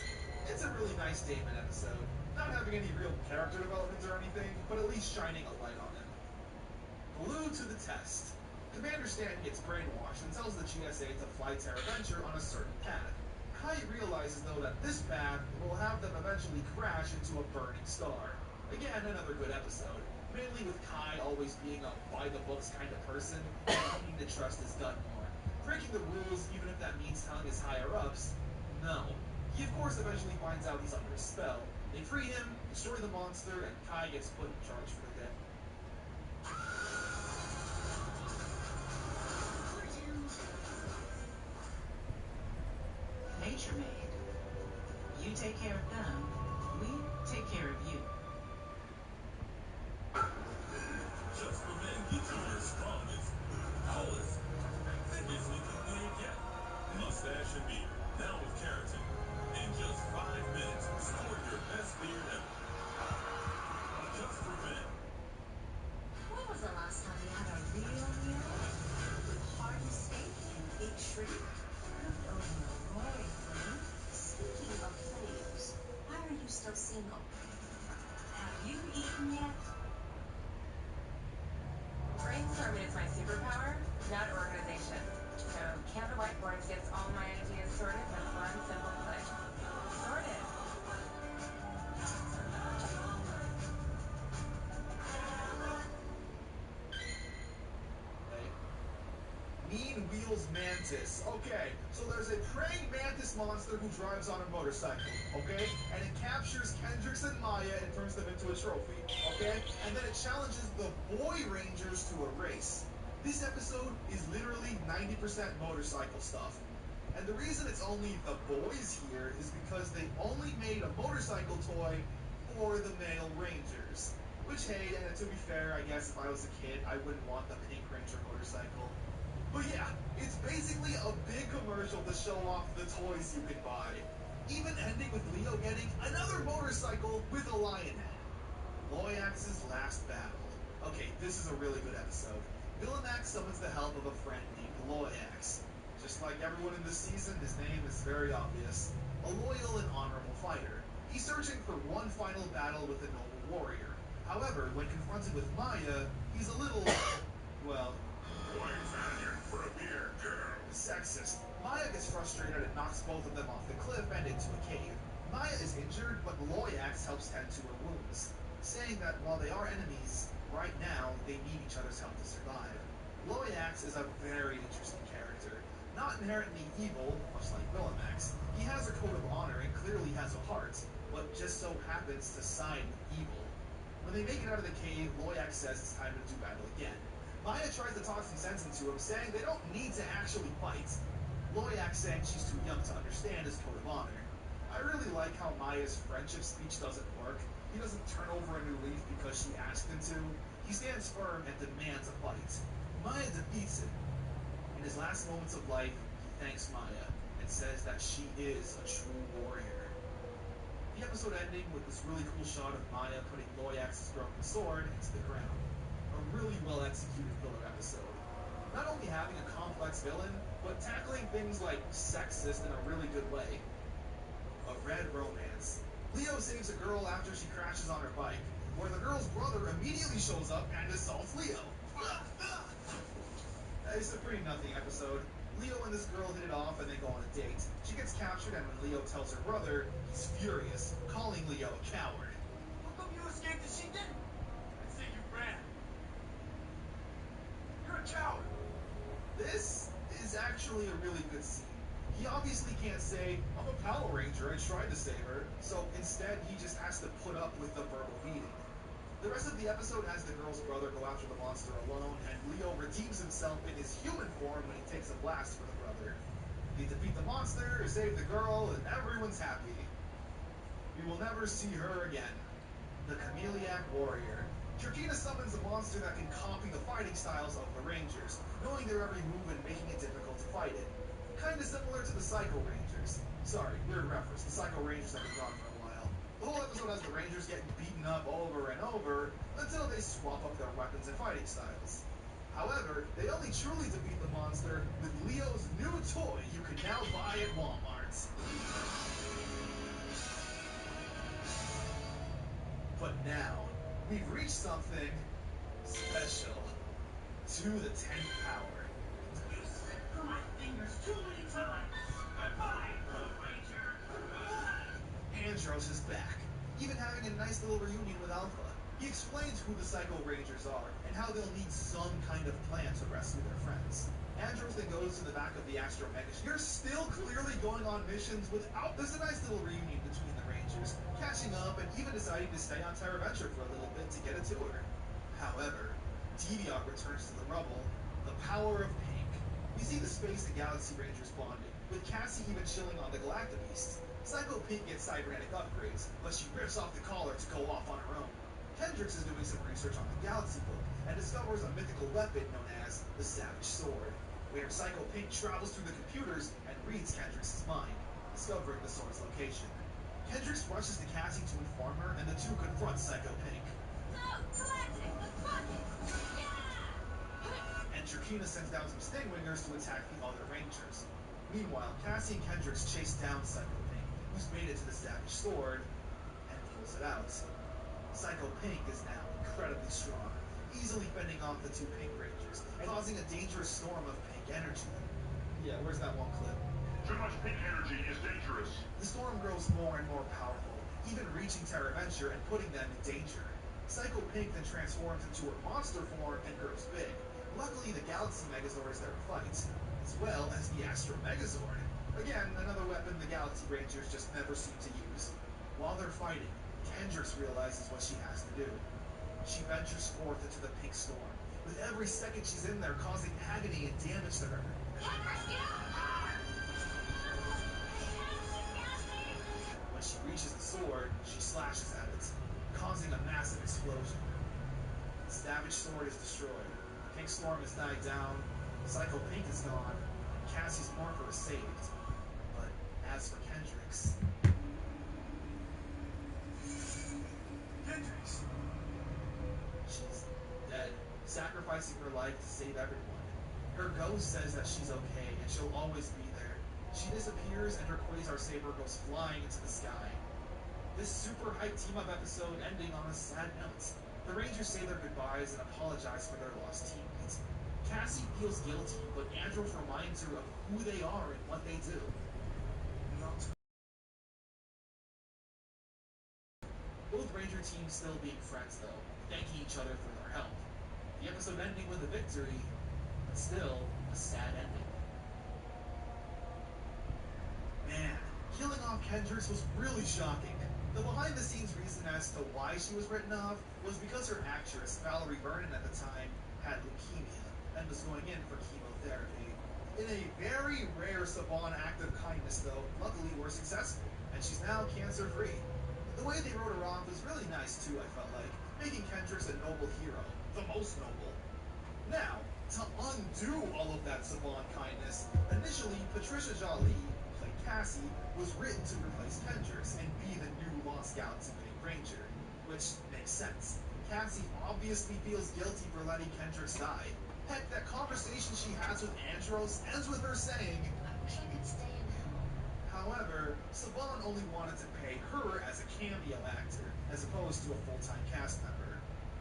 It's a really nice Damon episode, not having any real character development or anything, but at least shining a light on him. Blue to the test. Commander Stan gets brainwashed and tells the GSA to fly Terraventure on a certain path. Kai realizes, though, that this path will have them eventually crash into a burning star. Again, another good episode, mainly with Kai always being a by-the-books kind of person and needing to trust his gut more. Breaking the rules, even if that means telling his higher-ups, no. He, of course, eventually finds out he's under a spell. They free him, destroy the monster, and Kai gets put in charge for the day. Nature Maid. You take care of them, we take care of you. Just for men get you your strongest, tallest, thickest looking beard yet. Mustache and beard, now with keratin. In just 5 minutes, sport your best beard ever. Just for men. So, I mean, it's my superpower, not organization. So, Canada Whiteboards gets all my ideas sorted with one simple click. Sorted. Mean Wheels Mantis. Okay, so there's a praying mantis monster who drives on a motorcycle, okay? And it captures Kendricks and Maya and turns them into a trophy, okay? And then it challenges the Boy Rangers to a race. This episode is literally 90% motorcycle stuff. And the reason it's only the boys here is because they only made a motorcycle toy for the male Rangers. Which, hey, and to be fair, I guess if I was a kid, I wouldn't want the Pink Ranger motorcycle. But yeah, it's basically a big commercial to show off the toys you can buy. Even ending with Leo getting another motorcycle with a lion head. Loyax's last battle. Okay, this is a really good episode. Villamax summons the help of a friend named Loyax. Just like everyone in this season, his name is very obvious. A loyal and honorable fighter. He's searching for one final battle with a noble warrior. However, when confronted with Maya, he's a little, well, sexist. Maya gets frustrated and knocks both of them off the cliff and into a cave. Maya is injured, but Loyax helps tend to her wounds, saying that while they are enemies, right now they need each other's help to survive. Loyax is a very interesting character. Not inherently evil, much like Villamax. He has a code of honor and clearly has a heart, but just so happens to side with evil. When they make it out of the cave, Loyax says it's time to do battle again. Maya tries to talk some sense into him, saying they don't need to actually fight. Loyax saying she's too young to understand his code of honor. I really like how Maya's friendship speech doesn't work. He doesn't turn over a new leaf because she asked him to. He stands firm and demands a fight. Maya defeats him. In his last moments of life, he thanks Maya and says that she is a true warrior. The episode ending with this really cool shot of Maya putting Loyax's broken sword into the ground. A really well executed filler episode. Not only having a complex villain, but tackling things like sexist in a really good way. A red romance. Leo saves a girl after she crashes on her bike, where the girl's brother immediately shows up and assaults Leo. It's a pretty nothing episode. Leo and this girl hit it off and they go on a date. She gets captured and when Leo tells her brother, he's furious, calling Leo a coward. How come you escaped and she didn't? I'd say you ran. You're a coward. This is actually a really good scene. He obviously can't say, I'm a Power Ranger, I tried to save her, so instead he just has to put up with the verbal beating. The rest of the episode has the girl's brother go after the monster alone, and Leo redeems himself in his human form when he takes a blast for the brother. They defeat the monster, save the girl, and everyone's happy. We will never see her again. The Chameleac Warrior. Georgina summons a monster that can copy the fighting styles of the Rangers, knowing their every move and making it difficult to fight it. Kinda similar to the Psycho Rangers. Sorry, weird reference. The Psycho Rangers have been gone for a while. The whole episode has the Rangers getting beaten up over and over until they swap up their weapons and fighting styles. However, they only truly defeat the monster with Leo's new toy you can now buy at Walmart. But now, we've reached something special. To the 10th power. You slipped through my fingers too many times. Goodbye, Blue Ranger. Andros is back, even having a nice little reunion with Alpha. He explains who the Psycho Rangers are and how they'll need some kind of plan to rescue their friends. Andros then goes to the back of the Astro Mega. You're still clearly going on missions without. There's a nice little reunion between the Rangers, catching up and even deciding to stay on Terra Venture for a little bit to get a tour. However, Deviant returns to the rubble, the power of Pink. We see the Space and Galaxy Rangers bonding, with Cassie even chilling on the Galactabeasts. Psycho Pink gets cybernetic upgrades, but she rips off the collar to go off on her own. Kendricks is doing some research on the Galaxy Book and discovers a mythical weapon known as the Savage Sword, where Psycho Pink travels through the computers and reads Kendricks' mind, discovering the sword's location. Kendricks rushes to Cassie to inform her, and the two confront Psycho Pink. And Georgina sends down some Stingwingers to attack the other Rangers. Meanwhile, Cassie and Kendricks chase down Psycho Pink, who's made it to the Savage Sword, and pulls it out. Psycho Pink is now incredibly strong, easily fending off the two Pink Rangers. Rangers, causing a dangerous storm of pink energy. Yeah, where's that one clip? Too much pink energy is dangerous. The storm grows more and more powerful, even reaching Terra Venture and putting them in danger. Psycho Pink then transforms into her monster form and grows big. Luckily, the Galaxy Megazord is there to fight, as well as the Astro Megazord. Again, another weapon the Galaxy Rangers just never seem to use. While they're fighting, Kendrix realizes what she has to do. She ventures forth into the pink storm, with every second she's in there causing agony and damage to her. When she reaches the sword, she slashes at it, causing a massive explosion. The Savage Sword is destroyed, Pink Storm has died down, Psycho Pink is gone, and Cassie's Morpher is saved. But as for Kendrix... She's dead, sacrificing her life to save everyone. Her ghost says that she's okay and she'll always be there. She disappears and her Quasar Saber goes flying into the sky. This super hype team-up episode ending on a sad note. The Rangers say their goodbyes and apologize for their lost teammates. Cassie feels guilty, but Andros reminds her of who they are and what they do. Both Ranger teams still being friends, though, thanking each other for their help. The episode ending with a victory, but still a sad ending. Man, killing off Kendrix was really shocking. The behind-the-scenes reason as to why she was written off was because her actress, Valerie Vernon at the time, had leukemia and was going in for chemotherapy. In a very rare Saban act of kindness, though, luckily we're successful, and she's now cancer-free. The way they wrote her off was really nice too, I felt like, making Kendrix a noble hero, the most noble. Now, to undo all of that Saban kindness, initially Patricia Jolie, who played Cassie, was written to replace Kendrix and be the new Lost Galaxy Pink Ranger, which makes sense. Cassie obviously feels guilty for letting Kendrix die. Heck, that conversation she has with Andros ends with her saying, "I wish I could stay in hell." However, Saban only wanted to pay her as a cameo actor, as opposed to a full-time cast member.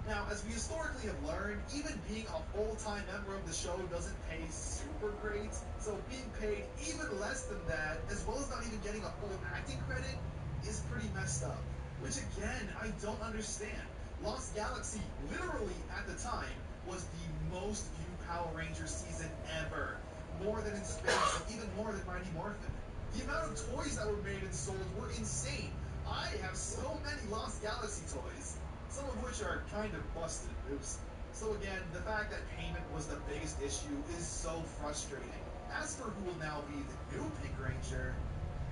Now, as we historically have learned, even being a full-time member of the show doesn't pay super great, so being paid even less than that, as well as not even getting a full acting credit, is pretty messed up. Which again, I don't understand. Lost Galaxy, literally at the time, was the most viewed Power Rangers season ever. More than in space, even more than Mighty Morphin. The amount of toys that were made and sold were insane. I have so many Lost Galaxy toys, some of which are kind of busted moves. So again, the fact that payment was the biggest issue is so frustrating. As for who will now be the new Pink Ranger,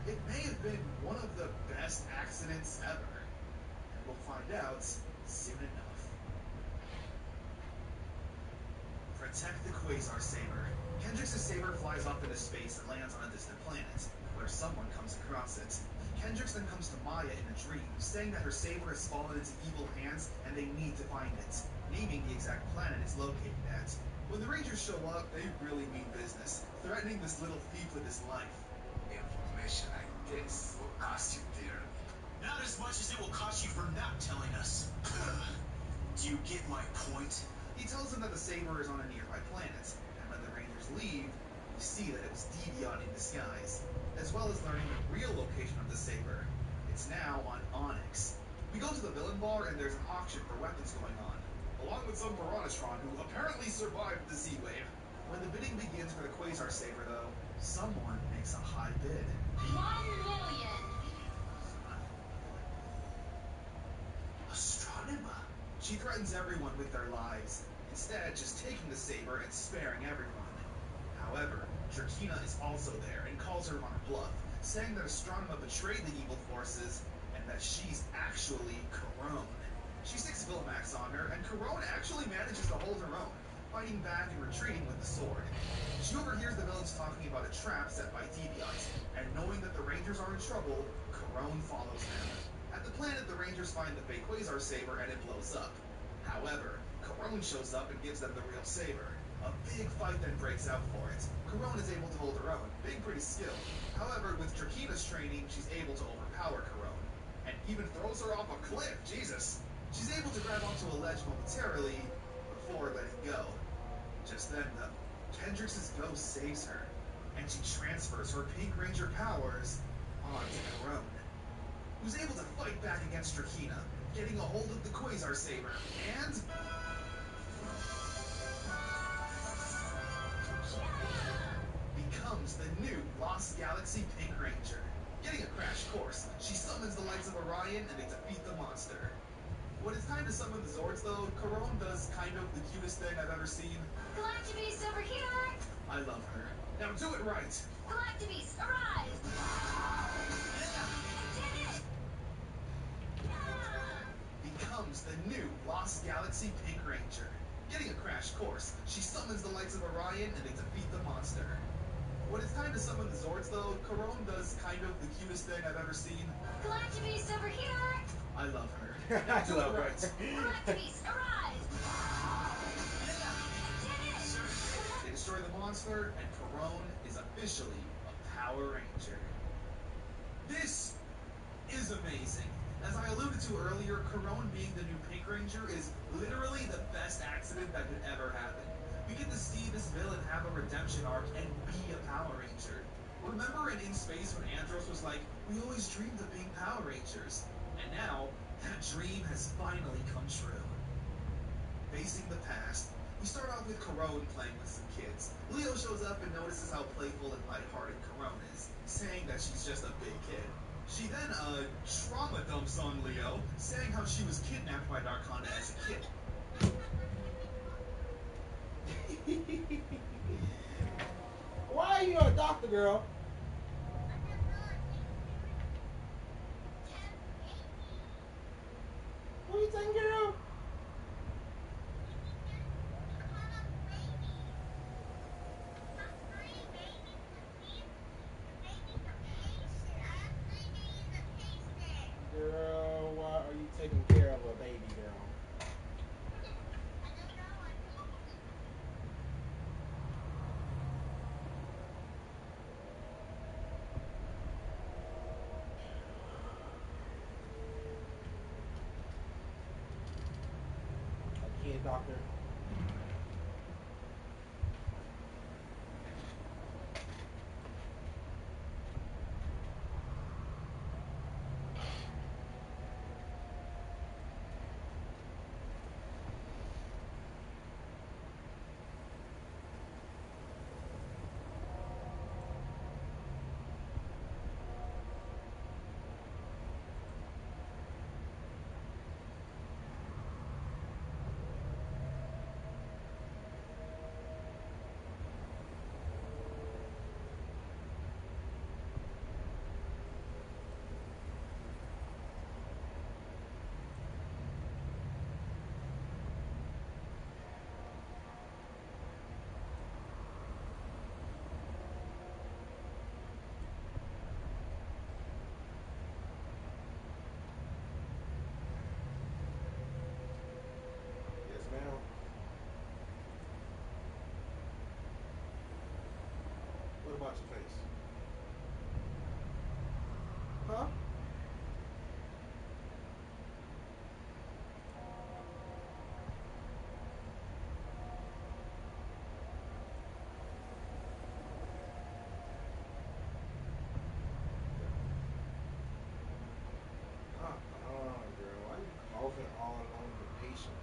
it may have been one of the best accidents ever. And we'll find out soon enough. Protect the Quasar Saber. Kendrix's saber flies up into space and lands on a distant planet, where someone comes across it. Kendrix then comes to Maya in a dream, saying that her saber has fallen into evil hands and they need to find it, naming the exact planet it's located at. When the Rangers show up, they really mean business, threatening this little thief with his life. Information like this will cost you dearly. Not as much as it will cost you for not telling us. Do you get my point? He tells them that the saber is on a nearby planet, and when the Rangers leave, we see that it was Devion in disguise, as well as learning the real location of the saber. It's now on Onyx. We go to the villain bar and there's an auction for weapons going on, along with some Piranhatron who apparently survived the Z-Wave. When the bidding begins for the Quasar Saber, though, someone makes a high bid. 1 million! Astronomer? She threatens everyone with their lives, instead just taking the saber and sparing everyone. However, Trakina is also there and calls her on a bluff, saying that Astronomer betrayed the evil forces and that she's actually Corone. She sticks Vilmax on her, and Corone actually manages to hold her own, fighting back and retreating with the sword. She overhears the villains talking about a trap set by Deviant, and knowing that the Rangers are in trouble, Corone follows them. At the planet, the Rangers find the fake Quasar Saber and it blows up. However, Corone shows up and gives them the real saber. A big fight then breaks out for it. Corone is able to hold her own, being pretty skilled. However, with Trakina's training, she's able to overpower Corone, and even throws her off a cliff, Jesus! She's able to grab onto a ledge momentarily, before letting go. Just Just then, though, Kendrick's ghost saves her, and she transfers her Pink Ranger powers onto Corone, who's able to fight back against Drakina, getting a hold of the Quasar Saber, and becomes the new Lost Galaxy Pink Ranger. Getting a crash course, she summons the lights of Orion and they defeat the monster. When it's time to summon the Zords, though, Corone does kind of the cutest thing I've ever seen. Galactabeast over here! I love her. Now do it right! Galactabeast, arise! Becomes the new Lost Galaxy Pink Ranger. Getting a crash course, she summons the lights of Orion and they defeat the monster. When it's time to summon the Zords, though, Corone does kind of the cutest thing I've ever seen. Galactabeast over here! I love her. Now do it right! Galactabeast, arise! They destroy the monster, and Corone is officially a Power Ranger. This is amazing. As I alluded to earlier, Corone being the new Pink Ranger is literally the best accident that could ever happen. We get to see this villain have a redemption arc and be a Power Ranger. Remember in Space when Andros was like, we always dreamed of being Power Rangers. And now, that dream has finally come true. Facing the past, we start off with Corone playing with some kids. Leo shows up and notices how playful and lighthearted Corone is, saying that she's just a big kid. She then, trauma dumps on Leo, saying how she was kidnapped by Darkonda as a kid. Why are you a doctor, girl? What are you taking care of? Girl, why are you taking care of a baby girl? A kid doctor. Yes, ma'am. What about your face? Huh? Girl. Why you coughing all on the patient?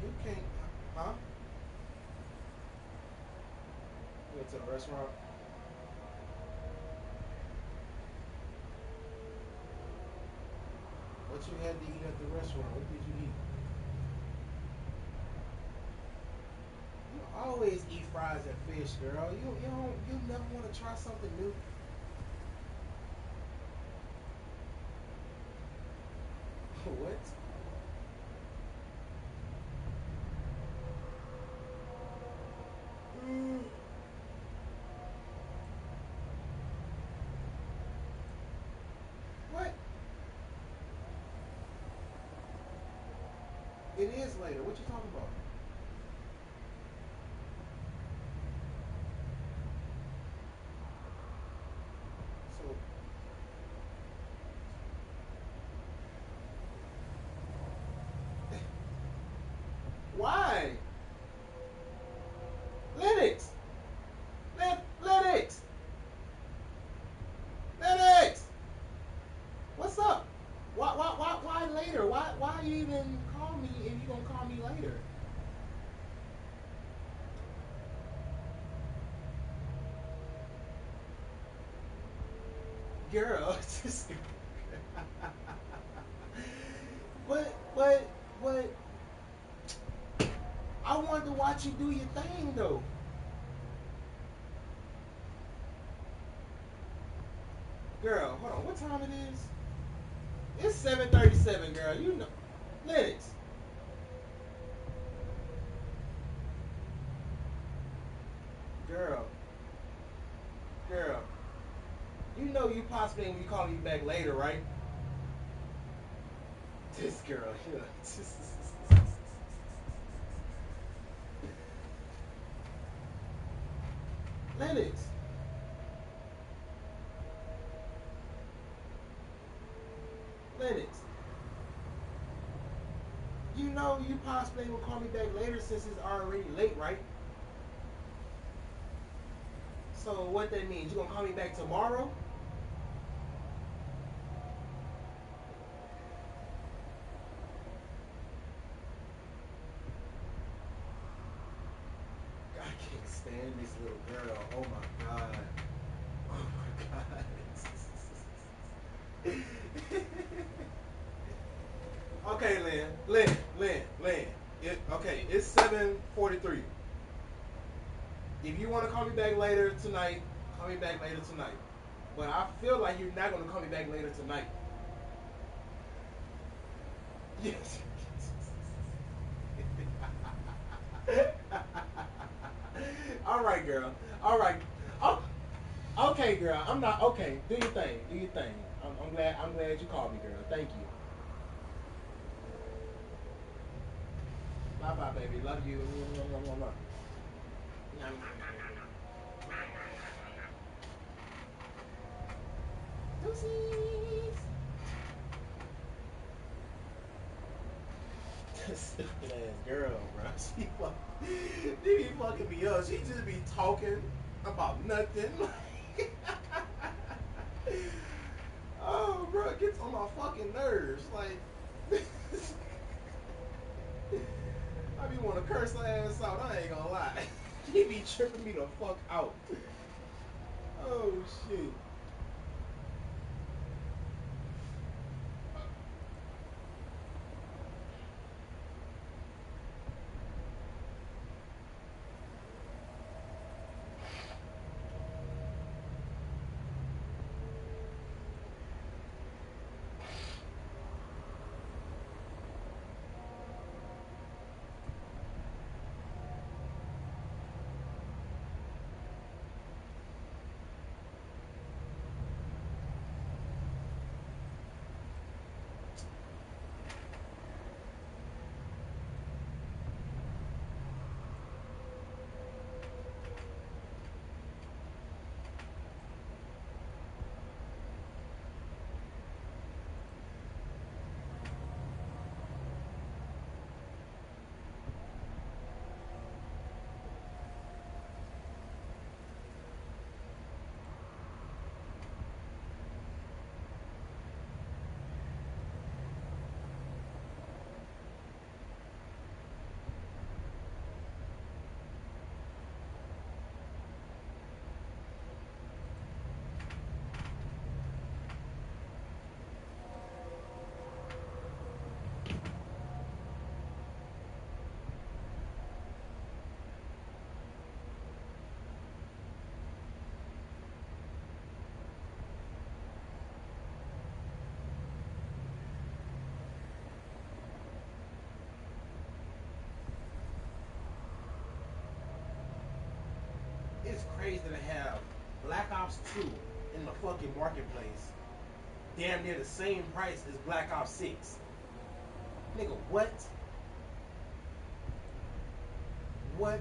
You can't, huh? You went to the restaurant? What you had to eat at the restaurant? What did you eat? You always eat fries and fish, girl. You never want to try something new. What? What? It is later. What you talking about? So Why later? Why you even call me if you gonna call me later? Girl, just but I wanted to watch you do your thing though. Girl, hold on, what time it is? It's 7:37, girl. You know, Lennox. Girl, girl. You know you possibly gonna be calling me back later, right? This girl here. Lennox. Lennox. You know you possibly will call me back later since it's already late, right? So what that means? You gonna call me back tomorrow? I can't stand this little girl. Oh my god. Oh my god. Okay, Lynn. Okay, it's 7:43. If you want to call me back later tonight, call me back later tonight. But I feel like you're not going to call me back later tonight. Yes. All right, girl. All right. Oh, okay, girl. I'm not okay. Do your thing. Do your thing. I'm glad. I'm glad you called me, girl. Thank you. Bye, bye, baby. Love you. Deuces. Stupid ass girl, bro. She be fucking me up. She just be talking about nothing. Oh, bro, it gets on my fucking nerves. Like, I be want to curse her ass out. I ain't gonna lie. She be tripping me the fuck out. Oh shit. It's crazy to have Black Ops 2 in the fucking marketplace, damn near the same price as Black Ops 6. Nigga, what? What?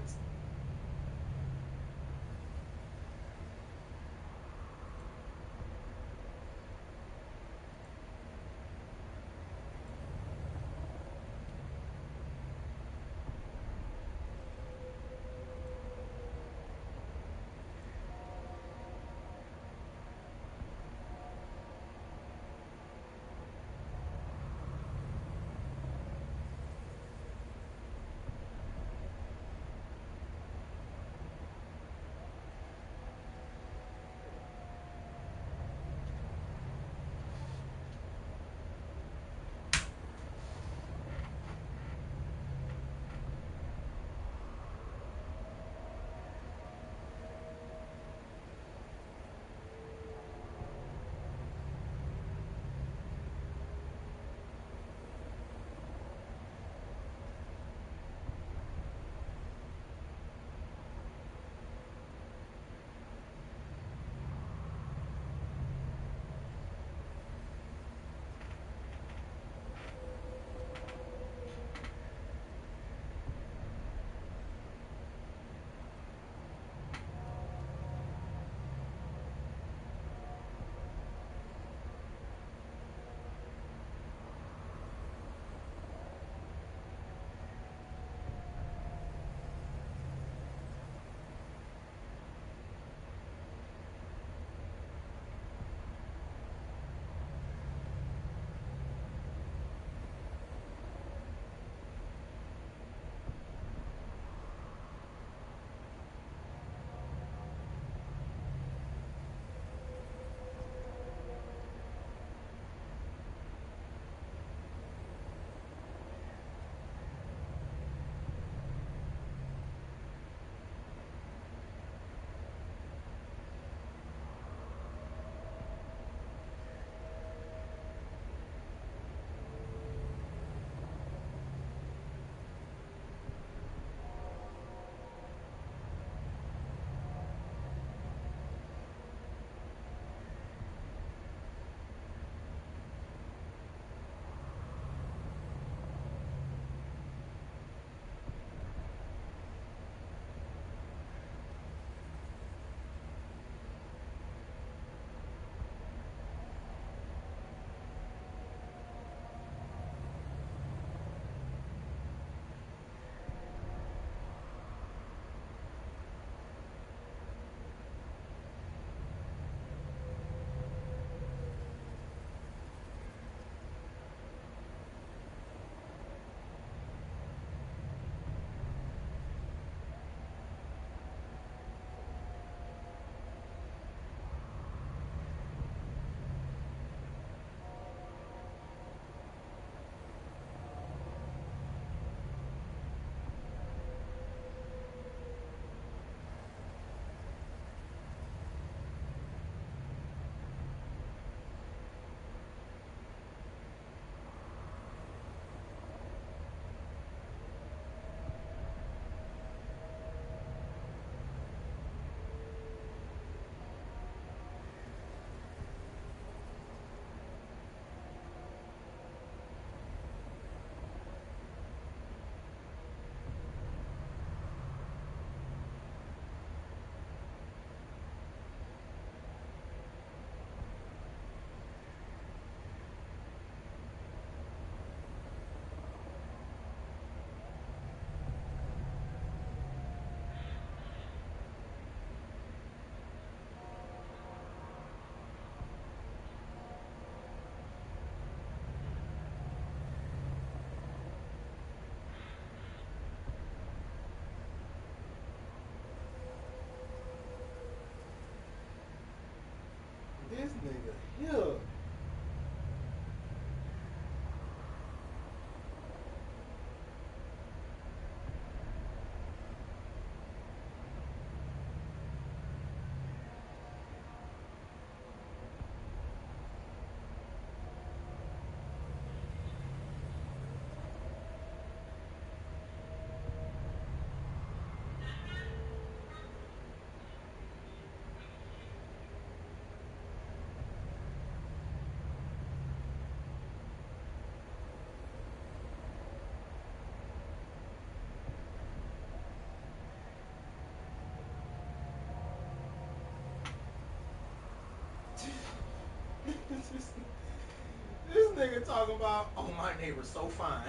nigga talking about, oh, my neighbor's so fine.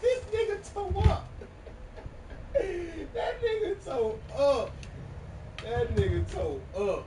This nigga toe up. That nigga toe up. That nigga toe up.